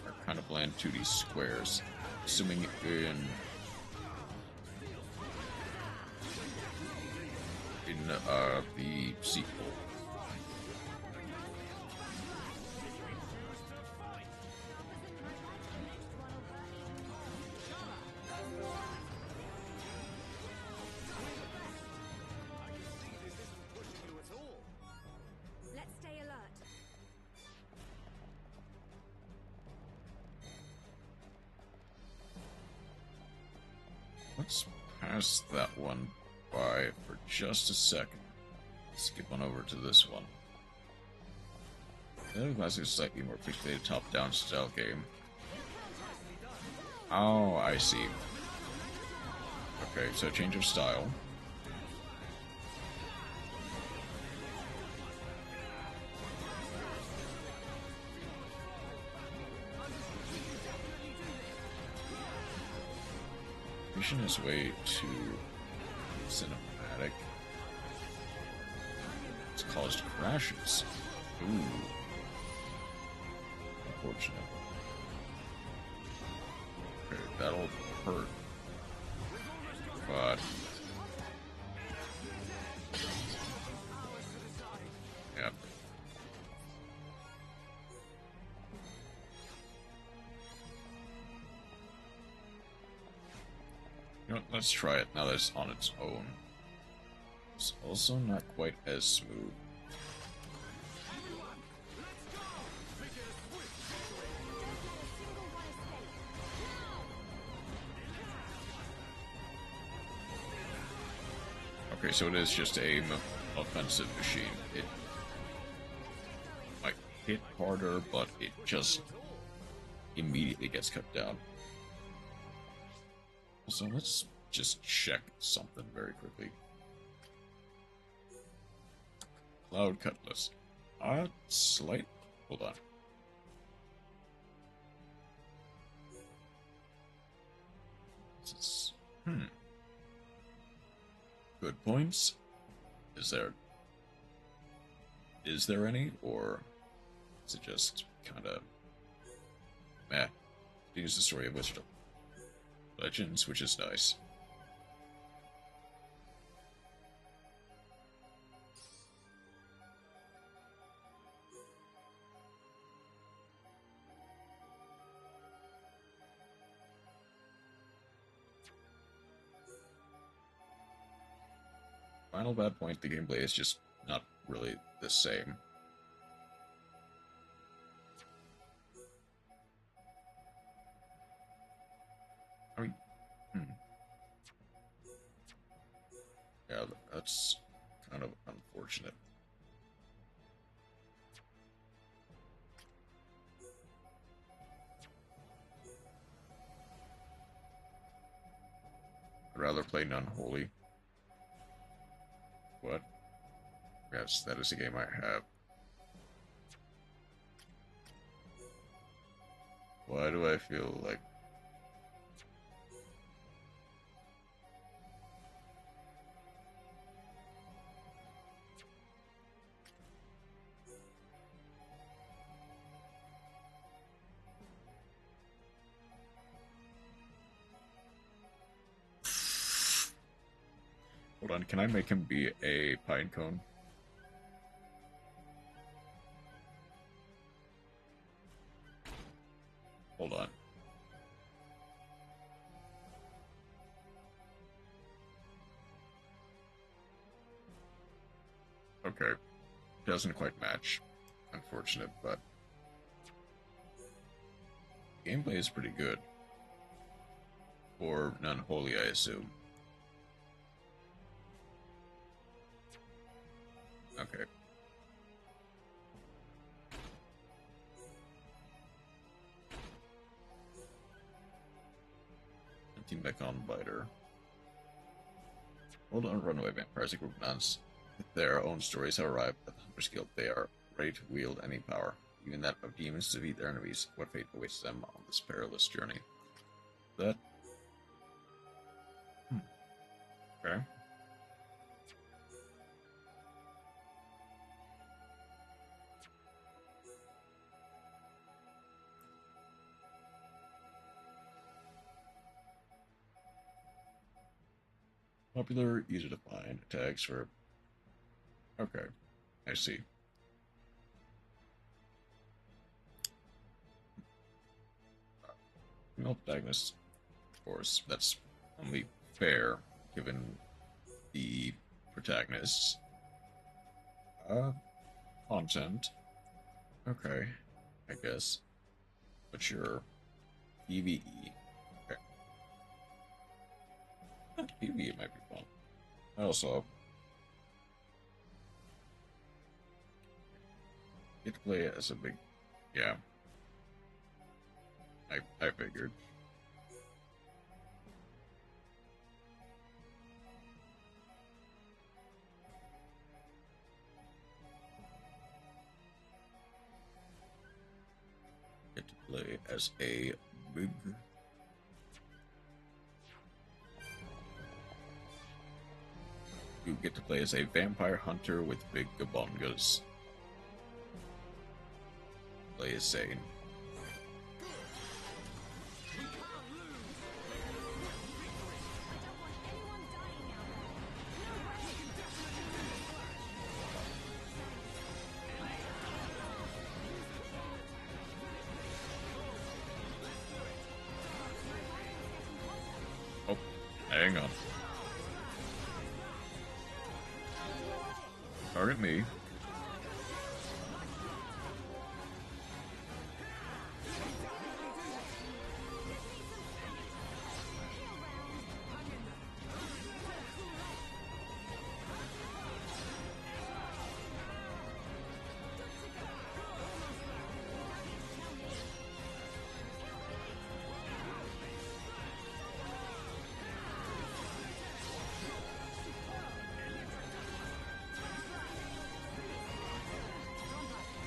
are kind of bland 2D squares, assuming in the sequel. Let's stay alert. Let's pass that one by for just a second. Skip on over to this one. The other class is a slightly more fixated top-down style game. Oh, I see. Okay, so change of style. Pushing his way to cinematic. It's caused crashes. Ooh. Unfortunate. Okay, that'll hurt. But yeah. You know what, let's try it now that it's on its own. It's also not quite as smooth. Okay, so it is just a offensive machine. It might hit harder, but it just immediately gets cut down. So let's just check something very quickly. Cloud Cutlass. Slight. Hold on. Good points. Is there any, or is it just kind of meh? Continues the story of Wizard Legends, which is nice. Final bad point, the gameplay is just not really the same. I mean, yeah, that's kind of unfortunate. I'd rather play Unholy. What? Yes, that is a game I have. Why do I feel like... Hold on, can I make him be a pine cone? Hold on. Okay. Doesn't quite match. Unfortunate, but... gameplay is pretty good. For Unholy, I assume. Okay. Anti-Mechon Biter. Hold on, runaway vampires, a group of nuns. With their own stories have arrived at the Hunter's Guild. They are ready to wield any power, even that of demons, to defeat their enemies. What fate awaits them on this perilous journey? That... Okay. Popular, easy to find, tags for... Okay, I see. No protagonist, of course, that's only fair, given the protagonists. Content. Okay, I guess. But sure. PvE. Okay. PvE might be fun. I also get to play as a big... Yeah. I figured. Get to play as a big... You get to play as a vampire hunter with big gabongas. Play as Zane. Oh, hang on. Target me.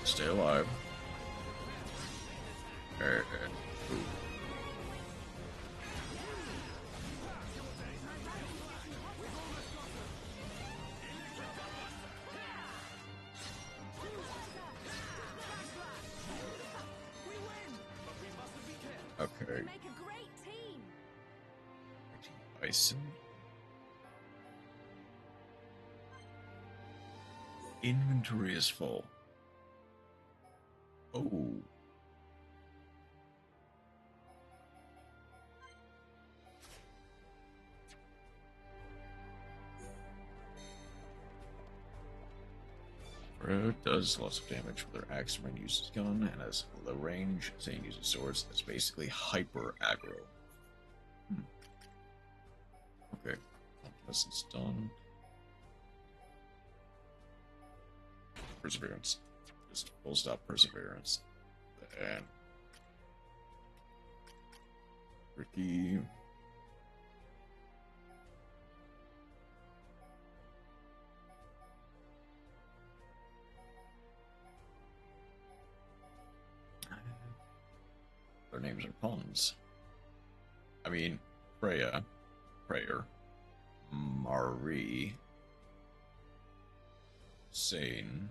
Stay alive. Ooh. Okay. Make a great team. Bison. Inventory is full. Oh. Freya does lots of damage with her axe when uses gun and has low range. Zane uses swords. That's basically hyper aggro. Okay, unless it's done. Perseverance. Just full stop perseverance. And Ricky. Their names are puns. I mean, Freya, Prayer, Marie, Sane.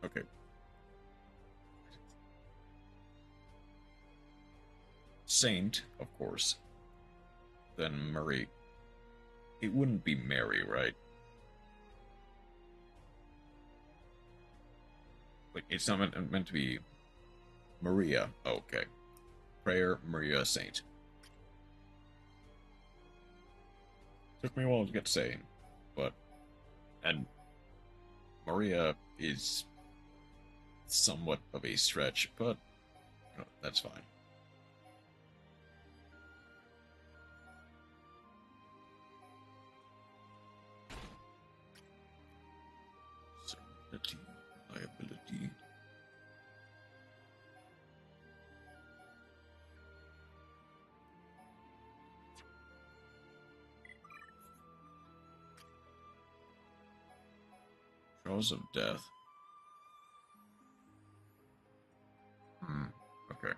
Okay. Saint, of course. Then Marie. It wouldn't be Mary, right? Like, it's not meant to be Maria. Okay. Prayer, Maria, Saint. Took me a while to get Saint, but... And Maria is somewhat of a stretch, but you know, that's fine. Serenity, liability. Jaws of Death. Okay.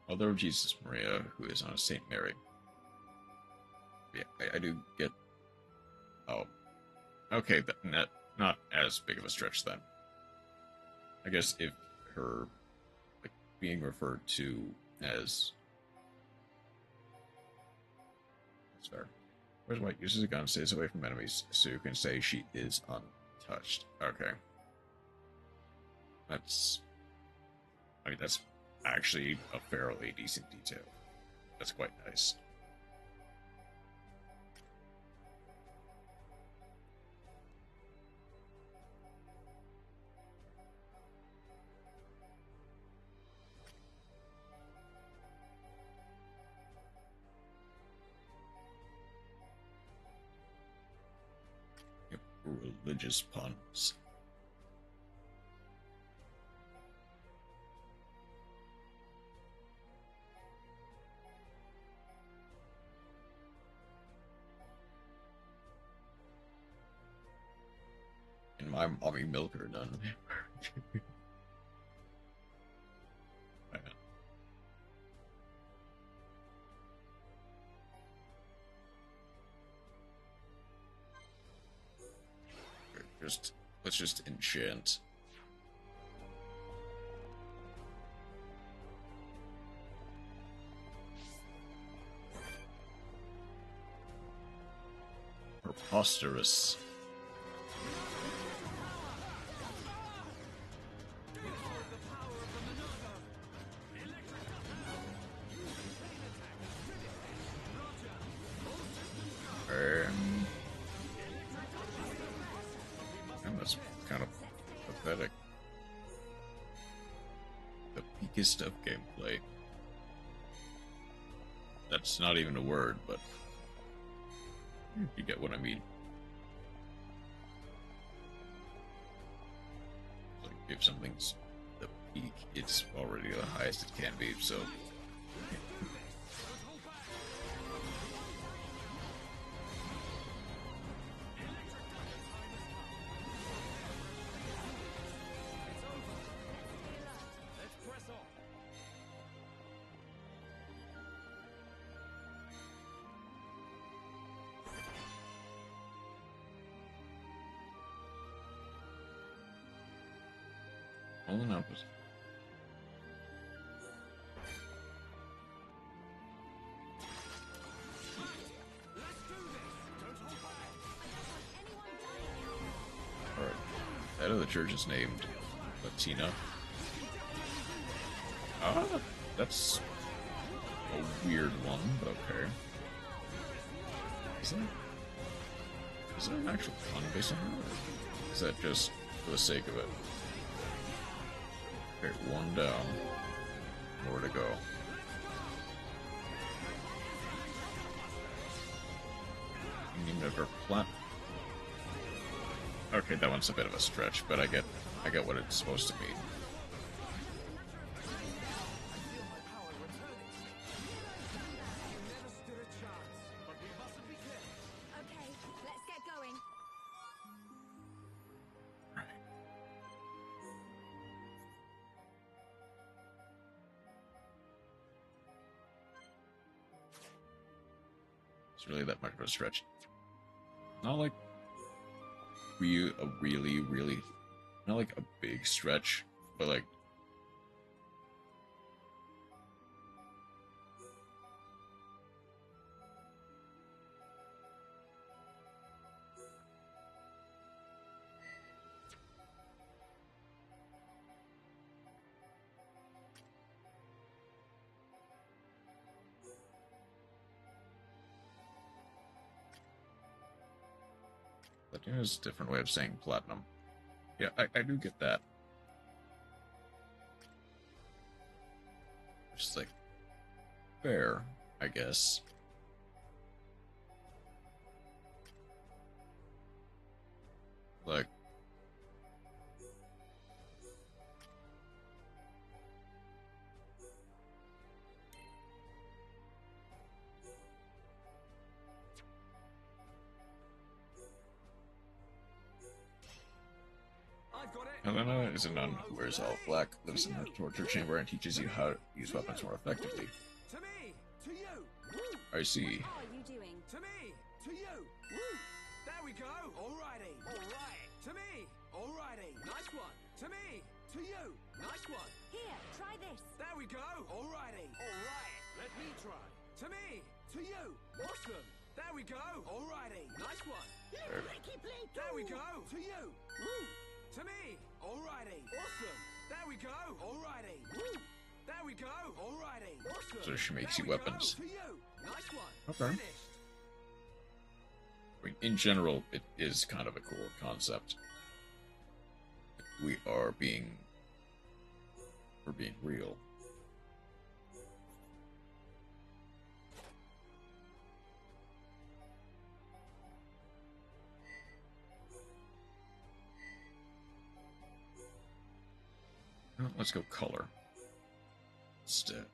Mother of Jesus Maria, who is on Saint Mary. Yeah, I do get... Oh. Okay, not as big of a stretch then. I guess if her like being referred to as... That's fair. Where's White uses a gun, stays away from enemies, so you can say she is untouched. Okay. That's... I mean, that's actually a fairly decent detail. That's quite nice. Yep, religious puns. And my mommy milker done. Let's just enchant. Preposterous. And that's kind of pathetic. The peakest of gameplay. That's not even a word, but you get what I mean. if something's the peak, it's already the highest it can be, so... Only not was... Alright. Head of the church is named Latina. Ah, that's a weird one, but okay. Is there an actual pun based on that? Or is that just for the sake of it? Okay, one down. More to go. Need a plat. Okay, that one's a bit of a stretch, but I get what it's supposed to mean. Okay, let's get going. It's really that much of a stretch. Not like really, not like a big stretch, but like Platinum is a different way of saying platinum. Yeah, I do get that. Just like fair, I guess. Like Helena is a nun who wears all black, lives in a torture chamber, and teaches you how to use weapons more effectively. To me! To you! I see. What are you doing? To me! To you! Woo! There we go! Alrighty! Alright! To me! Alrighty! Nice one! To me! To you! Nice one! Here, try this. There we go! Alrighty! Alright! Let me try! To me! To you! Awesome! There we go! Alrighty! Nice one! There we go! To you! Woo! To me! Alrighty! Awesome! There we go! Alrighty! Woo! There we go! Alrighty! Awesome! So she makes you There we weapons. go. To you! Nice one! Okay. Finished! I mean, in general, it is kind of a cool concept. We're being real. Well, let's go color instead.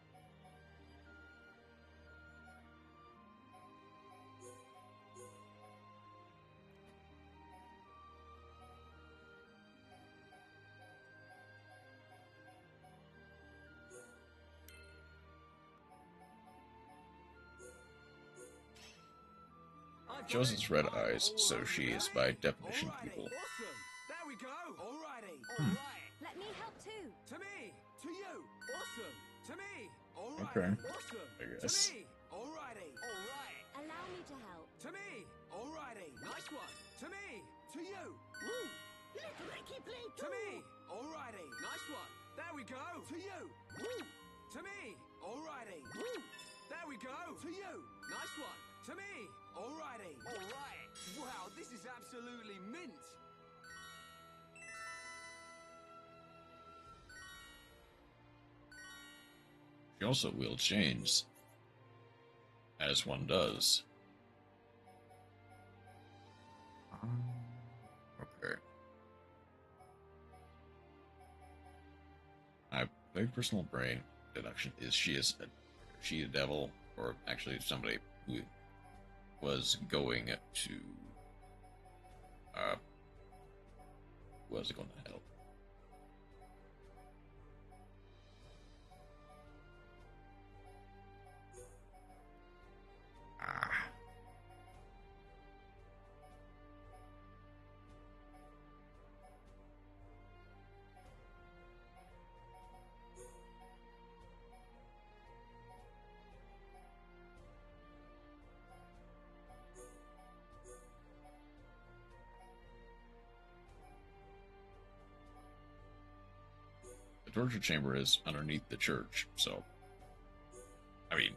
Joseph's red eyes, so she is by definition evil. Awesome! There we go! Alrighty! Hmm. Let me help too. To me! To you! Awesome! To me! Alrighty! Okay. Awesome! I guess. To me! Alrighty! Alright! Allow me to help. To me! Alrighty! Nice one! To me! To you! Woo! To me! Alrighty! Nice one! There we go! To you! Woo! To me! Alrighty! Woo! There we go! To you! Nice one! To me! Alrighty! Alright! Wow, this is absolutely mint! She also wields chains, as one does. Okay. My personal brain deduction is she a devil, or actually somebody who was going to was going to hell. The torture chamber is underneath the church, so I mean,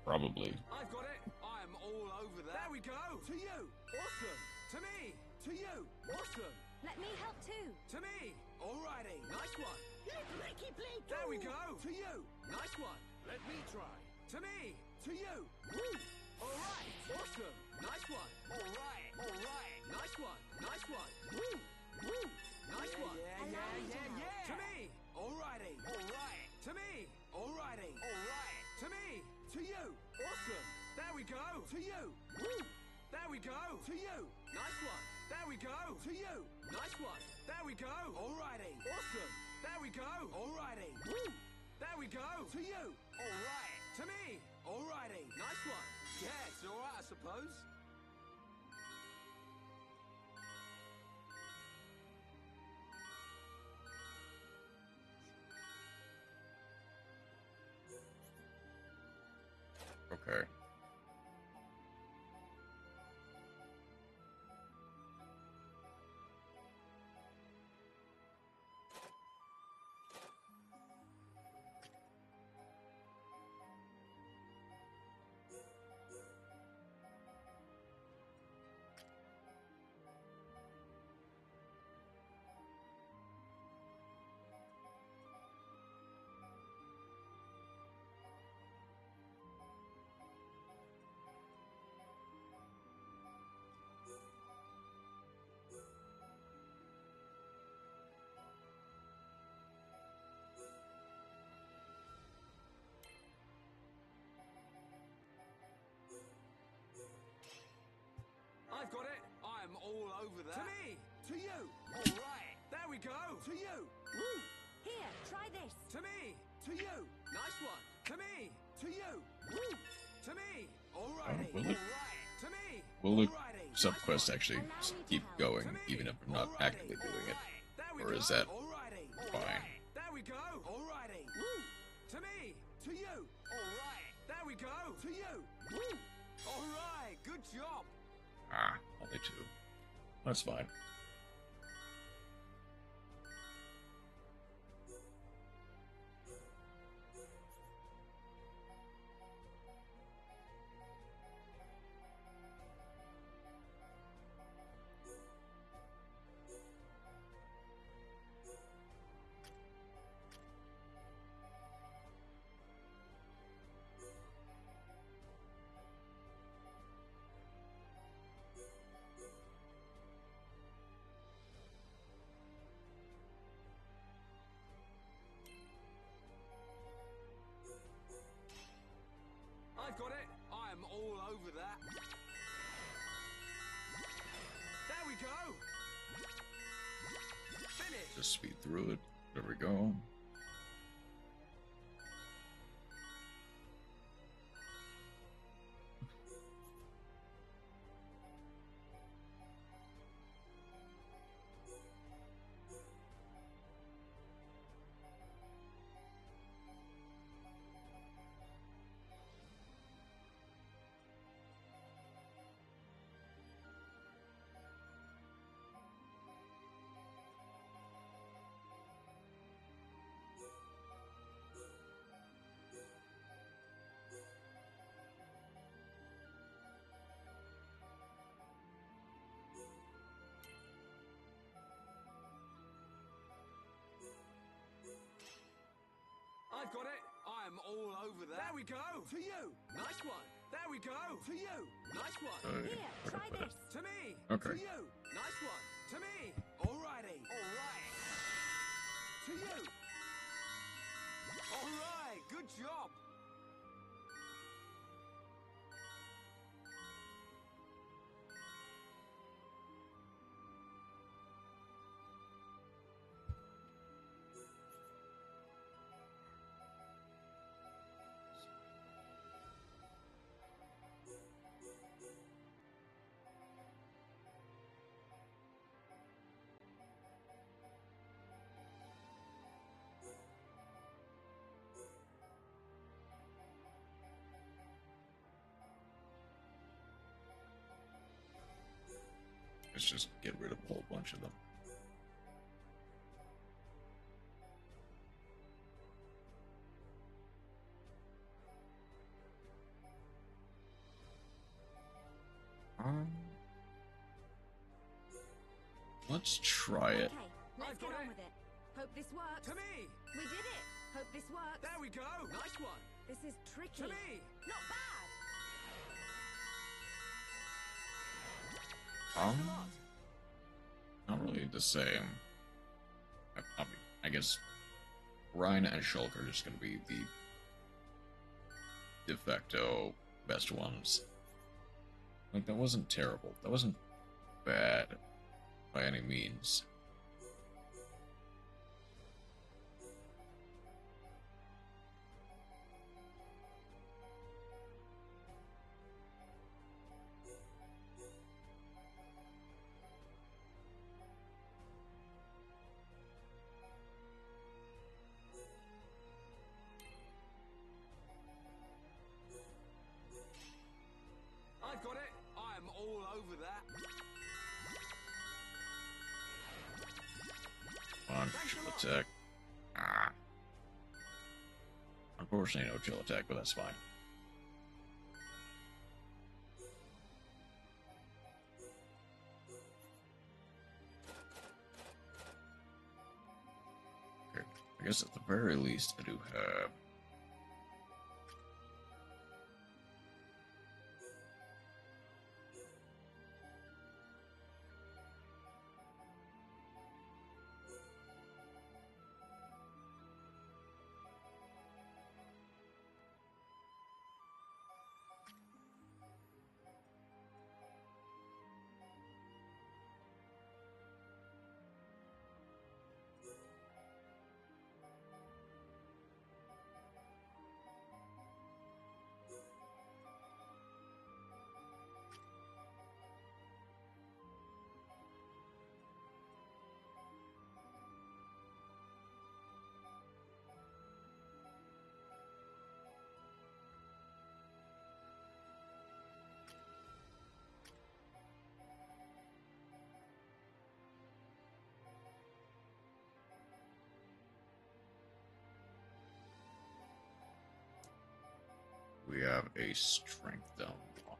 probably. I've got it. I am all over that. There we go. To you. Awesome. To me. To you. Awesome. Let me help too. To me. Alrighty. Nice one. There we go. To you. Nice one. Let me try. To me. To you. Woo. Alright. Awesome. Nice one. Alright. Alright. Nice one. Nice one. Woo. Woo. Nice one. Yeah. To me. Alrighty. Alright. To me. Alrighty. Alright. To me. To you. Awesome. There we go. To you. Woo. There we go. To you. Nice one. There we go. To you. Nice one. There we go. Alrighty. Awesome. There we go. Alrighty. Woo. There we go. To you. Alright. To me. Alrighty. Nice one. Yeah, it's alright, I suppose. Okay. I've got it. I'm all over that. To me. To you. All right. There we go. To you. Woo. Here, try this. To me. To you. Nice one. To me. To you. Woo. To me. Alrighty. Will it? Alright. To me. Will the Alrighty. sub-quest actually keep going, even if I'm not actively doing it? Or is that fine? There we go. Alrighty. Woo. To me. To you. Alright. There we go. To you. Woo. Alright. Good job. Ah, only two. That's fine. I've got it. I am all over that. There we go. Finish. Just speed through it. There we go. I've got it. I am all over that. There we go. To you. Nice one. There we go. To you. Nice one. Here, try this. To me. Okay. To you. Nice one. To me. Alrighty. Alright. To you. job! Let's just get rid of a whole bunch of them. Let's try it. Okay, let's get on with it. Hope this works. To me! We did it! Hope this works. There we go! Nice one! This is tricky. To me! Not bad! Not really the same. I guess Ryan and Shulk are just gonna be the de facto best ones. Like, that wasn't terrible. That wasn't bad by any means. I've got it! I'm all over that! On chill attack. Ah. Unfortunately, no chill attack, but that's fine. Okay. I guess at the very least, I do have. We have a strength down block.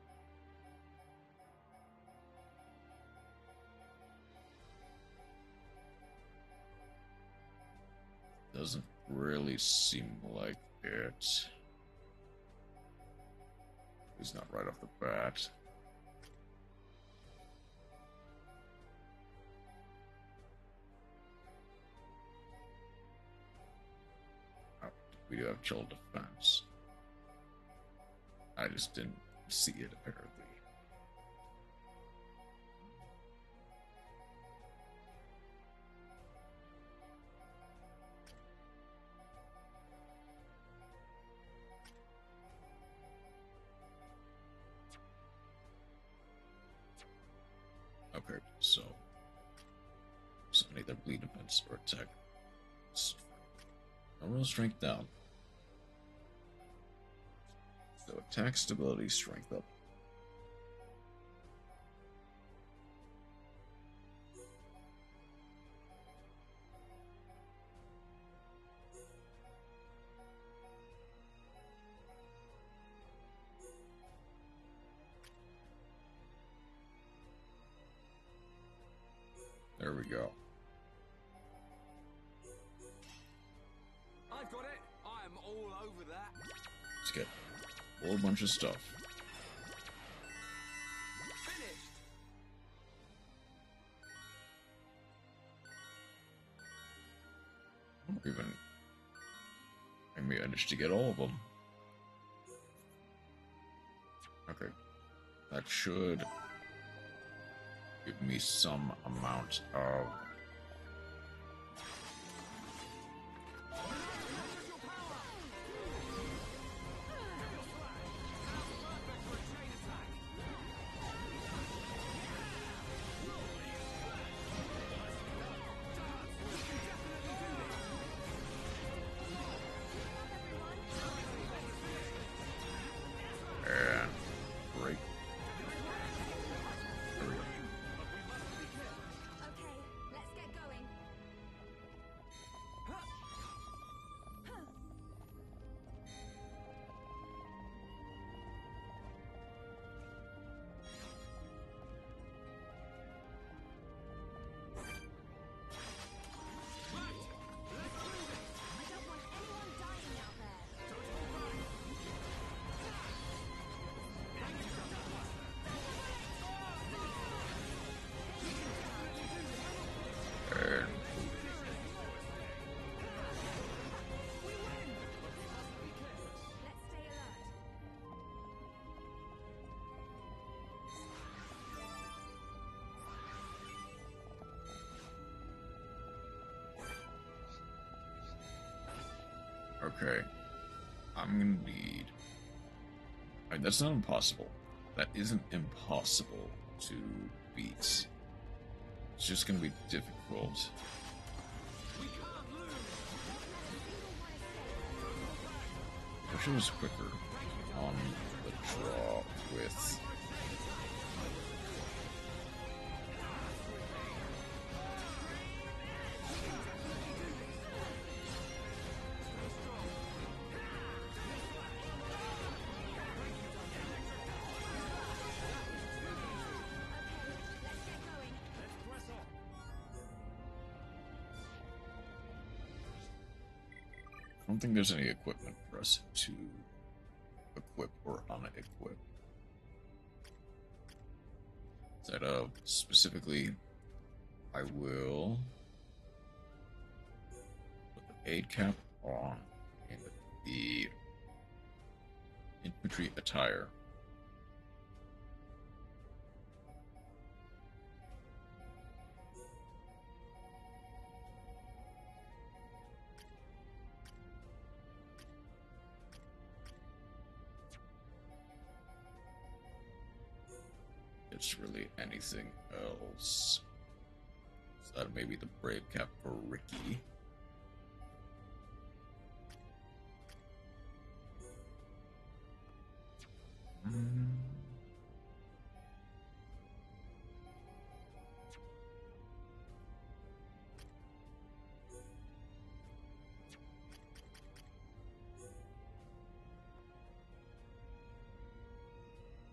Doesn't really seem like it. He's not right off the bat. Oh, we do have chill defense. I just didn't see it, apparently. Okay, so either bleed defense or attack. Overall strength down. So attack stability, strength up. There we go. I've got it. I'm all over that. Let's get a whole bunch of stuff. Finished. Even I managed to get all of them. Okay. That should give me some amount of... Okay. I'm gonna need... Alright, that's not impossible. That isn't impossible to beat. It's just gonna be difficult. Wish it was quicker on the draw with... I don't think there's any equipment for us to equip or unequip. Instead of specifically, I will put the aid cap on and the infantry attire. It's really anything else. So that may be the brave cap for Ricky.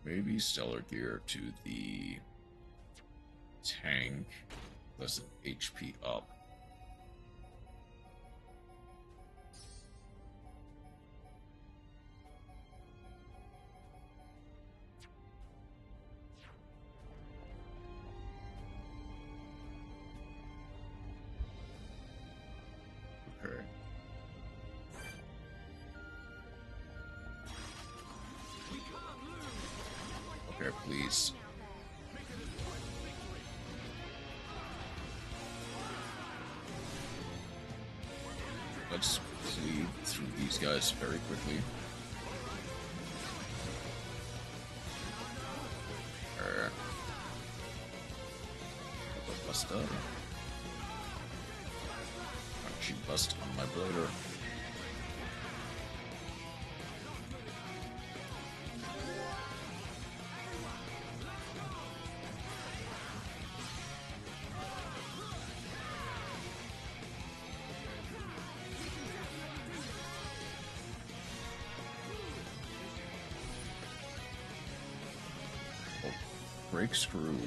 Maybe stellar gear to the tank, less than HP up. Okay. Okay, please. Let's bleed through these guys very quickly. Bust up. She bust on my blader. Break screw.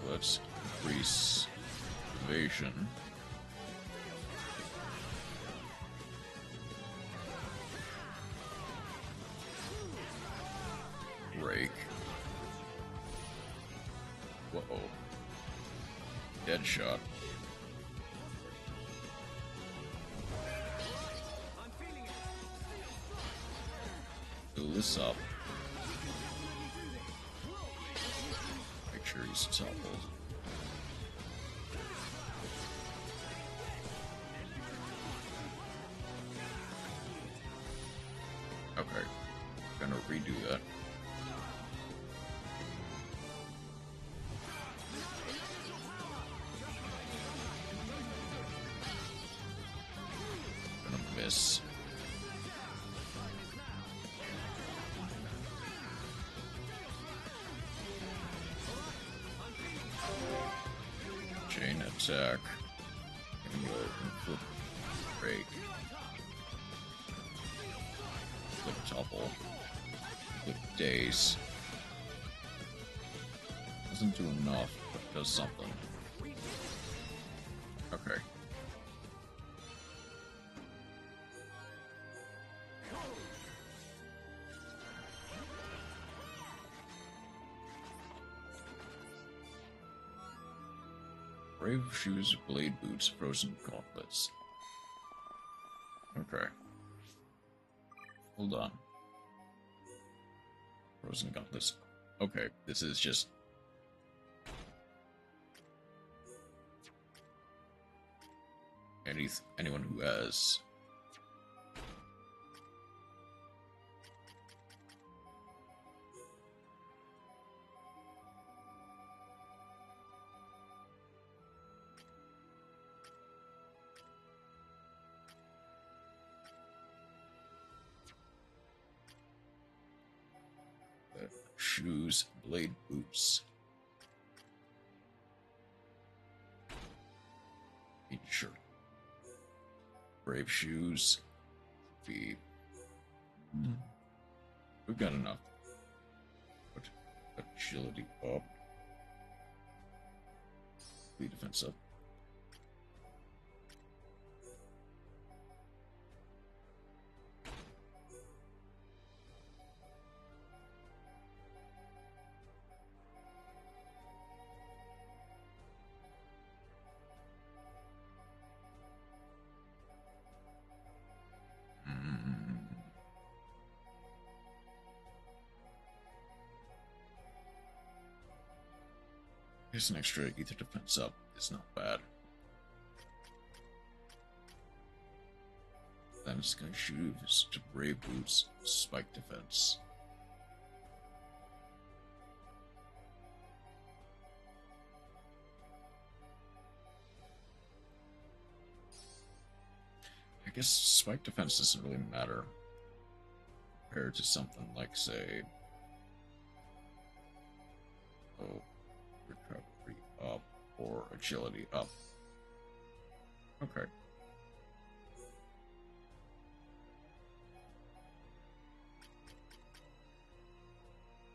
Let's increase evasion. Deadshot. Fill this up. Make sure he's toppled. Okay, gonna redo that. Gonna miss. Chain attack. And go and flip break. Flip topple. Flip daze. Doesn't do enough, but does something. Okay. Brave shoes, blade boots, frozen gauntlets. Okay. Hold on. Frozen gauntlets. Okay, this is just... anyone who has... shoes, blade boots. Sure. Brave shoes. Be. We've got enough. Put agility up. Be defense up. Here's an extra ether defense up. It's not bad. Then Sky Shoes to Brave Boots, Spike Defense. I guess Spike Defense doesn't really matter compared to something like, say, recovery up or agility up. Okay.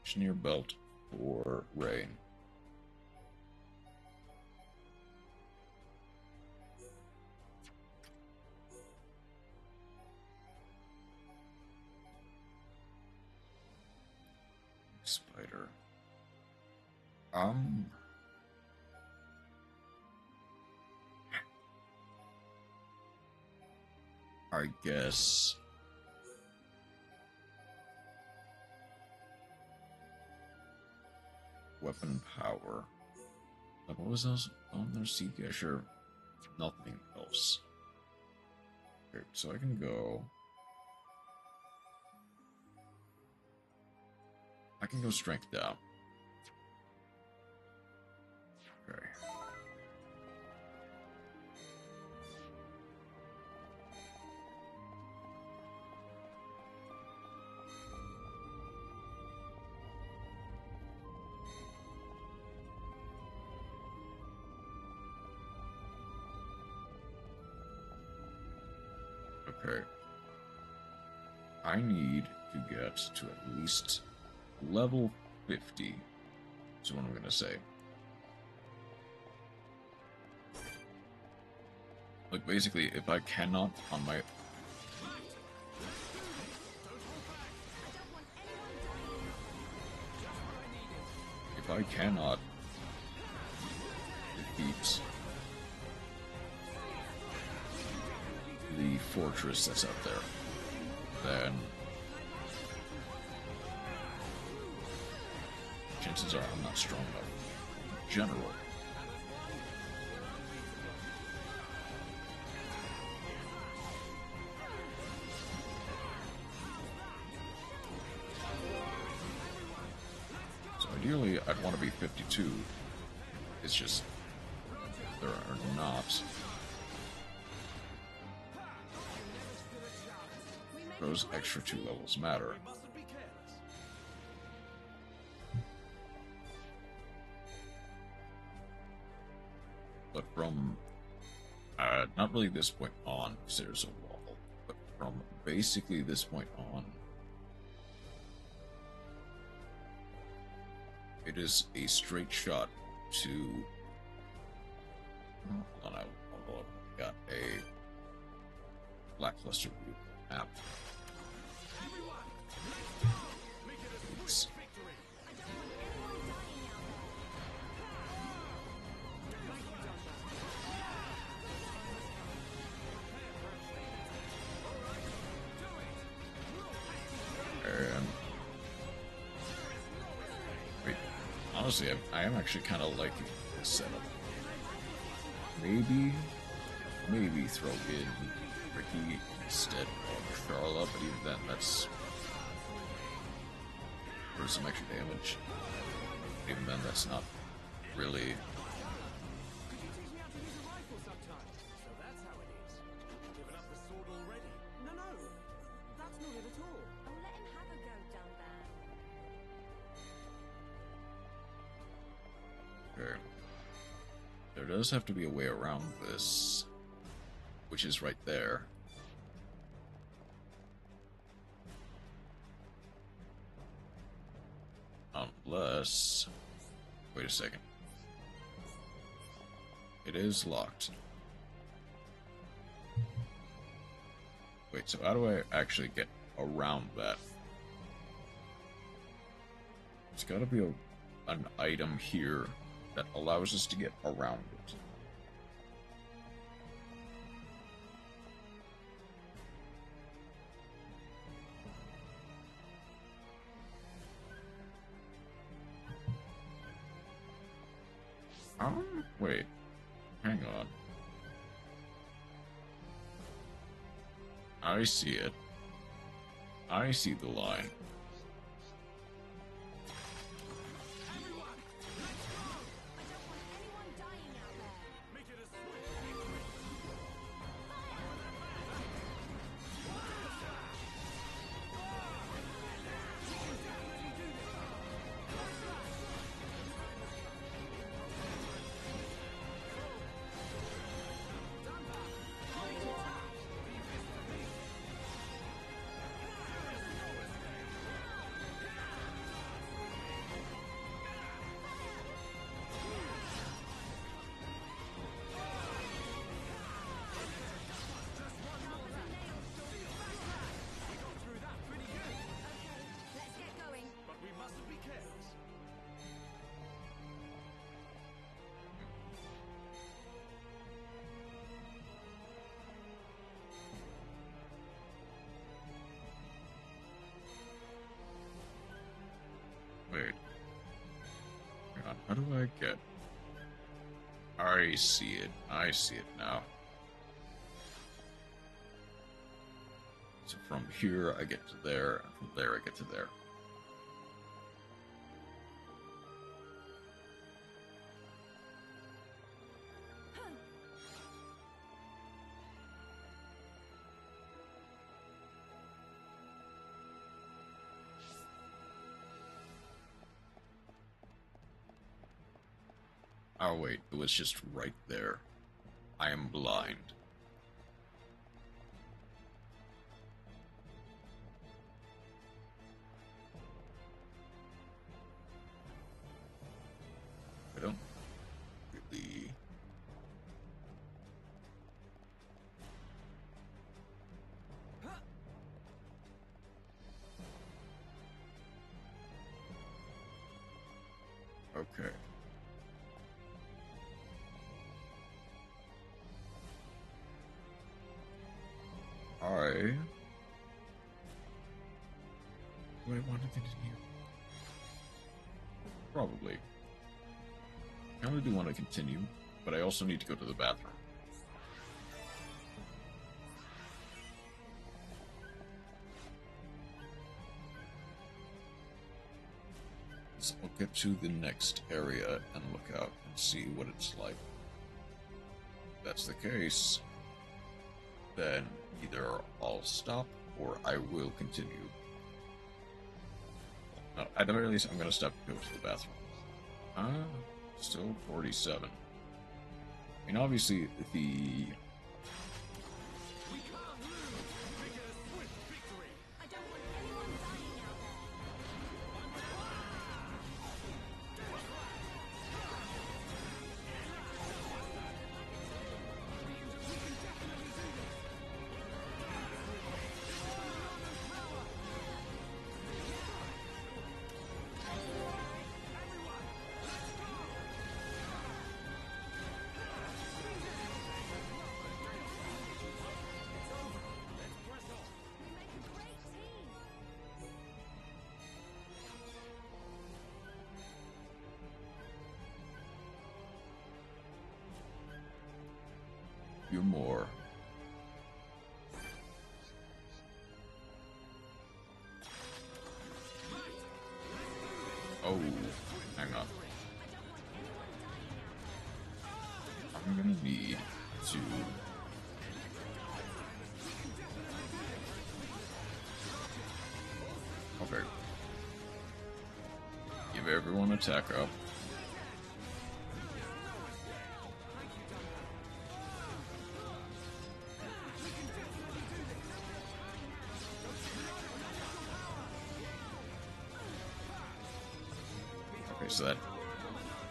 Engineer belt for Rain. Spider. I guess weapon power. Like, what was else on there? CP, sure. Nothing else. Okay, so I can go. I can go strength down. Okay. Okay. I need to get to at least level 50. So what am I gonna say? Like, basically, if I cannot on my... If I cannot defeat loot the fortress that's out there, then chances are I'm not strong enough in general. So ideally, I'd want to be 52. It's just there are not. Those extra 2 levels matter. But from, not really this point on, because there's a wall, but from basically this point on, it is a straight shot to, hold on, I got a lackluster view map. Oops. Wait, honestly, I am actually kind of liking this setup. Maybe throw in Ricky instead of Scarlet, but even then, that's for some extra damage. Even then, that's not really. Okay. There does have to be a way around this, which is right there. Unless... wait a second. It is locked. Wait, so how do I actually get around that? There's gotta be an item here that allows us to get around it. Wait. Hang on. I see it. I see the line. Wait. Hang on, how do I get... I see it. I see it now. So from here I get to there, and from there I get to there. Oh wait, it was just right there. I am blind. I don't really... Okay. Do I want to continue? Probably. I kind of do want to continue, but I also need to go to the bathroom. So I'll get to the next area and look out and see what it's like. If that's the case, then either I'll stop or I will continue. No, at the very least, I'm going to stop and go to the bathroom. Still 47. I mean, obviously, the... few more. Oh, hang on. I'm gonna need to... Okay. Give everyone attack up. So that...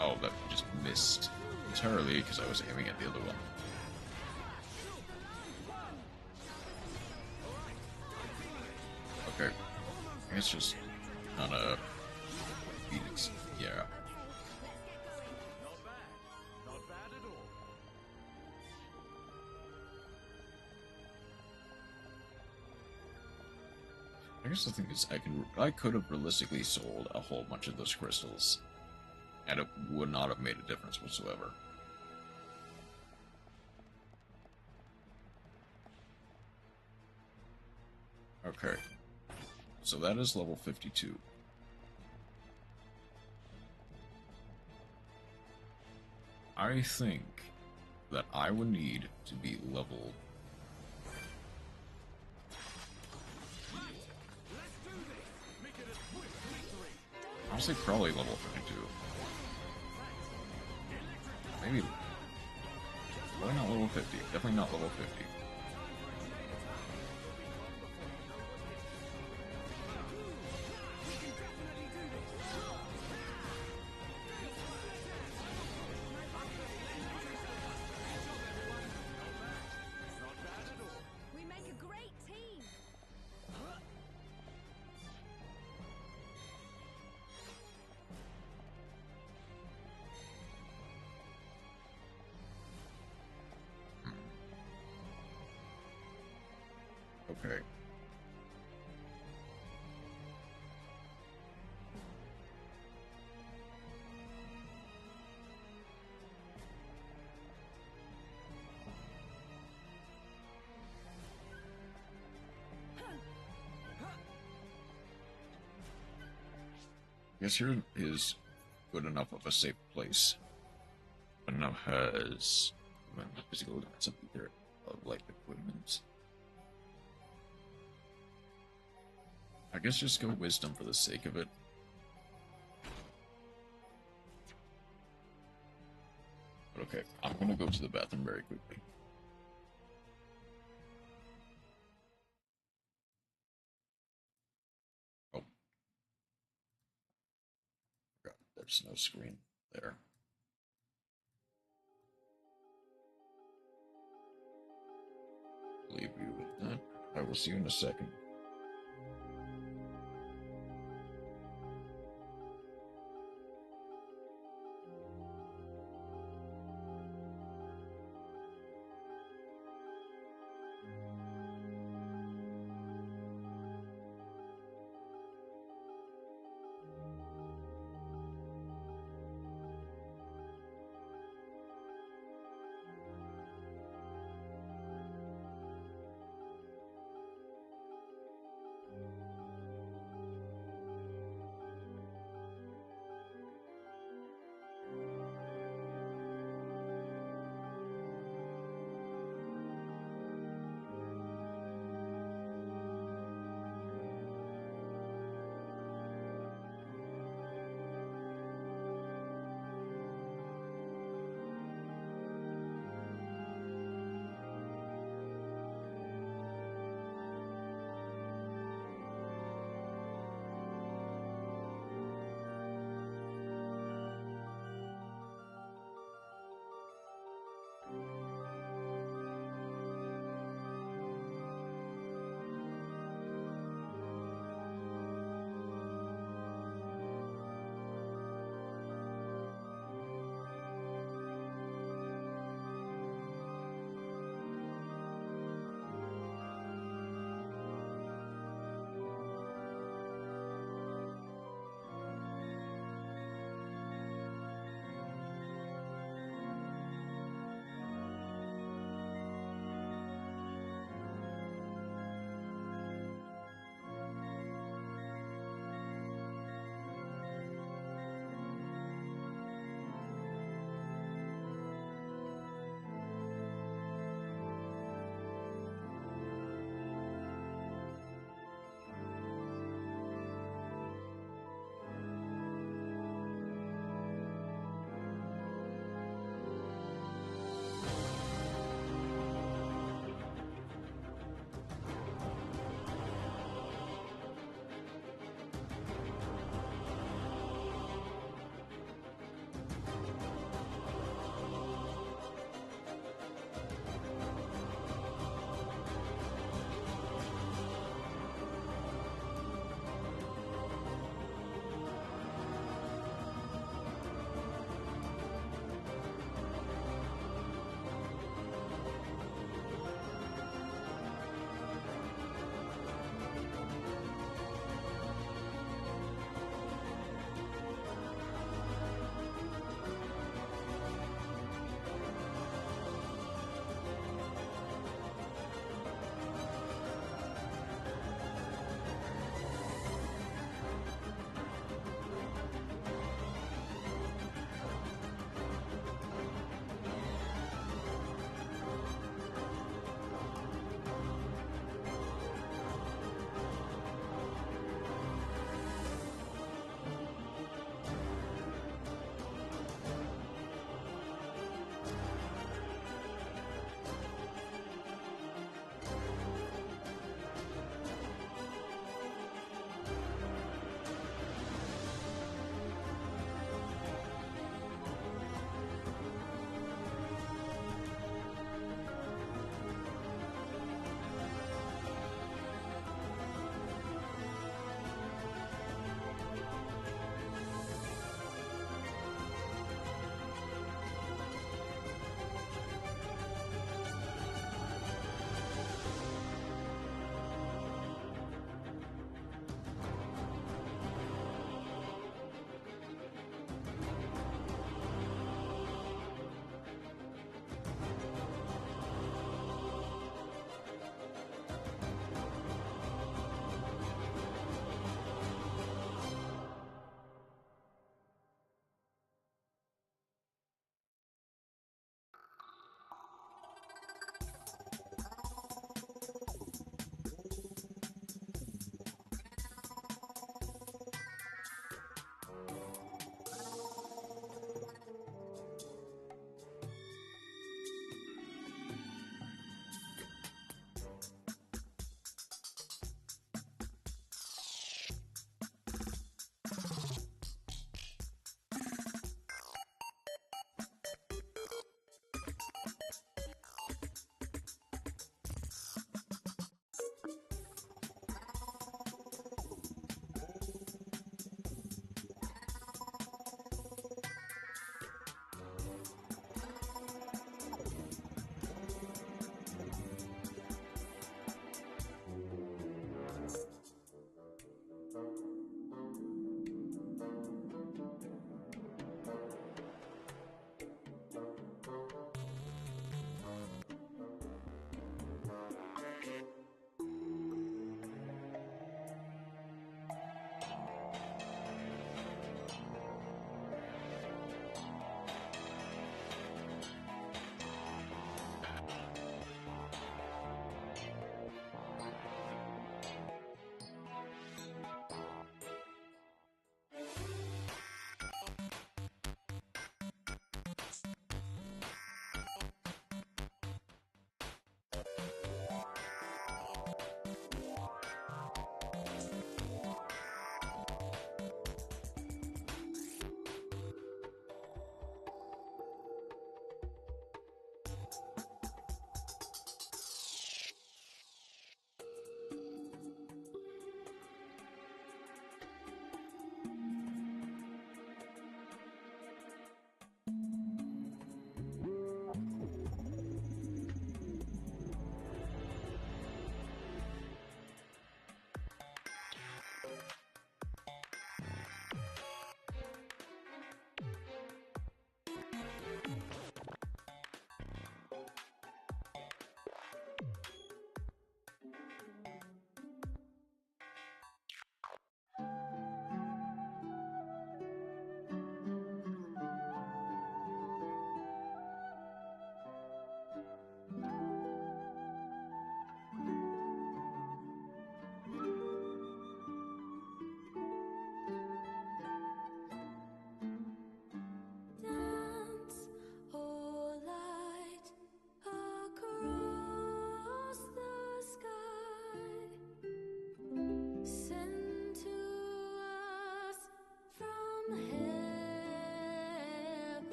Oh, that just missed entirely because I was aiming at the other one. Okay. I guess just kind of... Phoenix. Yeah. I guess the thing is, I could have realistically sold a whole bunch of those crystals, and it would not have made a difference whatsoever. Okay, so that is level 52. I think that I would need to be level... Honestly, probably level 52. Maybe... Probably not level 50. Definitely not level 50. We make a great team. Okay. Guess here is good enough of a safe place. But now has physical limits of either of like equipment. I guess just go wisdom for the sake of it. But okay, I'm gonna go to the bathroom very quickly. Oh. God, there's no screen there. Leave you with that. I will see you in a second.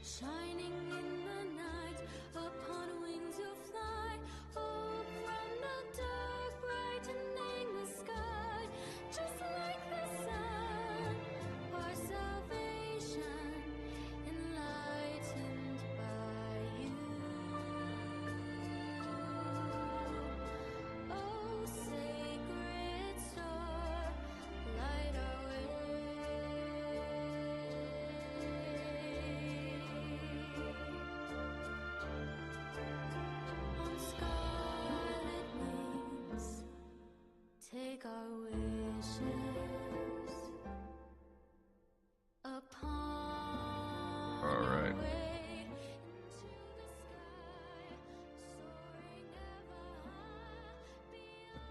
Shining in the night, upon wings you'll fly, up from the dark, brightening the sky, just like the sun, our salvation, enlightened by you. Oh, sacred star, light our way. On scarlet wings, take our wishes upon All right. our way into the sky, soaring ever high, beyond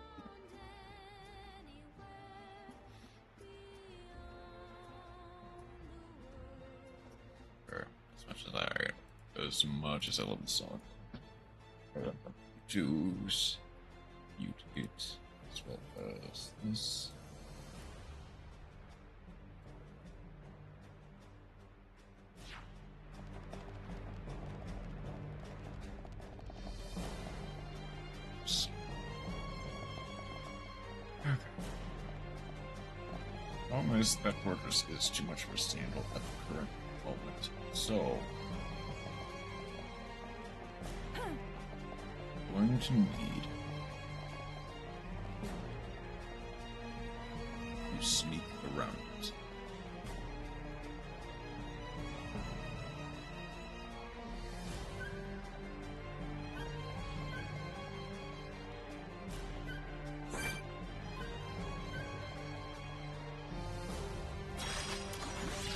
anywhere, beyond As much as I love the song. Juice, YouTube, as well as this. Problem is that Fortress is too much for Sandal at the current moment, so going to need to sneak around it.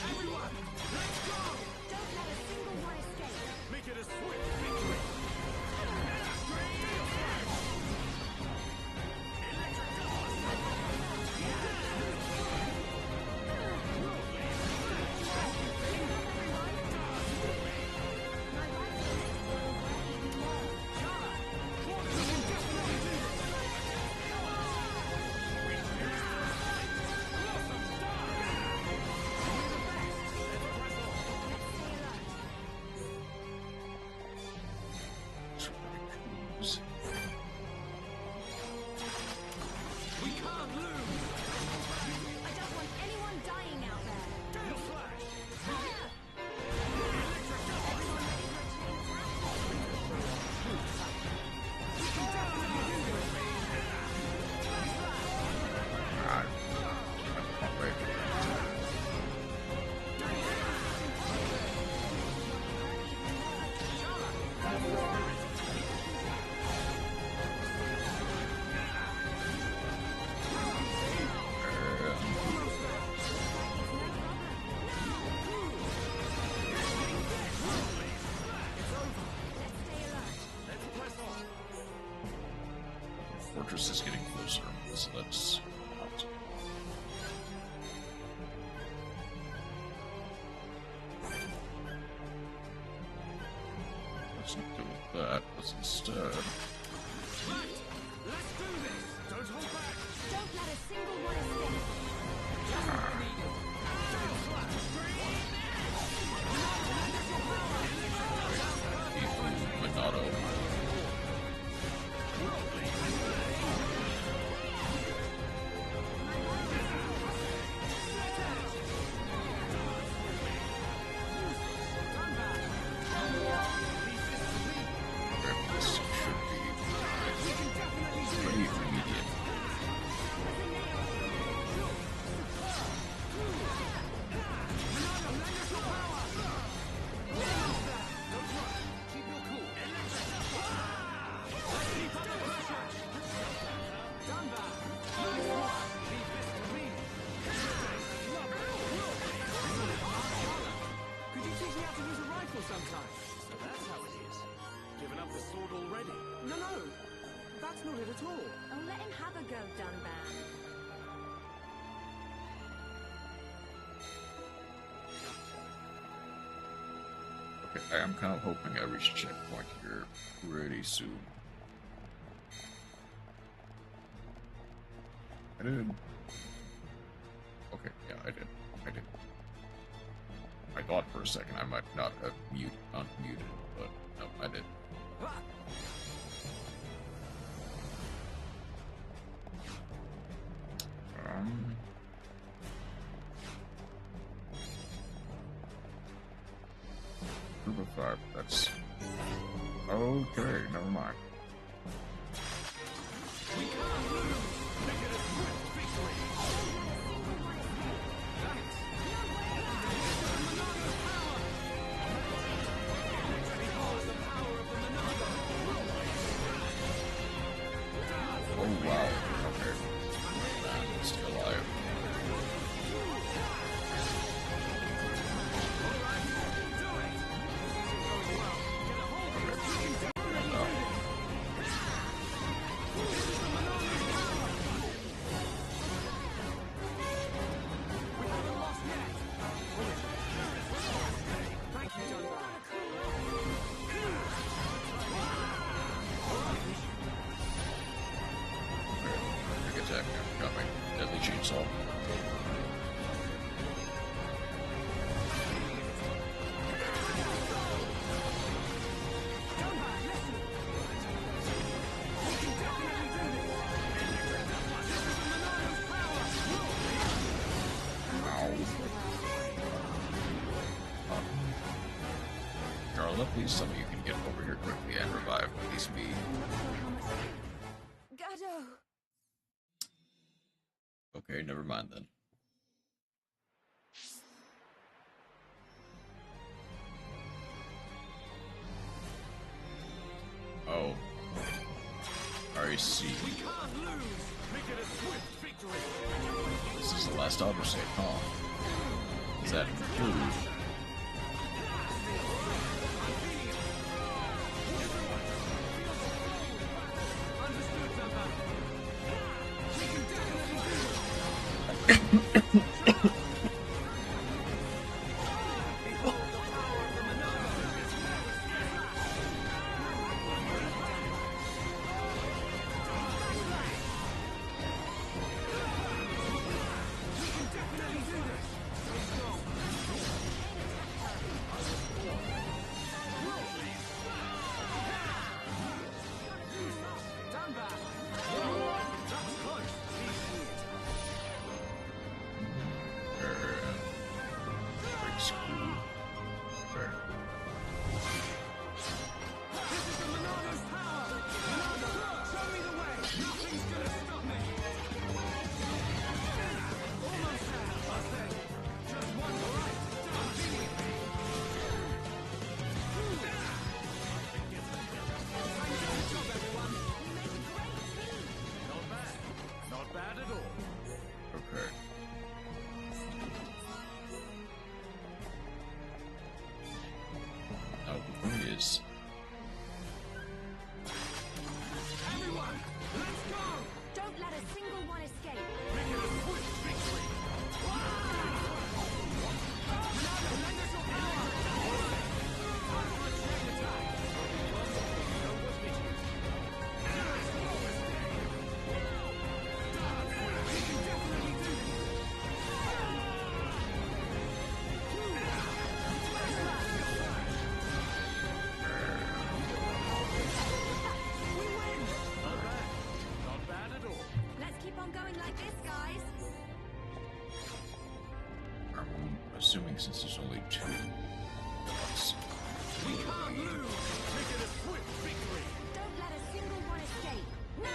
Everyone, let's go! Don't let a single one escape. Make it a swift victory! We can't lose! I don't want anyone dying out there. Tail slash! Fortress is getting closer, so that's out. Let's not go with that. Let's instead. Right! Let's do this! Don't hold back! Don't let a single one escape! Just what we needed! Tail slash! Minato. This should be pretty immediate. Could you teach me how to use a rifle sometime? So that's how it is. Given up the sword already? No. That's not it at all. Oh, let him have a go, Dunban. Okay, I'm kind of hoping I reach a checkpoint here pretty soon. I did. Okay, yeah, I did. I thought for a second I might not have unmuted, but no, I did. Group of 5, that's... Okay, never mind. Oh wow, okay. Man, still alive. Chainsaw. Scarlet, please tell me you can get over here quickly and revive at least me. Okay, never mind then. Oh. I see. This is the last autosave, huh? Does that include... Assuming since there's only 2 dots. We can't lose! Make it a swift victory! Don't let a single one escape! Now!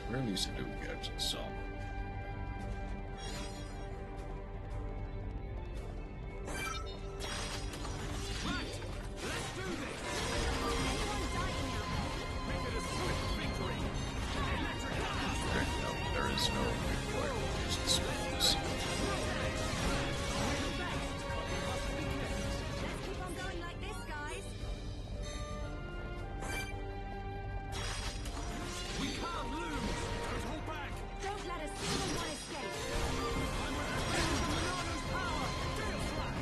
Or at least I do get some. there's no required skills. Let's keep on going like this, guys. We can't lose! Don't hold back! Don't let a single one escape. I'm ready from Monardo's power! Deal flat!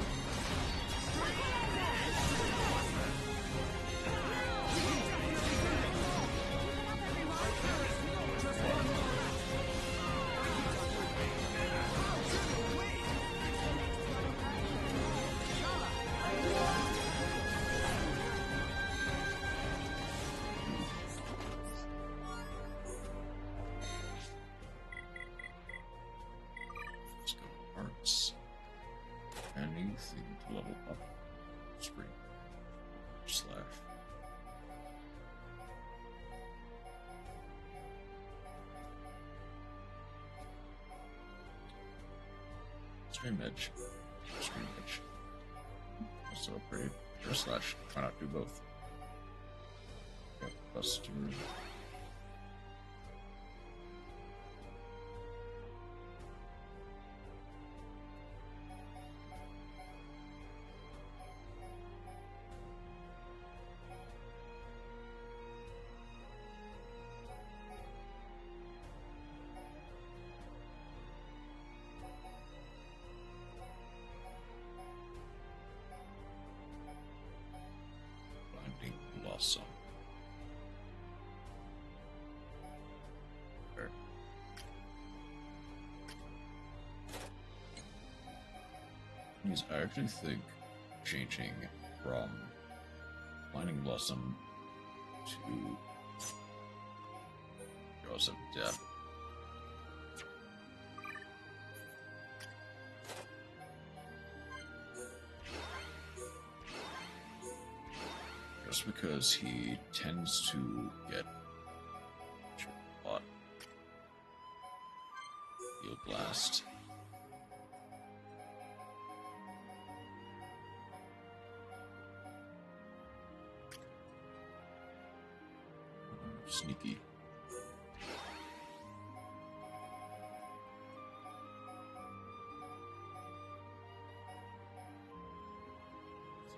Let's go to arts. Anything to level up. Screen. Slash. Stream edge. Stream edge. Also upgrade. Or slash. Why not do both? Got Buster. Blinding Blossom. There. Yes, I actually think changing from Blinding Blossom to Jaws of Death just because he tends to get a lot. Field Blast. Sneaky.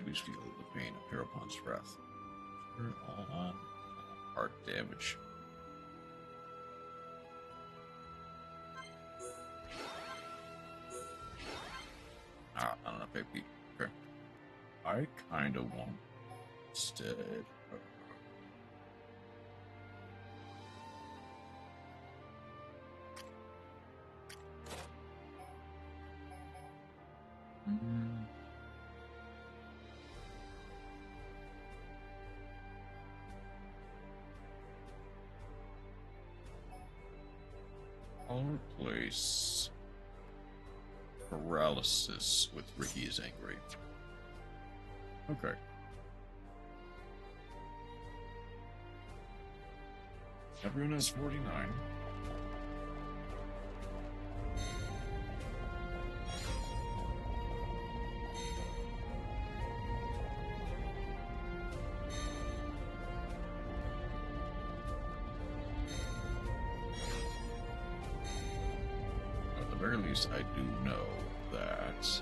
Please feel the pain of Parapon's wrath. Turn on heart damage. Ah, I don't know, baby. Okay. I kinda want instead. I'll replace paralysis with Ricky is angry. Okay. Everyone has 49. At the very least, I do know that.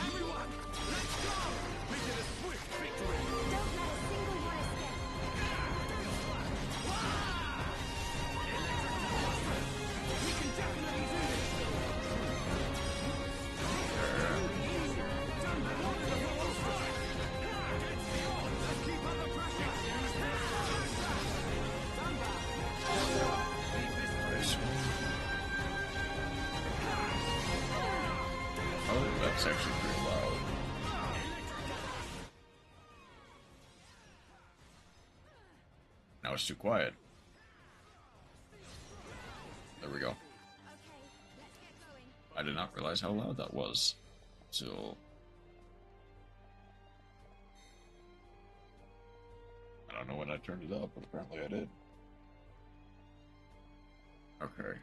Everyone, let's go! Make it a swift victory! Don't let a single one escape. We can definitely do this! Against the odds, let's keep up the pressure! Oh, that's actually pretty loud. Now it's too quiet. There we go. I did not realize how loud that was until I don't know when I turned it up, but apparently I did. Okay.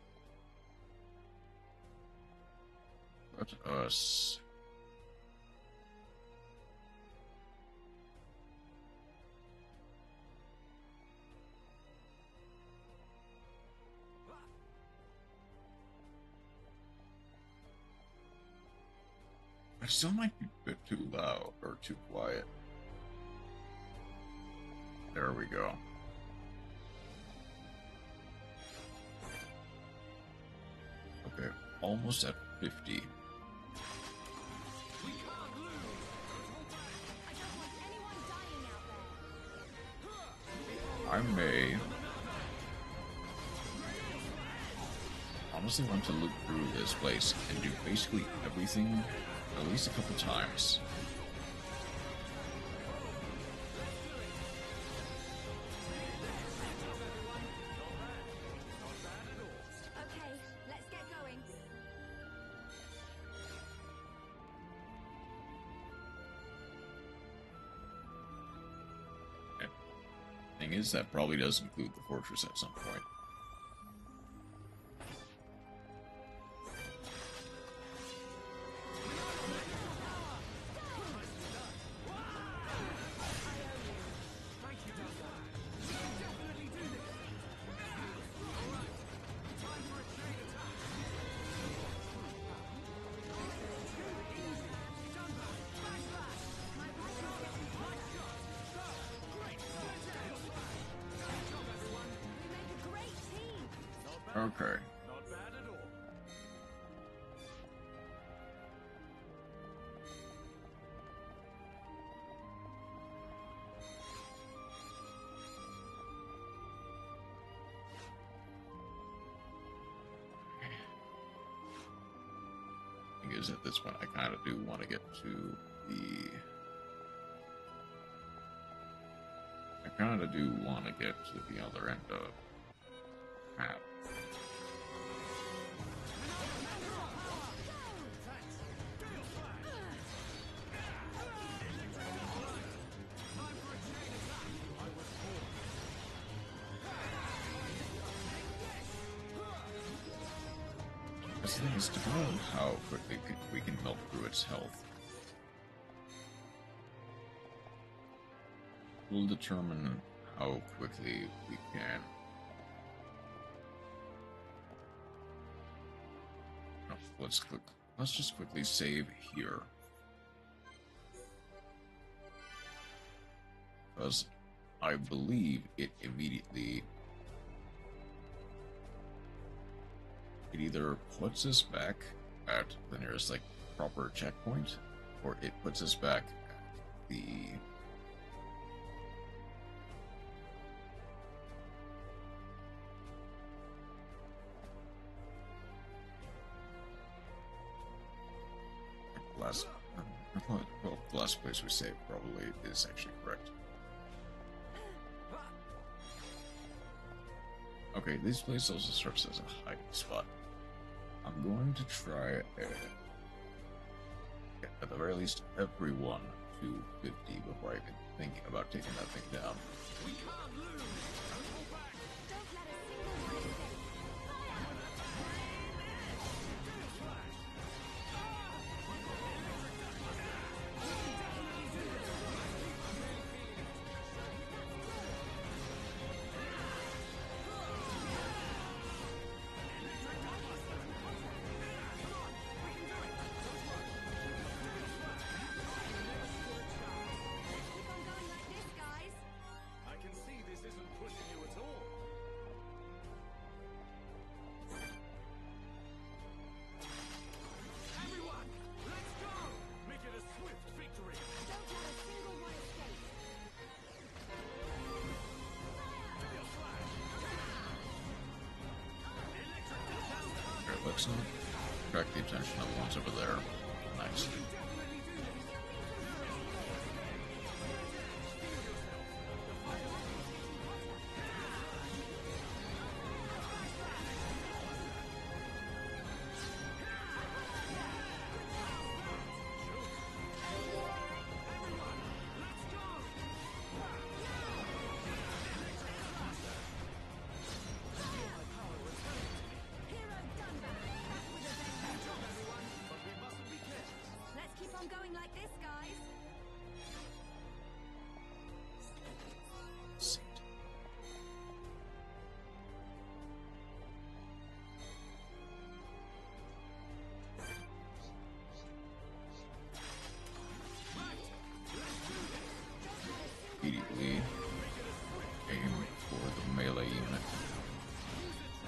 Let us still might be a bit too loud or too quiet. There we go. Okay, almost at 50. I may honestly want to look through this place and do basically everything at least a couple times. Okay, let's get going. Thing is, that probably does include the fortress at some point. Okay. Not bad at all. Thing is, at this point, I kind of do want to get to the. I kind of do want to get to the other end of map. The thing is, depending on how quickly we can melt through its health will determine how quickly we can. No, let's just quickly save here, because I believe it immediately. It either puts us back at the nearest, like, proper checkpoint, or it puts us back at the... last... well, the last place we saved probably is actually correct. Okay, this place also serves as a hiding spot. I'm going to try and get, at the very least, everyone to 50 before I even thinking about taking that thing down. We can't lose. Don't hold back. Don't let a single one escape. Let's not attract the attention of the ones over there. Nice.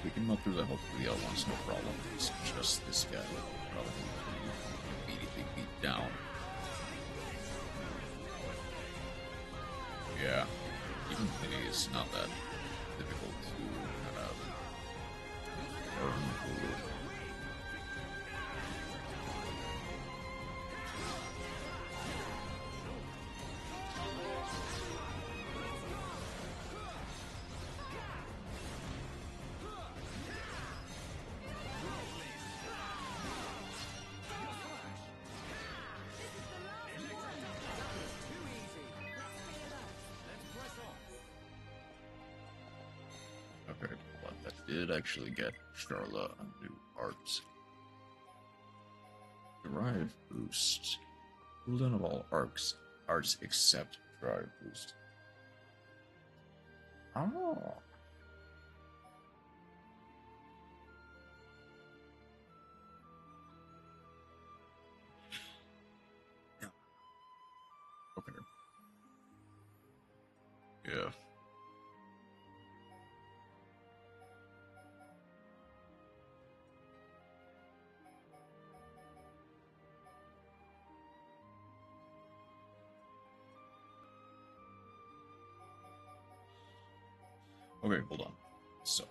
We can muck through the whole 3L ones, no problem. It's just this guy. Probably immediately beat down. Yeah, even Mini is not that difficult to kind of burn through. Okay, but that did actually get Scarlet a new art. Drive boost. Cooldown of all arts except drive boost. Oh. Yeah. Okay. Yeah. Okay, hold on. So.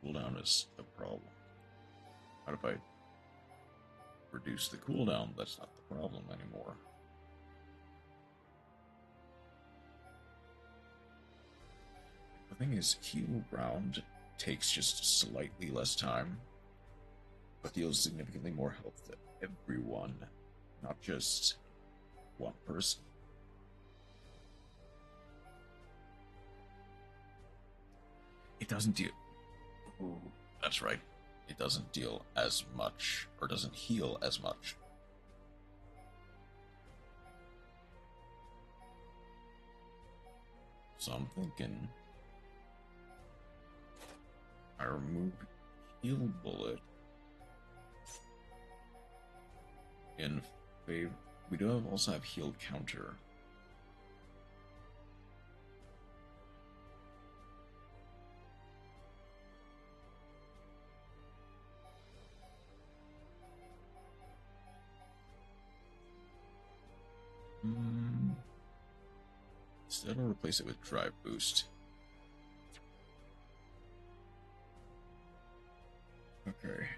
Cooldown is the problem. What if I reduce the cooldown? That's not the problem anymore. The thing is, heal round takes just slightly less time, but deals significantly more health to everyone, not just one person. It doesn't deal... Ooh, that's right. It doesn't deal as much, or doesn't heal as much. So I'm thinking... I remove heal bullet in favor. We do also have heal counter. Instead, I'll replace it with drive boost. Okay.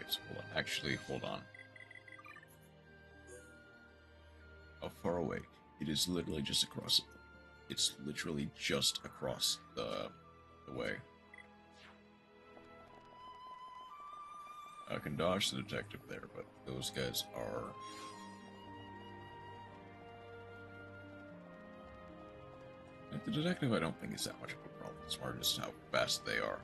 So actually, hold on. How far away? It is literally just across. It's literally just across the way. I can dodge the detective there, but those guys are... Like, the detective I don't think is that much of a problem. It's more just how fast they are.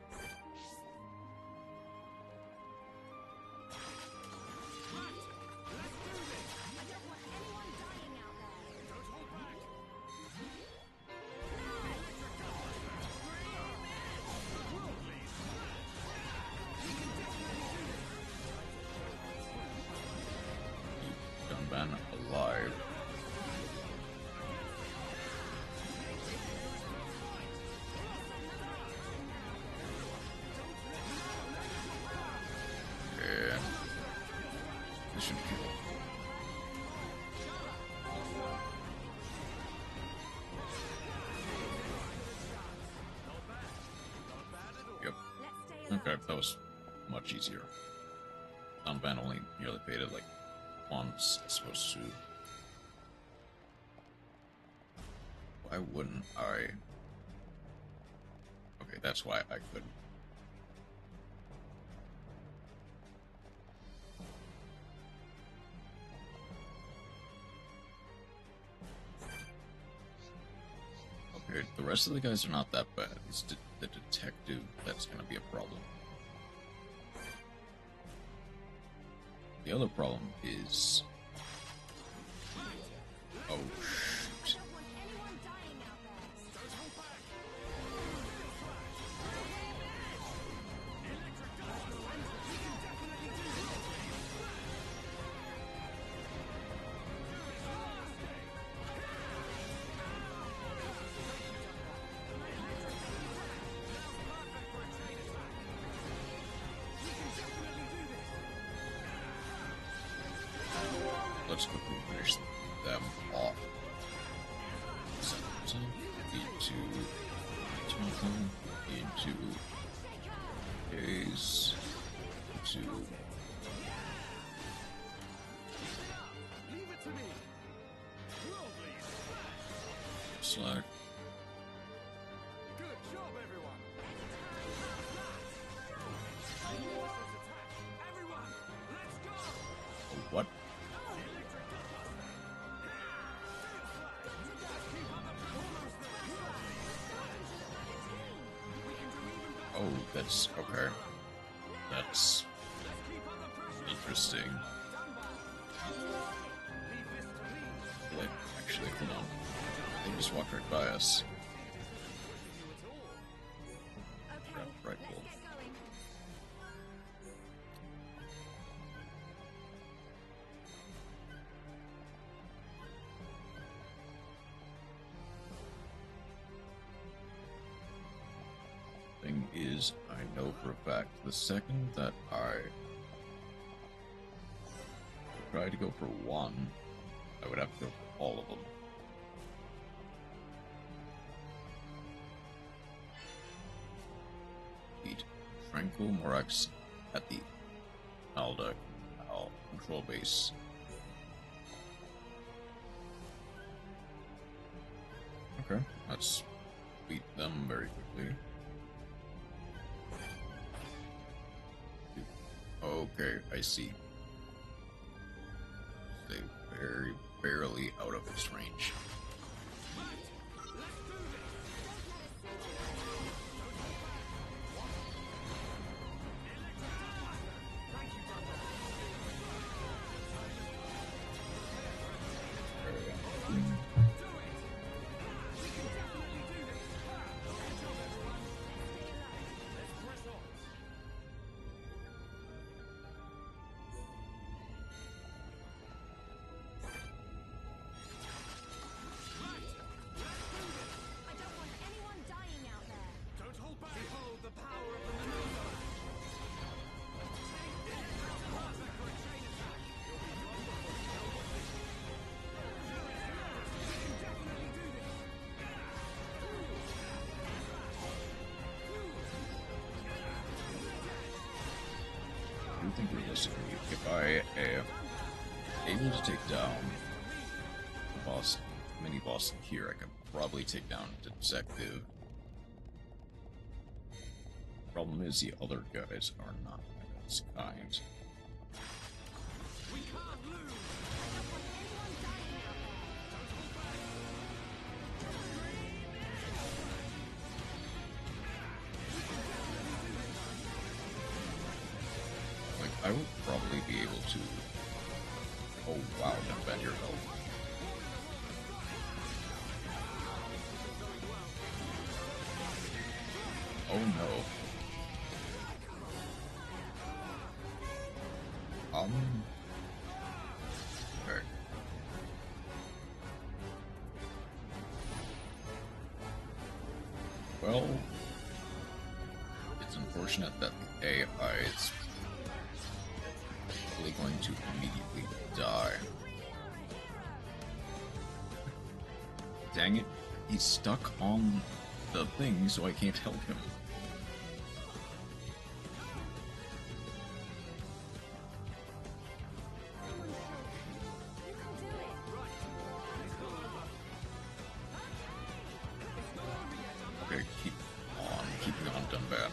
Alive. And this should kill. Yep. Okay, that was much easier. Unban only nearly faded like one's supposed to... Why wouldn't I... Okay, that's why I couldn't. Okay, the rest of the guys are not that bad. It's the detective that's gonna be a problem. The other problem is... Oh, shoot. Let's quickly finish them off. So, into A's, into Slack. Good job, everyone. Everyone, let's go. What? Oh, that's okay. That's interesting. Like, actually, hold on. They just walked right by us. Yeah, right, cool. Thing is, I know for a fact the second that I try to go for one, I would have to go for all of them. Beat Franco Morax at the Alda control base. Okay, let's beat them very quickly. Okay, I see. They very barely out of its range. I do think realistically, if I am able to take down the boss, mini boss here, I could probably take down Detective. Problem is, the other guys are not as kind. Like, I would probably be able to... Oh wow, defend your health. Oh no. Okay. Well, it's unfortunate that the AI is probably going to immediately die. Dang it, he's stuck on the thing, so I can't help him. Alright, keep on keeping on, Dunbat.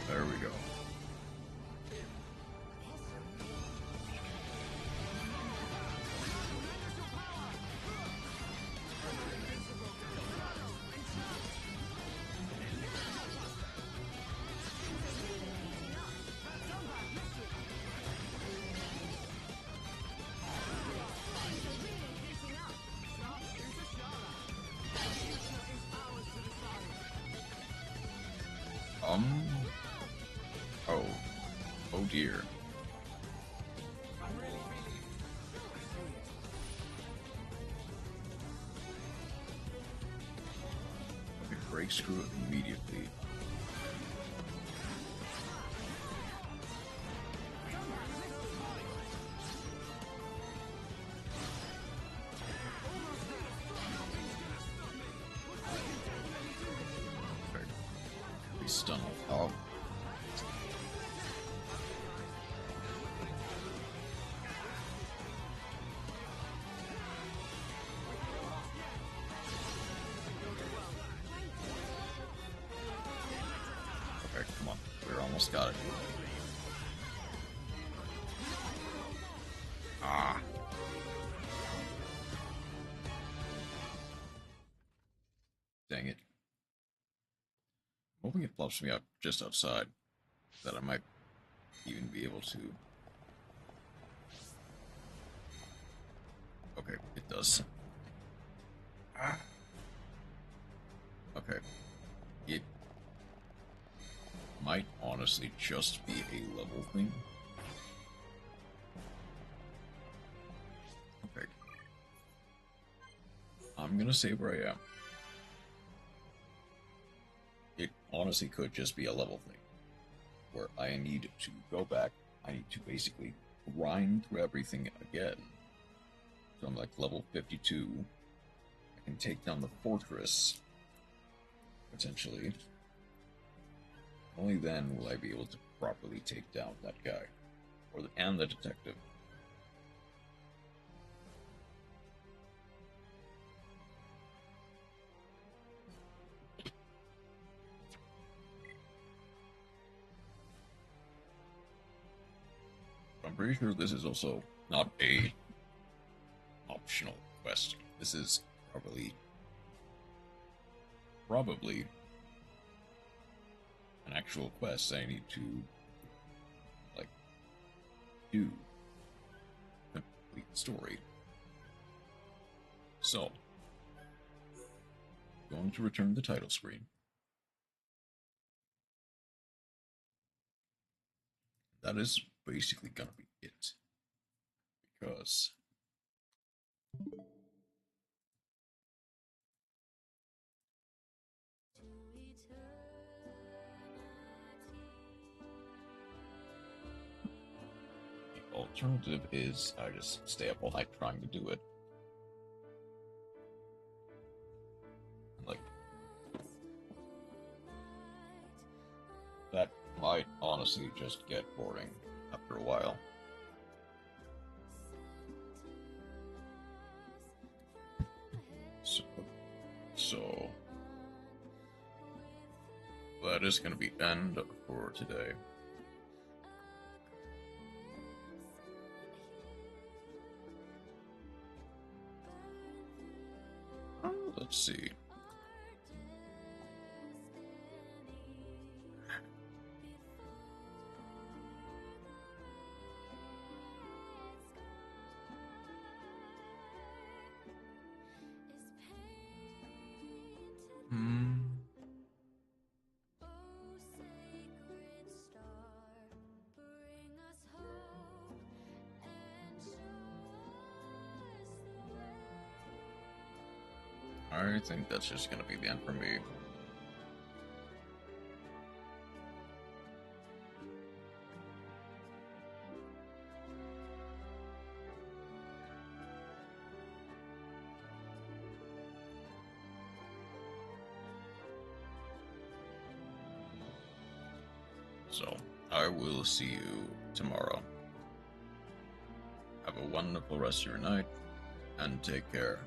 There we go. Oh dear. Okay, break screw it immediately. Okay. Be stun off. Okay, come on. We're almost got it. Ah. Dang it. I'm hoping it flops me up just outside, that I might even be able to. Okay, it does. Ah. Okay. It might honestly just be a level thing. Okay. I'm gonna say where I am. It honestly could just be a level thing, where I need to go back, I need to basically grind through everything again. So I'm like level 52, I can take down the fortress, potentially. Only then will I be able to properly take down that guy, and the detective. I'm pretty sure this is also not a optional quest. This is probably an actual quest I need to, like, do. Complete the story. So, going to return the title screen. That is basically gonna be it. Because the alternative is I just stay up all night trying to do it. Like, that might honestly just get boring after a while. So that is going to be end for today. Let's see. I think that's just gonna be the end for me. So, I will see you tomorrow. Have a wonderful rest of your night, and take care.